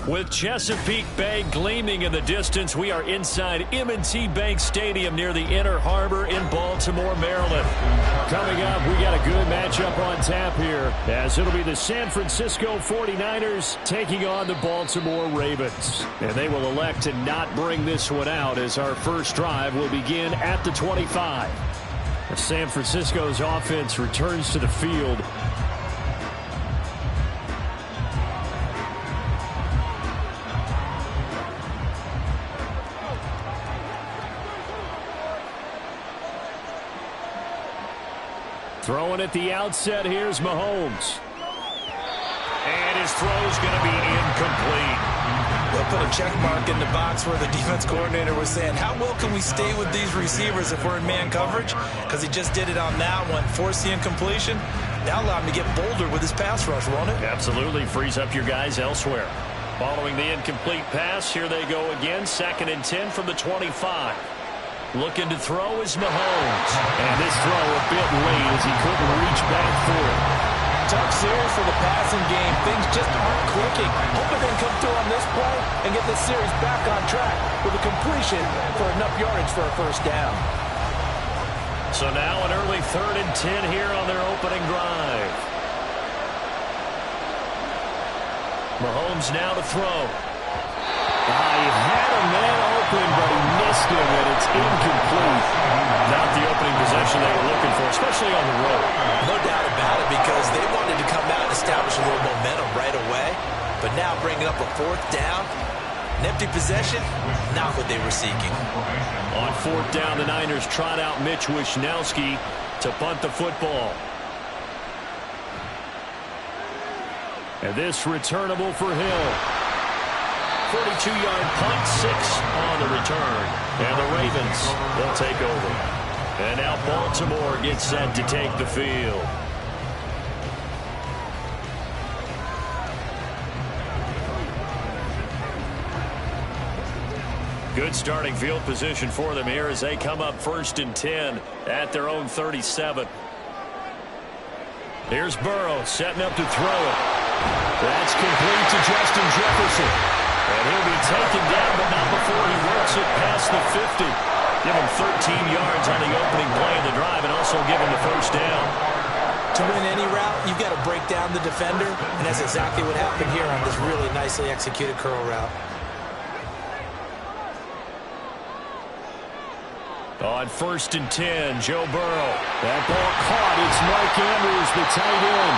With Chesapeake Bay gleaming in the distance, we are inside M&T Bank Stadium near the Inner Harbor in Baltimore, Maryland. Coming up, we got a good matchup on tap here, as it'll be the San Francisco 49ers taking on the Baltimore Ravens. And they will elect to not bring this one out, as our first drive will begin at the 25. As San Francisco's offense returns to the field. Throwing at the outset, here's Mahomes. And his throw's going to be incomplete. They'll put a check mark in the box where the defense coordinator was saying, how well can we stay with these receivers if we're in man coverage? Because he just did it on that one, forced the incompletion. Now allow him to get bolder with his pass rush, won't it? Absolutely, frees up your guys elsewhere. Following the incomplete pass, here they go again, 2nd and 10 from the 25. Looking to throw is Mahomes. And this throw a bit late as he couldn't reach back for it. Tough series for the passing game. Things just aren't clicking. Hoping they can come through on this play and get this series back on track with a completion for enough yardage for a first down. So now an early 3rd and 10 here on their opening drive. Mahomes now to throw. He had a man open, but he missed him, and it's incomplete. Not the opening possession they were looking for, especially on the road. No doubt about it, because they wanted to come out and establish a little momentum right away. But now bringing up a 4th down, an empty possession, not what they were seeking. On 4th down, the Niners trot out Mitch Wishnowski to punt the football. And this returnable for Hill. 42-yard punt, 6 on the return. And the Ravens will take over. And now Baltimore gets set to take the field. Good starting field position for them here as they come up 1st and 10 at their own 37. Here's Burrow setting up to throw it. That's complete to Justin Jefferson. And he'll be taken down, but not before he works it past the 50. Give him 13 yards on the opening play of the drive and also give him the first down. To win any route, you've got to break down the defender, and that's exactly what happened here on this really nicely executed curl route. On 1st and 10, Joe Burrow. That ball caught. It's Mark Andrews, the tight end.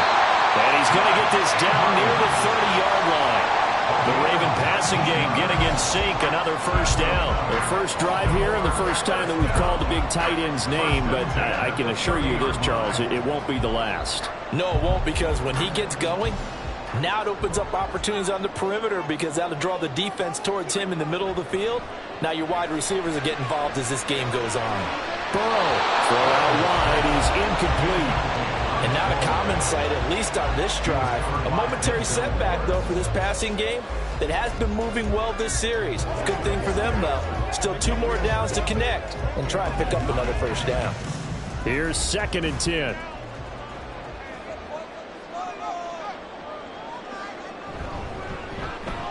And he's going to get this down near the 30-yard line. The Raven passing game getting in sync, another first down. The first drive here and the first time that we've called the big tight end's name, but I can assure you this, Charles, it won't be the last. No, it won't, because when he gets going, now it opens up opportunities on the perimeter, because that'll draw the defense towards him in the middle of the field. Now your wide receivers will get involved as this game goes on. Burrow, throw out wide is incomplete. And not a common sight, at least on this drive. A momentary setback, though, for this passing game that has been moving well this series. Good thing for them, though. Still 2 more downs to connect and try and pick up another first down. Here's 2nd and 10.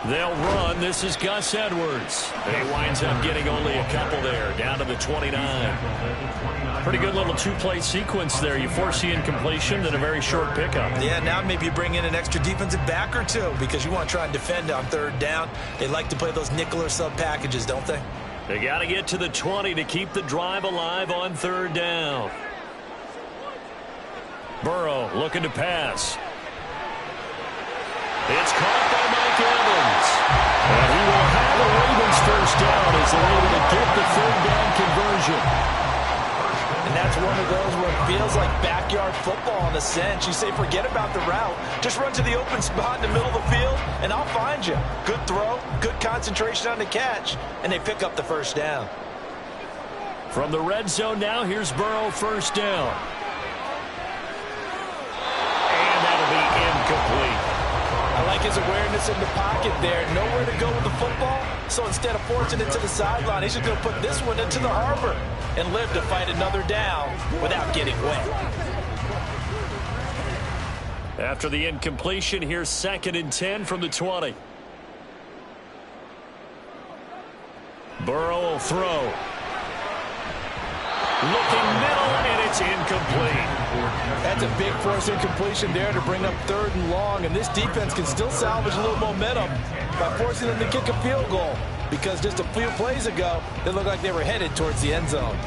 They'll run. This is Gus Edwards. He winds up getting only a couple there, down to the 29. Pretty good little 2-play sequence there. You force the incompletion, then a very short pickup. Yeah, now maybe you bring in an extra defensive back or 2, because you want to try and defend on 3rd down. They like to play those nickel or sub packages, don't they? They got to get to the 20 to keep the drive alive on 3rd down. Burrow looking to pass. It's caught by Mike Evans. And he will have the Ravens first down as they're able to get the third down conversion. And that's one of those where it feels like backyard football in a sense. You say, forget about the route. Just run to the open spot in the middle of the field, and I'll find you. Good throw, good concentration on the catch, and they pick up the first down. From the red zone now, here's Burrow first down. And that'll be incomplete. I like his awareness in the pocket there. Nowhere to go with the football. So instead of forcing it to the sideline, he's just going to put this one into the harbor and live to fight another down without getting wet. After the incompletion, here's 2nd and 10 from the 20. Burrow will throw. Looking middle, and it's incomplete. That's a big force incompletion there to bring up 3rd and long, and this defense can still salvage a little momentum by forcing them to kick a field goal, because just a few plays ago, they looked like they were headed towards the end zone.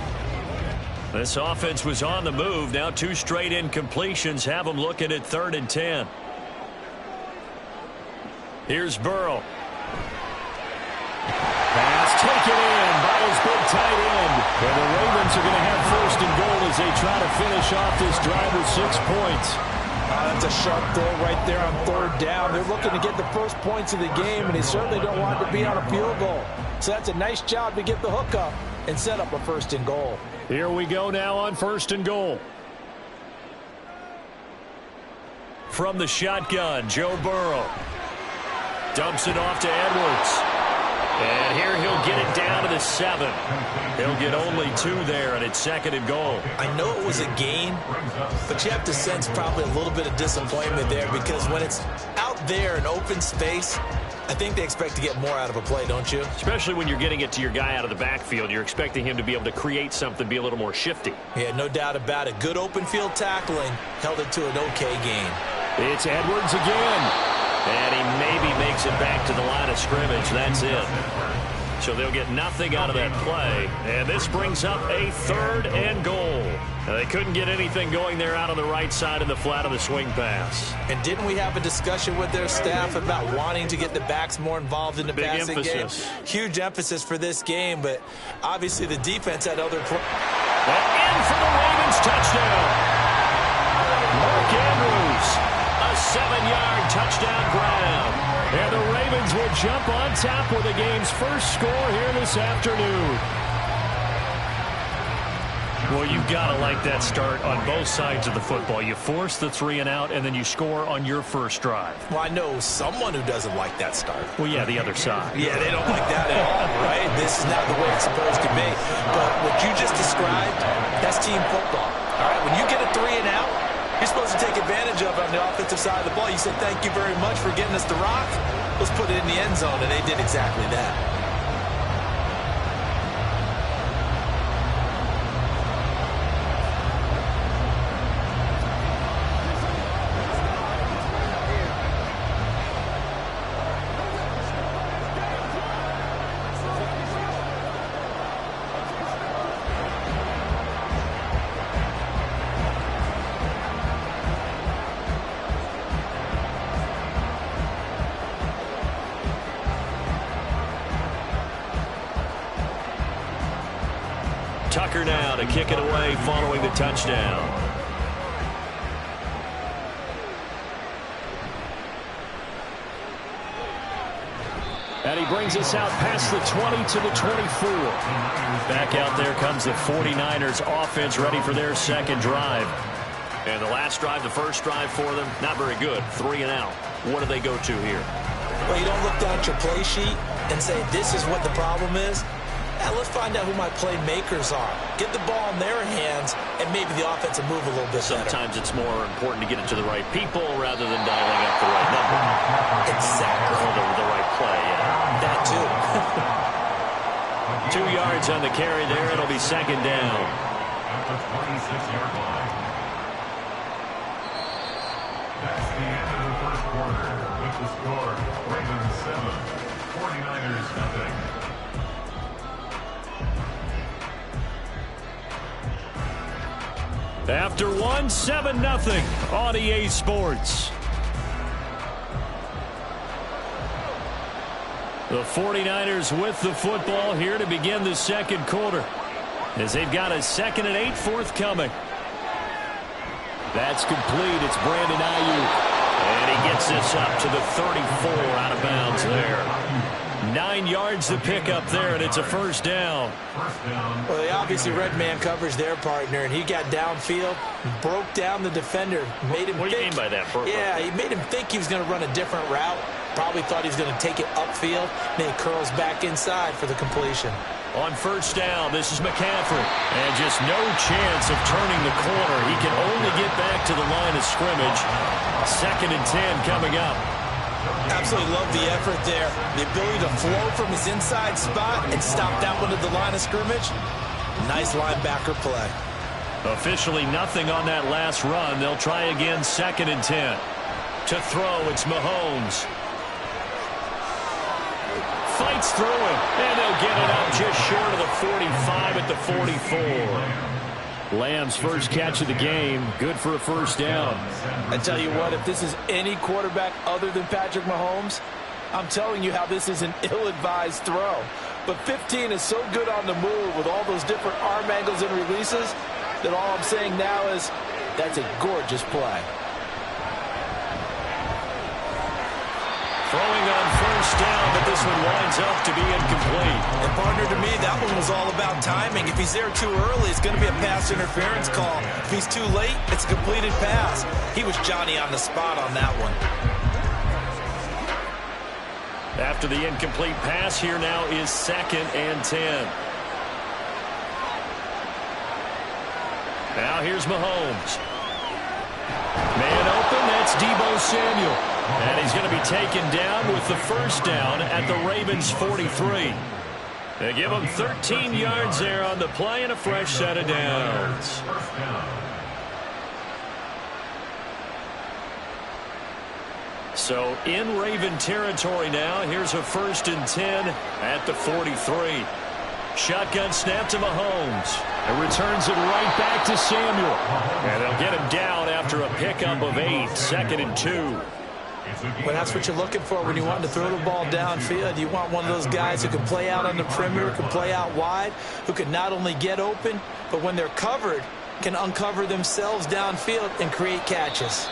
This offense was on the move. Now 2 straight incompletions have them looking at 3rd and 10. Here's Burrow. Pass taken in by his big tight end. And the Ravens are going to have 1st and goal as they try to finish off this drive with 6 points. That's a sharp throw right there on 3rd down. They're looking to get the first points of the game, and they certainly don't want to be on a field goal. So that's a nice job to get the hook up and set up a 1st and goal. Here we go now on 1st and goal. From the shotgun, Joe Burrow dumps it off to Edwards. And here he'll get it down to the 7. He'll get only 2 there, and it's 2nd and goal. I know it was a gain, but you have to sense probably a little bit of disappointment there, because when it's out there in open space, I think they expect to get more out of a play, don't you? Especially when you're getting it to your guy out of the backfield. You're expecting him to be able to create something, be a little more shifty. Yeah, no doubt about it. Good open field tackling held it to an okay gain. It's Edwards again. And he maybe makes it back to the line of scrimmage. That's it. So they'll get nothing out of that play. And this brings up a 3rd and goal. Now, they couldn't get anything going there out on the right side of the flat of the swing pass. And didn't we have a discussion with their staff about wanting to get the backs more involved in the passing game? Huge emphasis for this game, but obviously the defense had other... In for the Ravens touchdown. Mark Andrews. A 7-yard touchdown grab. And the Ravens will jump on top with the game's first score here this afternoon. Well, you've got to like that start on both sides of the football. You force the 3 and out, and then you score on your first drive. Well, I know someone who doesn't like that start. Well, yeah, the other side. Yeah, they don't like that at all, right? This is not the way it's supposed to be. But what you just described, that's team football. All right, when you get a 3 and out, you're supposed to take advantage of it on the offensive side of the ball. You said, thank you very much for getting us the rock. Let's put it in the end zone, and they did exactly that. Tucker now to kick it away following the touchdown. And he brings us out past the 20 to the 24. Back out there comes the 49ers offense ready for their 2nd drive. And the last drive, the first drive for them, not very good. 3 and out. What do they go to here? Well, you don't look down at your play sheet and say, this is what the problem is. Yeah, let's find out who my playmakers are. Get the ball in their hands, and maybe the offense will move a little bit better. Sometimes it's more important to get it to the right people rather than dialing up the right number. Exactly. Or the right play, yeah. That too. 2 yards on the carry there. It'll be 2nd down. At the 26-yard line. That's the end of the first quarter. With the score, Ravens 7, 49ers nothing. After one, 7-0 on EA Sports. The 49ers with the football here to begin the second quarter, as they've got a 2nd and 8 forthcoming. That's complete. It's Brandon Ayuk. And he gets this up to the 34 out of bounds there. 9 yards to pick up there, and it's a first down. Well, they obviously read man coverage their partner, and he got downfield, broke down the defender, made him think. What do you mean by that? Yeah, he made him think he was going to run a different route. Probably thought he was going to take it upfield. Then he curls back inside for the completion. On first down, this is McCaffrey. And just no chance of turning the corner. He can only get back to the line of scrimmage. 2nd and 10 coming up. Absolutely love the effort there. The ability to flow from his inside spot and stop that one at the line of scrimmage. Nice linebacker play. Officially nothing on that last run. They'll try again, 2nd and 10. To throw, it's Mahomes. Fights through it, and they'll get it up just short of the 45 at the 44. Lamb's first catch of the game, good for a first down. I tell you what, if this is any quarterback other than Patrick Mahomes, I'm telling you how this is an ill-advised throw. But 15 is so good on the move with all those different arm angles and releases that all I'm saying now is that's a gorgeous play. Throwing on first down, but this one winds up to be incomplete. And partner, to me, that one was all about timing. If he's there too early, it's going to be a pass interference call. If he's too late, it's a completed pass. He was Johnny on the spot on that one. After the incomplete pass, here now is 2nd and 10. Now here's Mahomes. Man open, that's Deebo Samuel. And he's going to be taken down with the first down at the Ravens' 43. They give him 13 yards there on the play and a fresh set of downs. So in Raven territory now, here's a 1st and 10 at the 43. Shotgun snap to Mahomes. And returns it right back to Samuel. And they'll get him down after a pickup of 8, 2nd and 2. Well, that's what you're looking for when you want to throw the ball downfield. You want one of those guys who can play out on the perimeter, can play out wide, who can not only get open, but when they're covered, can uncover themselves downfield and create catches.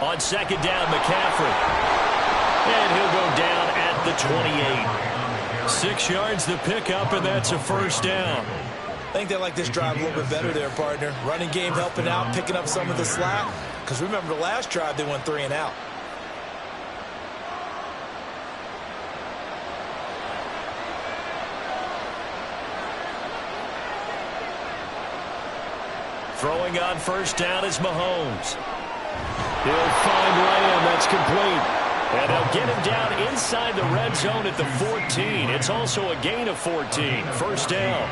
On 2nd down, McCaffrey. And he'll go down at the 28. 6 yards to pick up, and that's a first down. I think they like this drive a little bit better there, partner. Running game helping out, picking up some of the slack. Because remember, the last drive, they went 3 and out. Throwing on first down is Mahomes. He'll find Lamb. That's complete. And they'll get him down inside the red zone at the 14. It's also a gain of 14. First down.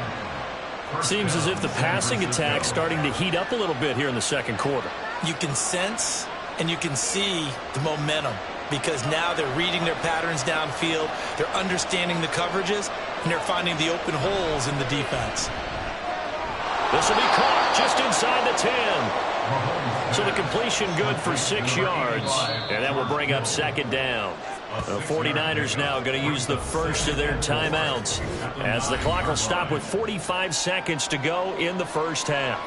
Seems as if the passing attack's starting to heat up a little bit here in the second quarter. You can sense and you can see the momentum because now they're reading their patterns downfield. They're understanding the coverages, and they're finding the open holes in the defense. This will be caught just inside the 10. So the completion good for 6 yards. And that will bring up 2nd down. The 49ers now going to use the first of their timeouts as the clock will stop with 45 seconds to go in the first half.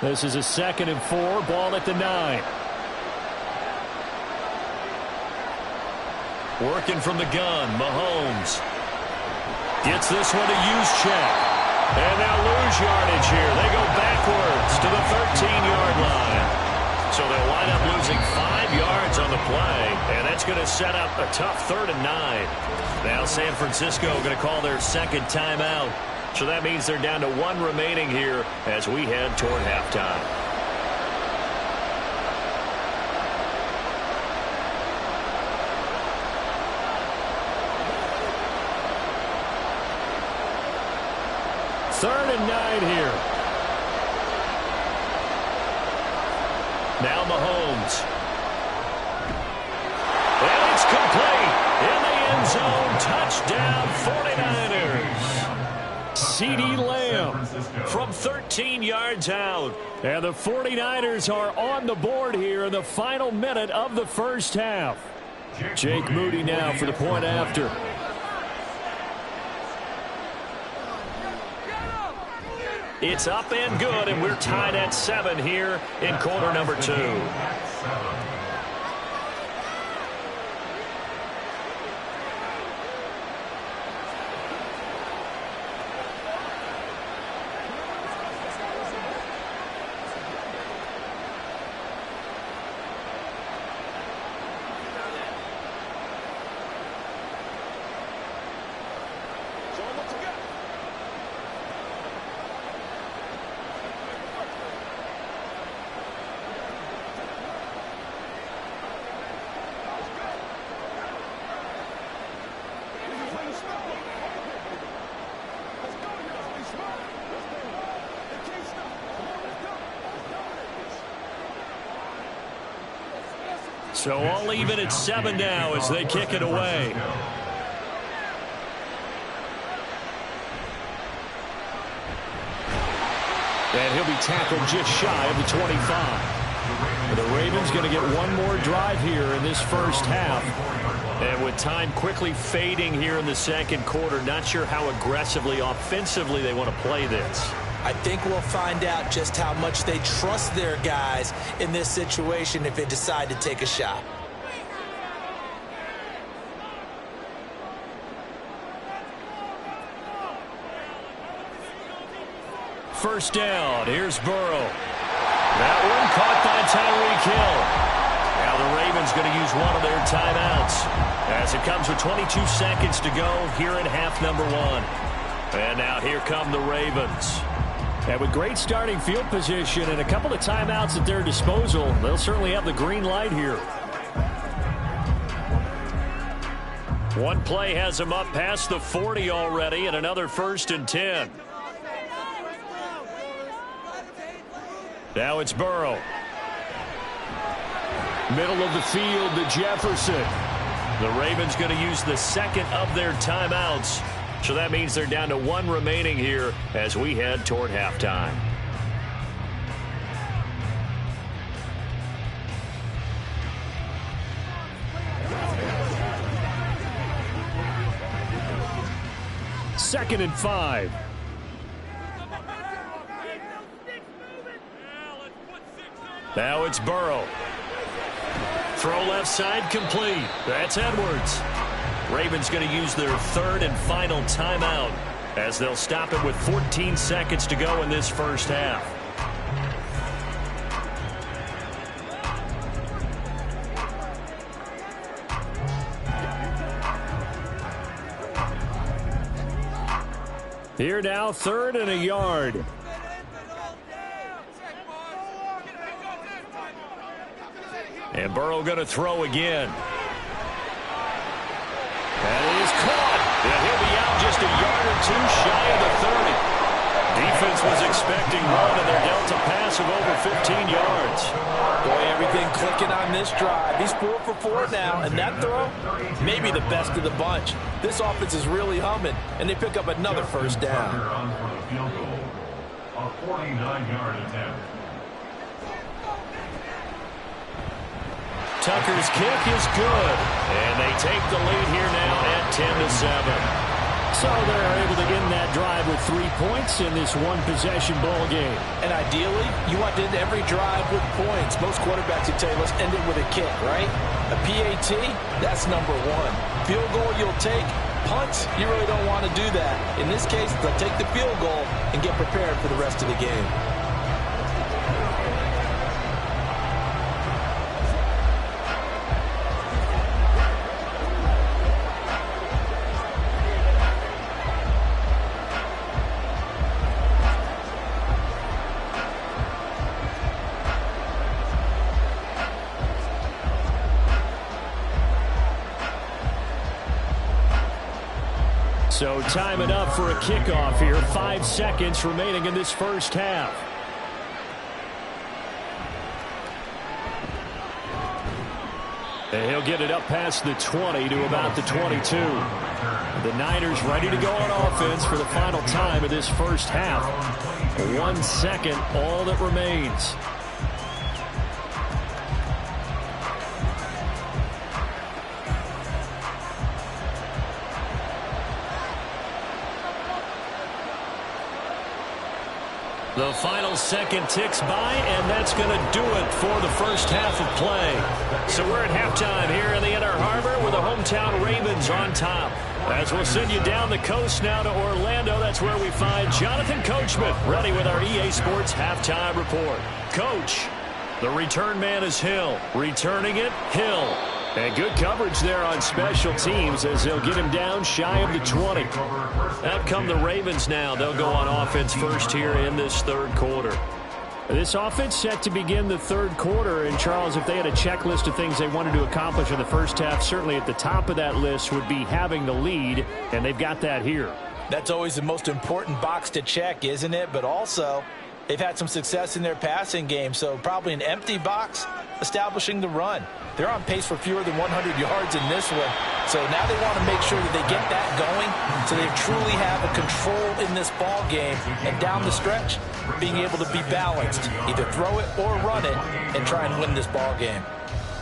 This is a 2nd and 4, ball at the 9. Working from the gun, Mahomes. Gets this one to Juszczyk. And now lose yardage here. They go backwards to the 13-yard line. So they'll wind up losing 5 yards on the play. And that's going to set up a tough 3rd and 9. Now San Francisco going to call their second timeout. So that means they're down to 1 remaining here as we head toward halftime. Third and 9 here. Now Mahomes. And it's complete. In the end zone. Touchdown 49ers. CeeDee Lamb from 13 yards out. And the 49ers are on the board here in the final minute of the first half. Jake Moody now for the point after. It's up and good, and we're tied at 7 here in quarter number 2. So all even at 7 now as they kick it away. And he'll be tackled just shy of the 25. The Ravens going to get one more drive here in this first half. And with time quickly fading here in the second quarter, not sure how aggressively, offensively they want to play this. I think we'll find out just how much they trust their guys in this situation if they decide to take a shot. First down. Here's Burrow. That one caught by Tyreek Hill. Now the Ravens going to use one of their timeouts as it comes with 22 seconds to go here in half number 1. And now here come the Ravens. And with great starting field position and a couple of timeouts at their disposal, they'll certainly have the green light here. One play has them up past the 40 already, and another 1st and 10. Now it's Burrow. Middle of the field to Jefferson. The Ravens going to use the second of their timeouts. So that means they're down to 1 remaining here as we head toward halftime. Second and 5. Now it's Burrow. Throw left side complete. That's Edwards. Ravens going to use their 3rd and final timeout as they'll stop it with 14 seconds to go in this first half. Here now, 3rd and a yard. And Burrow going to throw again. That is caught. And he'll be out just a yard or 2 shy of the 30. Defense was expecting one, and they're dealt a pass of over 15 yards. Boy, everything clicking on this drive. He's 4 for 4 now, and that throw, maybe the best of the bunch. This offense is really humming, and they pick up another first down. A 49-yard attempt. Tucker's kick is good. And they take the lead here now at 10-7. So they're able to end that drive with 3 points in this one-possession ball game. And ideally, you want to end every drive with points. Most quarterbacks would tell you, let's end it with a kick, right? A PAT, that's number 1. Field goal you'll take. Punts, you really don't want to do that. In this case, they'll take the field goal and get prepared for the rest of the game. So time it up for a kickoff here. 5 seconds remaining in this first half. And he'll get it up past the 20 to about the 22. The Niners ready to go on offense for the final time of this first half. 1 second, all that remains. The final second ticks by, and that's going to do it for the first half of play. So we're at halftime here in the Inner Harbor with the hometown Ravens on top. As we'll send you down the coast now to Orlando, that's where we find Jonathan Coachman ready with our EA Sports halftime report. Coach, the return man is Hill. Returning it, Hill. And good coverage there on special teams as they'll get him down shy of the 20. Out come the Ravens now. They'll go on offense first here in this third quarter. This offense set to begin the third quarter. And, Charles, if they had a checklist of things they wanted to accomplish in the first half, certainly at the top of that list would be having the lead, and they've got that here. That's always the most important box to check, isn't it? But also, they've had some success in their passing game, so probably an empty box establishing the run. They're on pace for fewer than 100 yards in this one, so now they want to make sure that they get that going so they truly have a control in this ball game, and down the stretch, being able to be balanced, either throw it or run it, and try and win this ball game.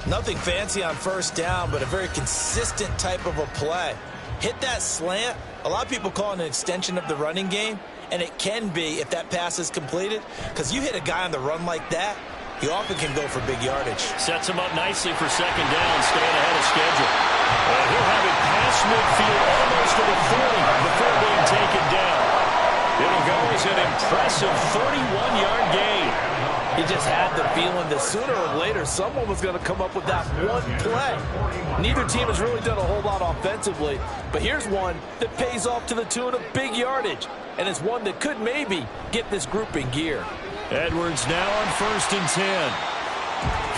Nothing fancy on first down, but a very consistent type of a play. Hit that slant. A lot of people call it an extension of the running game, and it can be if that pass is completed, because you hit a guy on the run like that, he often can go for big yardage. Sets him up nicely for second down, staying ahead of schedule. And he'll have it past midfield almost to the 40 before being taken down. It'll go as an impressive 31-yard gain. He just had the feeling that sooner or later someone was going to come up with that one play. Neither team has really done a whole lot offensively, but here's one that pays off to the tune of big yardage, and it's one that could maybe get this group in gear. Edwards now on 1st and 10.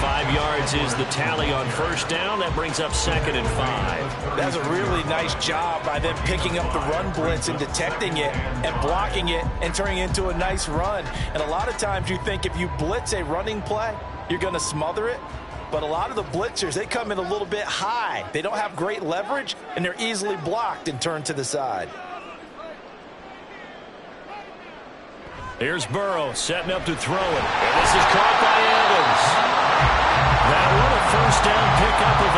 5 yards is the tally on first down. That brings up 2nd and 5. That's a really nice job by them picking up the run blitz and detecting it and blocking it and turning it into a nice run. And a lot of times you think if you blitz a running play, you're going to smother it. But a lot of the blitzers, they come in a little bit high. They don't have great leverage, and they're easily blocked and turned to the side. Here's Burrow setting up to throw it. And this is caught by Evans. That one a first down pickup of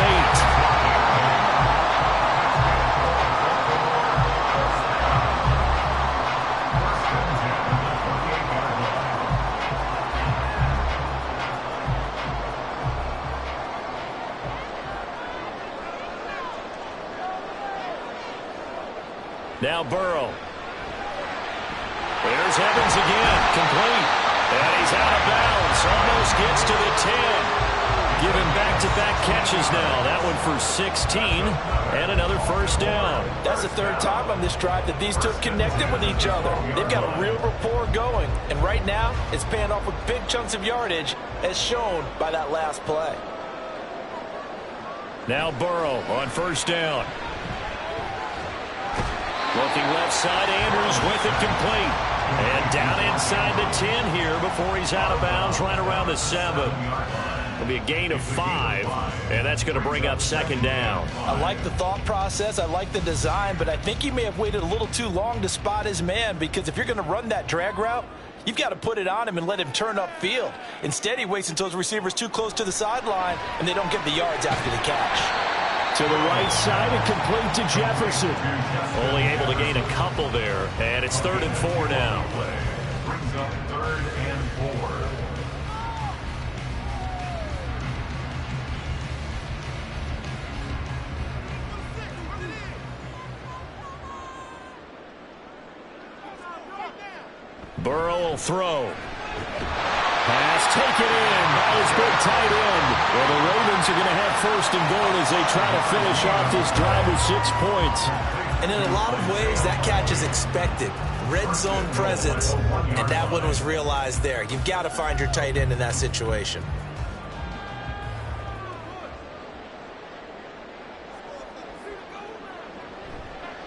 8. Now Burrow. There's Evans again, complete. And he's out of bounds, almost gets to the 10. Giving back-to-back catches now. That one for 16 and another first down. That's the third time on this drive that these two connected with each other. They've got a real rapport going. And right now, it's paying off with big chunks of yardage as shown by that last play. Now Burrow on first down. Looking left side, Andrews with it complete. And down inside the 10 here before he's out of bounds right around the 7. It'll be a gain of 5, and that's going to bring up 2nd down. I like the thought process. I like the design, but I think he may have waited a little too long to spot his man, because if you're going to run that drag route, you've got to put it on him and let him turn upfield. Instead, he waits until his receiver's too close to the sideline, and they don't get the yards after the catch. To the right side and complete to Jefferson. Only able to gain a couple there, and it's 3rd and 4 now. Brings up 3rd and 4. Burrow will throw. Pass taken in by his big tight end. Well, the Ravens are going to have 1st and goal as they try to finish off this drive with 6 points. And in a lot of ways, that catch is expected. Red zone presence, and that one was realized there. You've got to find your tight end in that situation.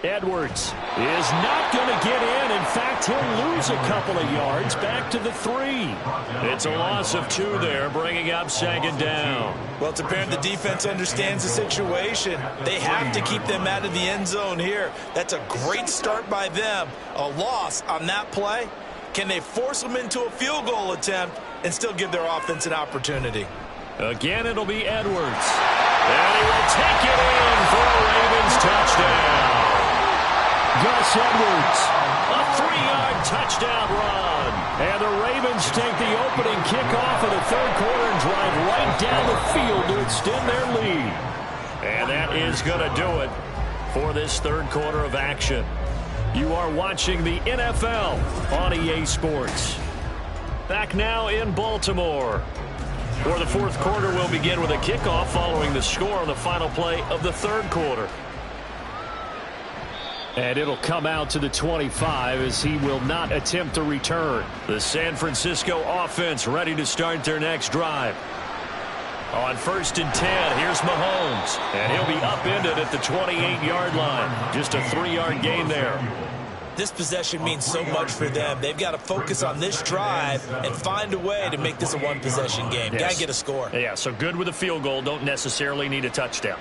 Edwards is not going to get in. In fact, he'll lose a couple of yards back to the 3. It's a loss of 2 there, bringing up 2nd down. Well, it's apparent the defense understands the situation. They have to keep them out of the end zone here. That's a great start by them. A loss on that play. Can they force them into a field goal attempt and still give their offense an opportunity? Again, it'll be Edwards. And he will take it in for a Ravens touchdown. Gus Edwards, a 3-yard touchdown run. And the Ravens take the opening kickoff of the 3rd quarter and drive right down the field to extend their lead. And that is going to do it for this 3rd quarter of action. You are watching the NFL on EA Sports. Back now in Baltimore. For the 4th quarter, we'll begin with a kickoff following the score on the final play of the 3rd quarter. And it'll come out to the 25 as he will not attempt a return. The San Francisco offense ready to start their next drive. On 1st and 10, here's Mahomes. And he'll be upended at the 28-yard line. Just a 3-yard gain there. This possession means so much for them. They've got to focus on this drive and find a way to make this a one-possession game. Yes. Got to get a score. Yeah, so good with a field goal. Don't necessarily need a touchdown.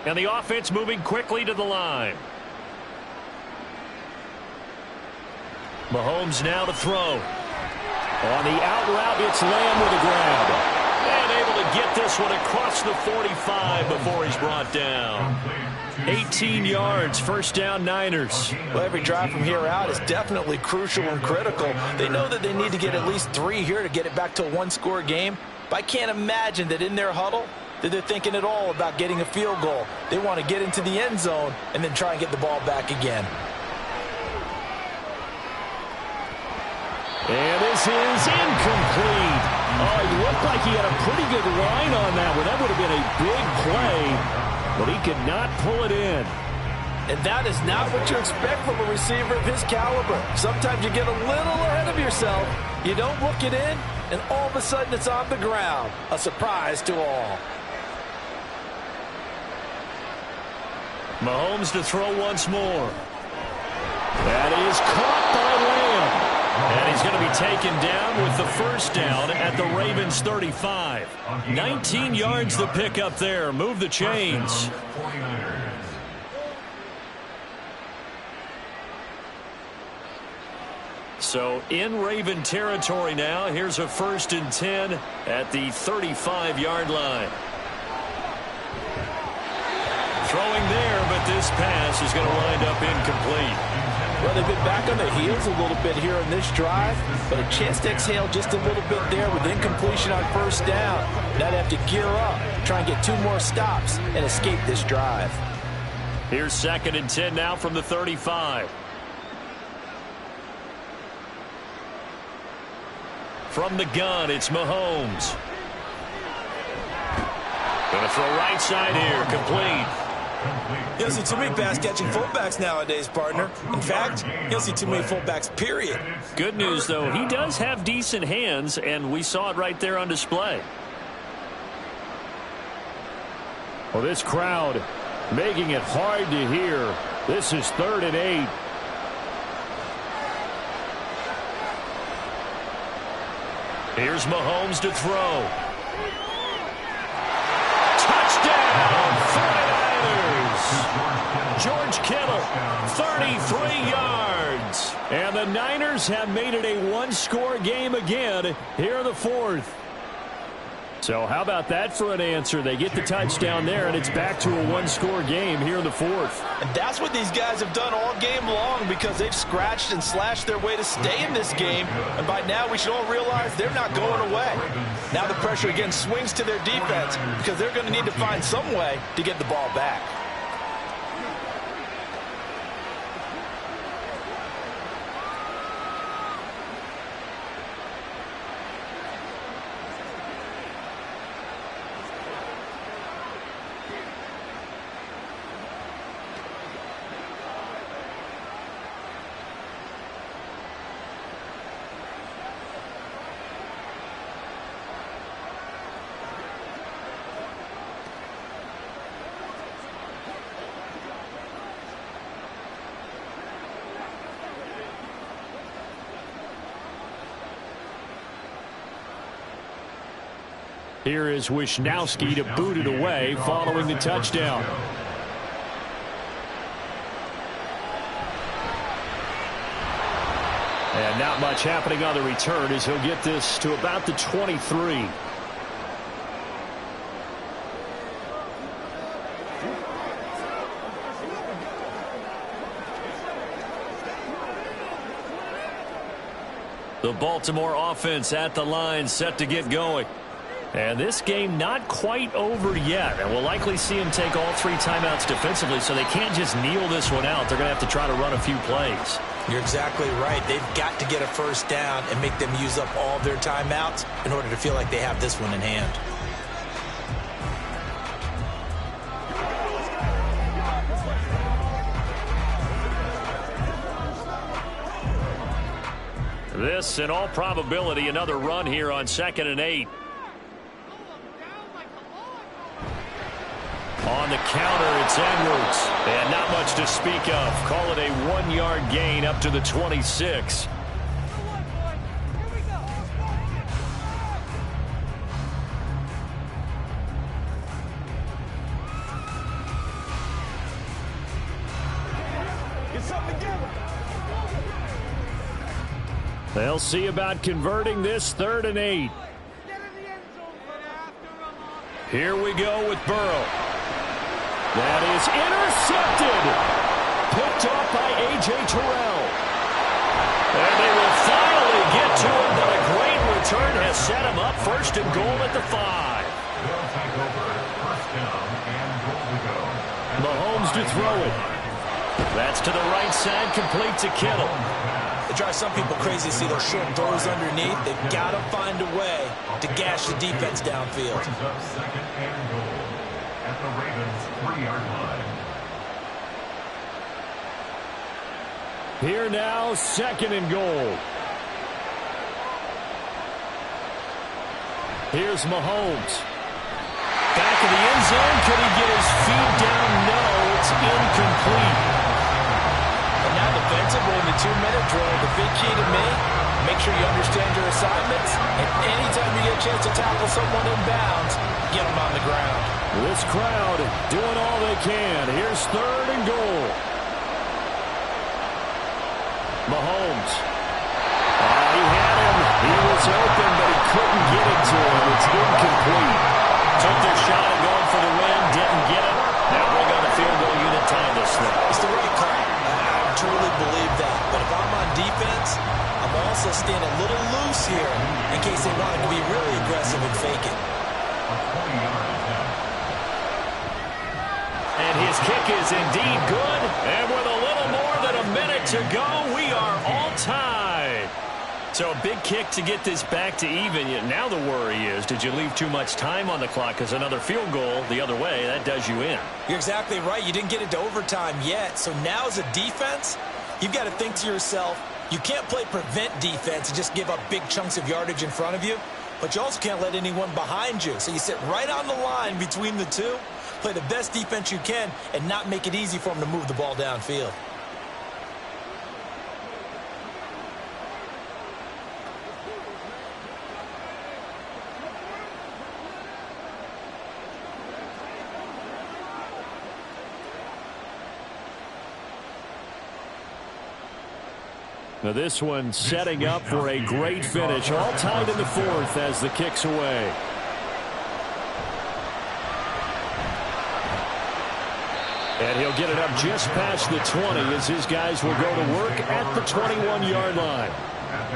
And the offense moving quickly to the line. Mahomes now to throw. On the out route, it's Lamb with a grab. And able to get this one across the 45 before he's brought down. 18 yards, 1st down Niners. Well, every drive from here out is definitely crucial and critical. They know that they need to get at least 3 here to get it back to a 1-score game. But I can't imagine that in their huddle that they're thinking at all about getting a field goal. They want to get into the end zone and then try and get the ball back again. And this is incomplete. Oh, he looked like he had a pretty good line on that one. That would have been a big play, but he could not pull it in. And that is not what you expect from a receiver of his caliber. Sometimes you get a little ahead of yourself. You don't look it in, and all of a sudden it's on the ground. A surprise to all. Mahomes to throw once more. That is caught by Lamb. And he's going to be taken down with the 1st down at the Ravens 35. 19 yards to pick up there. Move the chains. So in Raven territory now. Here's a 1st and 10 at the 35-yard line. Throwing there, but this pass is going to wind up incomplete. Well, they've been back on their heels a little bit here on this drive, but a chance to exhale just a little bit there with incompletion on 1st down. Now they have to gear up, try and get 2 more stops, and escape this drive. Here's 2nd and 10 now from the 35. From the gun, it's Mahomes. Going to throw right side here, complete. You don't see too many pass-catching fullbacks nowadays, partner. In fact, you don't see too many fullbacks, period. Good news, though, he does have decent hands, and we saw it right there on display. Well, this crowd making it hard to hear. This is 3rd and 8. Here's Mahomes to throw. Touchdown, 49ers! George Kittle, 33 yards. And the Niners have made it a 1-score game again here in the 4th. So how about that for an answer? They get the touchdown there, and it's back to a 1-score game here in the 4th. And that's what these guys have done all game long because they've scratched and slashed their way to stay in this game. And by now, we should all realize they're not going away. Now the pressure again swings to their defense because they're going to need to find some way to get the ball back. Here is Wisnowski to boot it away following the touchdown. And not much happening on the return as he'll get this to about the 23. The Baltimore offense at the line, set to get going. And this game not quite over yet. And we'll likely see him take all 3 timeouts defensively, so they can't just kneel this one out. They're going to have to try to run a few plays. You're exactly right. They've got to get a first down and make them use up all of their timeouts in order to feel like they have this one in hand. This, in all probability, another run here on 2nd and 8. On the counter, it's Edwards. And not much to speak of. Call it a 1-yard gain up to the 26. They'll see about converting this 3rd and 8. Here we go with Burrow. That is intercepted. Picked off by A.J. Terrell. And they will finally get to him, but a great return has set him up 1st and goal at the 5. They'll take over 1st down and goal to go. Mahomes to throw it. That's to the right side, complete to Kittle. It drives some people crazy to see those short throws underneath. They've got to find a way to gash the defense downfield. Brings up 2nd and goal at the Ravens' 3-yard line. Here now, 2nd and goal. Here's Mahomes. Back of the end zone. Could he get his feet down? No, it's incomplete. And now defensively in the 2-minute drill, the big key to me, make sure you understand your assignments, and anytime you get a chance to tackle someone in bounds, get them on the ground. This crowd doing all they can. Here's 3rd and goal. Mahomes. He had him. He was open, but he couldn't get it to him. It's incomplete. Took their shot at going for the win, didn't get it. Now bring on the field goal unit time this thing. It's the right call. I truly believe that. But if I'm on defense, I'm also staying a little loose here in case they wanted to be really aggressive and fake it. A 20-yard attempt. And his kick is indeed good. And with a little more than a minute to go, we are all tied. So a big kick to get this back to even. Now the worry is, did you leave too much time on the clock? Because another field goal the other way, that does you in. You're exactly right. You didn't get it to overtime yet. So now as a defense, you've got to think to yourself, you can't play prevent defense and just give up big chunks of yardage in front of you. But you also can't let anyone behind you. So you sit right on the line between the two, play the best defense you can, and not make it easy for them to move the ball downfield. Now this one setting up for a great finish. All tied in the 4th as the kick's away. And he'll get it up just past the 20 as his guys will go to work at the 21-yard line.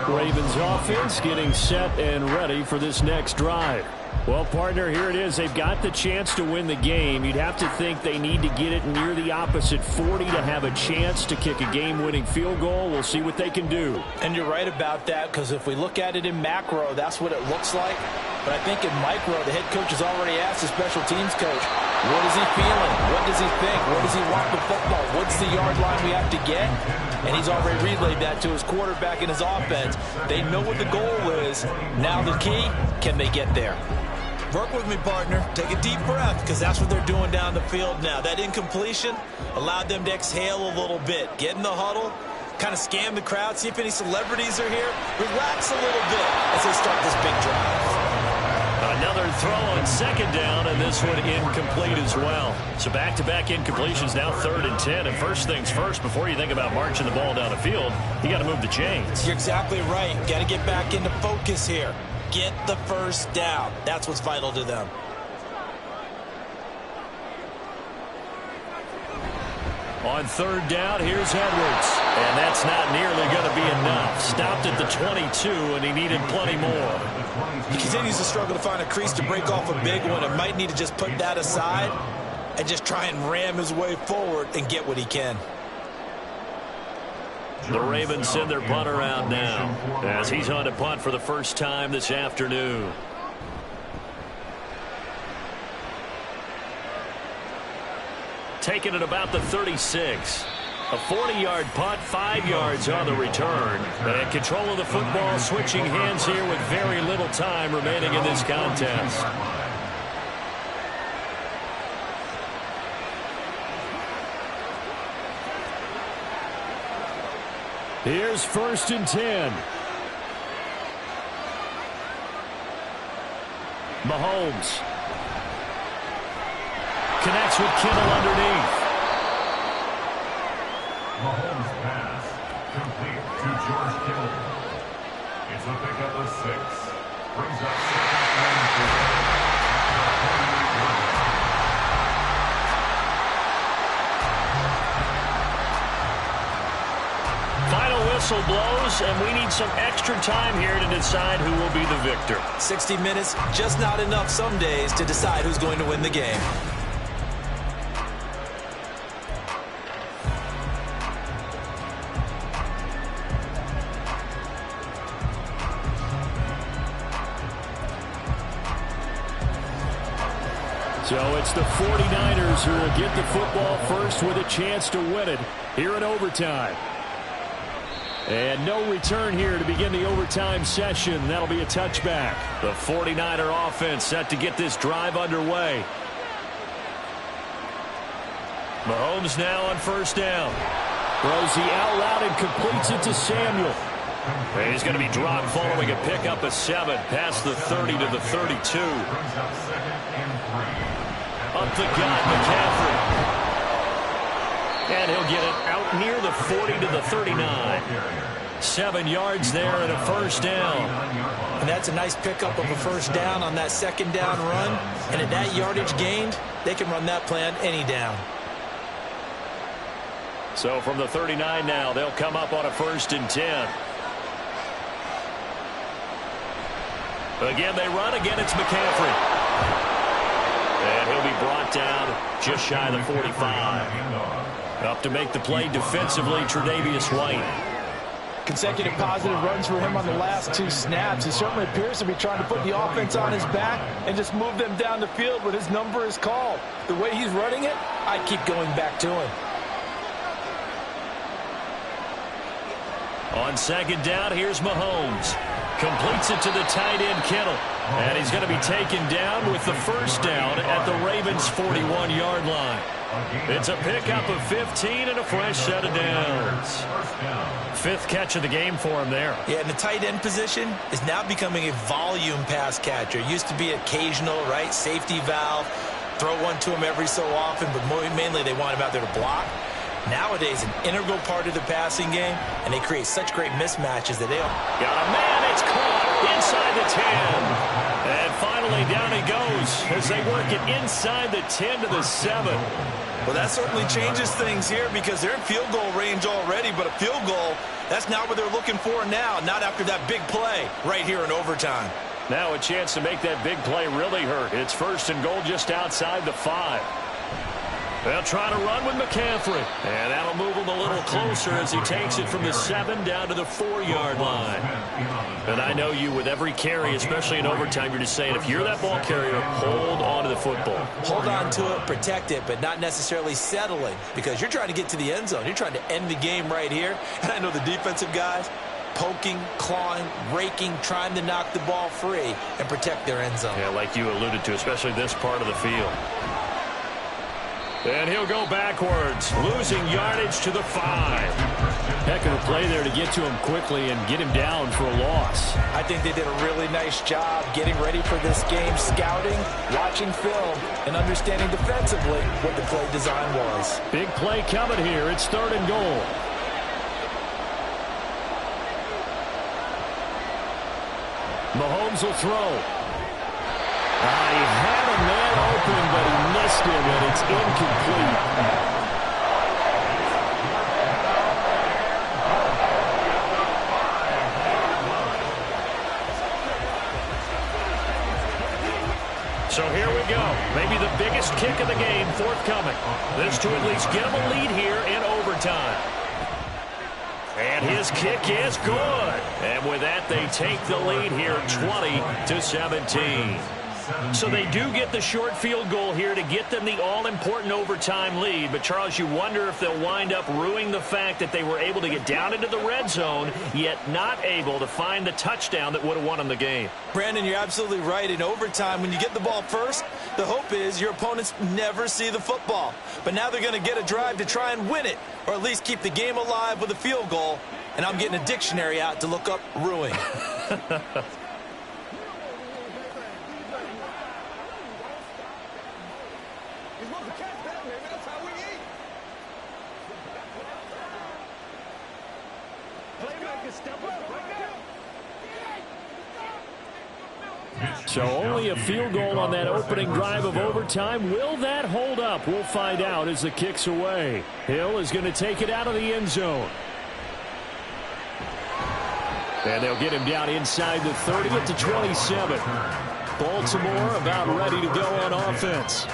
Ravens offense getting set and ready for this next drive. Well, partner, here it is. They've got the chance to win the game. You'd have to think they need to get it near the opposite 40 to have a chance to kick a game-winning field goal. We'll see what they can do. And you're right about that, because if we look at it in macro, that's what it looks like. But I think in micro, the head coach has already asked the special teams coach, what is he feeling? What does he think? What does he want with football? What's the yard line we have to get? And he's already relayed that to his quarterback and his offense. They know what the goal is. Now the key, can they get there? Work with me, partner. Take a deep breath, because that's what they're doing down the field now. That incompletion allowed them to exhale a little bit. Get in the huddle, kind of scan the crowd, see if any celebrities are here. Relax a little bit as they start this big drive. Another throw on second down, and this one incomplete as well. So back-to-back incompletions, now 3rd and 10. And first things first, before you think about marching the ball down the field, you got to move the chains. You're exactly right. Got to get back into focus here. Get the first down. That's what's vital to them. On 3rd down, here's Edwards. And that's not nearly going to be enough. Stopped at the 22, and he needed plenty more. He continues to struggle to find a crease to break off a big one and might need to just put that aside and just try and ram his way forward and get what he can. The Ravens send their punter out now as he's on to punt for the first time this afternoon. Taken at about the 36. A 40-yard punt, 5 yards on the return. And control of the football, switching hands here with very little time remaining in this contest. Here's 1st and 10. Mahomes connects with Kittle underneath. Mahomes pass complete to George Kittle. It's a pickup of 6. Brings up 2nd and 4. Final whistle blows, and we need some extra time here to decide who will be the victor. 60 minutes, just not enough some days to decide who's going to win the game. So it's the 49ers who will get the football first with a chance to win it here in overtime. And no return here to begin the overtime session. That'll be a touchback. The 49er offense set to get this drive underway. Mahomes now on 1st down. Throws the out loud and completes it to Samuel. And he's going to be dropped following a pickup of 7 past the 30 to the 32. Up the gut, McCaffrey. And he'll get it out near the 40 to the 39. 7 yards there and a 1st down. And that's a nice pickup of a 1st down on that 2nd down run. And at that yardage gained, they can run that play on any down. So from the 39 now, they'll come up on a 1st and 10. Again, they run. Again, it's McCaffrey. And he'll be brought down just shy of the 45. Up to make the play defensively, Tre'Davious White. Consecutive positive runs for him on the last 2 snaps. He certainly appears to be trying to put the offense on his back and just move them down the field when his number is called. The way he's running it, I keep going back to him. On 2nd down, here's Mahomes. Completes it to the tight end, Kittle. And he's going to be taken down with the 1st down at the Ravens' 41-yard line. It's a pickup of 15 and a fresh set of downs. 5th catch of the game for him there. Yeah, and the tight end position is now becoming a volume pass catcher. It used to be occasional, right? Safety valve. Throw one to him every so often, but mainly they want him out there to block. Nowadays, an integral part of the passing game, and they create such great mismatches that they all... Got a man, it's caught inside the 10. And finally down he goes as they work it inside the 10 to the 7. Well, that certainly changes things here because they're in field goal range already, but a field goal, that's not what they're looking for now, not after that big play right here in overtime. Now a chance to make that big play really hurt. It's 1st and goal just outside the 5. They'll try to run with McCaffrey. And that'll move him a little closer as he takes it from the 7 down to the 4-yard line. And I know you, with every carry, especially in overtime, you're just saying, if you're that ball carrier, hold on to the football. Hold on to it, protect it, but not necessarily settling because you're trying to get to the end zone. You're trying to end the game right here. And I know the defensive guys poking, clawing, raking, trying to knock the ball free and protect their end zone. Yeah, like you alluded to, especially this part of the field. And he'll go backwards, losing yardage to the 5. Heck of a play there to get to him quickly and get him down for a loss. I think they did a really nice job getting ready for this game, scouting, watching film, and understanding defensively what the play design was. Big play coming here. It's 3rd and goal. Mahomes will throw. He had a man open, but he missed him, and it's incomplete. So here we go. Maybe the biggest kick of the game forthcoming. This to at least get him a lead here in overtime. And his kick is good. And with that, they take the lead here 20-17. So they do get the short field goal here to get them the all-important overtime lead. But, Charles, you wonder if they'll wind up ruining the fact that they were able to get down into the red zone, yet not able to find the touchdown that would have won them the game. Brandon, you're absolutely right. In overtime, when you get the ball first, the hope is your opponents never see the football. But now they're going to get a drive to try and win it, or at least keep the game alive with a field goal. And I'm getting a dictionary out to look up ruin. So only a field goal on that opening drive of overtime. Will that hold up? We'll find out as the kick's away. Hill is going to take it out of the end zone. And they'll get him down inside the 30 at the 27. Baltimore about ready to go on offense.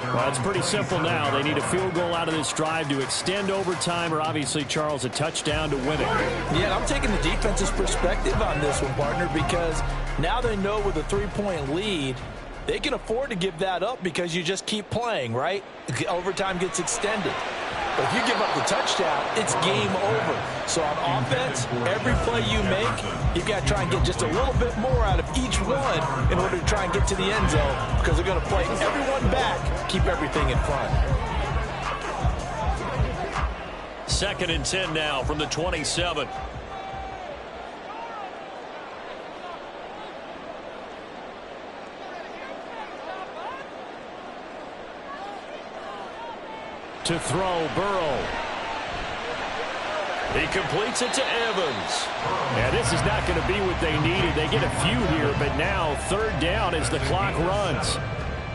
Well, it's pretty simple now. They need a field goal out of this drive to extend overtime, or obviously, Charles, a touchdown to win it. Yeah, I'm taking the defense's perspective on this one, partner, because now they know with a 3-point lead, they can afford to give that up because you just keep playing, right? Overtime gets extended. But if you give up the touchdown, it's game over. So on offense, every play you make, you've got to try and get just a little bit more out of each one in order to try and get to the end zone, because they're going to play everyone back, keep everything in front. 2nd and 10 now from the 27. To throw, Burrow. He completes it to Evans. And this is not going to be what they needed. They get a few here, but now 3rd down as the clock runs.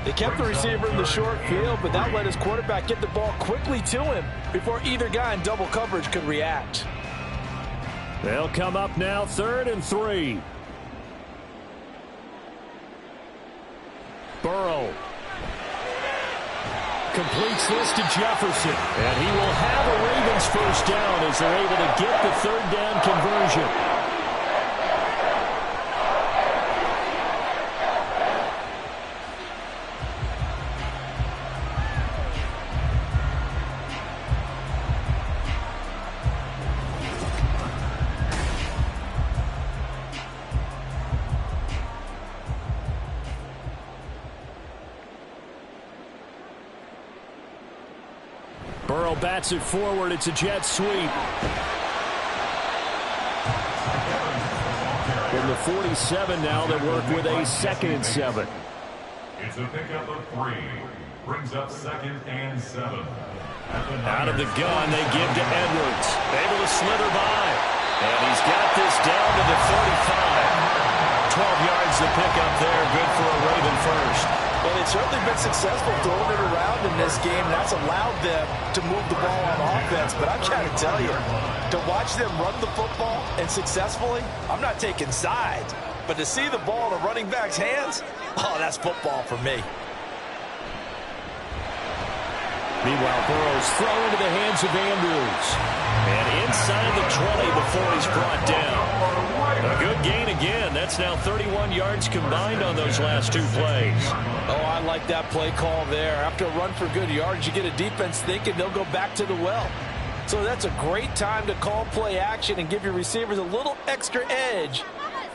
They kept the receiver in the short field, but that let his quarterback get the ball quickly to him before either guy in double coverage could react. They'll come up now 3rd and 3. Burrow. Completes this to Jefferson. And he will have a Ravens first down as they're able to get the 3rd down conversion. Burrow bats it forward. It's a jet sweep. From the 47 now, they work with a 2nd and 7. It's a pickup of 3. Brings up 2nd and 7. Out of the gun, they give to Edwards. Able to slither by. And he's got this down to the 45. 12 yards to pick up there. Good for a Raven first. Well, they've certainly been successful throwing it around in this game. That's allowed them to move the ball on offense. But I'm trying to tell you, to watch them run the football and successfully, I'm not taking sides. But to see the ball in a running back's hands, oh, that's football for me. Meanwhile, Burrow's thrown into the hands of Andrews. And inside the 20 before he's brought down. A good gain again. That's now 31 yards combined on those last 2 plays. Oh, I like that play call there. After a run for good yards, you get a defense thinking they'll go back to the well. So that's a great time to call play action and give your receivers a little extra edge.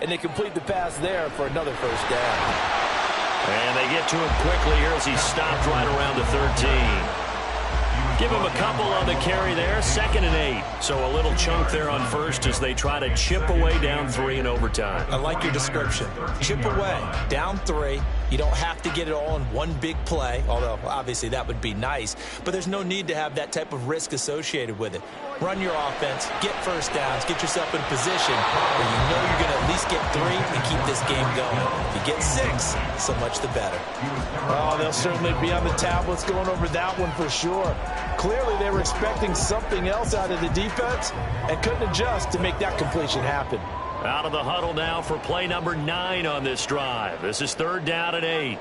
And they complete the pass there for another first down. And they get to him quickly here as he stopped right around the 13. Give him a couple on the carry there. 2nd and 8. So a little chunk there on first as they try to chip away down 3 in overtime. I like your description. Chip away, down 3. You don't have to get it all in one big play, although obviously that would be nice. But there's no need to have that type of risk associated with it. Run your offense, get first downs, get yourself in position where you know you're going to at least get 3 and keep this game going. If you get 6, so much the better. Oh, they'll certainly be on the tablets going over that one for sure. Clearly they were expecting something else out of the defense and couldn't adjust to make that completion happen. Out of the huddle now for play number 9 on this drive. This is 3rd down and 8.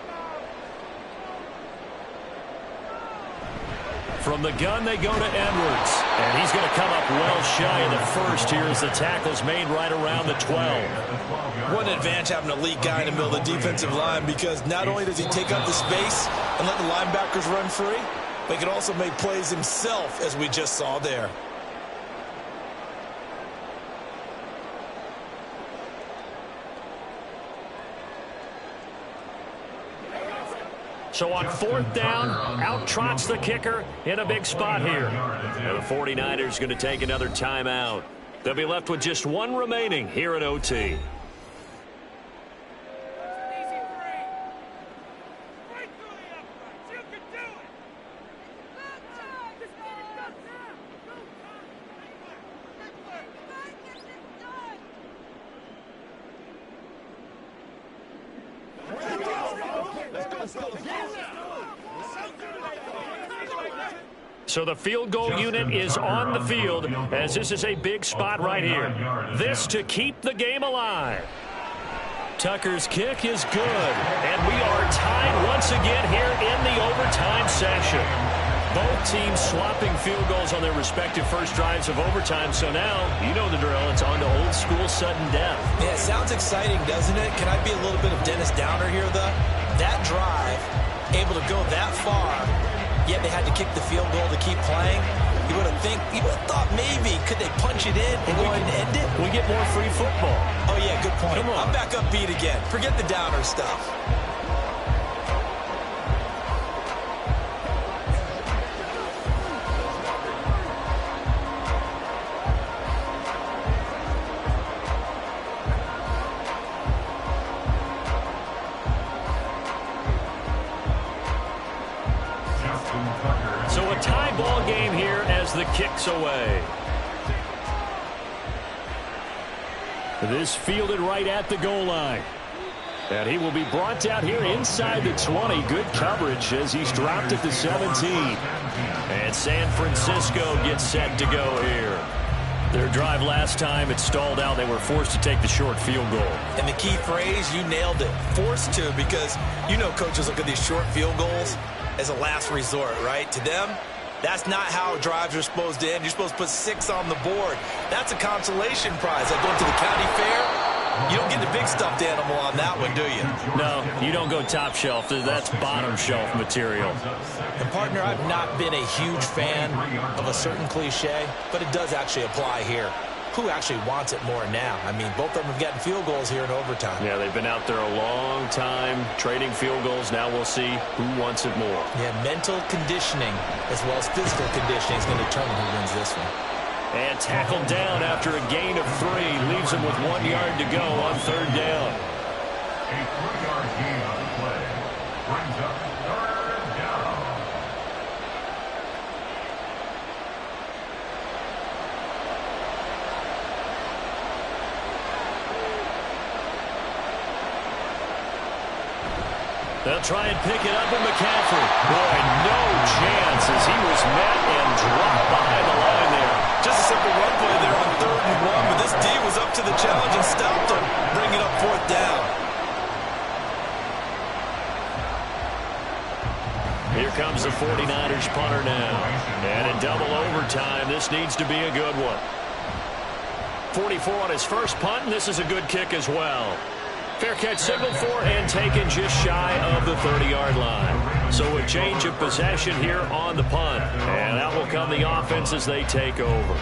From the gun, they go to Edwards. And he's going to come up well shy of the first here as the tackle's made right around the 12. What an advantage having an elite guy in the middle of the defensive line, because not only does he take up the space and let the linebackers run free, but he can also make plays himself, as we just saw there. So on 4th down, out trots the kicker in a big spot here. And the 49ers going to take another timeout. They'll be left with just 1 remaining here at OT. So the field goal unit is on the field as this is a big spot right here. This to keep the game alive. Tucker's kick is good. And we are tied once again here in the overtime session. Both teams swapping field goals on their respective first drives of overtime. So now, you know the drill. It's on to old school sudden death. Yeah, it sounds exciting, doesn't it? Can I be a little bit of Dennis Downer here, though? That drive, able to go that far, yet they had to kick the field goal to keep playing. You would have thought maybe, could they punch it in and go ahead and end it? We get more free football. Oh, yeah, good point. Come on. I'm back up beat again. Forget the Downer stuff. So a tie ball game here as the kick's away. This fielded right at the goal line. And he will be brought down here inside the 20. Good coverage as he's dropped at the 17. And San Francisco gets set to go here. Their drive last time, it stalled out. They were forced to take the short field goal. And the key phrase, you nailed it. Forced to, because you know coaches look at these short field goals as a last resort, right? To them, that's not how drives are supposed to end. You're supposed to put 6 on the board. That's a consolation prize. Like going to the county fair, you don't get the big stuffed animal on that one, do you? No, you don't go top shelf. That's bottom shelf material. And, partner, I've not been a huge fan of a certain cliche, but it does actually apply here. Who actually wants it more now? I mean, both of them have gotten field goals here in overtime. Yeah, they've been out there a long time trading field goals. Now we'll see who wants it more. Yeah, mental conditioning as well as physical conditioning is going to determine who wins this one. And tackled down after a gain of 3. Leaves him with 1 yard to go on 3rd down. A 3-yard gain on the play brings up 3rd down. They'll try and pick it up with McCaffrey. Boy, no chance as he was met and dropped behind the line there. Just a simple run play there on 3rd and 1, but this D was up to the challenge and stopped him, bringing up 4th down. Here comes the 49ers punter now. And in double overtime, this needs to be a good one. 44 on his first punt, and this is a good kick as well. Fair catch signaled for and taken just shy of the 30-yard line. So a change of possession here on the punt. And out will come the offense as they take over.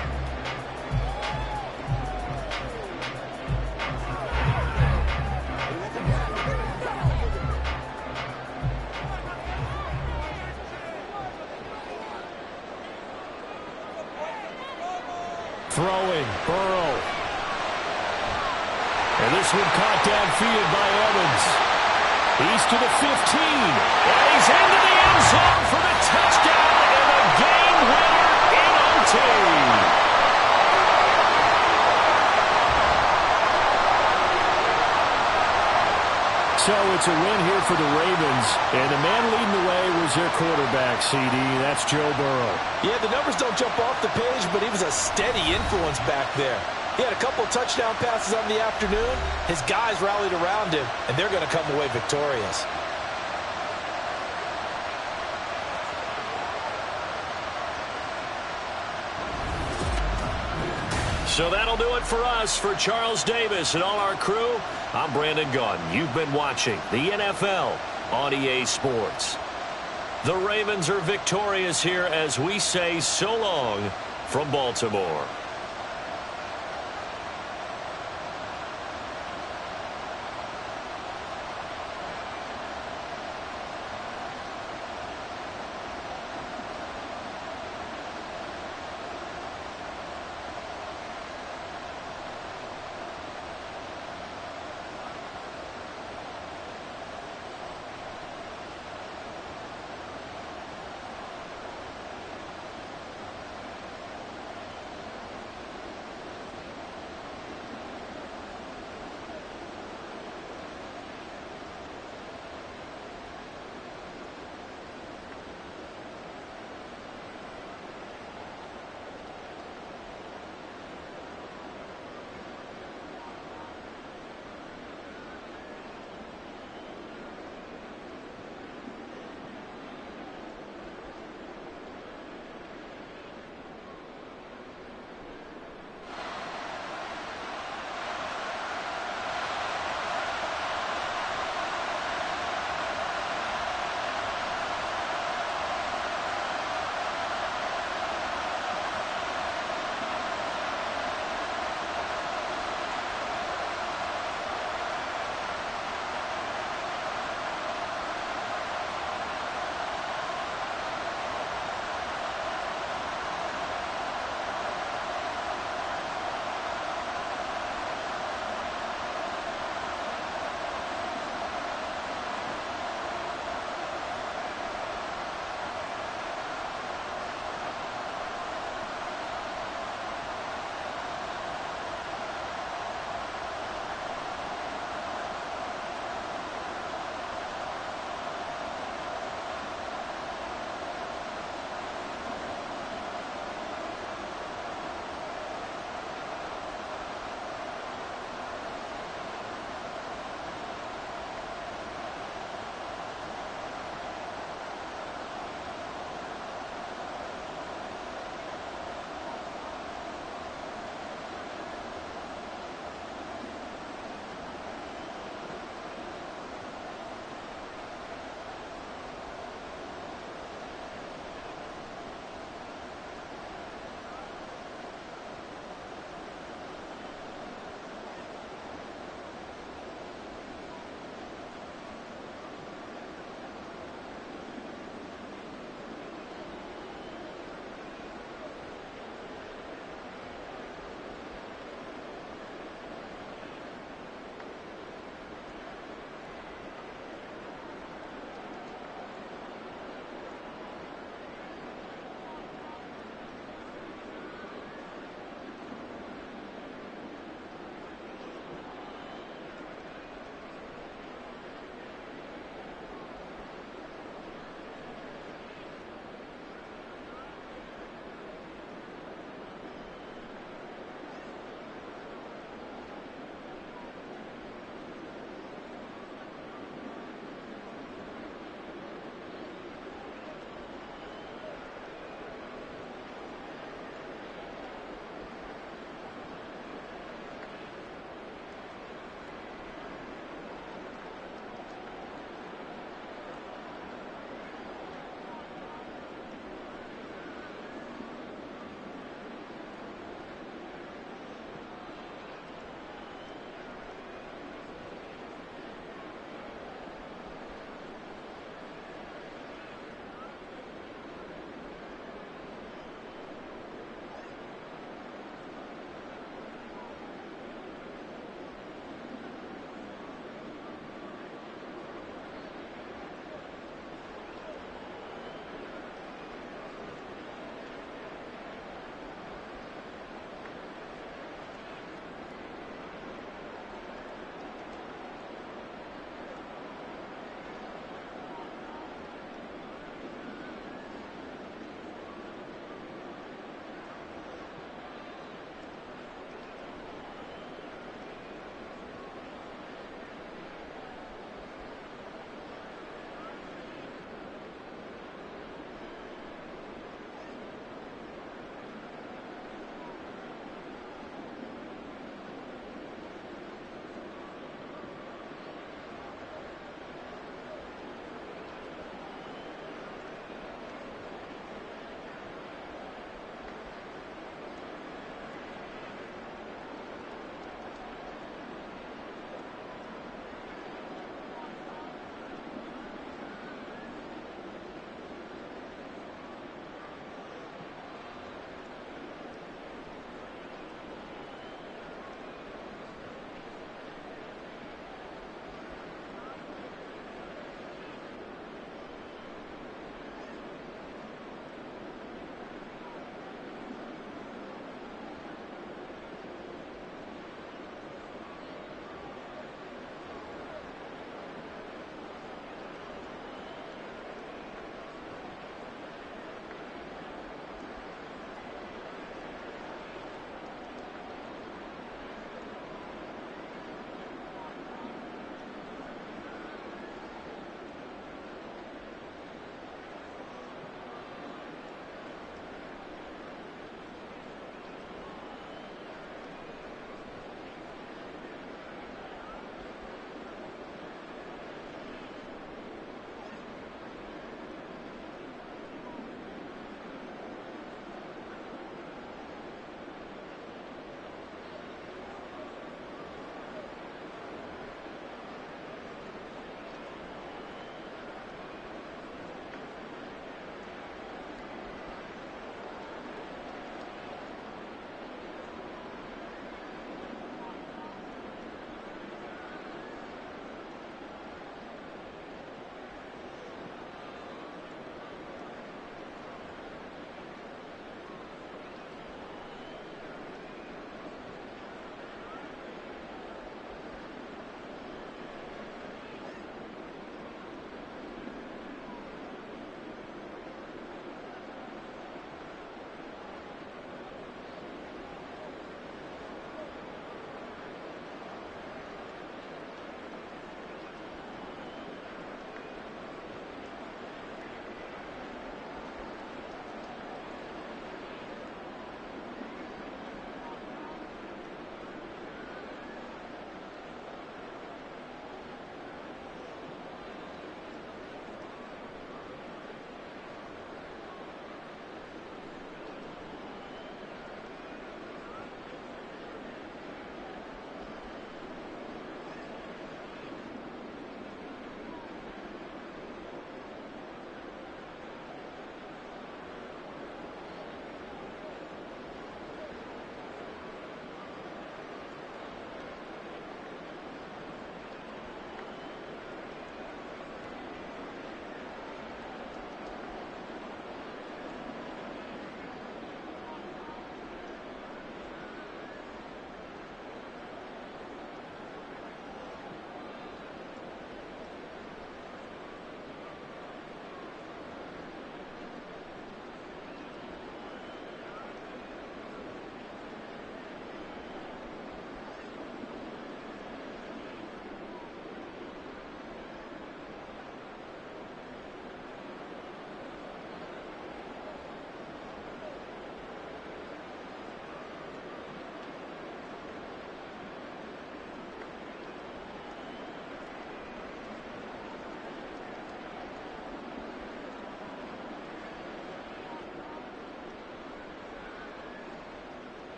throwing. Burrow. And this one caught downfield by Evans. He's to the 15. And he's into the end zone for the touchdown and a game winner in OT. So it's a win here for the Ravens, and the man leading the way was their quarterback, CD. That's Joe Burrow. Yeah, the numbers don't jump off the page, but he was a steady influence back there. He had a couple of touchdown passes on the afternoon. His guys rallied around him, and they're going to come away victorious. So that'll do it for us. For Charles Davis and all our crew, I'm Brandon Gaudin. You've been watching the NFL on EA Sports. The Ravens are victorious here as we say so long from Baltimore.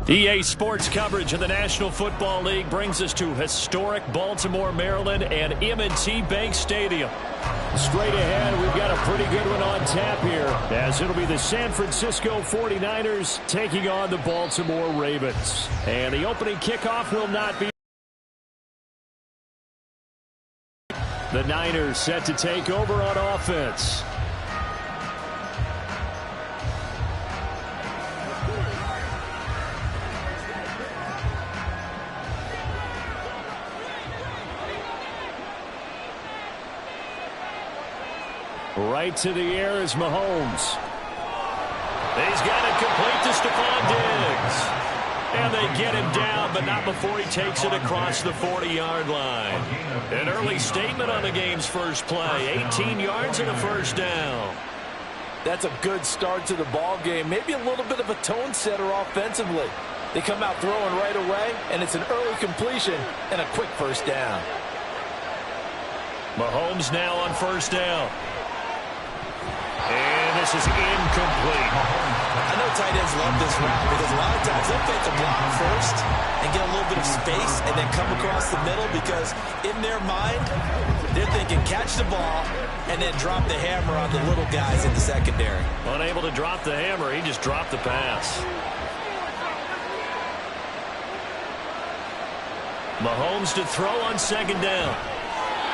EA Sports coverage of the National Football League brings us to historic Baltimore, Maryland, and M&T Bank Stadium. Straight ahead, we've got a pretty good one on tap here, as it'll be the San Francisco 49ers taking on the Baltimore Ravens. And the opening kickoff will not be. The Niners set to take over on offense. Right to the air is Mahomes. He's got it complete to Stephon Diggs. And they get him down, but not before he takes it across the 40-yard line. An early statement on the game's first play. 18 yards and a first down. That's a good start to the ball game. Maybe a little bit of a tone setter offensively. They come out throwing right away, and it's an early completion and a quick first down. Mahomes now on first down. And this is incomplete. I know tight ends love this route because a lot of times they'll take the block first and get a little bit of space and then come across the middle because in their mind, they're thinking catch the ball and then drop the hammer on the little guys in the secondary. Unable to drop the hammer, he just dropped the pass. Mahomes to throw on second down.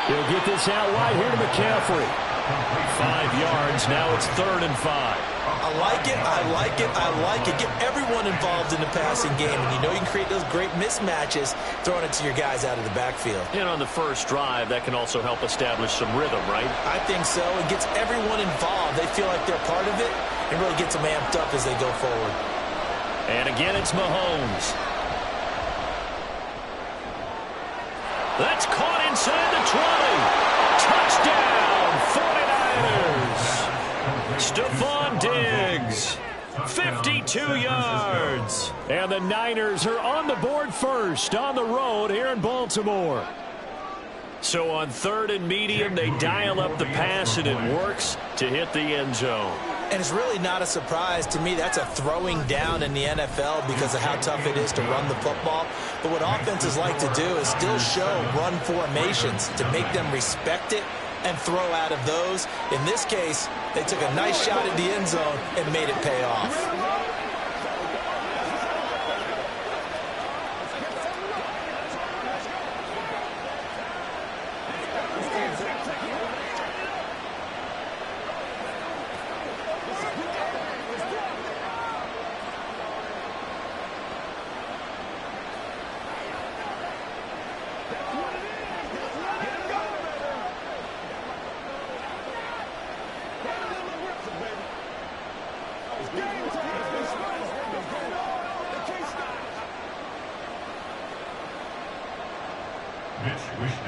He'll get this out wide here to McCaffrey. 5 yards. Now it's 3rd and 5. I like it. I like it. I like it. Get everyone involved in the passing game. And you know you can create those great mismatches throwing it to your guys out of the backfield. And on the first drive, that can also help establish some rhythm, right? I think so. It gets everyone involved. They feel like they're part of it and really gets them amped up as they go forward. And again, it's Mahomes. That's caught inside the 20. Touchdown, 49ers. Stephon Diggs, 52 yards. And the Niners are on the board first on the road here in Baltimore. So on 3rd and medium, they dial up the pass, and it works to hit the end zone. And it's really not a surprise to me. That's a throwing down in the NFL because of how tough it is to run the football. But what offenses like to do is still show run formations to make them respect it and throw out of those. In this case, they took a nice shot at the end zone and made it pay off.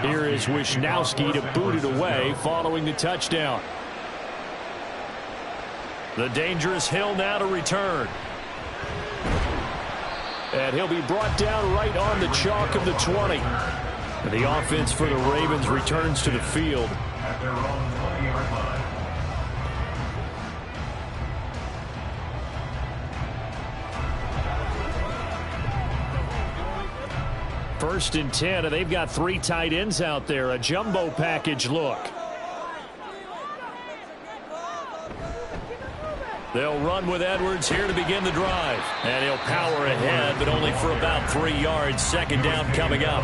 Here is Wishnowsky to boot it away following the touchdown. The dangerous Hill now to return. And he'll be brought down right on the chalk of the 20. And the offense for the Ravens returns to the field. At their own 20-yard line. First and 10, and they've got 3 tight ends out there. A jumbo package look. They'll run with Edwards here to begin the drive. And he'll power ahead, but only for about 3 yards. Second down coming up.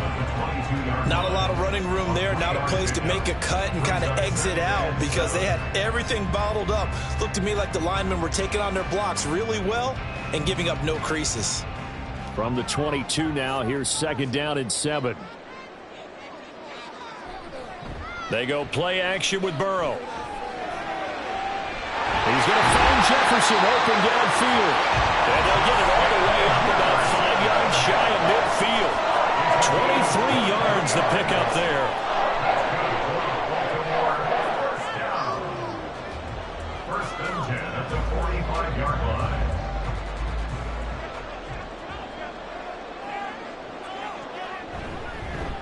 Not a lot of running room there. Not a place to make a cut and kind of exit out because they had everything bottled up. Looked to me like the linemen were taking on their blocks really well and giving up no creases. From the 22 now, here's second down and 7. They go play action with Burrow. He's going to find Jefferson open downfield. And they'll get it all the way up about 5 yards shy of midfield. 23 yards the pickup there. First and 10 at the 45-yard line.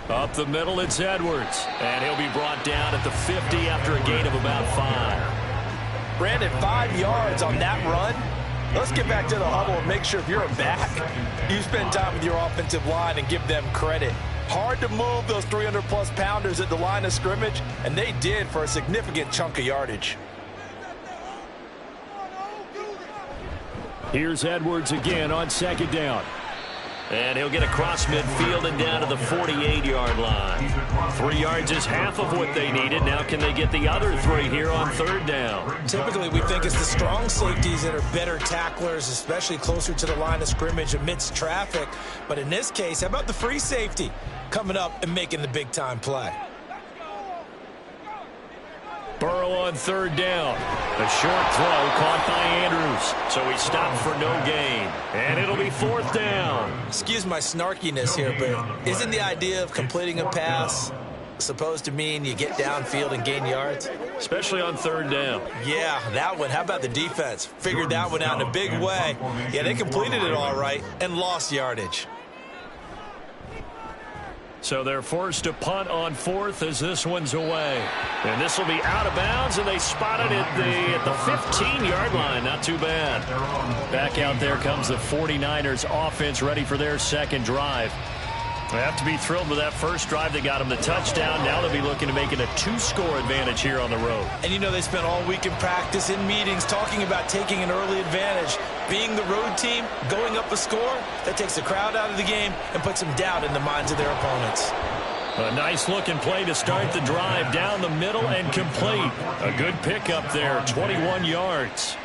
Up the middle, it's Edwards. And he'll be brought down at the 50 after a gain of about 5. Brandon, 5 yards on that run. Let's get back to the huddle and make sure if you're a back, you spend time with your offensive line and give them credit. Hard to move those 300-plus pounders at the line of scrimmage, and they did for a significant chunk of yardage. Here's Edwards again on second down. And he'll get across midfield and down to the 48-yard line. 3 yards is half of what they needed. Now can they get the other 3 here on third down? Typically, we think it's the strong safeties that are better tacklers, especially closer to the line of scrimmage amidst traffic. But in this case, how about the free safety coming up and making the big-time play? Burrow on third down. A short throw caught by Andrews. So he stopped for no gain. And it'll be fourth down. Excuse my snarkiness here, but isn't the idea of completing a pass supposed to mean you get downfield and gain yards? Especially on third down. Yeah, that one. How about the defense? Figured that one out in a big way. Yeah, they completed it all right and lost yardage. So they're forced to punt on fourth as this one's away. And this will be out of bounds, and they spotted it at the 15-yard line. Not too bad. Back out there comes the 49ers offense ready for their second drive. They have to be thrilled with that first drive. They got them the touchdown. Now they'll be looking to make it a 2-score advantage here on the road. And you know they spent all week in practice, in meetings, talking about taking an early advantage. Being the road team, going up a score, that takes the crowd out of the game and puts some doubt in the minds of their opponents. A nice-looking play to start the drive down the middle and complete. A good pickup there, 21 yards.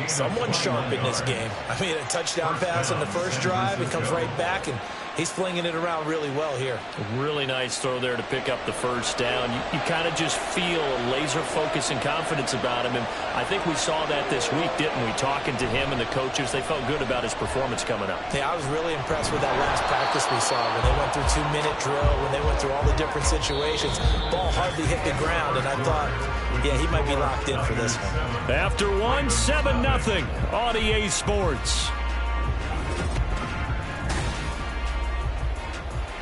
Someone sharp in this game. I mean, a touchdown pass on the first drive. It comes right back, and he's flinging it around really well here. A really nice throw there to pick up the first down. You kind of just feel a laser focus and confidence about him, and I think we saw that this week, didn't we? Talking to him and the coaches, they felt good about his performance coming up. Yeah, I was really impressed with that last practice we saw when they went through 2-minute drill, when they went through all the different situations. Ball hardly hit the ground, and I thought, yeah, he might be locked in for this one. After one, 7-0 on EA Sports.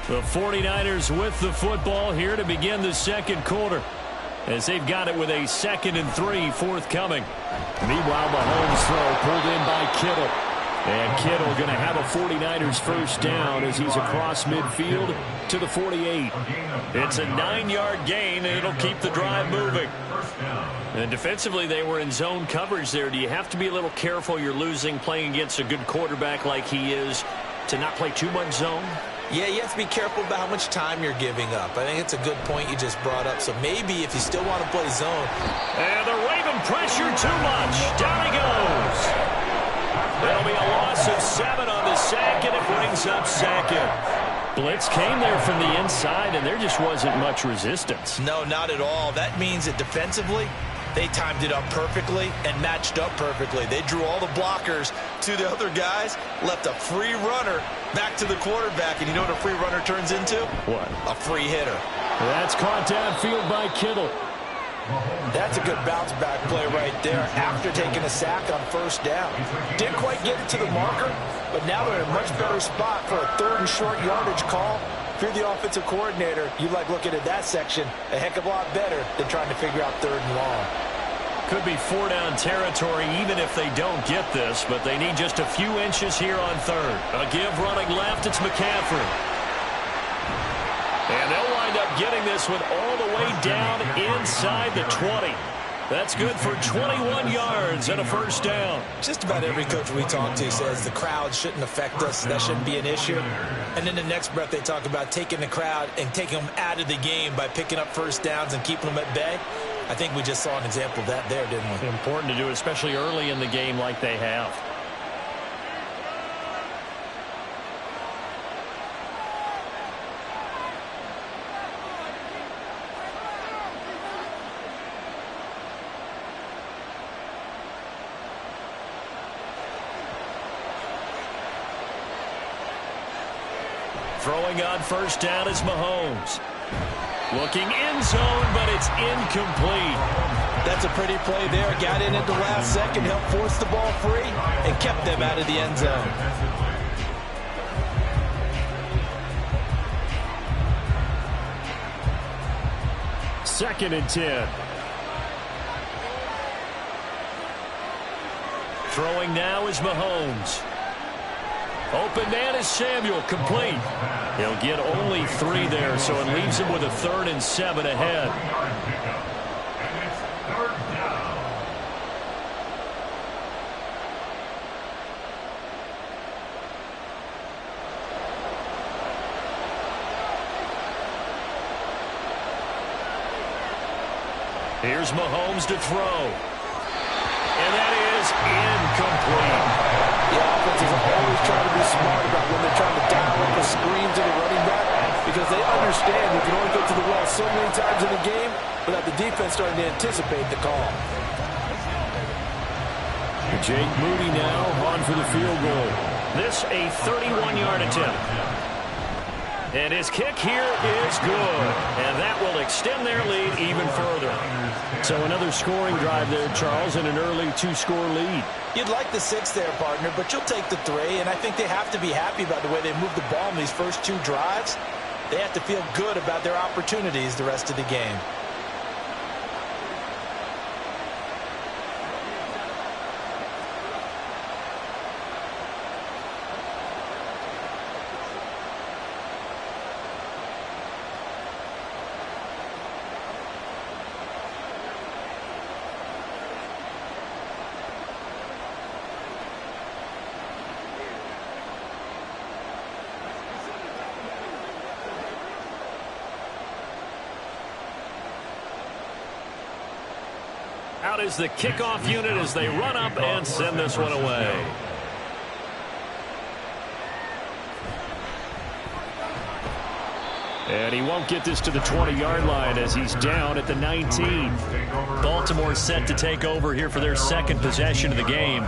The 49ers with the football here to begin the second quarter, as they've got it with a 2nd and 3 forthcoming. Meanwhile, Mahomes throw pulled in by Kittle. And Kittle going to have a 49ers first down as he's across midfield to the 48. It's a 9-yard gain, and it'll keep the drive moving. And defensively, they were in zone coverage there. Do you have to be a little careful? You're losing playing against a good quarterback like he is to not play too much zone? Yeah, you have to be careful about how much time you're giving up. I think it's a good point you just brought up. So maybe if you still want to play zone. And the Raven pressure too much. Down he goes. There'll be a loss of 7 on the sack, and it brings up second. Blitz came there from the inside, and there just wasn't much resistance. No, not at all. That means that defensively, they timed it up perfectly and matched up perfectly. They drew all the blockers to the other guys, left a free runner back to the quarterback, and you know what a free runner turns into? What? A free hitter. That's caught downfield by Kittle. That's a good bounce-back play right there after taking a sack on first down. Didn't quite get it to the marker, but now they're in a much better spot for a 3rd and short yardage call. If you're the offensive coordinator, you like looking at that section a heck of a lot better than trying to figure out 3rd and long. Could be 4-down territory even if they don't get this, but they need just a few inches here on 3rd. A give running left, it's McCaffrey. And they'll wind up getting this one all the way down inside the 20. That's good for 21 yards and a first down. Just about every coach we talk to says the crowd shouldn't affect us. That shouldn't be an issue. And then the next breath they talk about taking the crowd and taking them out of the game by picking up first downs and keeping them at bay. I think we just saw an example of that there, didn't we? Important to do, especially early in the game like they have. Throwing on first down is Mahomes. Looking end zone, but it's incomplete. That's a pretty play there. Got in at the last second, helped force the ball free, and kept them out of the end zone. Second and 10. Throwing now is Mahomes. Open man is Samuel, complete. He'll get only 3 there, so it leaves him with a 3rd and 7 ahead. And it's 3rd down. Here's Mahomes to throw. And that is incomplete. The offense is always trying to be smart about when they're trying to dial up a screen to the running back because they understand you can only go to the well so many times in the game without the defense starting to anticipate the call. Jake Moody now on for the field goal. This a 31-yard attempt. And his kick here is good. And that will extend their lead even further. So another scoring drive there, Charles, and an early 2-score lead. You'd like the 6 there, partner, but you'll take the 3, and I think they have to be happy about the way they moved the ball in these first 2 drives. They have to feel good about their opportunities the rest of the game. Out is the kickoff unit as they run up and send this one away. And he won't get this to the 20-yard line as he's down at the 19. Baltimore set to take over here for their 2nd possession of the game.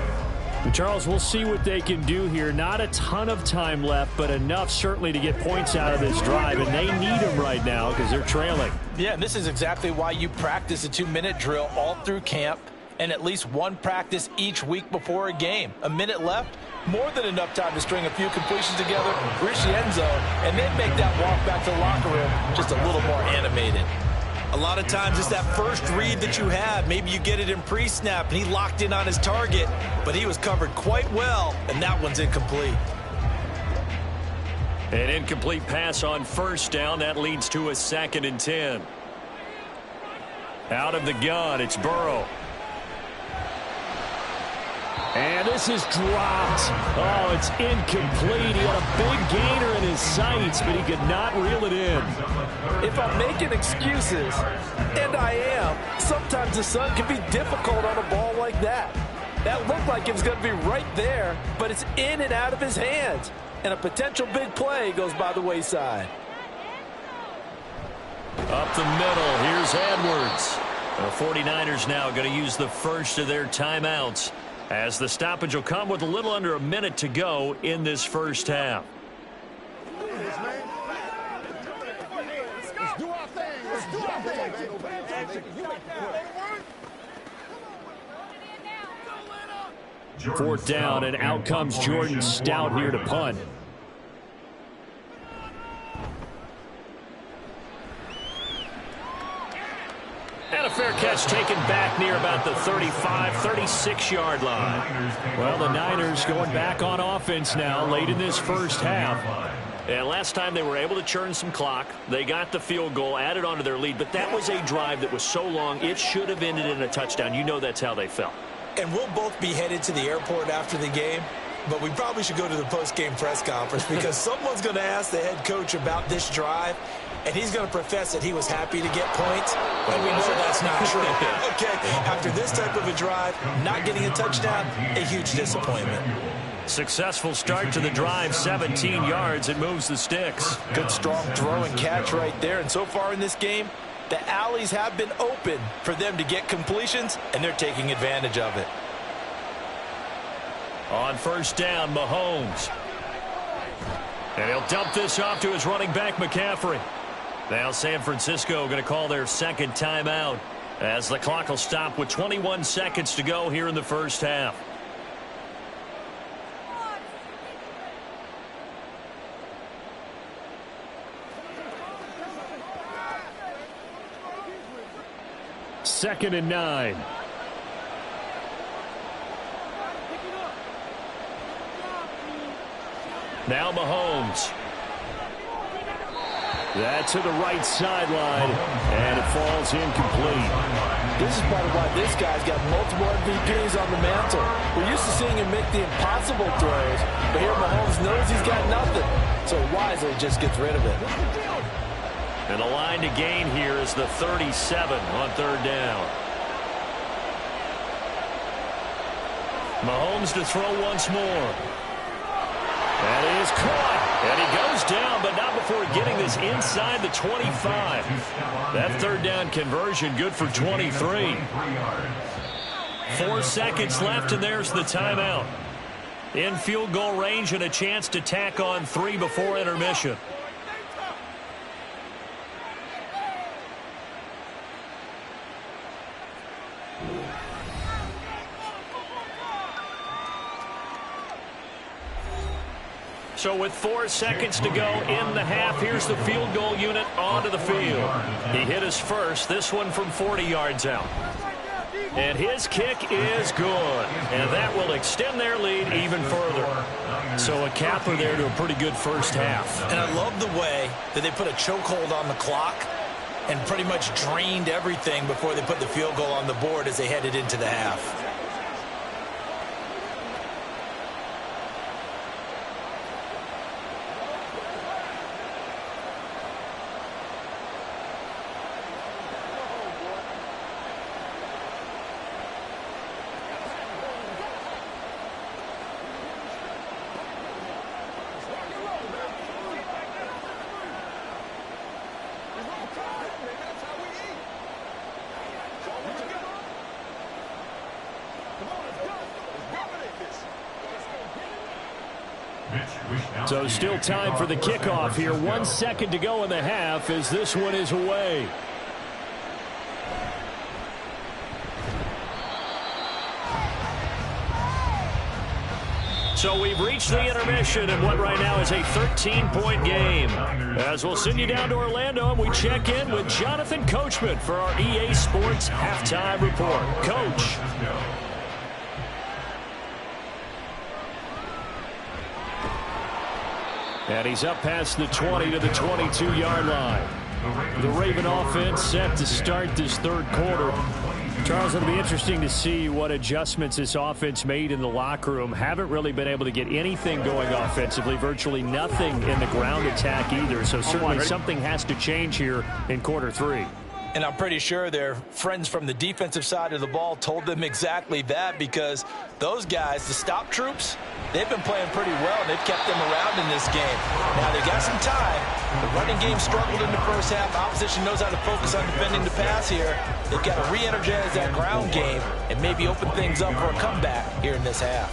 Charles, we'll see what they can do here. Not a ton of time left, but enough certainly to get points out of this drive, and they need them right now because they're trailing. Yeah, and this is exactly why you practice a 2-minute drill all through camp and at least 1 practice each week before a game. A minute left, more than enough time to string a few completions together, reach the end zone, and then make that walk back to the locker room just a little more animated. A lot of times it's that first read that you have. Maybe you get it in pre-snap, and he locked in on his target, but he was covered quite well, and that one's incomplete. An incomplete pass on 1st down. That leads to a 2nd and 10. Out of the gun, it's Burrow. And this is dropped. Oh, it's incomplete. He had a big gainer in his sights, but he could not reel it in. If I'm making excuses, and I am, sometimes the sun can be difficult on a ball like that. That looked like it was going to be right there, but it's in and out of his hands. And a potential big play goes by the wayside. Up the middle, here's Edwards. The 49ers now going to use the first of their timeouts, as the stoppage will come with a little under a minute to go in this first half. Let's do our thing. Let's do our thing. 4th down, and out comes Jordan Stout here to punt. And a fair catch taken back near about the 35, 36-yard line. Well, the Niners going back on offense now late in this first half. And last time they were able to churn some clock. They got the field goal, added on to their lead, but that was a drive that was so long it should have ended in a touchdown. You know that's how they felt. And we'll both be headed to the airport after the game, but we probably should go to the post-game press conference because someone's going to ask the head coach about this drive, and he's going to profess that he was happy to get points, and we know that's not true. Okay, after this type of a drive, not getting a touchdown, a huge disappointment. Successful start to the drive, 17 yards. It moves the sticks. Good strong throw and catch right there, and so far in this game, the alleys have been open for them to get completions, and they're taking advantage of it. On 1st down, Mahomes. And he'll dump this off to his running back, McCaffrey. Now San Francisco going to call their 2nd timeout as the clock will stop with 21 seconds to go here in the first half. Second and 9. Now Mahomes. That to the right sideline, and it falls incomplete. This is part of why this guy's got multiple MVPs on the mantle. We're used to seeing him make the impossible throws, but here Mahomes knows he's got nothing, so wisely just gets rid of it. And the line to gain here is the 37 on third down. Mahomes to throw once more. That is caught. And he goes down, but not before getting this inside the 25. That third down conversion good for 23. 4 seconds left, and there's the timeout. In field goal range and a chance to tack on 3 before intermission. So with 4 seconds to go in the half, here's the field goal unit onto the field. He hit his first, this one from 40 yards out. And his kick is good. And that will extend their lead even further. So a capper there to a pretty good first half. And I love the way that they put a chokehold on the clock and pretty much drained everything before they put the field goal on the board as they headed into the half. So still time for the kickoff here. 1 second to go in the half as this one is away. So we've reached the intermission in what right now is a 13-point game. As we'll send you down to Orlando, and we check in with Jonathan Coachman for our EA Sports Halftime Report. Coach. And he's up past the 20 to the 22-yard line. The Raven offense set to start this third quarter. Charles, it'll be interesting to see what adjustments this offense made in the locker room. Haven't really been able to get anything going offensively, virtually nothing in the ground attack either. So certainly something has to change here in quarter 3. And I'm pretty sure their friends from the defensive side of the ball told them exactly that, because those guys, the stop troops, they've been playing pretty well, and they've kept them around in this game. Now, they got some time. The running game struggled in the first half. Opposition knows how to focus on defending the pass here. They've got to re-energize that ground game and maybe open things up for a comeback here in this half.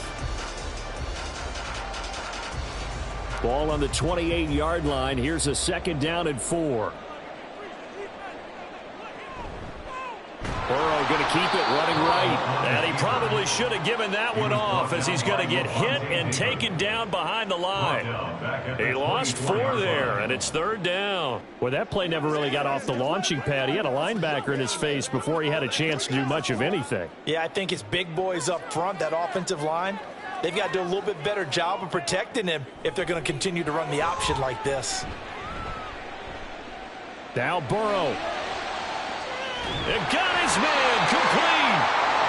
Ball on the 28-yard line. Here's a 2nd down and 4. Burrow going to keep it running right. And he probably should have given that one off, as he's going to get hit and taken down behind the line. He lost 4 there, and it's 3rd down. Well, that play never really got off the launching pad. He had a linebacker in his face before he had a chance to do much of anything. Yeah, I think it's big boys up front, that offensive line. They've got to do a little bit better job of protecting him if they're going to continue to run the option like this. Now Burrow. It got his man complete.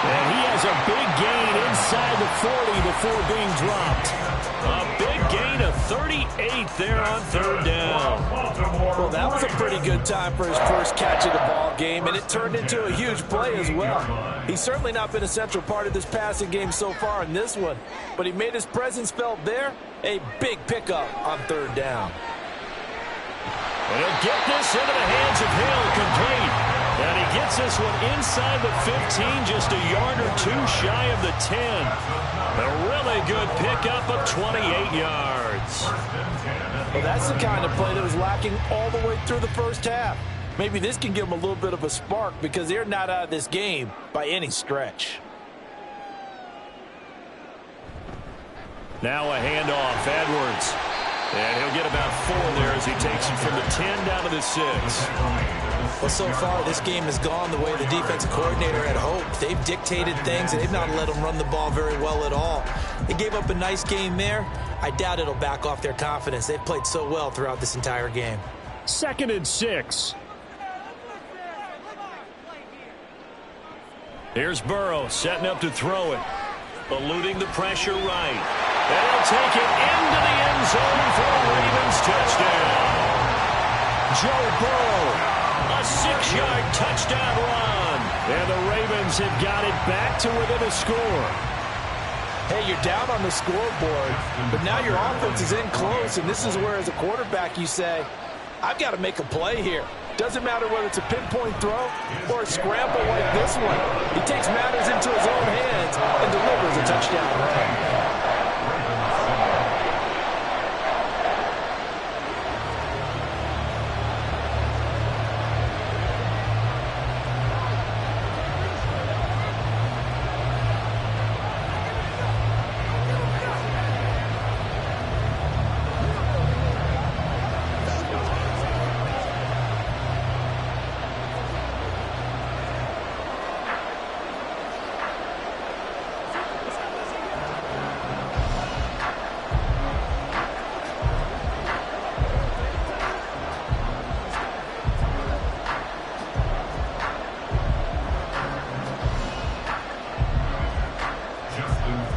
And he has a big gain inside the 40 before being dropped. A big gain of 38 there on 3rd down. Well, that was a pretty good time for his first catch of the ball game, and it turned into a huge play as well. He's certainly not been a central part of this passing game so far in this one, but he made his presence felt there. A big pickup on 3rd down. And he'll get this into the hands of Hill, complete. And he gets this one inside the 15, just a yard or 2 shy of the 10. A really good pickup of 28 yards. Well, that's the kind of play that was lacking all the way through the first half. Maybe this can give them a little bit of a spark, because they're not out of this game by any stretch. Now a handoff. Edwards. And he'll get about 4 there as he takes it from the 10 down to the 6. Well, so far, this game has gone the way the defensive coordinator had hoped. They've dictated things, and they've not let them run the ball very well at all. They gave up a nice game there. I doubt it'll back off their confidence. They've played so well throughout this entire game. 2nd and 6. Here's Burrow setting up to throw it. Eluding the pressure right. And he'll take it into the end zone for a Ravens touchdown. Joe Burrow, a 6-yard touchdown run. And the Ravens have got it back to within a score. Hey, you're down on the scoreboard, but now your offense is in close, and this is where, as a quarterback, you say, I've got to make a play here. Doesn't matter whether it's a pinpoint throw or a scramble like this one. He takes matters into his own hands and delivers a touchdown run.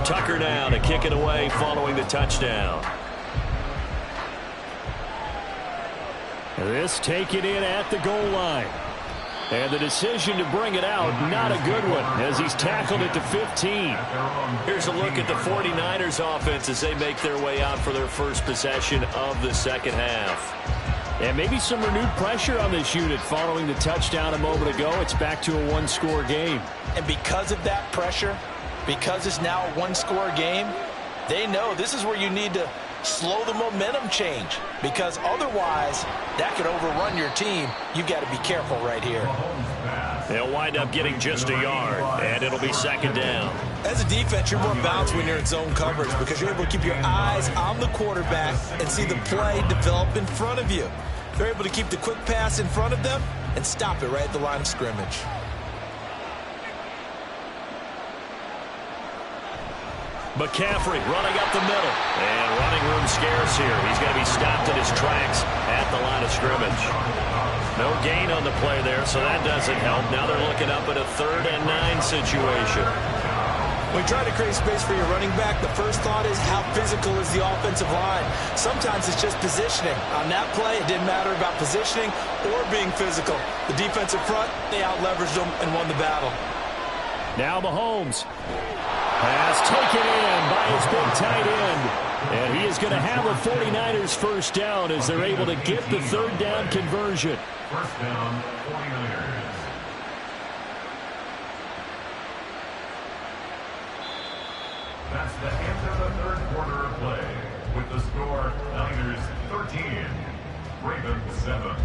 Tucker now to kick it away following the touchdown. This taken in at the goal line. And the decision to bring it out, not a good one, as he's tackled it to 15. Here's a look at the 49ers offense as they make their way out for their first possession of the second half. And maybe some renewed pressure on this unit following the touchdown a moment ago. It's back to a one-score game. And because of that pressure, because it's now a one-score game, they know this is where you need to slow the momentum change, because otherwise that could overrun your team. You've got to be careful right here. They'll wind up getting just a yard, and it'll be second down. As a defense, you're more balanced when you're in zone coverage because you're able to keep your eyes on the quarterback and see the play develop in front of you. They're able to keep the quick pass in front of them and stop it right at the line of scrimmage. McCaffrey running up the middle. And running room scarce here. He's going to be stopped in his tracks at the line of scrimmage. No gain on the play there, so that doesn't help. Now they're looking up at a 3rd and 9 situation. When you try to create space for your running back, the first thought is how physical is the offensive line. Sometimes it's just positioning. On that play, it didn't matter about positioning or being physical. The defensive front, they out-leveraged them and won the battle. Now Mahomes. Pass taken in by his big tight end. And he is going to have a 49ers first down as they're able to get the 3rd down conversion. First down, 49ers. That's the end of the 3rd quarter of play. With the score, Niners 13, Ravens 7.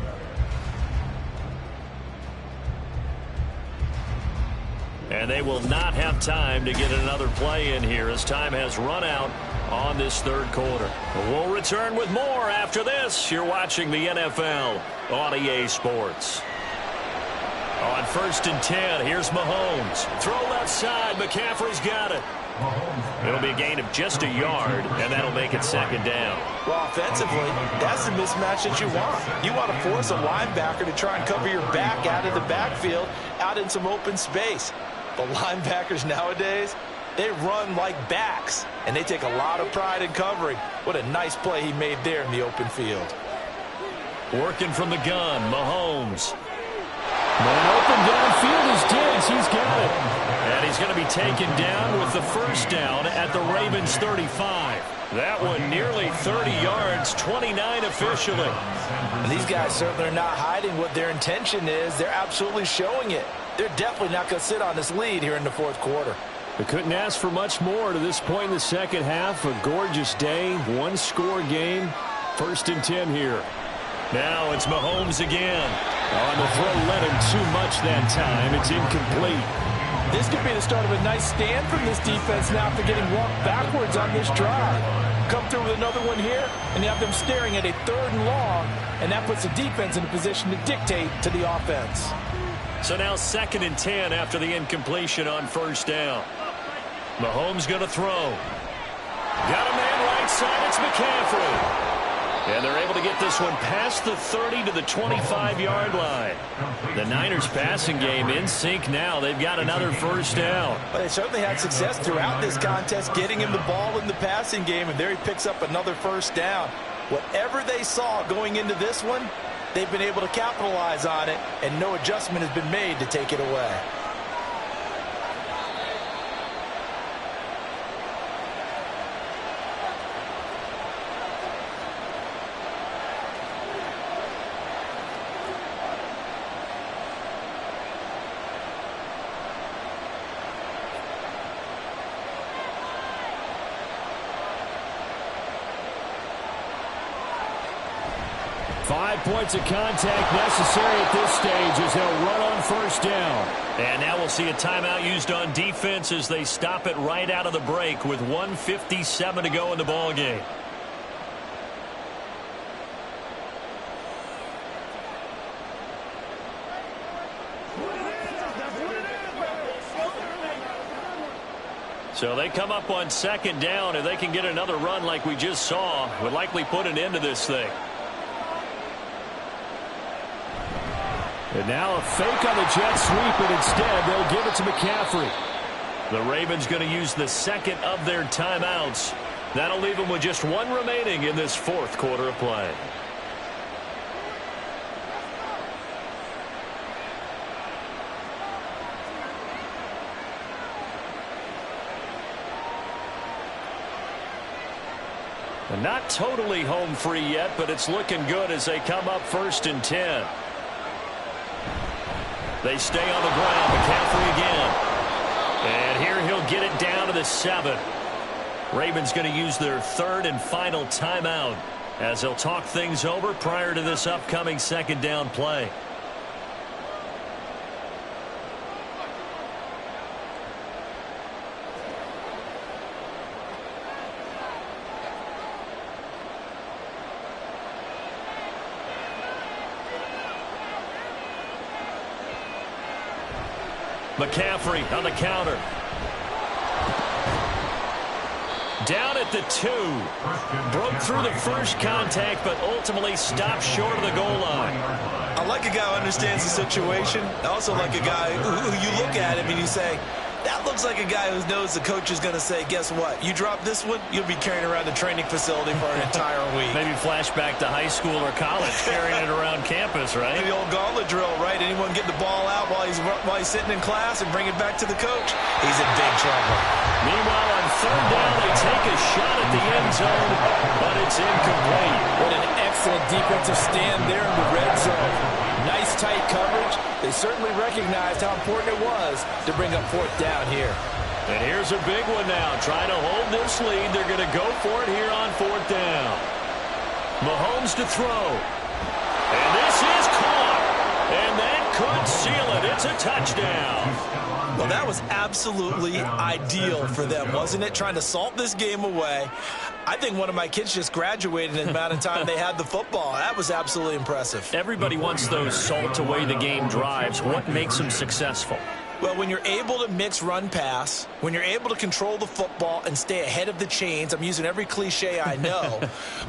And they will not have time to get another play in here as time has run out on this 3rd quarter. We'll return with more after this. You're watching the NFL on EA Sports. On 1st and 10, here's Mahomes. Throw left side. McCaffrey's got it. It'll be a gain of just a yard, and that'll make it second down. Well, offensively, that's the mismatch that you want. You want to force a linebacker to try and cover your back out of the backfield, out in some open space. The linebackers nowadays, they run like backs, and they take a lot of pride in covering. What a nice play he made there in the open field. Working from the gun, Mahomes. Man open downfield is Diggs. He's got it. And he's going to be taken down with the first down at the Ravens 35. That one nearly 30 yards, 29 officially. And these guys certainly are not hiding what their intention is. They're absolutely showing it. They're definitely not going to sit on this lead here in the 4th quarter. They couldn't ask for much more to this point in the second half. A gorgeous day, one-score game. 1st and 10 here. Now it's Mahomes again. On the throw, led him too much that time. It's incomplete. This could be the start of a nice stand from this defense now after getting walked backwards on this drive. come through with another one here, and you have them staring at a 3rd and long, and that puts the defense in a position to dictate to the offense. So now 2nd and 10 after the incompletion on 1st down. Mahomes going to throw. Got a man right side. It's McCaffrey. And they're able to get this one past the 30 to the 25-yard line. The Niners passing game in sync now. They've got another 1st down. But they certainly had success throughout this contest, getting him the ball in the passing game, and there he picks up another 1st down. Whatever they saw going into this one, they've been able to capitalize on it, and no adjustment has been made to take it away. Points of contact necessary at this stage as they'll run on 1st down. And now we'll see a timeout used on defense as they stop it right out of the break with 1:57 to go in the ball game. So they come up on 2nd down, and they can get another run like we just saw. Would likely put an end to this thing. And now a fake on the jet sweep, and instead they'll give it to McCaffrey. The Ravens going to use the 2nd of their timeouts. That'll leave them with just 1 remaining in this 4th quarter of play. And not totally home free yet, but it's looking good as they come up 1st and 10. They stay on the ground. McCaffrey again. And here he'll get it down to the 7. Ravens going to use their 3rd and final timeout as they'll talk things over prior to this upcoming 2nd down play. McCaffrey on the counter. Down at the 2. Broke through the first contact, but ultimately stopped short of the goal line. I like a guy who understands the situation. I also like a guy who you look at him and you say, that looks like a guy who knows the coach is going to say, guess what? You drop this one, you'll be carrying around the training facility for an entire week. Maybe flashback to high school or college, carrying it around campus, right? The old gauntlet drill, right? Anyone get the ball out while he's sitting in class and bring it back to the coach? He's in big trouble. Meanwhile, on 3rd down, they take a shot at the end zone, but it's incomplete. What an excellent defensive stand there in the red zone. Nice tight coverage. They certainly recognized how important it was to bring up 4th down here. And here's a big one now. Trying to hold this lead. They're going to go for it here on 4th down. Mahomes to throw. And this is caught. And that could seal it. It's a touchdown. Well, that was absolutely ideal for them, wasn't it? Trying to salt this game away. I think one of my kids just graduated in the amount of time they had the football. That was absolutely impressive. Everybody wants those salt away the game drives. What makes them successful? Well, when you're able to mix run-pass, when you're able to control the football and stay ahead of the chains, I'm using every cliche I know,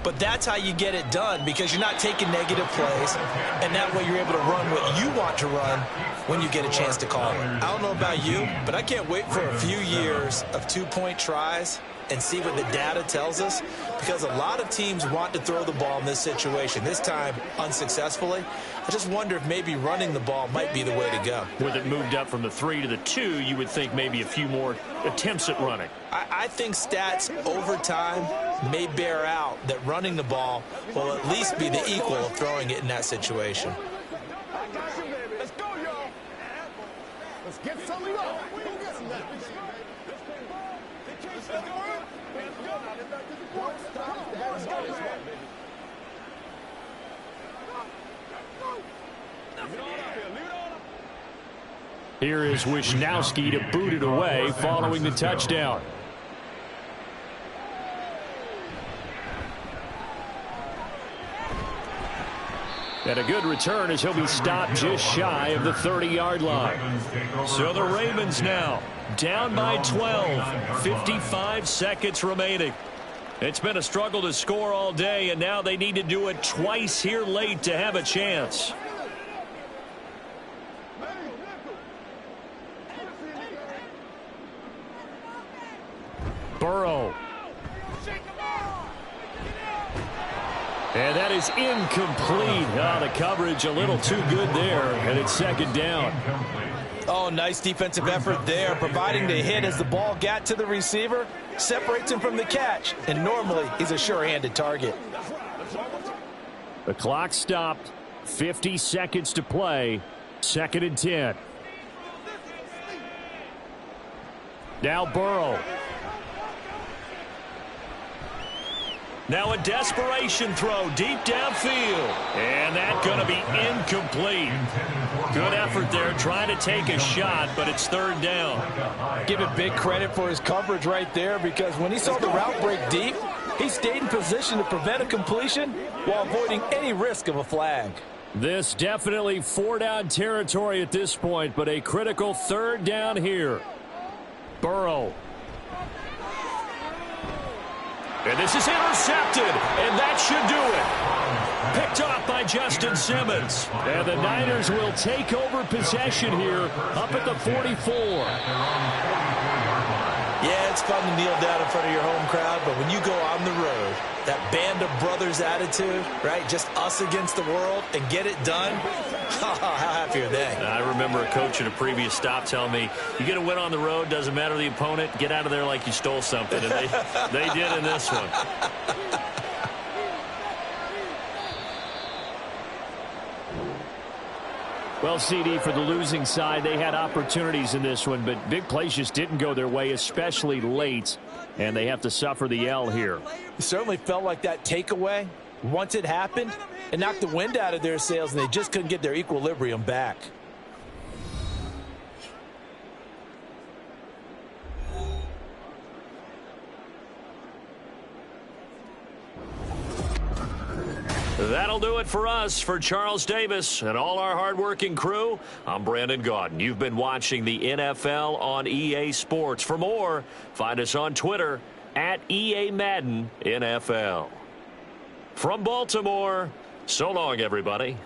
but that's how you get it done because you're not taking negative plays, and that way you're able to run what you want to run when you get a chance to call it. I don't know about you, but I can't wait for a few years of 2-point tries and see what the data tells us, because a lot of teams want to throw the ball in this situation, this time unsuccessfully. I just wonder if maybe running the ball might be the way to go. With it moved up from the 3 to the 2, you would think maybe a few more attempts at running. I think stats over time may bear out that running the ball will at least be the equal of throwing it in that situation. Let's go, y'all. Let's get some love. Go get some that. Here is Wisnowski to boot it away following the touchdown. And a good return as he'll be stopped just shy of the 30-yard line. So the Ravens now down by 12. 55 seconds remaining. It's been a struggle to score all day, and now they need to do it twice here late to have a chance. Burrow. And that is incomplete. Oh, the coverage a little too good there, and it's second down. Oh, nice defensive effort there, providing the hit as the ball got to the receiver, separates him from the catch, and normally he's a sure-handed target. The clock stopped, 50 seconds to play, 2nd and 10. Now Burrow. Now a desperation throw deep downfield. And that's going to be incomplete. Good effort there trying to take a shot, but it's 3rd down. Give it big credit for his coverage right there, because when he saw the route break deep, he stayed in position to prevent a completion while avoiding any risk of a flag. This definitely 4-down territory at this point, but a critical 3rd down here. Burrow. And this is intercepted, and that should do it. Picked off by Justin Simmons. And the Niners will take over possession here up at the 44. Yeah, it's fun to kneel down in front of your home crowd, but when you go on the road, that band of brothers attitude, right, just us against the world, and get it done, how happy are they? I remember a coach at a previous stop telling me, you get a win on the road, doesn't matter the opponent, get out of there like you stole something. And they did in this one. Well, CD, for the losing side, they had opportunities in this one, but big plays just didn't go their way, especially late, and they have to suffer the L here. It certainly felt like that takeaway, once it happened, it knocked the wind out of their sails, and they just couldn't get their equilibrium back. That'll do it for us. For Charles Davis and all our hardworking crew, I'm Brandon Gaudin. You've been watching the NFL on EA Sports. For more, find us on Twitter at EA Madden NFL. From Baltimore, so long, everybody.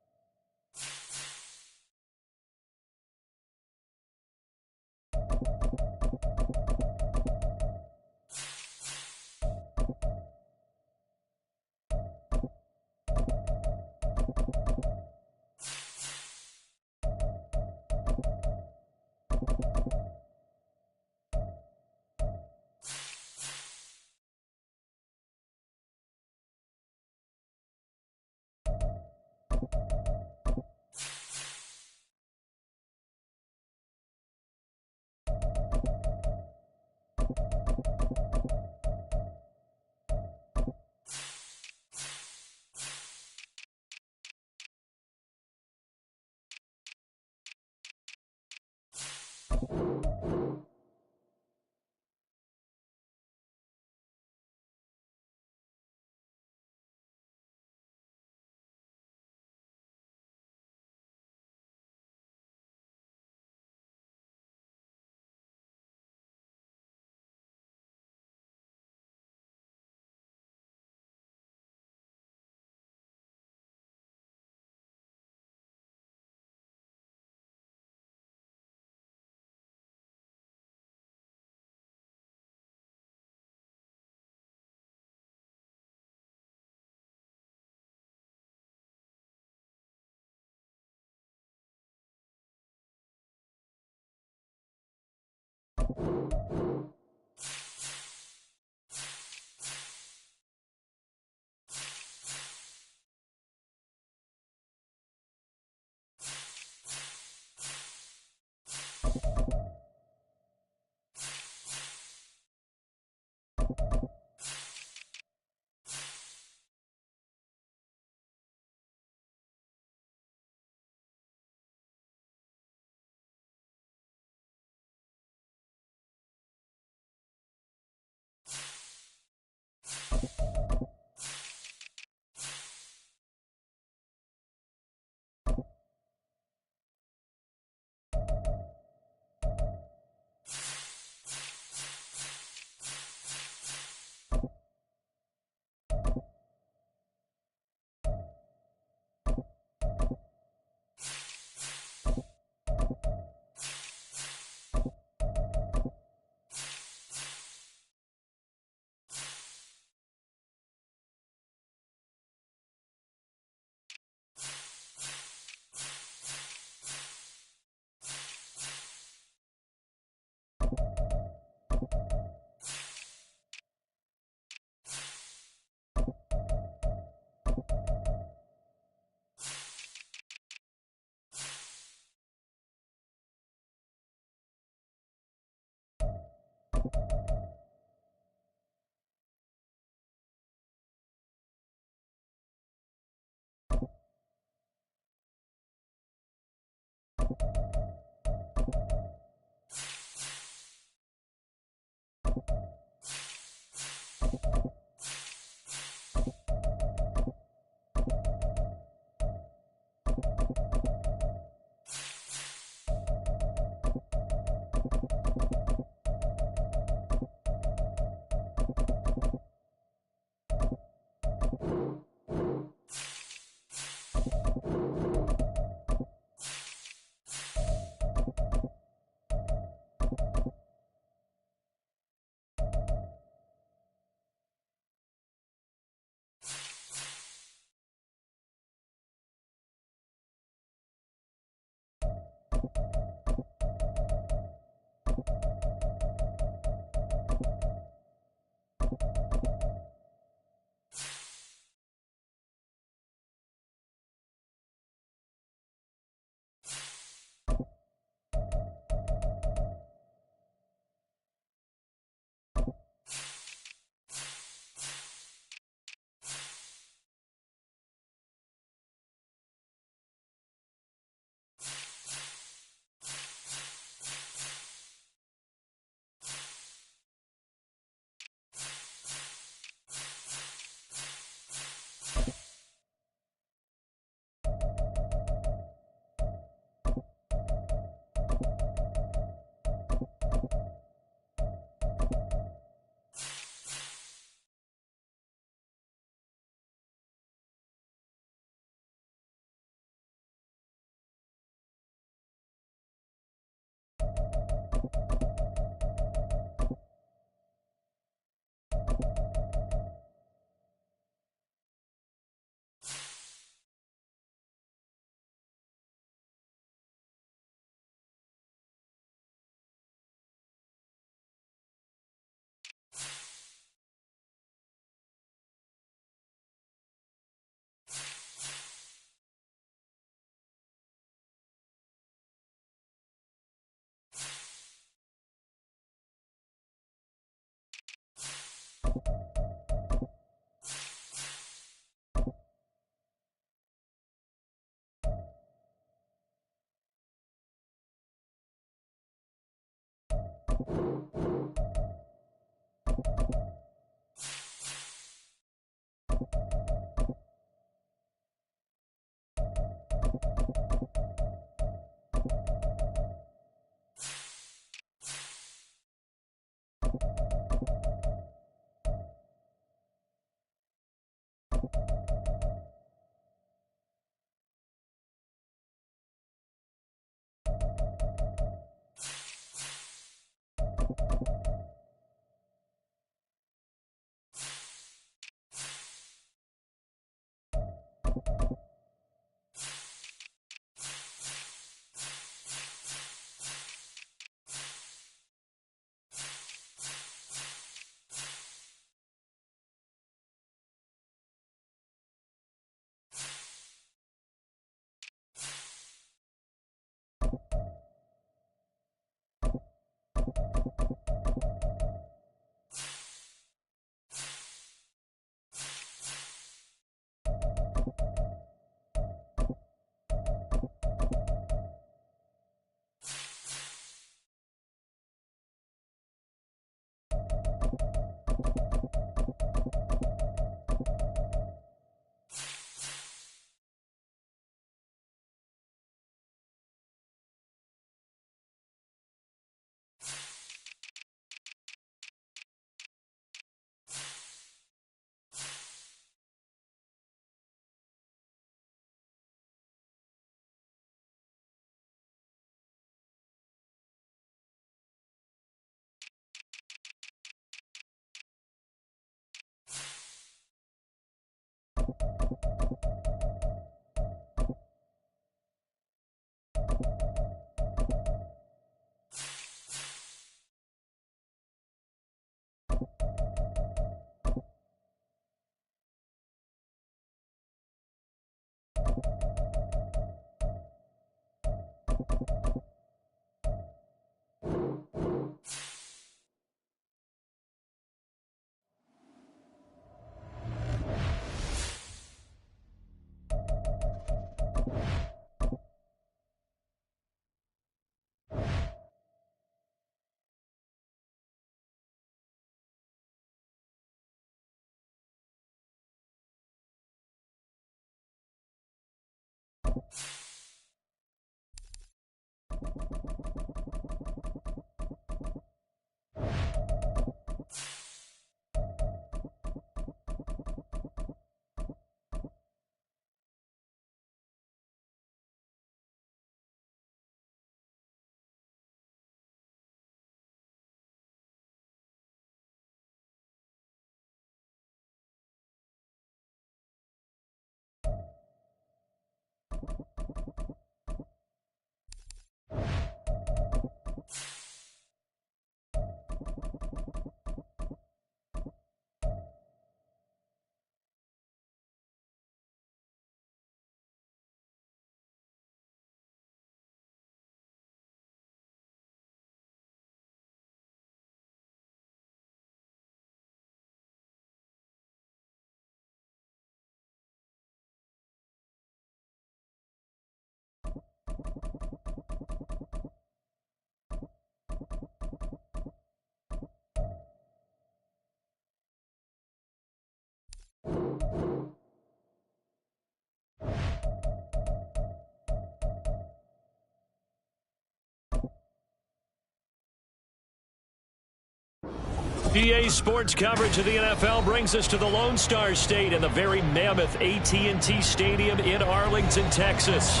EA Sports coverage of the NFL brings us to the Lone Star State and the very mammoth AT&T Stadium in Arlington, Texas.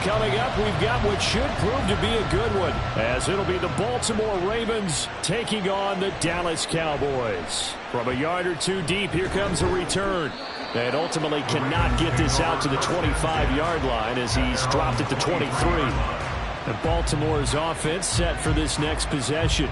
Coming up, we've got what should prove to be a good one, as it'll be the Baltimore Ravens taking on the Dallas Cowboys. From a yard or two deep, here comes a return. And ultimately cannot get this out to the 25-yard line as he's dropped it to 23. And Baltimore's offense set for this next possession.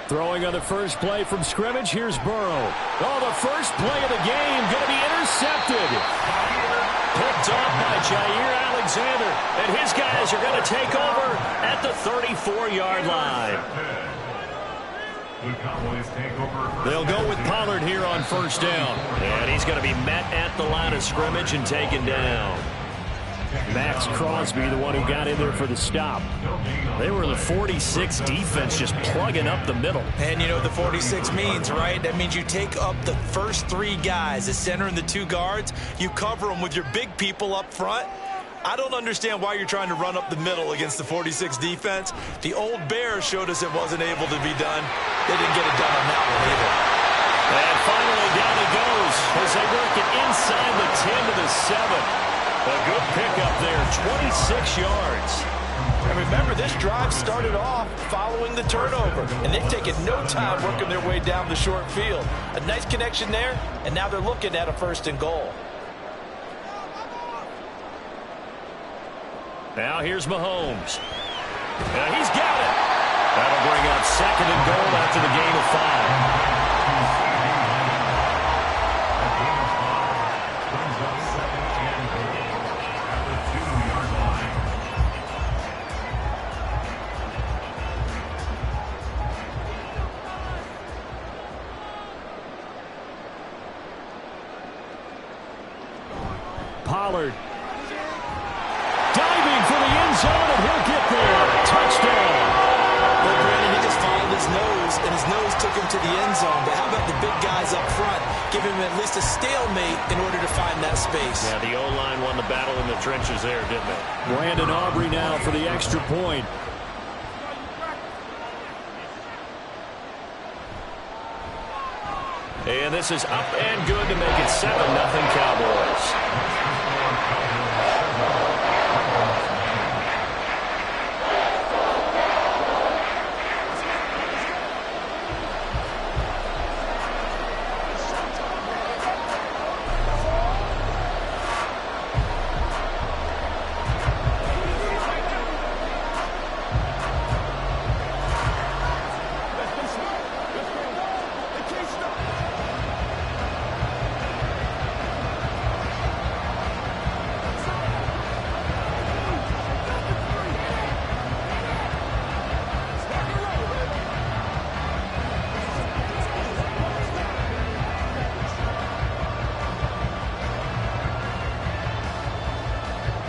Throwing on the first play from scrimmage, here's Burrow. Oh, the first play of the game going to be intercepted. Picked off by Jair Alexander. And his guys are going to take over at the 34-yard line. They'll go with Pollard here on first down. And he's going to be met at the line of scrimmage and taken down. Max Crosby, the one who got in there for the stop. They were the 46 defense just plugging up the middle. And you know what the 46 means, right? That means you take up the first three guys, the center and the two guards. You cover them with your big people up front. I don't understand why you're trying to run up the middle against the 46 defense. The old Bears showed us it wasn't able to be done. They didn't get it done on that one either. And finally down he goes as they work it inside the 10 to the 7. A good pickup there, 26 yards. And remember, this drive started off following the turnover, and they've taken no time working their way down the short field. A nice connection there, and now they're looking at a 1st and goal. Now here's Mahomes. Now he's got it. That'll bring up 2nd and goal after the gain of 5. Pollard diving for the end zone, and he'll get there. Touchdown. Well, Brandon, he just followed his nose, and his nose took him to the end zone. But how about the big guys up front? Give him at least a stalemate in order to find that space. Yeah, the O-line won the battle in the trenches there, didn't they? Brandon Aubrey now for the extra point. And this is up and good to make it 7-0 Cowboys.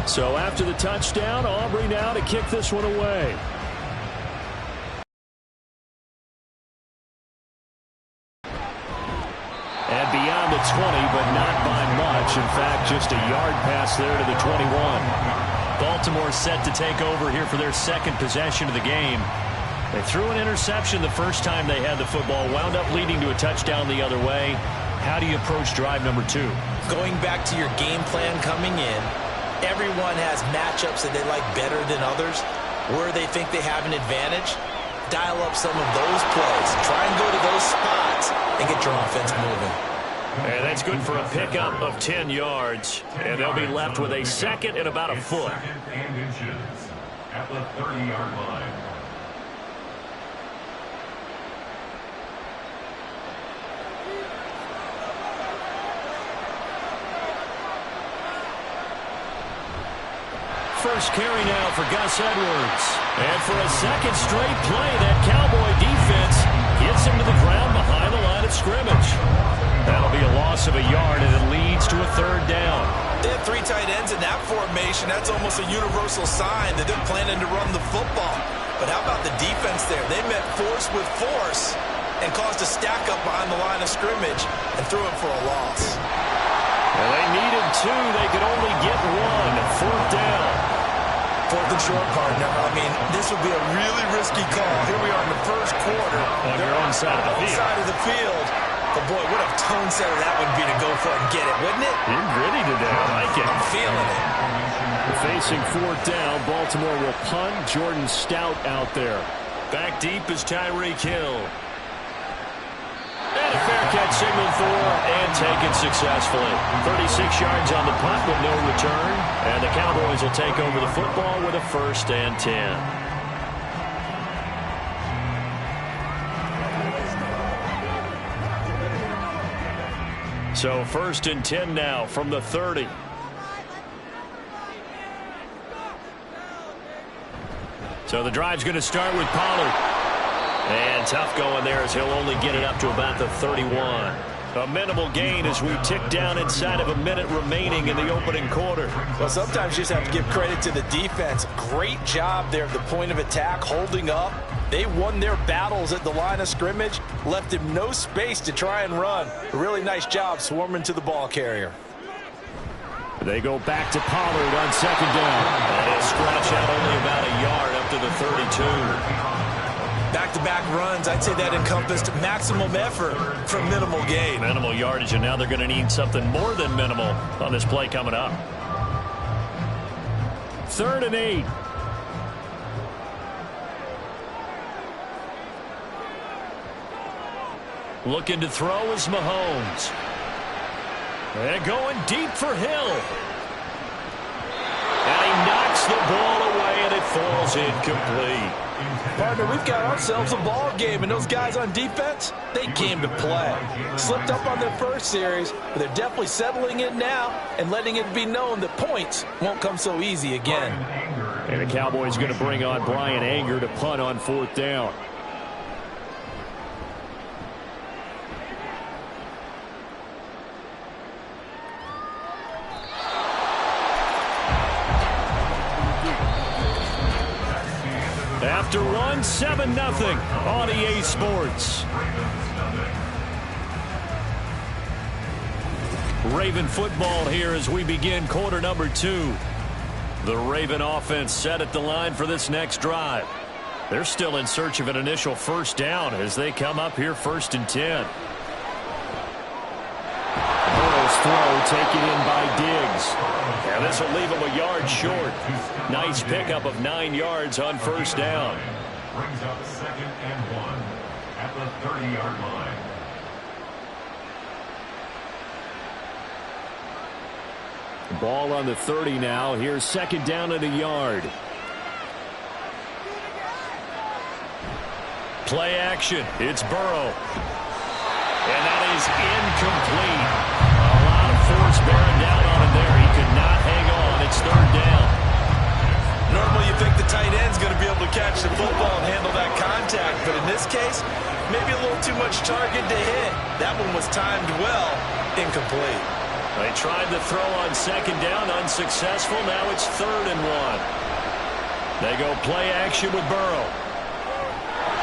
So after the touchdown, Aubrey now to kick this one away. And beyond the 20, but not by much. In fact, just a yard pass there to the 21. Baltimore set to take over here for their 2nd possession of the game. They threw an interception the first time they had the football, wound up leading to a touchdown the other way. How do you approach drive number 2? Going back to your game plan coming in, everyone has matchups that they like better than others. Where they think they have an advantage, dial up some of those plays. Try and go to those spots and get your offense moving. And that's good for a pickup of 10 yards. And they'll be left with a 2nd and about a foot. 2nd and inches at the 30-yard line. First carry now for Gus Edwards. And for a 2nd straight play, that Cowboy defense gets him to the ground behind the line of scrimmage. That'll be a loss of a yard, and it leads to a 3rd down. They have 3 tight ends in that formation. That's almost a universal sign that they're planning to run the football. But how about the defense there? They met force with force and caused a stack up behind the line of scrimmage and threw it for a loss. Well, they needed 2. They could only get 1. 4th down. 4th and short, partner. I mean, this would be a really risky call. Here we are in the 1st quarter. On your own side of the field. Side of the field. But, boy, what a tone setter that would be to go for it and get it, wouldn't it? You're gritty today. I like it. I'm feeling it. Facing 4th down, Baltimore will punt. Jordan Stout out there. Back deep is Tyreek Hill. And a fair catch signaled for and taken successfully. 36 yards on the punt with no return. And the Cowboys will take over the football with a 1st and 10. So 1st and 10 now from the 30. So the drive's going to start with Pollard. And tough going there as he'll only get it up to about the 31. A minimal gain as we tick down inside of a minute remaining in the opening quarter. Well, sometimes you just have to give credit to the defense. Great job there at the point of attack, holding up. They won their battles at the line of scrimmage, left him no space to try and run. A really nice job swarming to the ball carrier. They go back to Pollard on 2nd down. And he'll scratch out only about a yard up to the 32. Back-to-back runs, I'd say that encompassed maximum effort for minimal gain. Minimal yardage, and now they're going to need something more than minimal on this play coming up. 3rd and 8. Looking to throw is Mahomes. And going deep for Hill. And he knocks the ball away, and it falls incomplete. Partner, we've got ourselves a ball game, and those guys on defense, they came to play. Slipped up on their first series, but they're definitely settling in now and letting it be known that points won't come so easy again. And the Cowboys going to bring on Bryan Anger to punt on 4th down. After one, 7-0 on EA Sports. Raven football here as we begin quarter number 2. The Raven offense set at the line for this next drive. They're still in search of an initial 1st down as they come up here 1st and 10. Burrow's throw taken in by Diggs. And this will leave him a yard short. Nice pickup of 9 yards on 1st down. Brings up 2nd and 1 at the 30-yard line. Ball on the 30 now. Here's 2nd down and a yard. Play action. It's Burrow. And that is incomplete. A lot of force bearing down on him there. He could not hang on. It's 3rd down. Normally you think the tight end's going to be able to catch the football and handle that contact, but in this case, maybe a little too much target to hit. That one was timed well, incomplete. They tried the throw on 2nd down, unsuccessful. Now it's 3rd and 1. They go play action with Burrow.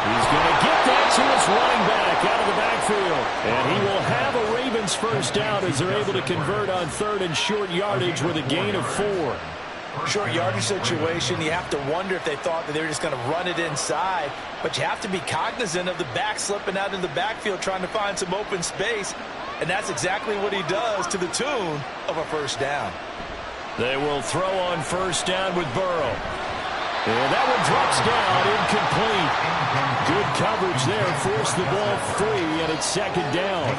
He's going to get that to his running back out of the backfield. And he will have a Ravens 1st down as they're able to convert on 3rd and short yardage with a gain of 4. Short yardage situation, you have to wonder if they thought that they were just going to run it inside. But you have to be cognizant of the back slipping out in the backfield trying to find some open space. And that's exactly what he does to the tune of a 1st down. They will throw on 1st down with Burrow. And that one drops down, incomplete. Good coverage there, forced the ball free, and it's 2nd down.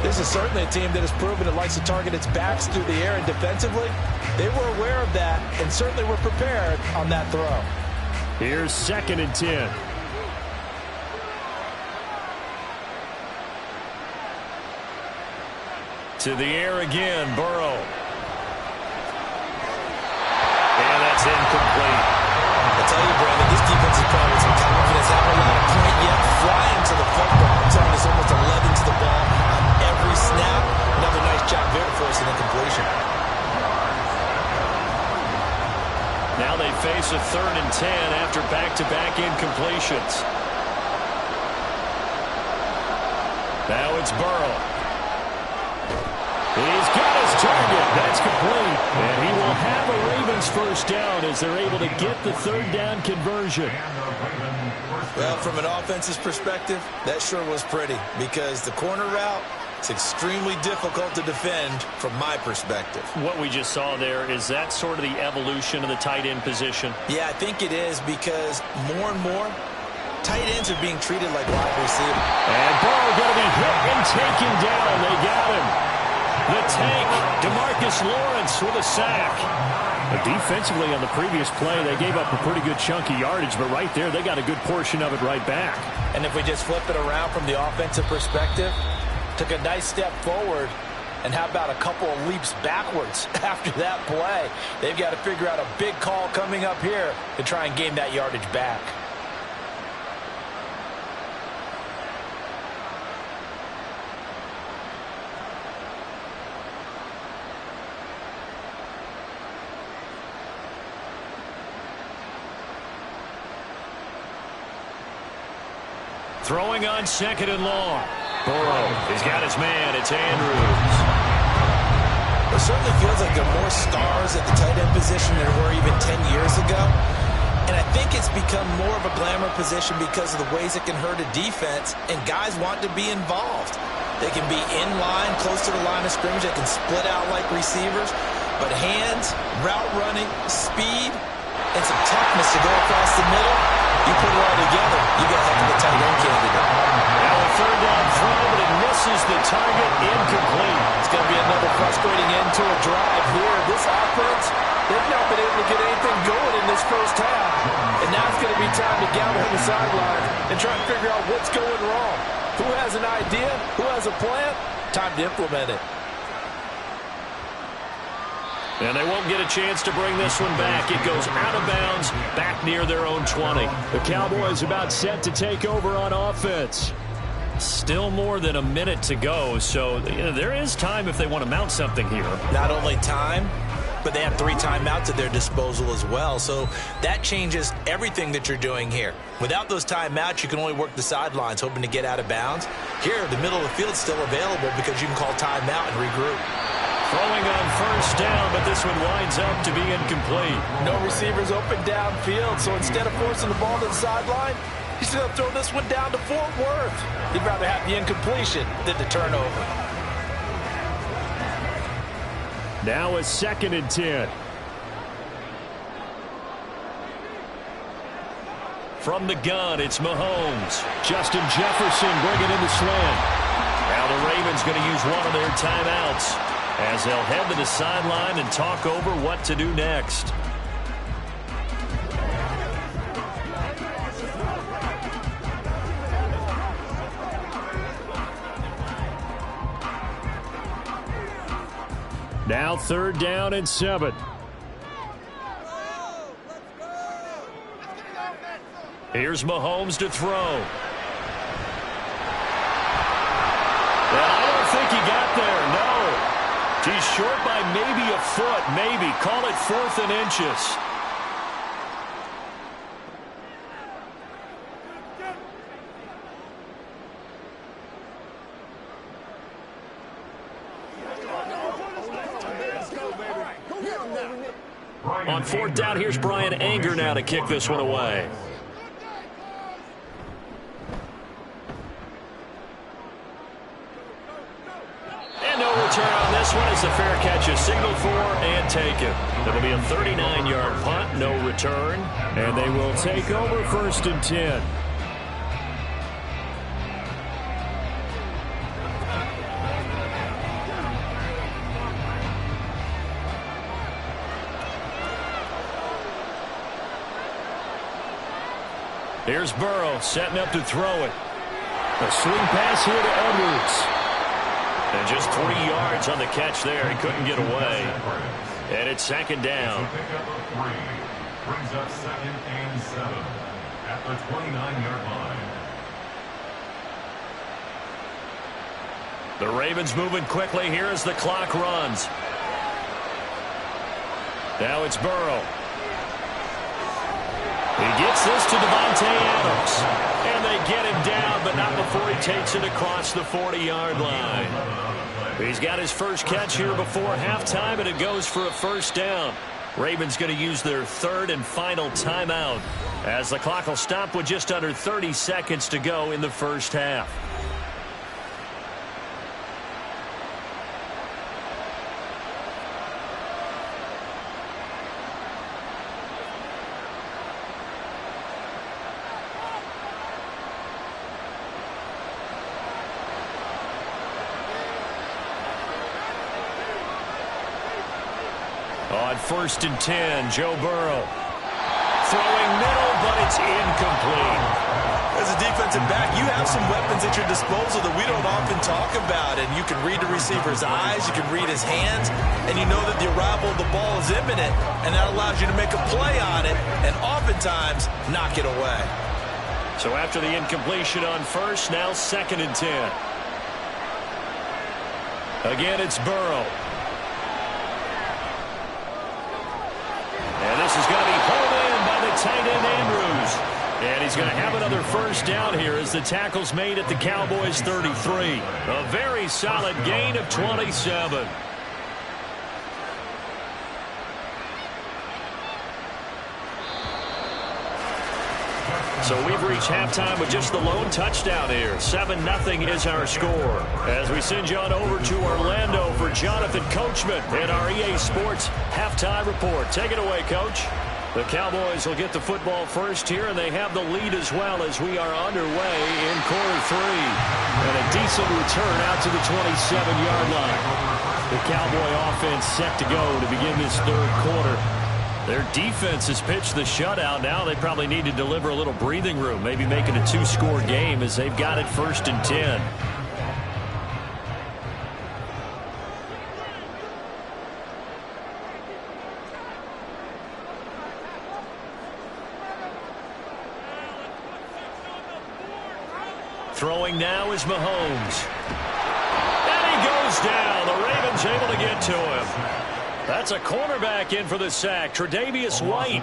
This is certainly a team that has proven it likes to target its backs through the air, and defensively, they were aware of that and certainly were prepared on that throw. Here's 2nd and 10. To the air again, Burrow. And that's incomplete. I tell you, Brandon, this defense is playing with some confidence. Haven't allowed a point yet. Flying to the football. I'm telling you, it's almost 11 to the ball on every snap. Another nice job there for us in the completion. Now they face a 3rd and 10 after back-to-back incompletions. Now it's Burrow. He's got his target. That's complete. And he will have a Ravens 1st down as they're able to get the 3rd down conversion. Well, from an offensive perspective, that sure was pretty because the corner route is extremely difficult to defend from my perspective. What we just saw there, is that sort of the evolution of the tight end position? Yeah, I think it is because more and more tight ends are being treated like wide receiver. And Burrow going to be hit and taken down. They got him. The tank, DeMarcus Lawrence with a sack. But defensively on the previous play, they gave up a pretty good chunk of yardage, but right there, they got a good portion of it right back. And if we just flip it around from the offensive perspective, Took a nice step forward. And how about a couple of leaps backwards after that play? They've got to figure out a big call coming up here to try and gain that yardage back. Throwing on 2nd and long. Burrow, he's got his man. It's Andrews. It certainly feels like there are more stars at the tight end position than there were even 10 years ago. And I think it's become more of a glamour position because of the ways it can hurt a defense, and guys want to be involved. They can be in line, close to the line of scrimmage. They can split out like receivers. But hands, route running, speed, and some toughness to go across the middle, you put it all together, you got a heck of a tight end candidate. Now a 3rd down throw, but it misses the target, incomplete. It's going to be another frustrating end to a drive here. This offense, they've not been able to get anything going in this first half. And now it's going to be time to gather on the sideline and try and figure out what's going wrong. Who has an idea? Who has a plan? Time to implement it. And they won't get a chance to bring this one back. It goes out of bounds, back near their own 20. The Cowboys about set to take over on offense. Still more than a minute to go, so there is time if they want to mount something here. Not only time, but they have 3 timeouts at their disposal as well. So that changes everything that you're doing here. Without those timeouts, you can only work the sidelines, hoping to get out of bounds. Here, the middle of the field is still available because you can call timeout and regroup. Throwing on 1st down, but this one winds up to be incomplete. No receivers open downfield, so instead of forcing the ball to the sideline, he's going to throw this one down to Fort Worth. He'd rather have the incompletion than the turnover. Now a 2nd and 10. From the gun, it's Mahomes. Justin Jefferson bringing in the slant. Now the Ravens going to use one of their timeouts as they'll head to the sideline and talk over what to do next. Now 3rd down and 7. Here's Mahomes to throw. And I don't think he got there, no. He's short by maybe a foot, maybe. Call it 4th and inches. On 4th down, here's Brian Anger now to kick this one away. And no return on this one as the fair catch is signaled for and taken. It'll be a 39-yard punt, no return. And they will take over 1st and 10. Here's Burrow setting up to throw it. A swing pass here to Edwards. And just 3 yards on the catch there. He couldn't get away. And it's 2nd down. Brings up 2nd and 7 at the 29-yard line. The Ravens moving quickly here as the clock runs. Now it's Burrow. He gets this to Devontae Adams. And they get him down, but not before he takes it across the 40-yard line. He's got his first catch here before halftime, and it goes for a 1st down. Ravens going to use their 3rd and final timeout as the clock will stop with just under 30 seconds to go in the first half. On 1st and 10, Joe Burrow. throwing middle, but it's incomplete. As a defensive back, you have some weapons at your disposal that we don't often talk about. And you can read the receiver's eyes, you can read his hands, and you know that the arrival of the ball is imminent, and that allows you to make a play on it and oftentimes knock it away. So after the incompletion on first, now 2nd and 10. Again, it's Burrow. And this is going to be pulled in by the tight end, Andrews. And he's going to have another first down here as the tackle's made at the Cowboys' 33. A very solid gain of 27. So we've reached halftime with just the lone touchdown here. 7-0 is our score. As we send you on over to Orlando for Jonathan Coachman in our EA Sports Halftime Report. Take it away, Coach. The Cowboys will get the football first here, and they have the lead as well as we are underway in quarter 3. And a decent return out to the 27-yard line. The Cowboy offense set to go to begin this third quarter. Their defense has pitched the shutout. Now they probably need to deliver a little breathing room, maybe make it a 2-score game as they've got it 1st and 10. Throwing now is Mahomes. And he goes down. The Ravens able to get to him. That's a cornerback in for the sack, Tre'Davious White.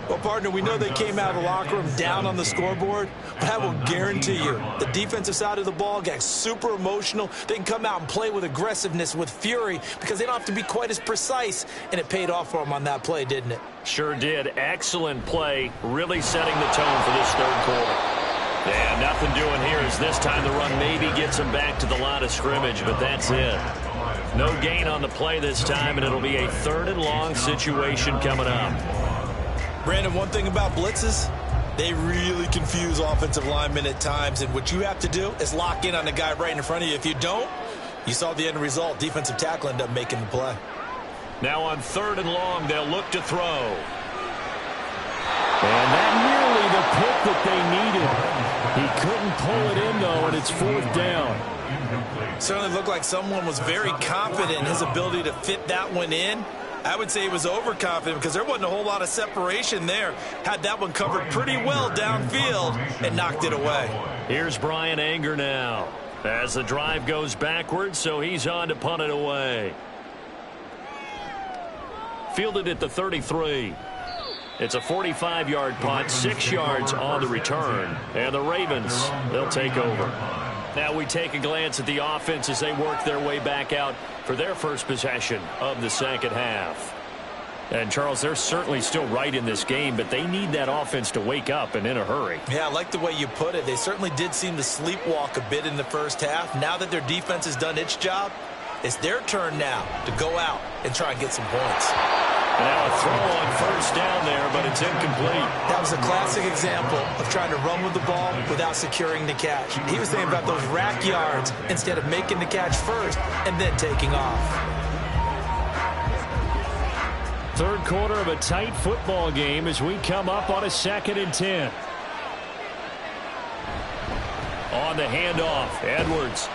Well, partner, we know they came out of the locker room down on the scoreboard, but I will guarantee you the defensive side of the ball got super emotional. They can come out and play with aggressiveness, with fury, because they don't have to be quite as precise, and it paid off for them on that play, didn't it? Sure did. Excellent play, really setting the tone for this third quarter. Yeah, nothing doing here as this time the run maybe gets them back to the line of scrimmage, but that's it. No gain on the play this time, and it'll be a 3rd and long situation coming up. Brandon, one thing about blitzes, they really confuse offensive linemen at times, and what you have to do is lock in on the guy right in front of you. If you don't, you saw the end result. Defensive tackle ended up making the play. Now on 3rd and long, they'll look to throw. And that nearly the pick that they needed. He couldn't pull it in, though, and it's 4th down. Certainly looked like someone was very confident in his ability to fit that one in. I would say he was overconfident because there wasn't a whole lot of separation there. Had that one covered pretty well downfield and knocked it away. Here's Brian Anger now as the drive goes backwards, so he's on to punt it away. Fielded at the 33. It's a 45-yard punt, 6 yards on the return. And the Ravens, they'll take over. Now we take a glance at the offense as they work their way back out for their first possession of the second half. And, Charles, they're certainly still right in this game, but they need that offense to wake up and in a hurry. Yeah, I like the way you put it. They certainly did seem to sleepwalk a bit in the first half. Now that their defense has done its job, it's their turn now to go out and try and get some points. And now a throw on first down there, but it's incomplete. That was a classic example of trying to run with the ball without securing the catch. He was thinking about those rack yards instead of making the catch first and then taking off. Third quarter of a tight football game as we come up on a 2nd and 10. On the handoff, Edwards.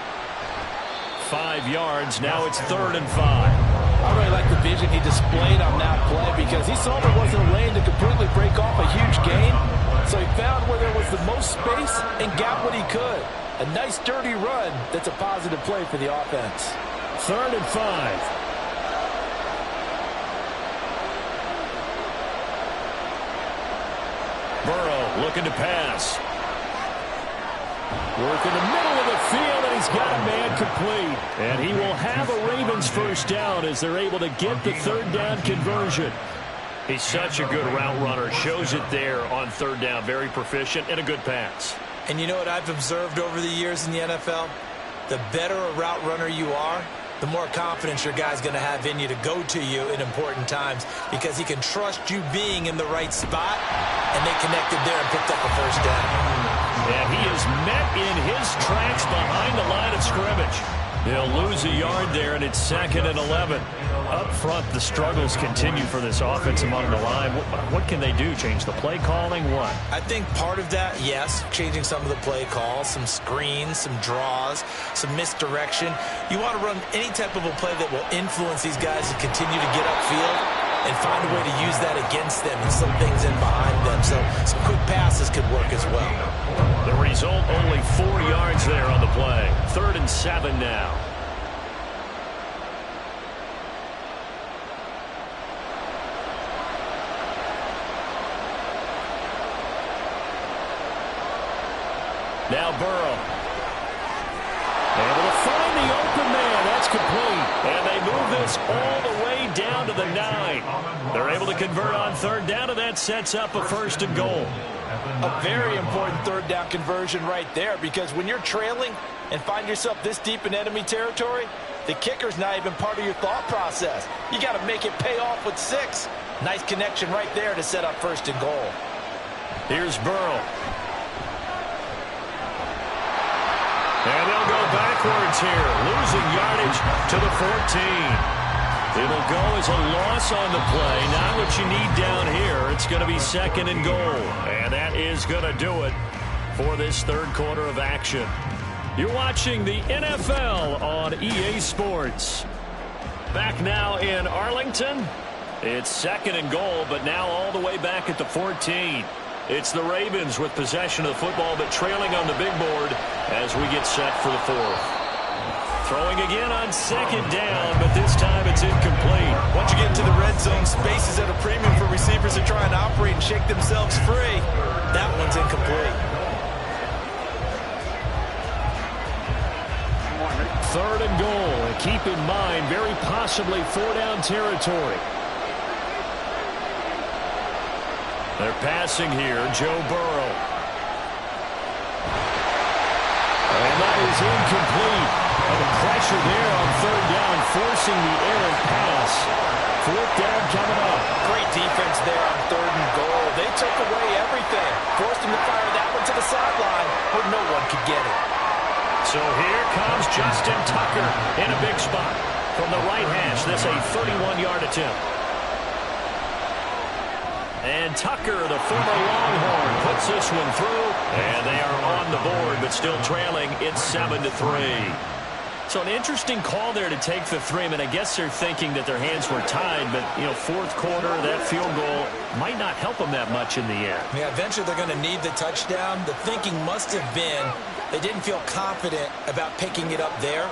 5 yards, now it's 3rd and 5. I really like the vision he displayed on that play because he saw there wasn't a lane to completely break off a huge gain. So he found where there was the most space and got what he could. A nice, dirty run that's a positive play for the offense. 3rd and 5. Burrow looking to pass. Work in the middle of the field, and he's got a man complete. And he will have a Ravens first down as they're able to get the 3rd down conversion. He's such a good route runner. Shows it there on 3rd down. Very proficient and a good pass. And you know what I've observed over the years in the NFL? The better a route runner you are, the more confidence your guy's going to have in you to go to you in important times because he can trust you being in the right spot, and they connected there and picked up a first down. And he is met in his tracks behind the line of scrimmage. They'll lose a yard there, and it's 2nd and 11. Up front, the struggles continue for this offense among the line. What can they do? Change the play calling? What? I think part of that, yes, changing some of the play calls, some screens, some draws, some misdirection. You want to run any type of a play that will influence these guys to continue to get upfield and find a way to use that against them and slip things in behind them. So some quick passes could work as well. The result, only 4 yards there on the play. 3rd and 7 now. Now Burrow. Able to find the open man. That's complete. And they move this all the way down to the 9. They're able to convert on 3rd down, and that sets up a 1st and goal. A very important 3rd down conversion right there, because when you're trailing and find yourself this deep in enemy territory, the kicker's not even part of your thought process. You got to make it pay off with 6. Nice connection right there to set up 1st and goal. Here's Burrow. And they'll go backwards here, losing yardage to the 14. It'll go as a loss on the play. Not what you need down here. It's going to be 2nd and goal. And that is going to do it for this 3rd quarter of action. You're watching the NFL on EA Sports. Back now in Arlington. It's 2nd and goal, but now all the way back at the 14. It's the Ravens with possession of the football, but trailing on the big board as we get set for the 4th. Throwing again on 2nd down, but this time it's incomplete. Once you get into the red zone, space is at a premium for receivers to try and operate and shake themselves free. That one's incomplete. 3rd and goal. And keep in mind, very possibly 4-down territory. They're passing here, Joe Burrow. And that is incomplete. And the pressure there on 3rd down, forcing the errant pass. 4th down coming up. Great defense there on 3rd and goal. They took away everything. Forced him to fire that one to the sideline where no one could get it. So here comes Justin Tucker in a big spot. From the right hash, this a 31-yard attempt. And Tucker, the former Longhorn, puts this one through. And they are on the board, but still trailing. It's 7-3. So an interesting call there to take the 3. I mean, I guess they're thinking that their hands were tied, but, 4th quarter, that field goal might not help them that much in the end. Yeah, eventually they're going to need the touchdown. The thinking must have been they didn't feel confident about picking it up there,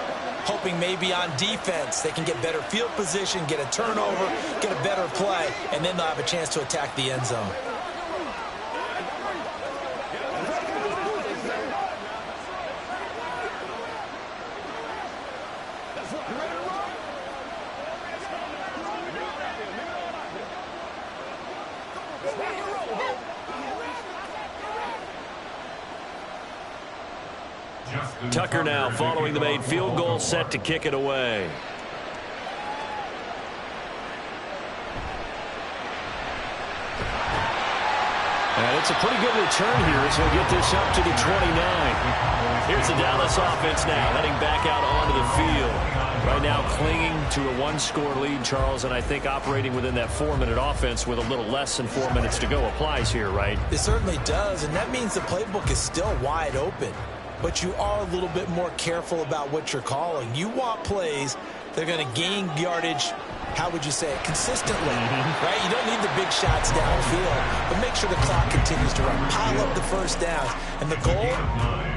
hoping maybe on defense they can get better field position, get a turnover, get a better play, and then they'll have a chance to attack the end zone. Tucker now following the made field goal, set to kick it away. And it's a pretty good return here as he'll get this up to the 29. Here's the Dallas offense now heading back out onto the field. Right now clinging to a 1-score lead, Charles, and I think operating within that 4-minute offense with a little less than 4 minutes to go applies here, right? It certainly does, and that means the playbook is still wide open. But you are a little bit more careful about what you're calling. You want plays that are going to gain yardage, how would you say it, consistently, right? You don't need the big shots downfield, but make sure the clock continues to run. Pile up the 1st downs. And the goal,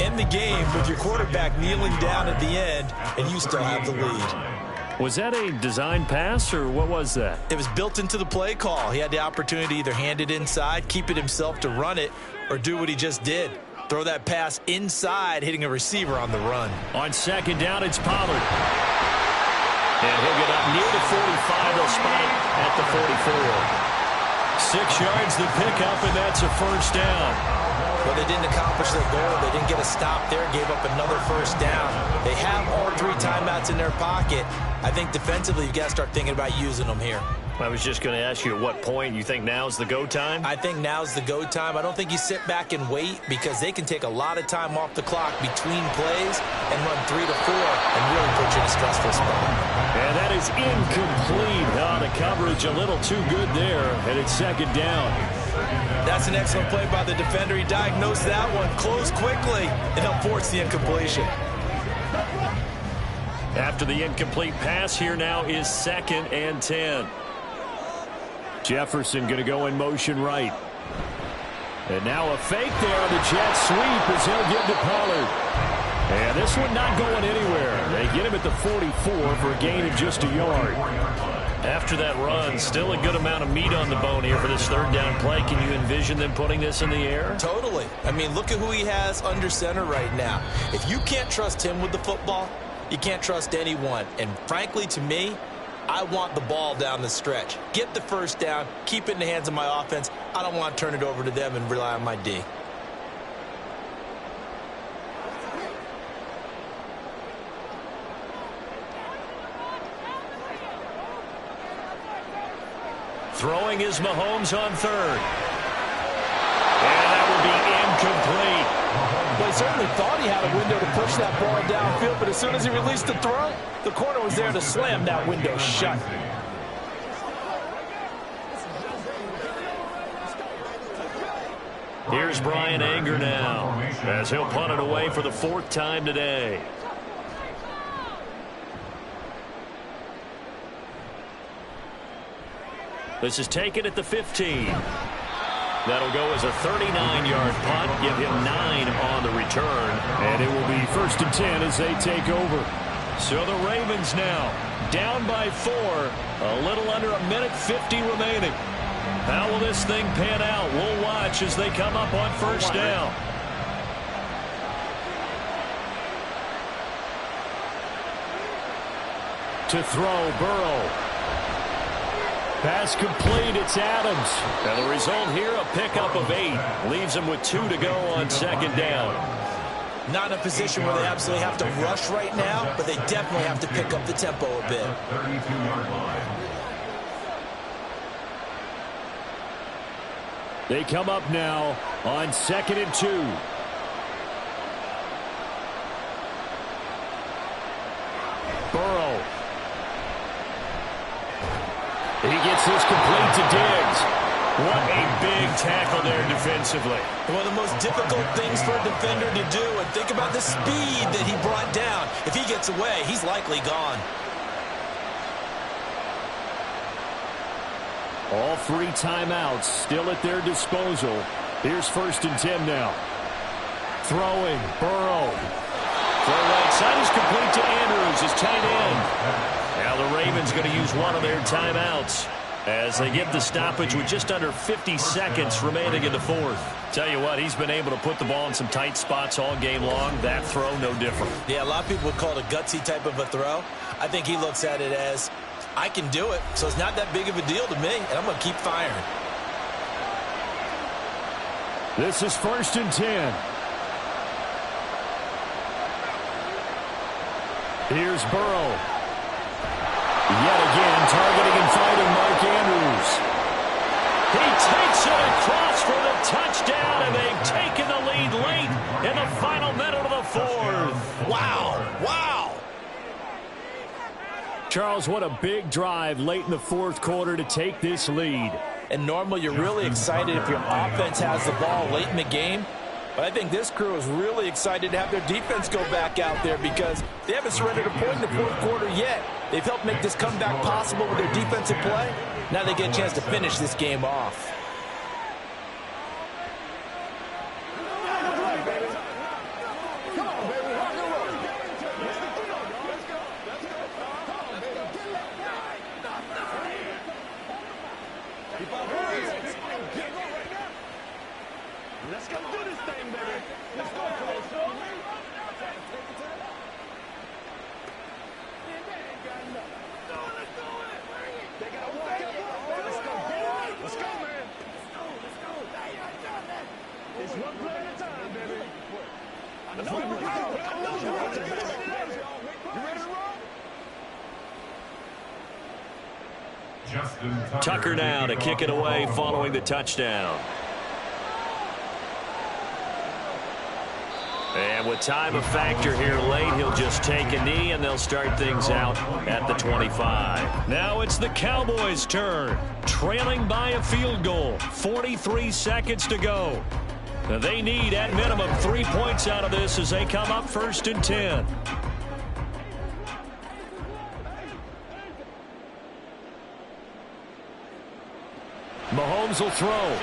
end the game with your quarterback kneeling down at the end, and you still have the lead. Was that a design pass, or what was that? It was built into the play call. He had the opportunity to either hand it inside, keep it himself to run it, or do what he just did. Throw that pass inside, hitting a receiver on the run. On 2nd down, it's Pollard. And he'll get up near the 45. They'll spot it at the 44. 6 yards to pick up, and that's a 1st down. Well, they didn't accomplish their goal. They didn't get a stop there, gave up another 1st down. They have all 3 timeouts in their pocket. I think defensively you've got to start thinking about using them here. I was just going to ask you at what point you think now's the go time? I think now's the go time. I don't think you sit back and wait, because they can take a lot of time off the clock between plays and run 3 to 4 and really put you in a stressful spot. And that is incomplete. Oh, the coverage a little too good there, and it's second down. That's an excellent play by the defender. He diagnosed that one, closed quickly, and helped force the incompletion. After the incomplete pass, here now is 2nd and 10. Jefferson going to go in motion right. And now a fake there on the jet sweep as he'll give to Pollard. And this one not going anywhere. They get him at the 44 for a gain of just a yard. After that run, still a good amount of meat on the bone here for this 3rd down play. Can you envision them putting this in the air? Totally. I mean, look at who he has under center right now. If you can't trust him with the football, you can't trust anyone. And frankly, to me, I want the ball down the stretch. Get the first down, keep it in the hands of my offense. I don't want to turn it over to them and rely on my D. Throwing is Mahomes on 3rd. And that will be incomplete. Well, he certainly thought he had a window to push that ball downfield, but as soon as he released the throw, the corner was there to slam that window shut. Here's Brian Anger now, as he'll punt it away for the 4th time today. This is taken at the 15. That'll go as a 39-yard punt. Give him 9 on the return. And it will be 1st and 10 as they take over. So the Ravens now down by 4. A little under a minute 50 remaining. How will this thing pan out? We'll watch as they come up on 1st down. To throw, Burrow. Pass complete, it's Adams. And the result here, a pickup of 8. Leaves them with 2 to go on 2nd down. Not in a position where they absolutely have to rush right now, but they definitely have to pick up the tempo a bit. 32-yard line. They come up now on 2nd and 2. Burrow. He gets this complete to Diggs. What a big tackle there defensively. One of the most difficult things for a defender to do, and think about the speed that he brought down. If he gets away, he's likely gone. All 3 timeouts still at their disposal. Here's 1st and 10 now. Throwing, Burrow. Throw right side is complete to Andrews, his tight end. Now the Ravens going to use one of their timeouts as they get the stoppage with just under 50 seconds remaining in the 4th. Tell you what, he's been able to put the ball in some tight spots all game long. That throw, no different. Yeah, a lot of people would call it a gutsy type of a throw. I think he looks at it as, I can do it, so it's not that big of a deal to me, and I'm going to keep firing. This is 1st and 10. Here's Burrow. Yet again, targeting and fighting Mark Andrews. He takes it across for the touchdown, and they've taken the lead late in the final minute of the 4th. Wow, wow. Charles, what a big drive late in the 4th quarter to take this lead. And normally you're really excited if your offense has the ball late in the game. But I think this crew is really excited to have their defense go back out there because they haven't surrendered a point in the 4th quarter yet. They've helped make this comeback possible with their defensive play. Now they get a chance to finish this game off. Let's go do this thing, baby. Let's go, Cole. They got to walk it. Let's go, boy. Let's go, man. Let's go. It's one play at a time, baby. I know you're ready. You ready to roll? Justin Tucker now to kick it away following the touchdown. And with time a factor here late, he'll just take a knee, and they'll start things out at the 25. Now it's the Cowboys' turn, trailing by a field goal. 43 seconds to go. They need, at minimum, 3 points out of this as they come up 1st and 10. Mahomes will throw.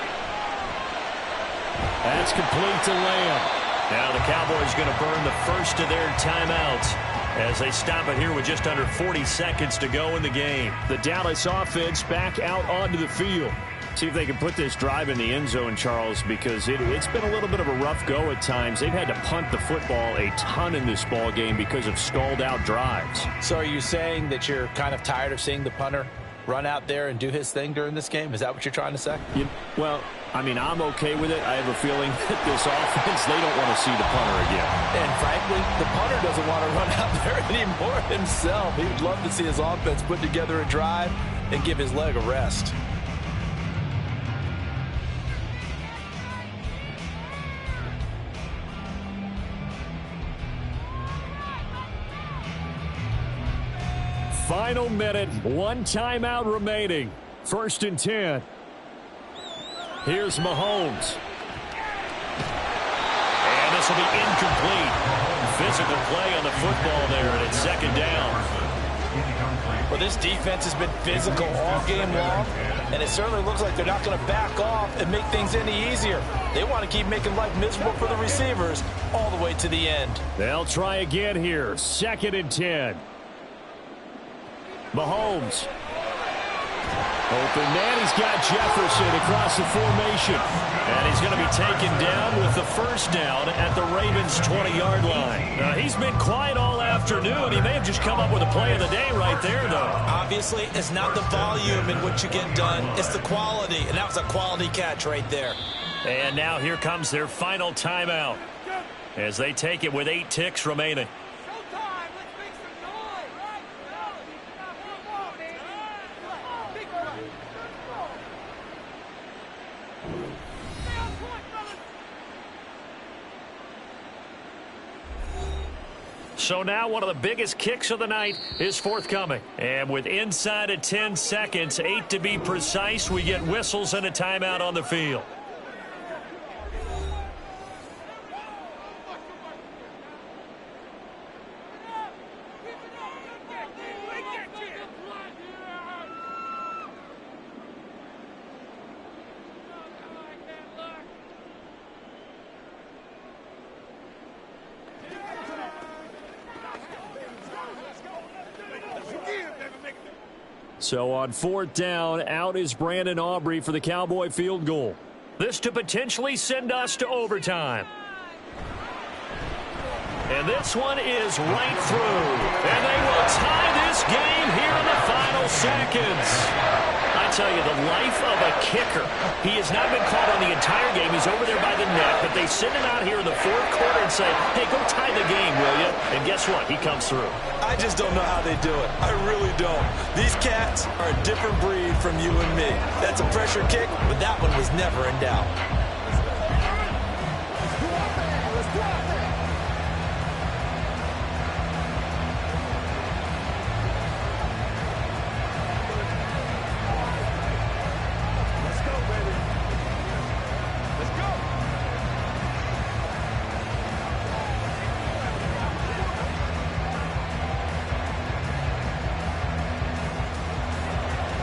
That's complete to Lamb. Now the Cowboys going to burn the first of their timeouts as they stop it here with just under 40 seconds to go in the game. The Dallas offense back out onto the field. See if they can put this drive in the end zone, Charles, because it's been a little bit of a rough go at times. They've had to punt the football a ton in this ball game because of stalled out drives. So are you saying that you're kind of tired of seeing the punter run out there and do his thing during this game? Is that what you're trying to say? Well, I mean, I'm okay with it. I have a feeling that this offense, they don't want to see the punter again. And frankly, the punter doesn't want to run out there anymore himself. He would love to see his offense put together a drive and give his leg a rest. Final minute, 1 timeout remaining. 1st and 10. Here's Mahomes. And this will be incomplete. Physical play on the football there, and it's 2nd down. Well, this defense has been physical all game long, and it certainly looks like they're not going to back off and make things any easier. They want to keep making life miserable for the receivers all the way to the end. They'll try again here. 2nd and 10. Mahomes. Open man, he's got Jefferson across the formation. And he's going to be taken down with the 1st down at the Ravens' 20-yard line. He's been quiet all afternoon. He may have just come up with a play of the day right there, though. Obviously, it's not the volume in which you get done. It's the quality, and that was a quality catch right there. And now here comes their final timeout as they take it with 8 ticks remaining. So now one of the biggest kicks of the night is forthcoming. And with inside of 10 seconds, 8 to be precise, we get whistles and a timeout on the field. So on 4th down, out is Brandon Aubrey for the Cowboy field goal. This to potentially send us to overtime. And this one is right through. And they will tie this game here in the final seconds. I tell you, the life of a kicker. He has not been caught on the entire game. He's over there by the net, but they send him out here in the 4th quarter and say, hey, go tie the game, will you? And guess what? He comes through. I just don't know how they do it. I really don't. These cats are a different breed from you and me. That's a pressure kick, but that one was never in doubt.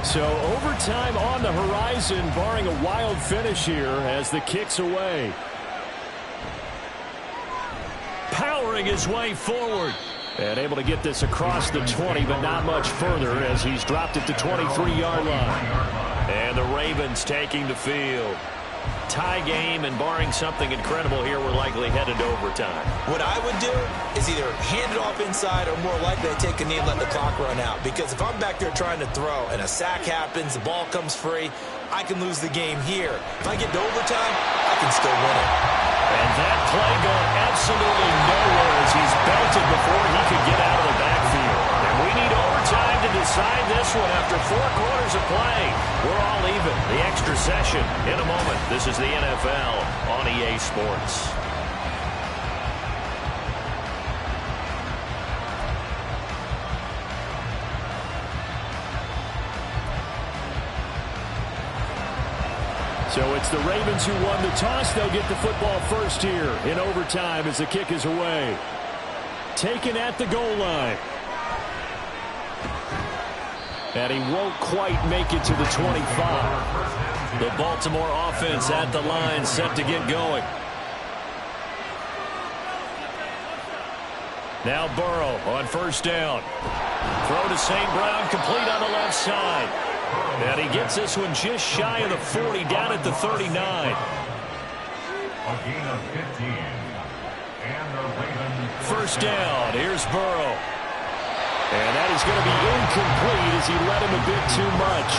So overtime on the horizon, barring a wild finish here as the kick's away. Powering his way forward. And able to get this across the 20, but not much further as he's dropped it to 23-yard line. And the Ravens taking the field. Tie game, and barring something incredible here, we're likely headed to overtime. What I would do is either hand it off inside or more likely to take a knee and let the clock run out. Because if I'm back there trying to throw and a sack happens, the ball comes free, I can lose the game here. If I get to overtime, I can still win it. And that play going absolutely nowhere as he's belted before he could get out of the backfield. And we need overtime to decide this one after 4 quarters of play. We're all even. The extra session in a moment. This is the NFL on EA Sports. So it's the Ravens who won the toss. They'll get the football first here in overtime as the kick is away. Taken at the goal line. And he won't quite make it to the 25. The Baltimore offense at the line, set to get going. Now Burrow on first down. Throw to St. Brown, complete on the left side. And he gets this one just shy of the 40, down at the 39. A gain of 15. And the Ravens. First down, here's Burrow. And that is going to be incomplete as he let him a bit too much.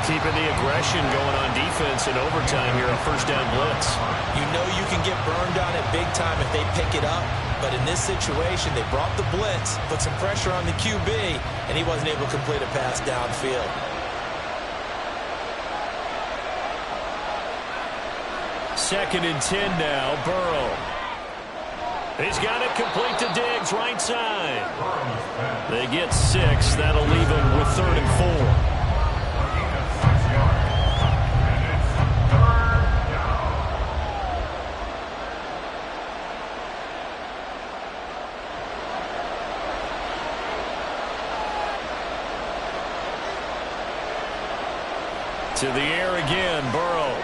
Keeping the aggression going on defense in overtime here, a first down blitz. You know you can get burned on it big time if they pick it up. But in this situation, they brought the blitz, put some pressure on the QB, and he wasn't able to complete a pass downfield. Second and 10 now, Burrow. He's got it complete to Diggs, right side. They get 6. That'll leave him with 3rd and 4. To the air again, Burrow.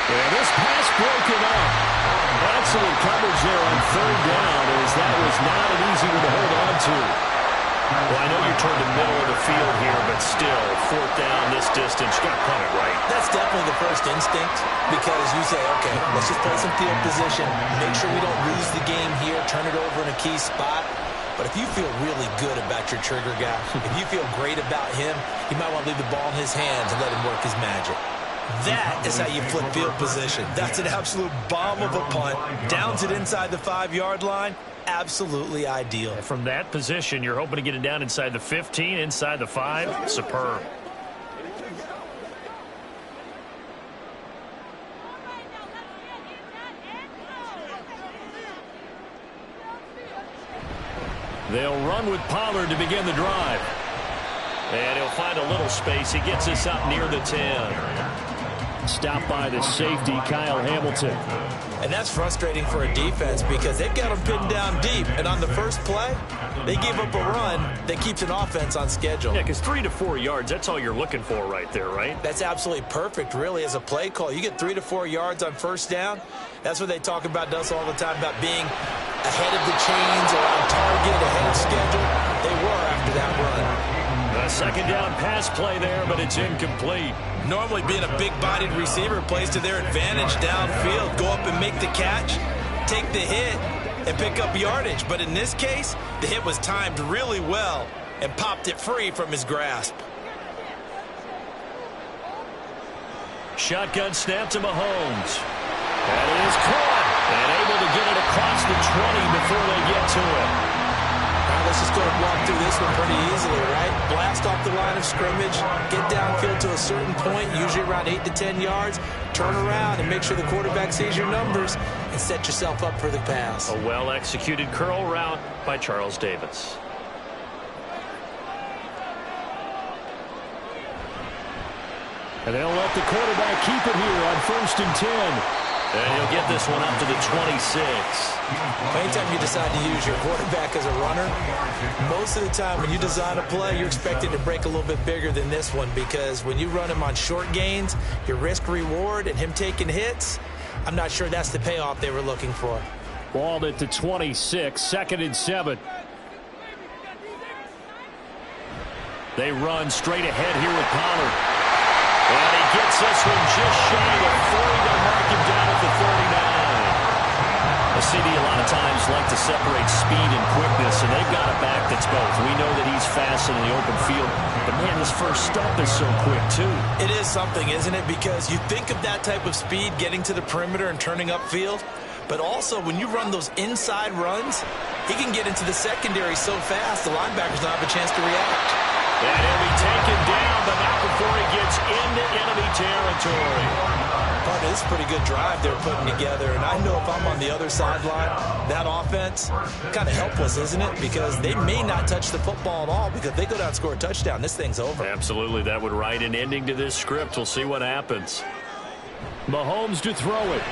And this pass broken up. Excellent coverage there on 3rd down, as that was not an easy one to hold on to. Well, I know you're toward the middle of the field here, but still, 4th down this distance, you got to punt it right. That's definitely the first instinct, because you say, okay, let's just play some field position, make sure we don't lose the game here, turn it over in a key spot. But if you feel really good about your trigger guy, if you feel great about him, you might want to leave the ball in his hands and let him work his magic. That is how you flip field position. That's an absolute bomb of a punt. Downs it inside the 5-yard line. Absolutely ideal. From that position, you're hoping to get it down inside the 15, inside the 5. Superb. They'll run with Pollard to begin the drive. And he'll find a little space. He gets us up near the 10. Stopped by the safety, Kyle Hamilton. And that's frustrating for a defense because they've got them pinned down deep. And on the first play, they give up a run that keeps an offense on schedule. Yeah, because 3 to 4 yards, that's all you're looking for right there, right? That's absolutely perfect, really, as a play call. You get 3 to 4 yards on first down. That's what they talk about us all the time, about being ahead of the chains or on target, ahead of schedule. They were after that run. A second down pass play there, but it's incomplete. Normally being a big-bodied receiver plays to their advantage downfield. Go up and make the catch, take the hit, and pick up yardage. But in this case, the hit was timed really well and popped it free from his grasp. Shotgun snap to Mahomes. That is caught and able to get it across the 20 before they get to it. Let's just go and walk through this one pretty easily, right? Blast off the line of scrimmage, get downfield to a certain point, usually around 8 to 10 yards, turn around and make sure the quarterback sees your numbers and set yourself up for the pass. A well-executed curl route by Charles Davis. And they'll let the quarterback keep it here on 1st and 10. And he'll get this one up to the 26. Anytime you decide to use your quarterback as a runner, most of the time when you design a play, you're expecting to break a little bit bigger than this one, because when you run him on short gains, your risk-reward and him taking hits, I'm not sure that's the payoff they were looking for. Ball at the 26, 2nd and 7. They run straight ahead here with Pollard. And he gets this one just shy of 40 to mark him down at the 39. The CD a lot of times like to separate speed and quickness, and they've got a back that's both. We know that he's fast in the open field, but man, his first step is so quick too. It is something, isn't it? Because you think of that type of speed getting to the perimeter and turning upfield, but also when you run those inside runs, he can get into the secondary so fast the linebackers don't have a chance to react. And he'll be taken down, but not before he gets into enemy territory. Part of this pretty good drive they're putting together, and I know if I'm on the other sideline, that offense, kind of helpless, isn't it? Because they may not touch the football at all, because if they go down and score a touchdown, this thing's over. Absolutely, that would write an ending to this script. We'll see what happens. Mahomes to throw it.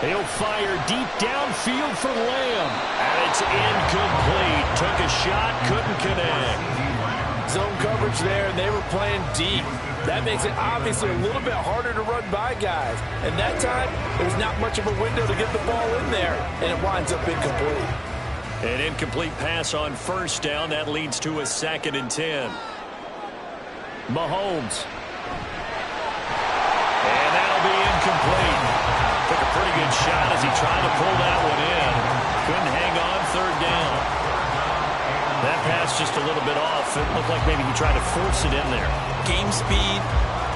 He'll fire deep downfield for Lamb. And it's incomplete. Took a shot, couldn't connect. Zone coverage there, and they were playing deep. That makes it obviously a little bit harder to run by guys. And that time, there's not much of a window to get the ball in there, and it winds up incomplete. An incomplete pass on first down. That leads to a 2nd and 10. Mahomes. And that'll be incomplete. Took a pretty good shot as he tried to pull that one in. Couldn't hang on 3rd down. That pass just a little bit off. It looked like maybe he tried to force it in there. Game speed,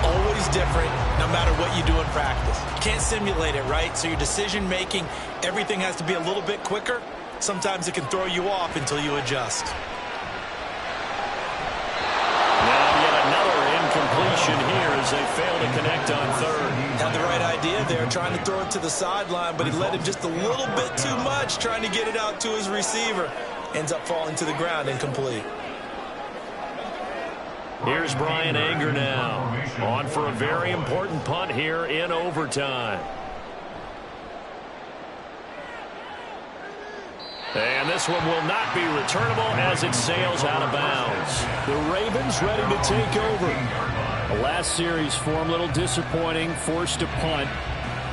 always different, no matter what you do in practice. You can't simulate it, right? So your decision-making, everything has to be a little bit quicker. Sometimes it can throw you off until you adjust. Now yet another incompletion here as they fail to connect on 3rd. Had the right idea there, trying to throw it to the sideline, but he let him just a little bit too much, trying to get it out to his receiver. Ends up falling to the ground, incomplete. Here's Bryan Anger now, on for a very important punt here in overtime. And this one will not be returnable as it sails out of bounds. The Ravens ready to take over. The last series for them, a little disappointing, forced to punt.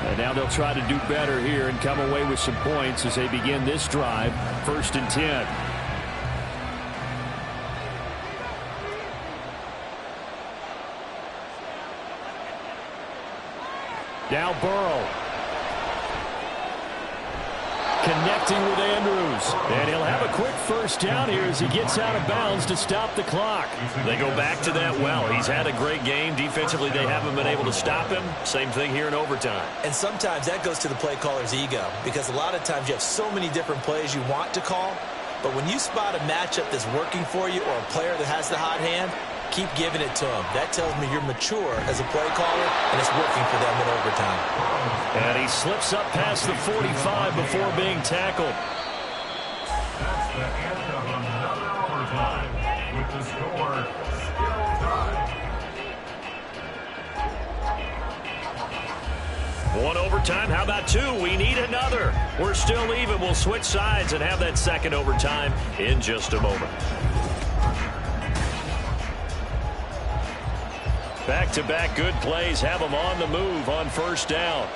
And now they'll try to do better here and come away with some points as they begin this drive, 1st and 10. Now Burrow. Connecting with Andrews. And he'll have a quick first down here as he gets out of bounds to stop the clock. They go back to that well. He's had a great game. Defensively, they haven't been able to stop him. Same thing here in overtime. And sometimes that goes to the play caller's ego, because a lot of times you have so many different plays you want to call, but when you spot a matchup that's working for you or a player that has the hot hand, keep giving it to him. That tells me you're mature as a play caller, and it's working for them in overtime. And he slips up past the 45 before being tackled. That's the end of another overtime with the score still tied. One overtime. How about 2? We need another. We're still even. We'll switch sides and have that 2nd overtime in just a moment. Back-to-back good plays have them on the move on first down.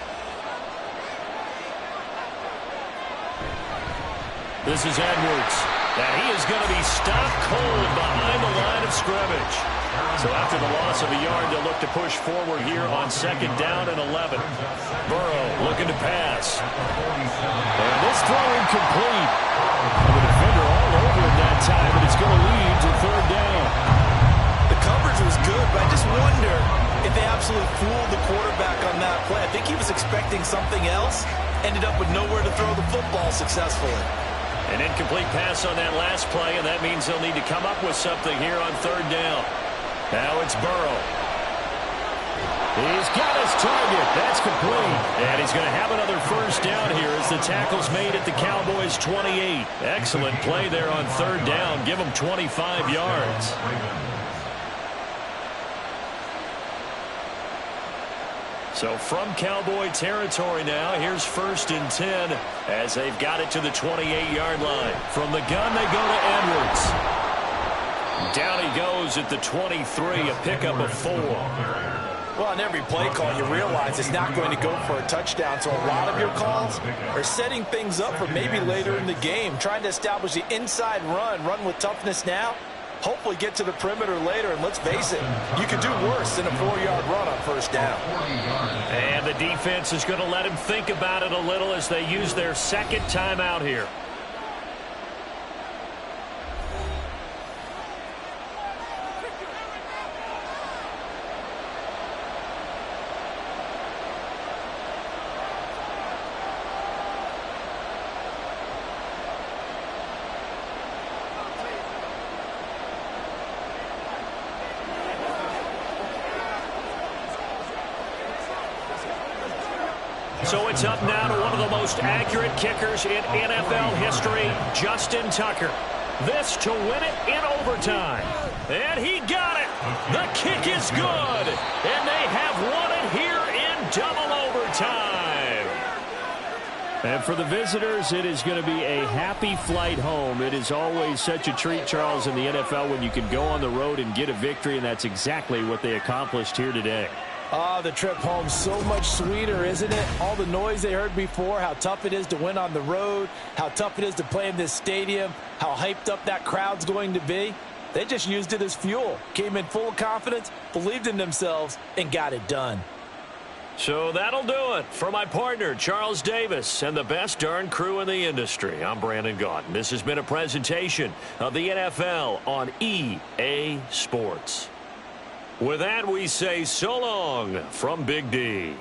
This is Edwards. And he is going to be stopped cold behind the line of scrimmage. So after the loss of a yard, they'll look to push forward here on 2nd down and 11. Burrow looking to pass. And this throw incomplete. The defender all over him that time, but it's going to lead to 3rd down. The coverage was good, but I just wonder if they absolutely fooled the quarterback on that play. I think he was expecting something else, ended up with nowhere to throw the football successfully. An incomplete pass on that last play, and that means they'll need to come up with something here on 3rd down. Now it's Burrow. He's got his target. That's complete. And he's going to have another first down here as the tackle's made at the Cowboys' 28. Excellent play there on 3rd down. Give them 25 yards. So from Cowboy territory now, here's 1st and 10 as they've got it to the 28-yard line. From the gun, they go to Edwards. Down he goes at the 23, a pickup of 4. Well, on every play call, you realize it's not going to go for a touchdown, so a lot of your calls are setting things up for maybe later in the game, trying to establish the inside run with toughness now, hopefully get to the perimeter later, and let's face it, you could do worse than a 4-yard run on first down. And the defense is going to let him think about it a little as they use their 2nd timeout here. So it's up now to one of the most accurate kickers in NFL history, Justin Tucker. This to win it in overtime. And he got it. The kick is good. And they have And for the visitors, it is going to be a happy flight home. It is always such a treat, Charles, in the NFL when you can go on the road and get a victory, and that's exactly what they accomplished here today. The trip home so much sweeter, isn't it? All the noise they heard before, how tough it is to win on the road, how tough it is to play in this stadium, how hyped up that crowd's going to be. They just used it as fuel, came in full of confidence, believed in themselves, and got it done. So that'll do it for my partner, Charles Davis, and the best darn crew in the industry. I'm Brandon Gaudin. This has been a presentation of the NFL on EA Sports. With that, we say so long from Big D.